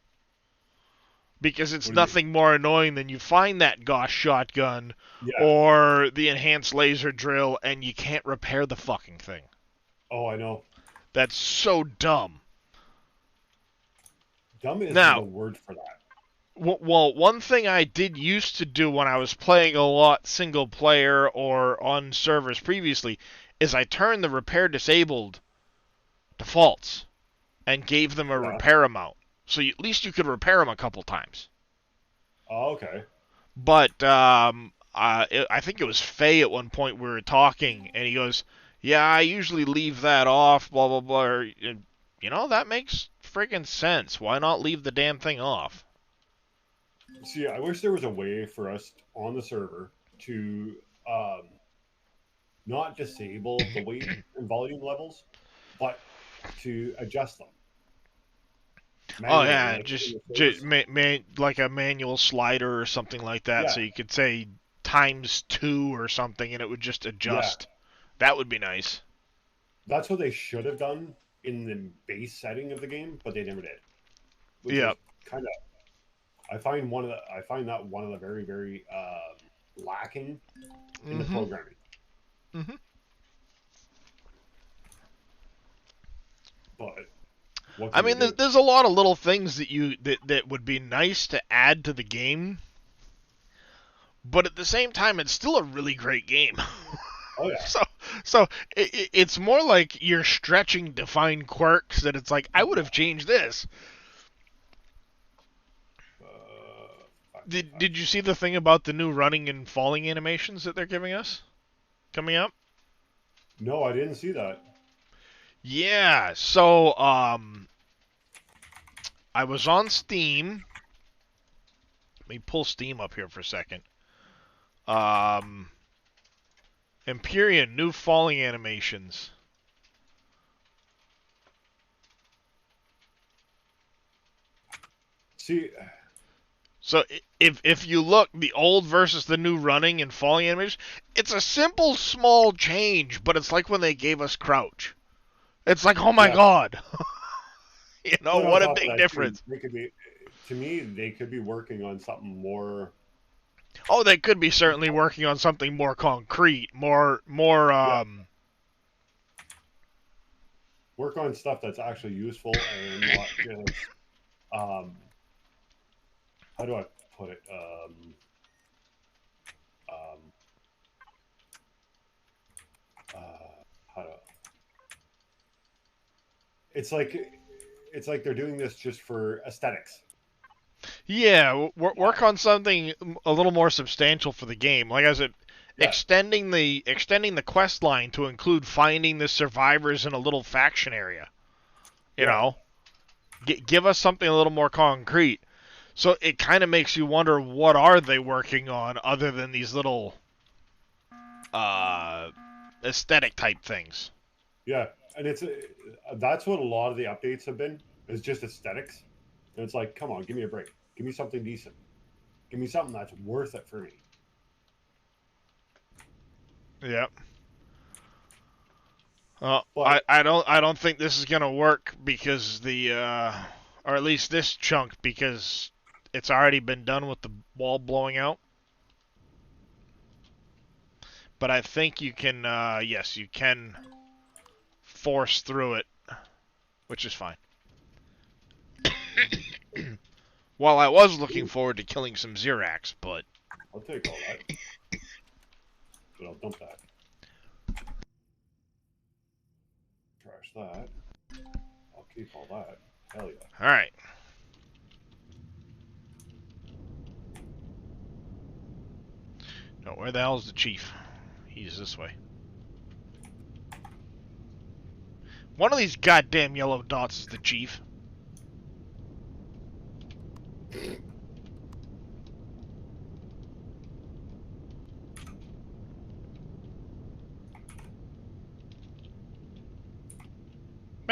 Because it's What do you? nothing more annoying than you find that Gauss shotgun Yeah. or the enhanced laser drill and you can't repair the fucking thing. Oh, I know. That's so dumb. Dumb is the Now, word for that. well, one thing I did used to do when I was playing a lot single player or on servers previously is I turned the repair disabled defaults and gave them a Yeah. repair amount. So at least you could repair them a couple times. Oh, okay. But I think it was Faye at one point we were talking, and he goes, "Yeah, I usually leave that off, blah blah blah." And, you know, that makes friggin' sense. Why not leave the damn thing off? See, I wish there was a way for us on the server to not disable the weight and volume levels, but to adjust them Oh manually, yeah, like in just, the just service. like a manual slider or something like that, Yeah, so you could say ×2 or something, and it would just yeah. adjust. That would be nice. That's what they should have done in the base setting of the game, but they never did. Which Yeah. is kind of, I find that one of the very, very lacking in the Mhm. programming. Mhm. But what I can you mean, do? there's a lot of little things that would be nice to add to the game, but at the same time, it's still a really great game. Oh yeah, so it's more like you're stretching to find quirks that it's like I would have changed this. Did you see the thing about the new running and falling animations that they're giving us coming up? no, I didn't see that. Yeah. So I was on Steam. Let me pull Steam up here for a second. Um, Empyrean new falling animations. See, So if you look, the old versus the new running and falling animation, it's a simple small change, but it's like when they gave us crouch. It's like, oh my yeah, god, you know, but on what a top of big that, too, difference. they could be, to me, they could be working on something more. Oh, they could be certainly working on something more concrete, more Yeah, work on stuff that's actually useful and not just how do I put it? Um, how do it's like they're doing this just for aesthetics. Yeah, work on something a little more substantial for the game. Like I said, Yeah, extending the quest line to include finding the survivors in a little faction area. You yeah, know, give us something a little more concrete. So it kind of makes you wonder what are they working on other than these little uh, aesthetic type things. yeah, and it's that's what a lot of the updates have been is just aesthetics, and it's like, come on, give me a break, give me something decent, give me something that's worth it for me. Yep. But I don't think this is gonna work because or at least this chunk because it's already been done with the wall blowing out. But I think you can yes, you can force through it, which is fine. Well, I was looking forward to killing some Xerax, but I'll take all that, but I'll dump that, trash that. I'll keep all that. Hell yeah. all right. No, where the hell's the chief? He's this way. One of these goddamn yellow dots is the chief.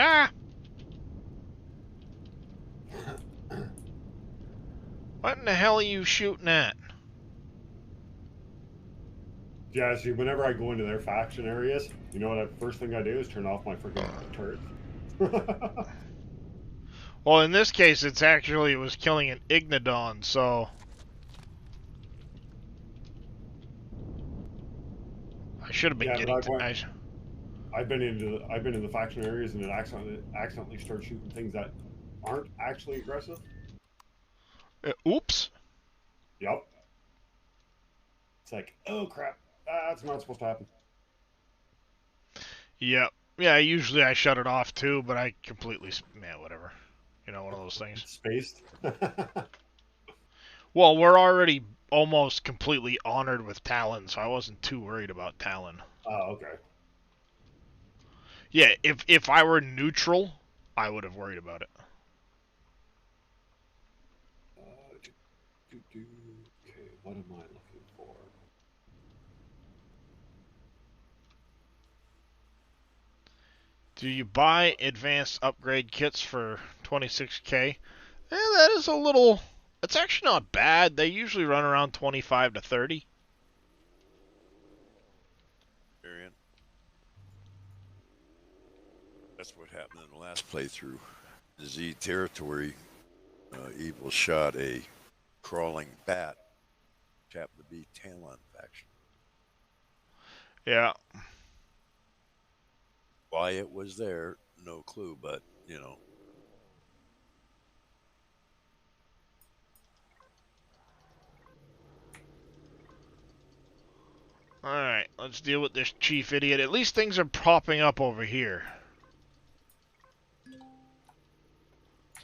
Ah! What in the hell are you shooting at? Yeah, see, whenever I go into their faction areas, you know what? The first thing I do is turn off my freaking turrets. Well, in this case, it was killing an Ignodon, so I should have been Yeah, getting. but I've been in the faction areas and it accidentally start shooting things that aren't actually aggressive. Oops. Yep. It's like, oh crap, that's not supposed to happen. Yep. Yeah. Usually I shut it off too, but I completely. Man, whatever. You know, one of those things. Spaced. Well, we're already almost completely honored with Talon, so I wasn't too worried about Talon. Oh, okay. Yeah, if I were neutral, I would have worried about it. Okay, what am I looking for? Do you buy advanced upgrade kits for 26k? That is a little. It's actually not bad. They usually run around 25 to 30. Variant. That's what happened in the last playthrough. The Z territory, Evil shot a crawling bat, which happened to be Talon faction. Yeah. Why it was there, no clue, but you know. Alright, let's deal with this chief idiot. At least things are popping up over here.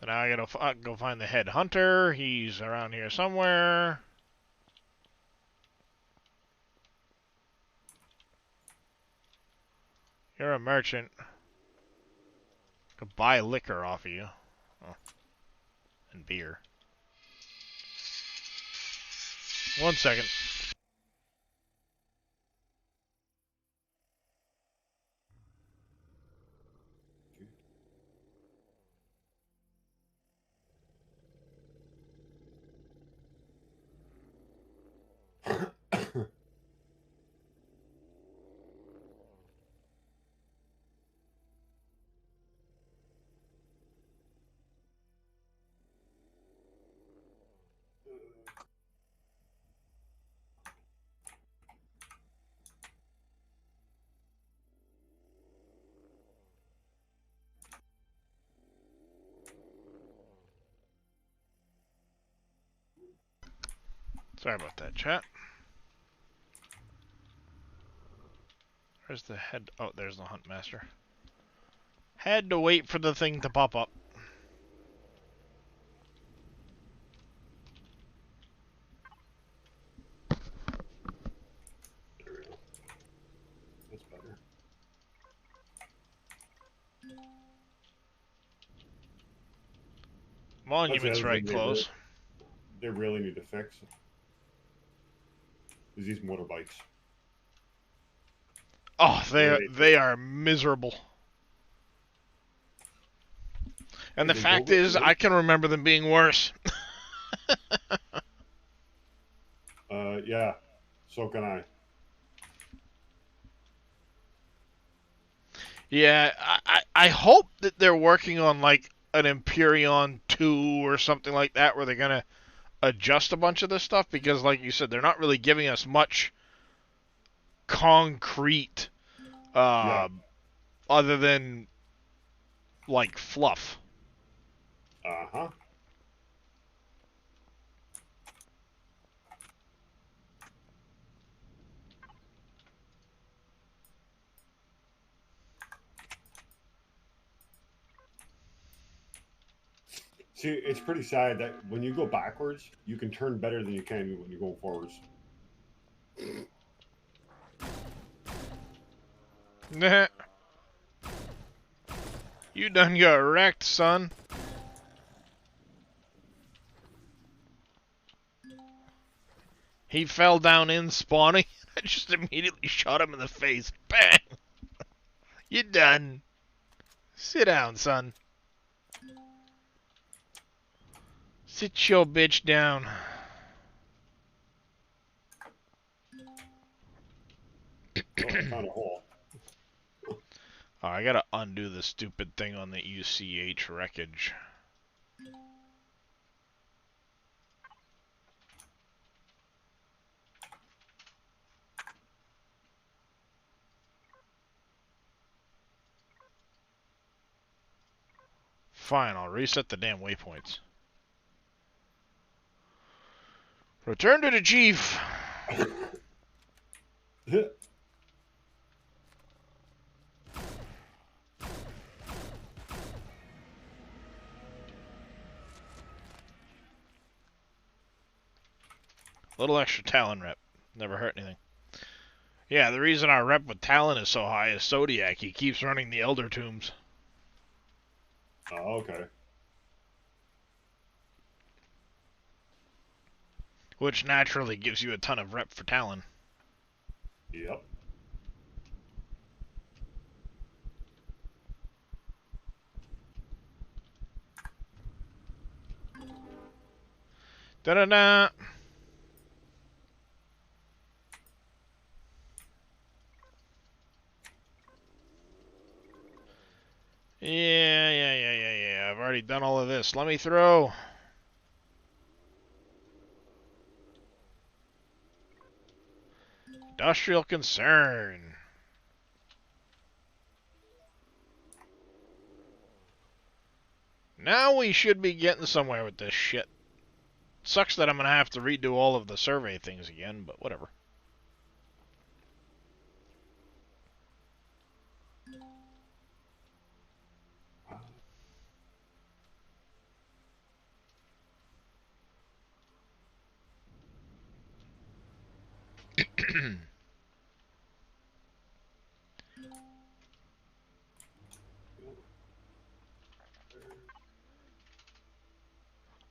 So now I gotta go find the head hunter. He's around here somewhere. You're a merchant. Could buy liquor off of you. Oh. And beer. 1 second. Sorry about that, chat. Where's the head? Oh, there's the hunt master. Had to wait for the thing to pop up. There we go. That's better. Monument's right close. They really need to fix is these motorbikes. Oh, they are miserable. And the fact is, I can remember them being worse. Yeah. So can I. Yeah, I hope that they're working on like an Empyreon 2 or something like that where they're gonna adjust a bunch of this stuff, because like you said, they're not really giving us much concrete other than like fluff. Uh-huh. See, it's pretty sad that when you go backwards, you can turn better than you can when you go forwards. Nah. You done got wrecked, son. He fell down in spawning. I just immediately shot him in the face. Bang! You done. Sit down, son. Sit your bitch down. Oh, I found a hole. Oh, I gotta undo the stupid thing on the UCH wreckage. Fine, I'll reset the damn waypoints. Return to the chief. Little extra Talon rep. Never hurt anything. Yeah, the reason our rep with Talon is so high is Zodiac. He keeps running the Elder Tombs. Oh, okay. Which naturally gives you a ton of rep for Talon. Yep. Da-da-da! Yeah. I've already done all of this. Let me throw. Industrial concern. Now we should be getting somewhere with this shit. Sucks that I'm gonna have to redo all of the survey things again, but whatever.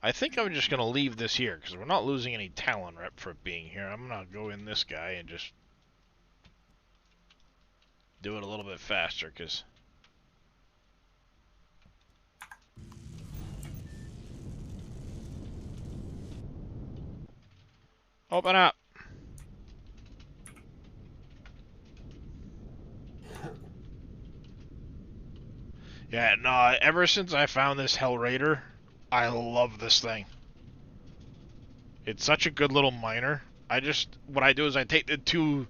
I think I'm just going to leave this here, because we're not losing any Talon rep for being here. I'm going to go in this guy and just do it a little bit faster, because... Open up! Yeah, no, ever since I found this Hell Raider, I love this thing. It's such a good little miner. What I do is I take the two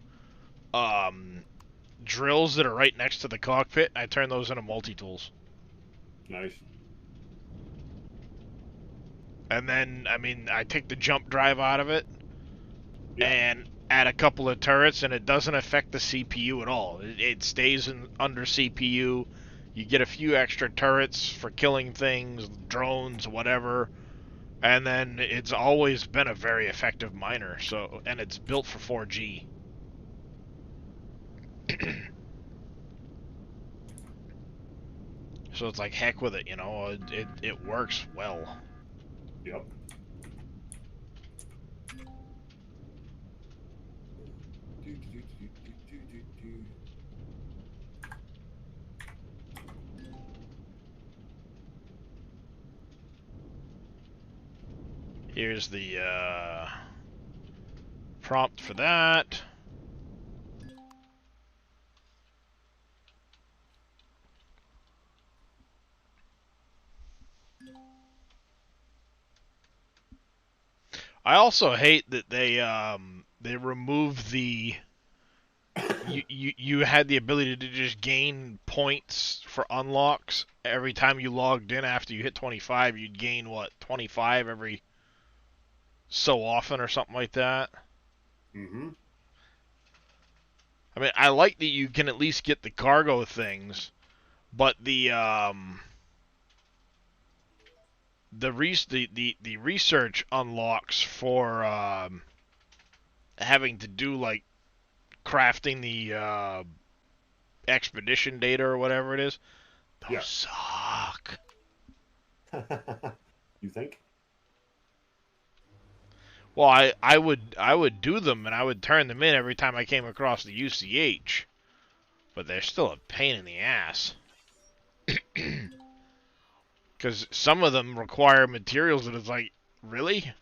drills that are right next to the cockpit, and I turn those into multi-tools. Nice. And then, I mean, I take the jump drive out of it, Yeah. and add a couple of turrets, and it doesn't affect the CPU at all. It stays under CPU. You get a few extra turrets for killing things, drones, whatever, and then it's always been a very effective miner. So, and it's built for 4G. So it's like, heck with it, you know. It works well. Yep. Here's the prompt for that. I also hate that they remove the you had the ability to just gain points for unlocks every time you logged in. After you hit 25, you'd gain what, 25 every so often or something like that. Mm-hmm. I mean, I like that you can at least get the cargo things, but the research unlocks for having to do like crafting the expedition data or whatever it is, those Yeah. suck. You think? Well, I would do them and I would turn them in every time I came across the UCH, but they're still a pain in the ass. Because some of them require materials that it's like, really?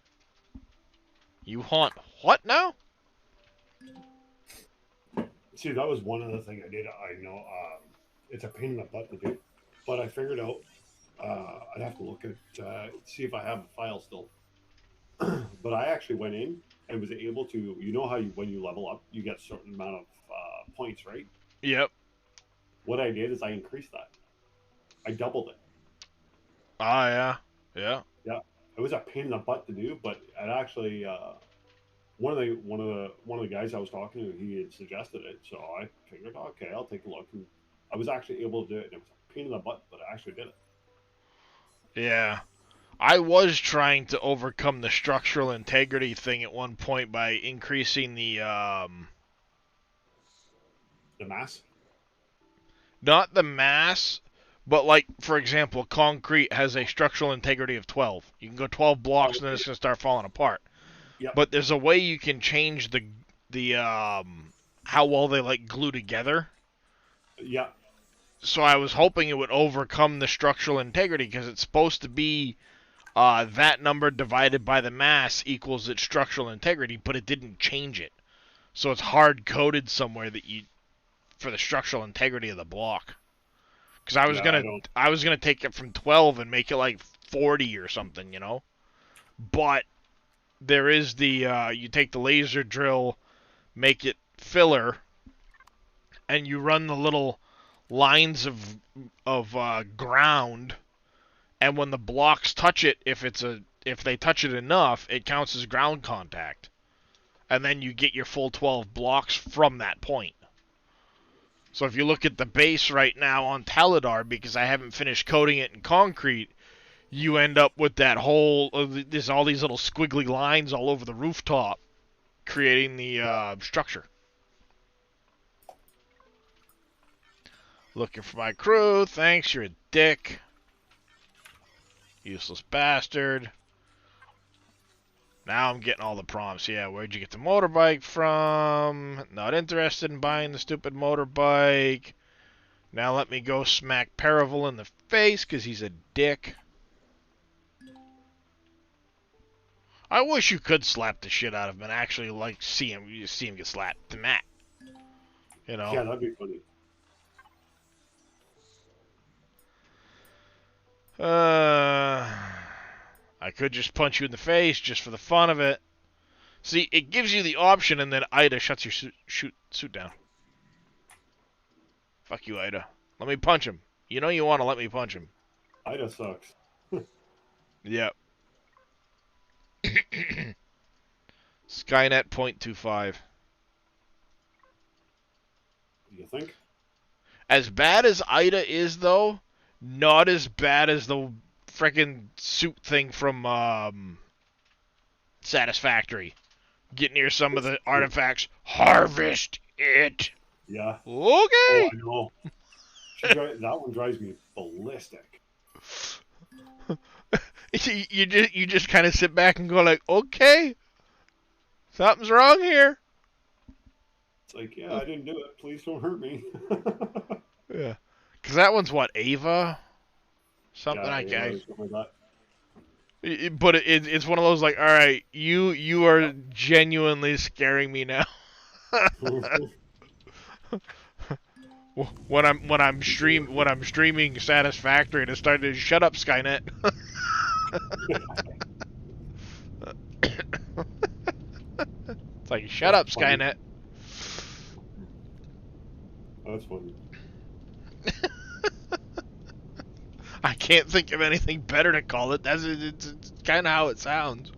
You want what now? See, that was one other thing I did. I know it's a pain in the butt to do, but I figured out I'd have to look at see if I have the file still. But I actually went in and was able to. You know how when you level up, you get a certain amount of points, right? Yep. What I did is I increased that. I doubled it. Ah, yeah. Yeah. Yeah, it was a pain in the butt to do, but it actually one of the guys I was talking to, he had suggested it, so I figured, okay, I'll take a look. And I was actually able to do it, and it was a pain in the butt, but I actually did it. Yeah. I was trying to overcome the structural integrity thing at one point by increasing the The mass. not the mass, but like, for example, concrete has a structural integrity of 12. You can go 12 blocks and then it's going to start falling apart. Yep. But there's a way you can change the how well they like glue together. Yeah. So I was hoping it would overcome the structural integrity because it's supposed to be that number divided by the mass equals its structural integrity, but it didn't change it. So it's hard coded somewhere that you for the structural integrity of the block. Because I was gonna take it from 12 and make it like 40 or something, you know. But there is the you take the laser drill, make it filler, and you run the little lines of ground, and when the blocks touch it, if they touch it enough, it counts as ground contact, and then you get your full 12 blocks from that point. So if you look at the base right now on Taladar, because I haven't finished coating it in concrete, you end up with that whole, there's all these little squiggly lines all over the rooftop, creating the structure. Looking for my crew, thanks, you're a dick. Useless bastard. Now I'm getting all the prompts. Yeah, where'd you get the motorbike from? Not interested in buying the stupid motorbike. Now let me go smack Paravel in the face because he's a dick. I wish you could slap the shit out of him and actually like see him get slapped to Matt. You know? Yeah, that'd be funny. I could just punch you in the face just for the fun of it. See, it gives you the option, and then Ida shuts your suit down. Fuck you, Ida. Let me punch him. You know you want to let me punch him. Ida sucks. Yep. Skynet 0.25. You think? As bad as Ida is, though, not as bad as the frickin' suit thing from Satisfactory. Get near some of the artifacts. Harvest it. Yeah. Okay. Oh, I know. That one drives me ballistic. you just kind of sit back and go like, okay, something's wrong here. It's like, yeah, I didn't do it. Please don't hurt me. Yeah. Because that one's what, Ava? Something yeah, like yeah, something like that. But it's one of those like, all right, you are genuinely scaring me now. when I'm streaming Satisfactory, and it started to shut up Skynet. It's like, shut up funny. Skynet. That's funny. I can't think of anything better to call it. It's kind of how it sounds.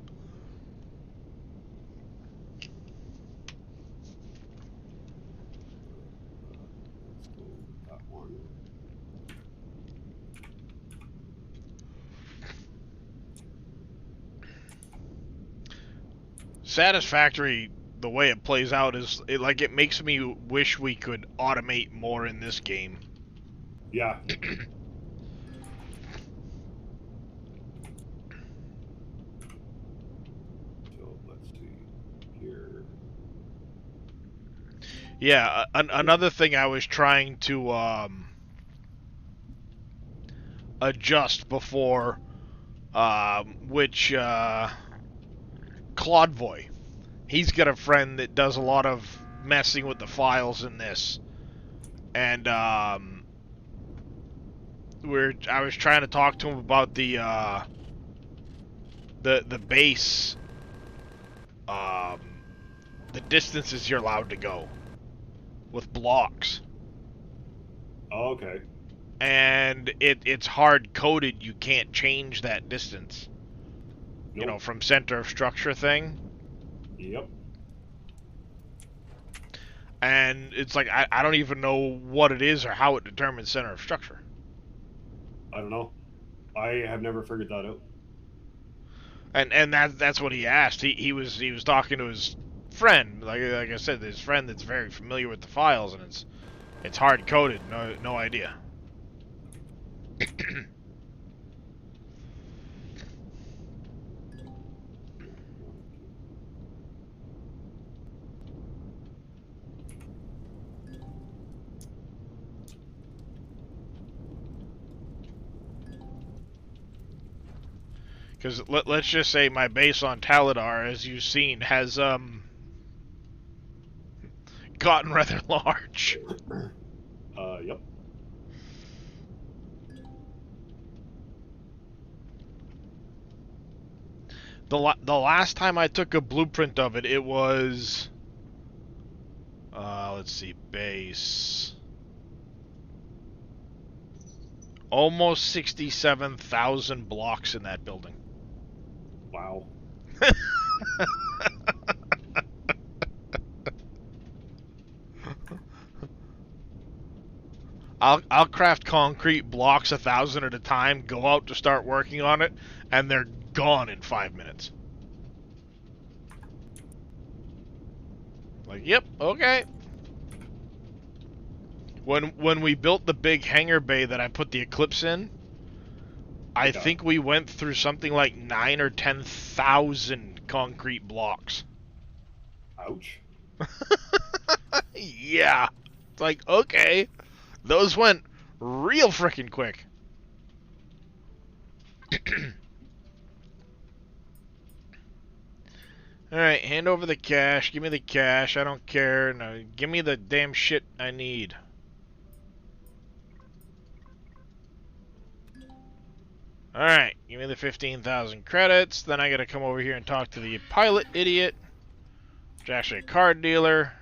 Let's go with that one. Satisfactory, the way it plays out is it makes me wish we could automate more in this game. Yeah. So let's see here. Yeah, another thing I was trying to adjust before, which Claudvoy. He's got a friend that does a lot of messing with the files in this, and I was trying to talk to him about the base, the distances you're allowed to go with blocks. Oh, okay. And it's hard coded. You can't change that distance. Nope. You know, from center of structure thing. Yep. And it's like I don't even know what it is or how it determines center of structure. I don't know. I have never figured that out. And that's what he asked. He was talking to his friend, like I said, his friend that's very familiar with the files, and it's hard coded. No idea. Because let's just say my base on Taladar, as you've seen, has gotten rather large. Yep. The last time I took a blueprint of it, it was let's see, base almost 67,000 blocks in that building. Wow. I'll craft concrete blocks 1,000 at a time, go out to start working on it, and they're gone in 5 minutes. Like, yep, okay. When we built the big hangar bay that I put the Eclipse in, I think we went through something like 9 or 10,000 concrete blocks. Ouch. Yeah. It's like, okay. Those went real freaking quick. Alright, hand over the cash. Give me the cash. I don't care. No, give me the damn shit I need. Alright, give me the 15,000 credits. Then I gotta come over here and talk to the pilot idiot, which is actually a card dealer.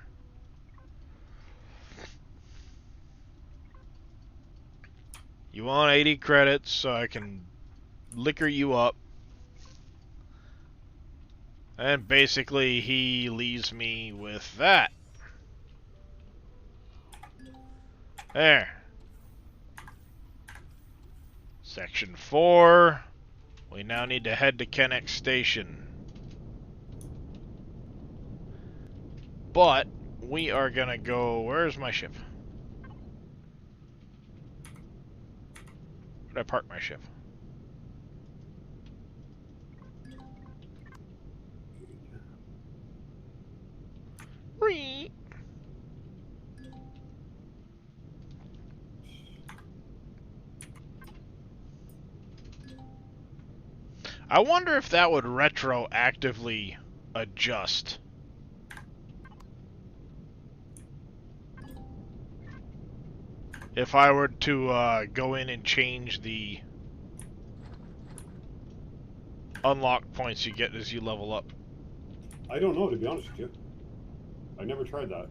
You want 80 credits so I can liquor you up. And basically he leaves me with that. There. Section 4. We now need to head to Kennex Station. But we are gonna go... Where's my ship? Where'd I park my ship? Whee! I wonder if that would retroactively adjust. If I were to go in and change the unlock points you get as you level up. I don't know, to be honest with you. I never tried that.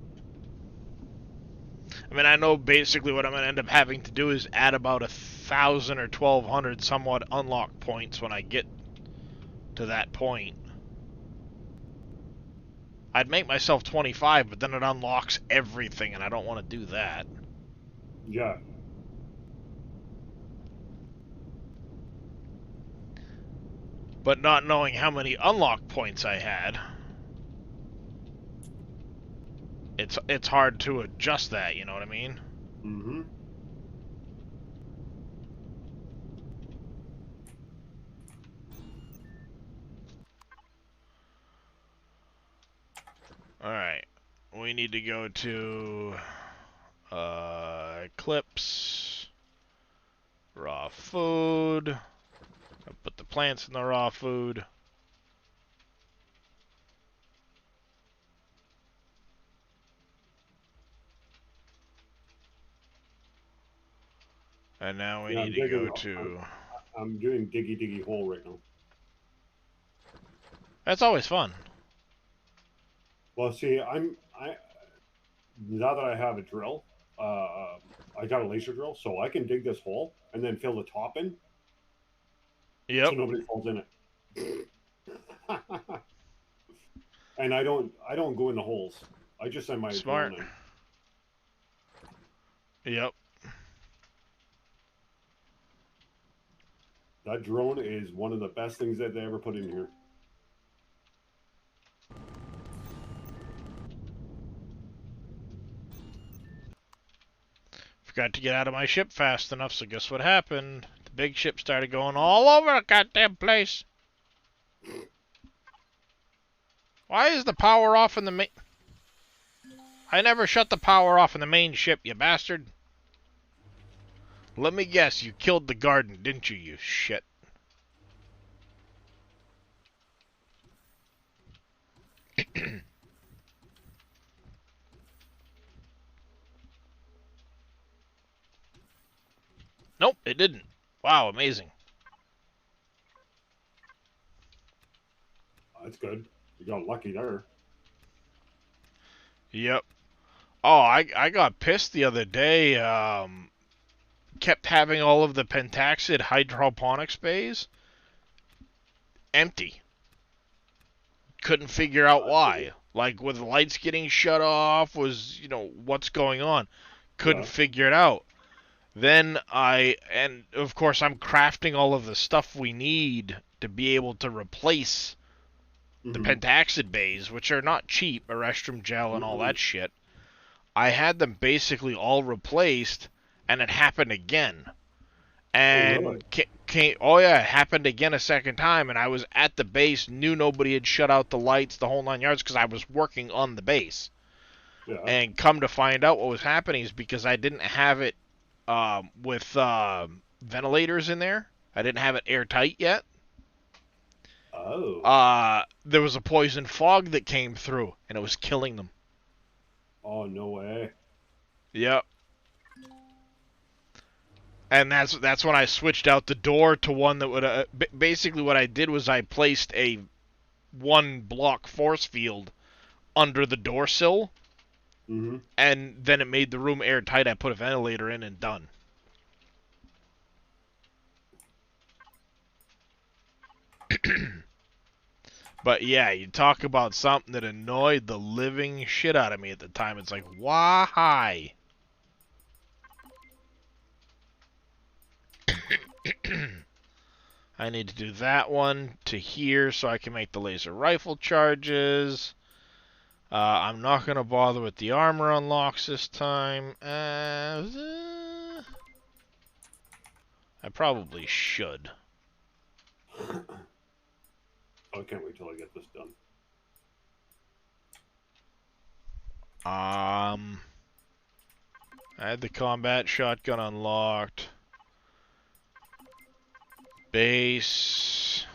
I mean, I know basically what I'm going to end up having to do is add about 1,000 or 1,200 somewhat unlock points when I get to that point. I'd make myself 25, but then it unlocks everything, and I don't want to do that. Yeah. But not knowing how many unlock points I had, it's hard to adjust that, you know what I mean? Mm-hmm. Alright. We need to go to Eclipse, raw raw food. I put the plants in the raw food. And now we Yeah, I'm need to go digging. to... I'm doing diggy hole right now. That's always fun. Well, see, I now that I have a drill, I got a laser drill, so I can dig this hole and then fill the top in, Yep. so nobody falls in it. And I don't go in the holes. I just send my Smart. drone in. Yep. That drone is one of the best things that they ever put in here. Forgot to get out of my ship fast enough, so guess what happened? The big ship started going all over the goddamn place. Why is the power off in the main... I never shut the power off in the main ship, you bastard. Let me guess, you killed the garden, didn't you, you shit? Nope, it didn't. Wow, amazing. That's good. You got lucky there. Yep. Oh, I got pissed the other day. Kept having all of the pentaxid hydroponics bays empty. Couldn't figure out why. Like, with the lights getting shut off, was, you know, what's going on? Couldn't figure it out. Then and of course I'm crafting all of the stuff we need to be able to replace the pentaxid bays, which are not cheap, Erestrum gel and all that shit. I had them basically all replaced, and it happened again. And oh yeah, it happened again a second time, and I was at the base, knew nobody had shut out the lights, the whole 9 yards, because I was working on the base. Yeah. And come to find out what was happening is because I didn't have it with ventilators in there. I didn't have it airtight yet. Oh. There was a poison fog that came through, and it was killing them. Oh, no way. Yep. And that's when I switched out the door to one that would... basically what I did was I placed a 1-block force field under the door sill. And then it made the room airtight. I put a ventilator in and done. But yeah, you talk about something that annoyed the living shit out of me at the time. It's like, why? I need to do that one to here so I can make the laser rifle charges. I'm not going to bother with the armor unlocks this time. I probably should. I can't wait till I get this done. I had the combat shotgun unlocked. Base.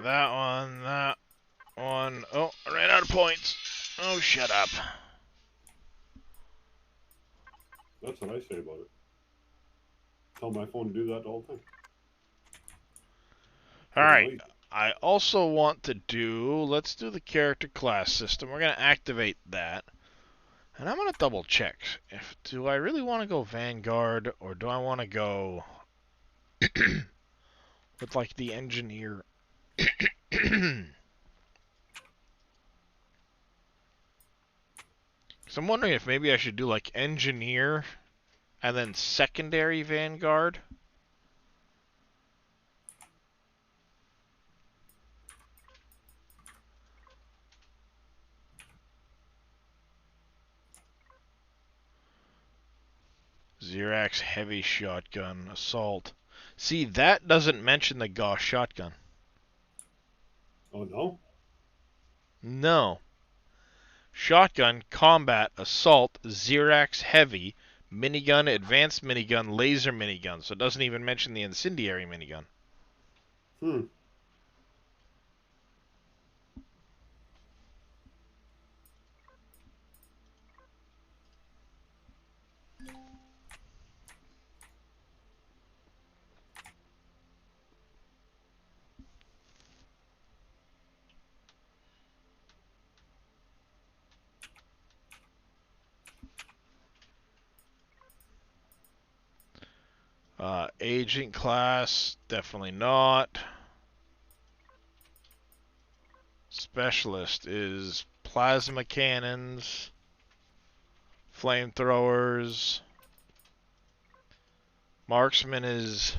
That one. Oh, I ran out of points. Oh, shut up. That's what I say about it. Tell my phone to do that all the time. Alright. I also want to let's do the character class system. We're going to activate that. And I'm going to double check. Do I really want to go Vanguard, or do I want to go with like the engineer. So I'm wondering if maybe I should do like engineer and then secondary vanguard. Xerax heavy shotgun assault. See, that doesn't mention the Gauss shotgun. Oh no. No. Shotgun, combat, assault, Xerax heavy, minigun, advanced minigun, laser minigun. So it doesn't even mention the incendiary minigun. Hmm. Agent class, definitely not. Specialist is plasma cannons, flamethrowers. Marksman is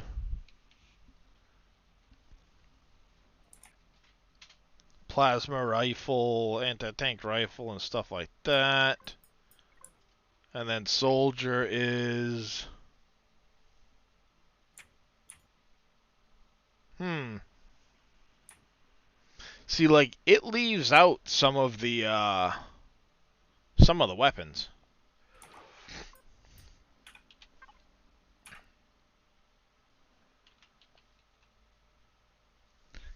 plasma rifle, anti-tank rifle, and stuff like that. And then soldier is... See, like, it leaves out some of the weapons.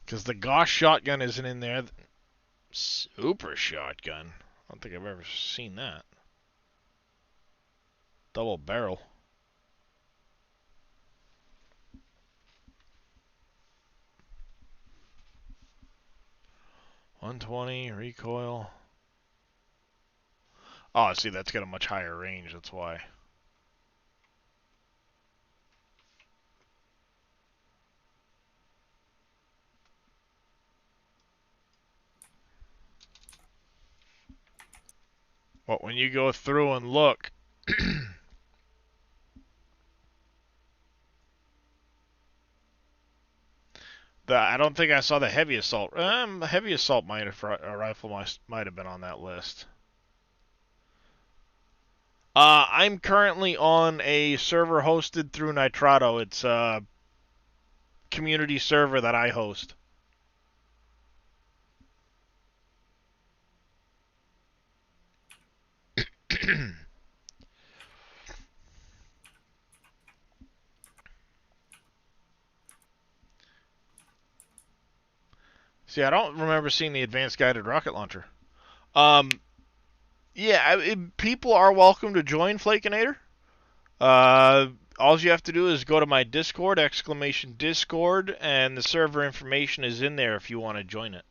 Because the Gauss shotgun isn't in there. Super shotgun. I don't think I've ever seen that. Double barrel. .120 recoil. Oh, see, that's got a much higher range. That's why. But when you go through and look, I don't think I saw the heavy assault. The heavy assault rifle might have been on that list. I'm currently on a server hosted through Nitrado. It's a community server that I host. See, I don't remember seeing the advanced guided rocket launcher. Yeah, people are welcome to join Flakinator. All you have to do is go to my Discord, !Discord, and the server information is in there if you want to join it.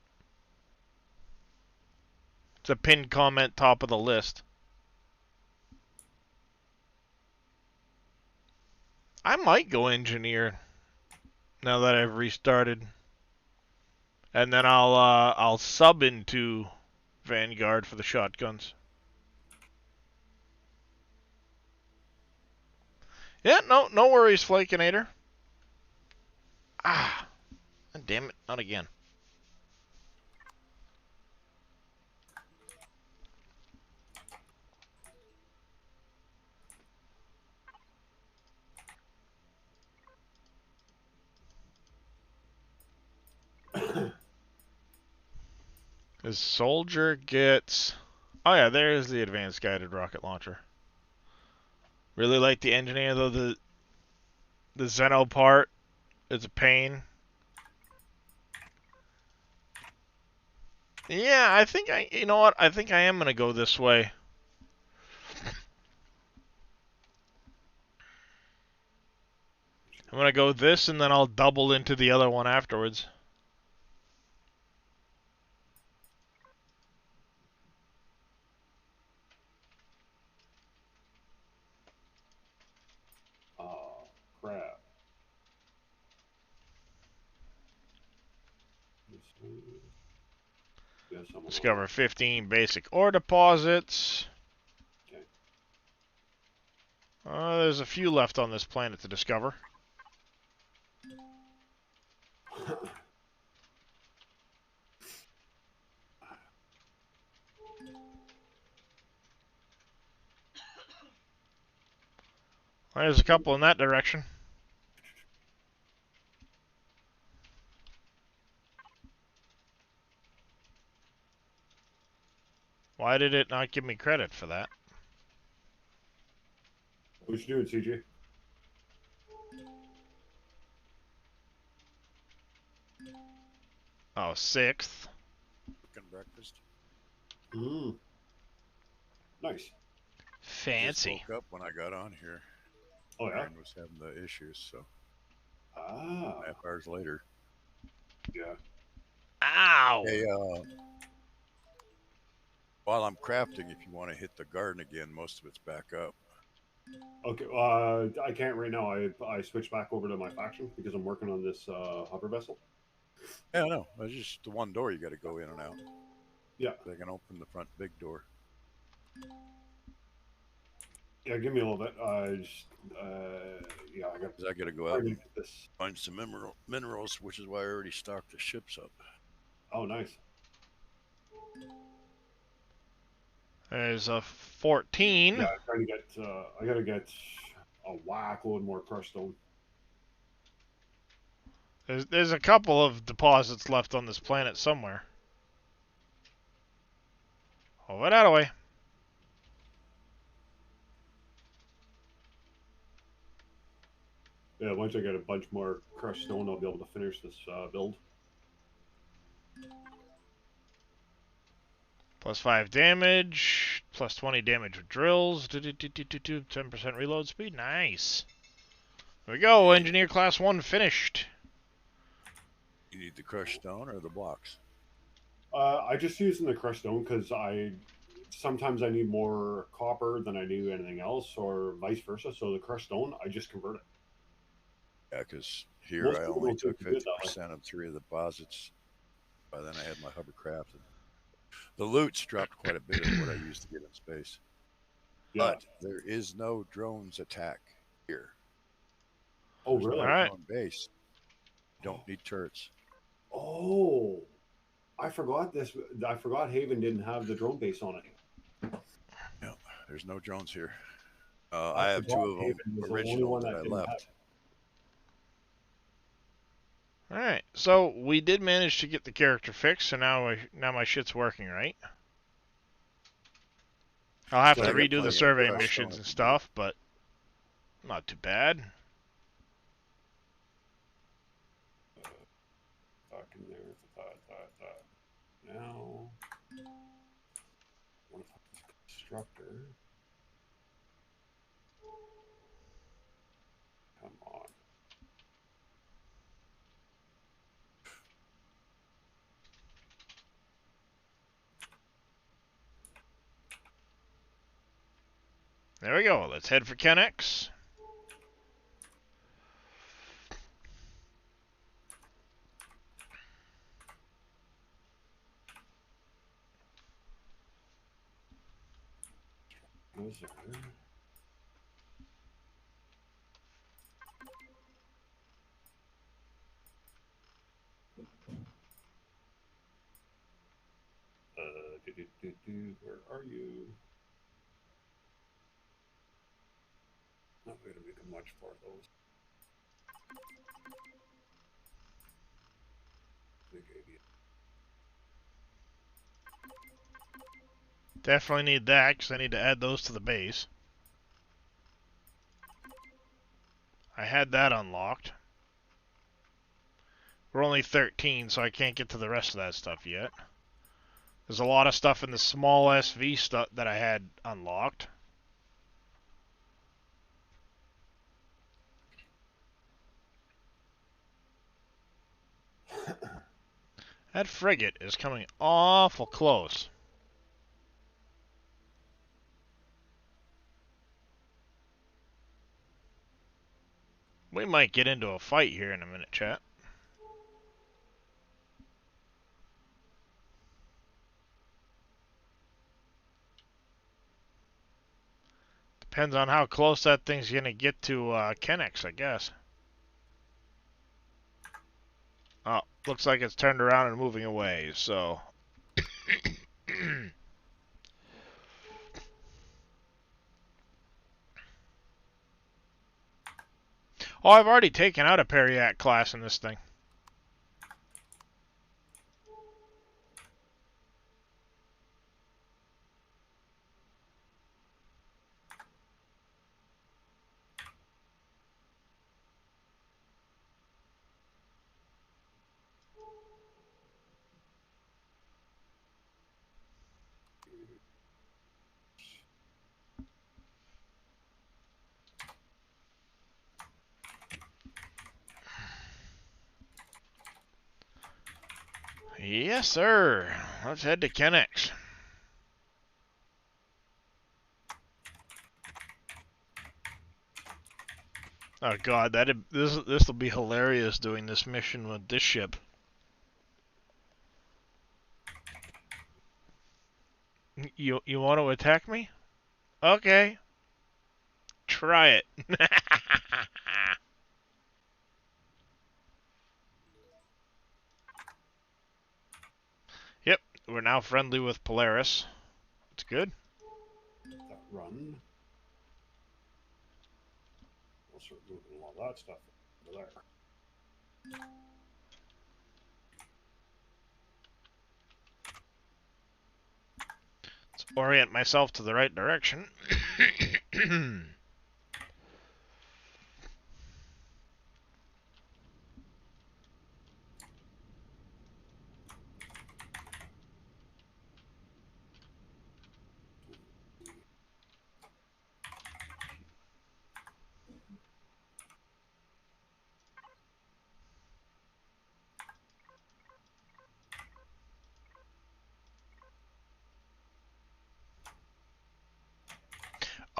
It's a pinned comment top of the list. I might go engineer now that I've restarted. And then I'll sub into Vanguard for the shotguns. Yeah, no worries, Flakinator. Ah, damn it, not again. His soldier gets... Oh yeah, there's the advanced guided rocket launcher. Really like the engineer, though the Zeno part is a pain. Yeah, you know what? I think I am gonna go this way. I'm gonna go this, and then I'll double into the other one afterwards. Oh, crap. Yeah, some Discover 15 basic ore deposits. Okay. There's a few left on this planet to discover. There's a couple in that direction. Why did it not give me credit for that? What you doing, CJ? Oh, 6th. Cooking breakfast. Mm. Nice. Just Fancy. woke up when I got on here. Oh yeah. Aaron was having the issues, so Ah. half hours later. Yeah. Ow! Hey, while I'm crafting, if you want to hit the garden again, most of it's back up. Okay. I can't right now. I switched back over to my faction because I'm working on this hover vessel. Yeah, no, it's just the one door you got to go in and out. Yeah. They can open the front big door. Yeah. Give me a little bit. Yeah. I got. 'Cause I got to go out and This. find some minerals, which is why I already stocked the ships up. Oh, nice. There's a 14. Yeah. I'm trying to get. I gotta get a whack load more crushed stone. There's a couple of deposits left on this planet somewhere. Over that way. Yeah. Once I get a bunch more crushed stone, I'll be able to finish this build. Plus 5 damage. Plus 20 damage with drills. 10% reload speed. Nice. There we go. Engineer class 1 finished. You need the crushed stone or the blocks? I just using the crushed stone because sometimes I need more copper than I do anything else, or vice versa. So the crushed stone, I just convert it. Yeah, because here Most I people only don't think took to do it that way. 50% of 3 of the deposits. By then I had my hovercraft. And the loot's dropped quite a bit of what I used to get in space. Yeah. But there is no drones attack here. Oh, There's really? no Alright. drone base. You don't need turrets. Oh, I forgot this. I forgot Haven didn't have the drone base on it. No, there's no drones here. I have forgot 2 of them Haven was the only original one that that I didn't have left. Alright, so we did manage to get the character fixed, so now my shit's working, right? I'll have So to I got redo plenty the of survey crushed missions stone and to do. stuff, but not too bad. Back in there. That. Now, what if I was a constructor? Come on. There we go. Let's head for Kennex. Was there? Where are you? Not going to make much for those. Big idea. Definitely need that, because I need to add those to the base. I had that unlocked. We're only 13, so I can't get to the rest of that stuff yet. There's a lot of stuff in the small SV stuff that I had unlocked. That frigate is coming awful close. We might get into a fight here in a minute, chat. Depends on how close that thing's gonna get to Kennex, I guess. Oh, looks like it's turned around and moving away, so... Oh, I've already taken out a Periac class in this thing. Yes, sir. Let's head to Kennex. Oh god, this will be hilarious doing this mission with this ship. You want to attack me? Okay. Try it. Yep, we're now friendly with Polaris. It's good. That run. We'll start moving all that stuff over there. Let's orient myself to the right direction.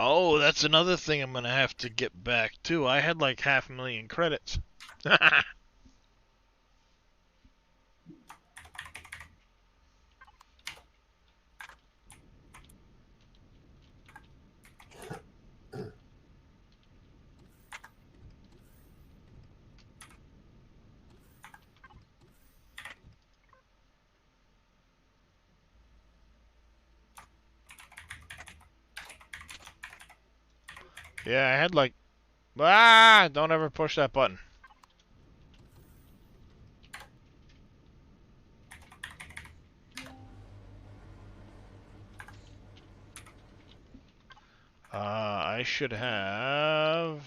Oh, that's another thing I'm gonna have to get back too. I had like 500,000 credits. Yeah, I had like... Ah! Don't ever push that button. I should have...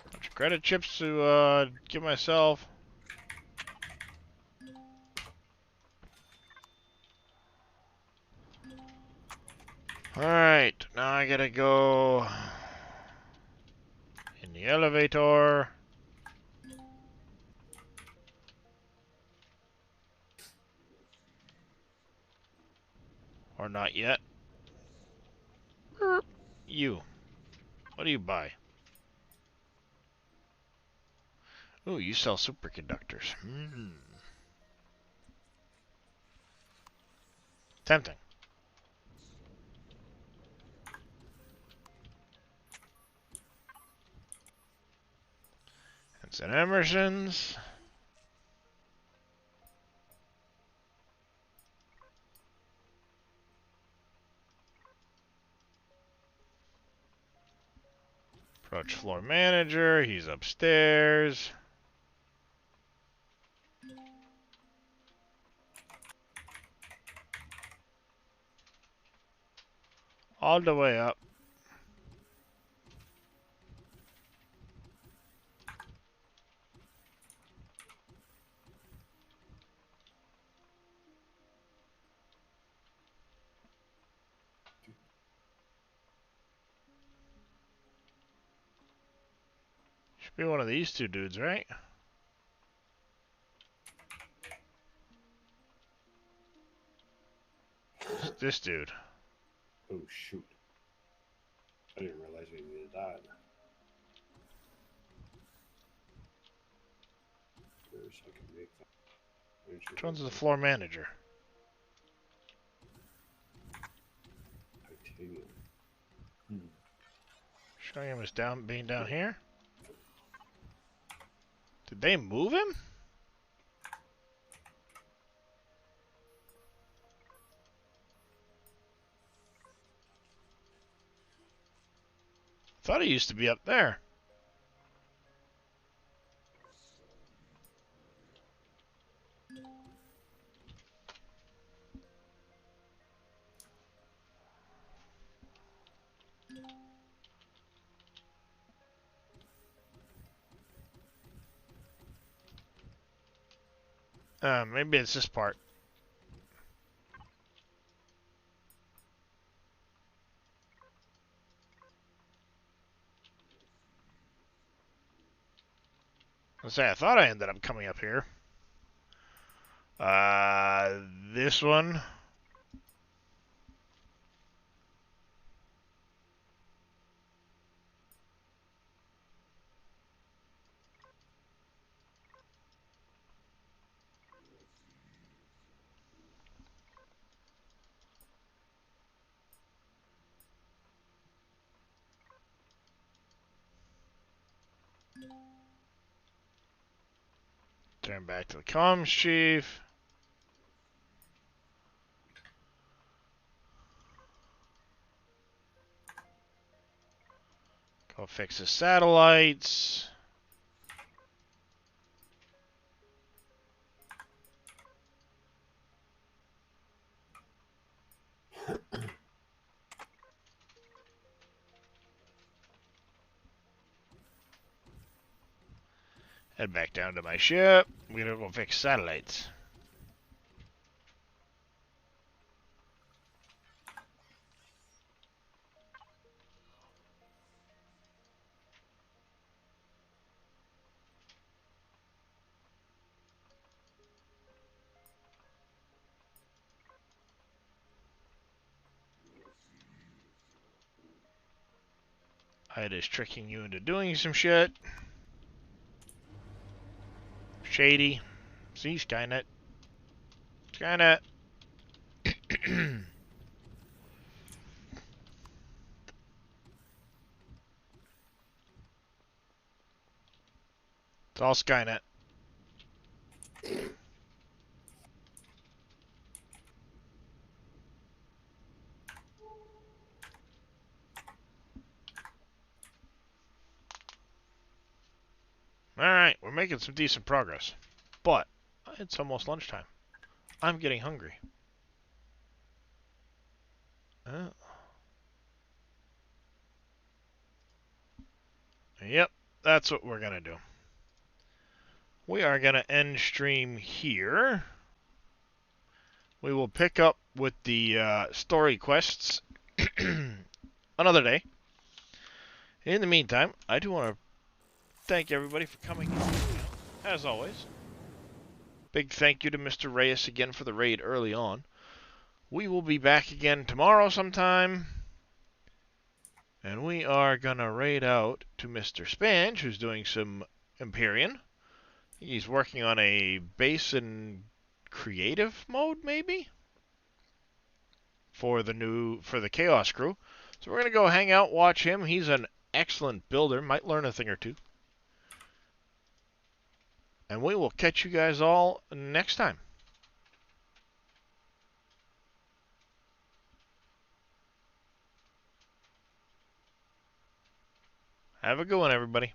a bunch of credit chips to give myself. Alright, now I gotta go... in the elevator. Or not yet. You. What do you buy? Ooh, you sell superconductors. Tempting. Vincent Emerson's. Approach floor manager. He's upstairs. All the way up. Should be one of these two dudes, right? This dude. Oh shoot! I didn't realize we needed that. First, I can make that. Which one's the floor manager? Showing him as being down here. Did they move him? Thought he used to be up there. Maybe it's this part. I thought I ended up coming up here. This one. Turn back to the comms chief. Go fix the satellites. Head back down to my ship. We're gonna go fix satellites. It is tricking you into doing some shit. Shady. See, Skynet. Skynet. It's all Skynet. Alright, we're making some decent progress. But, it's almost lunchtime. I'm getting hungry. Yep, that's what we're gonna do. We are gonna end stream here. We will pick up with the story quests another day. In the meantime, I do want to thank everybody for coming in, as always. Big thank you to Mr. Reyes again for the raid early on. We will be back again tomorrow sometime. And we are going to raid out to Mr. Spange, who's doing some Empyrean. He's working on a base in creative mode, maybe? For the Chaos crew. So we're going to go hang out, watch him. He's an excellent builder. Might learn a thing or two. And we will catch you guys all next time. Have a good one, everybody.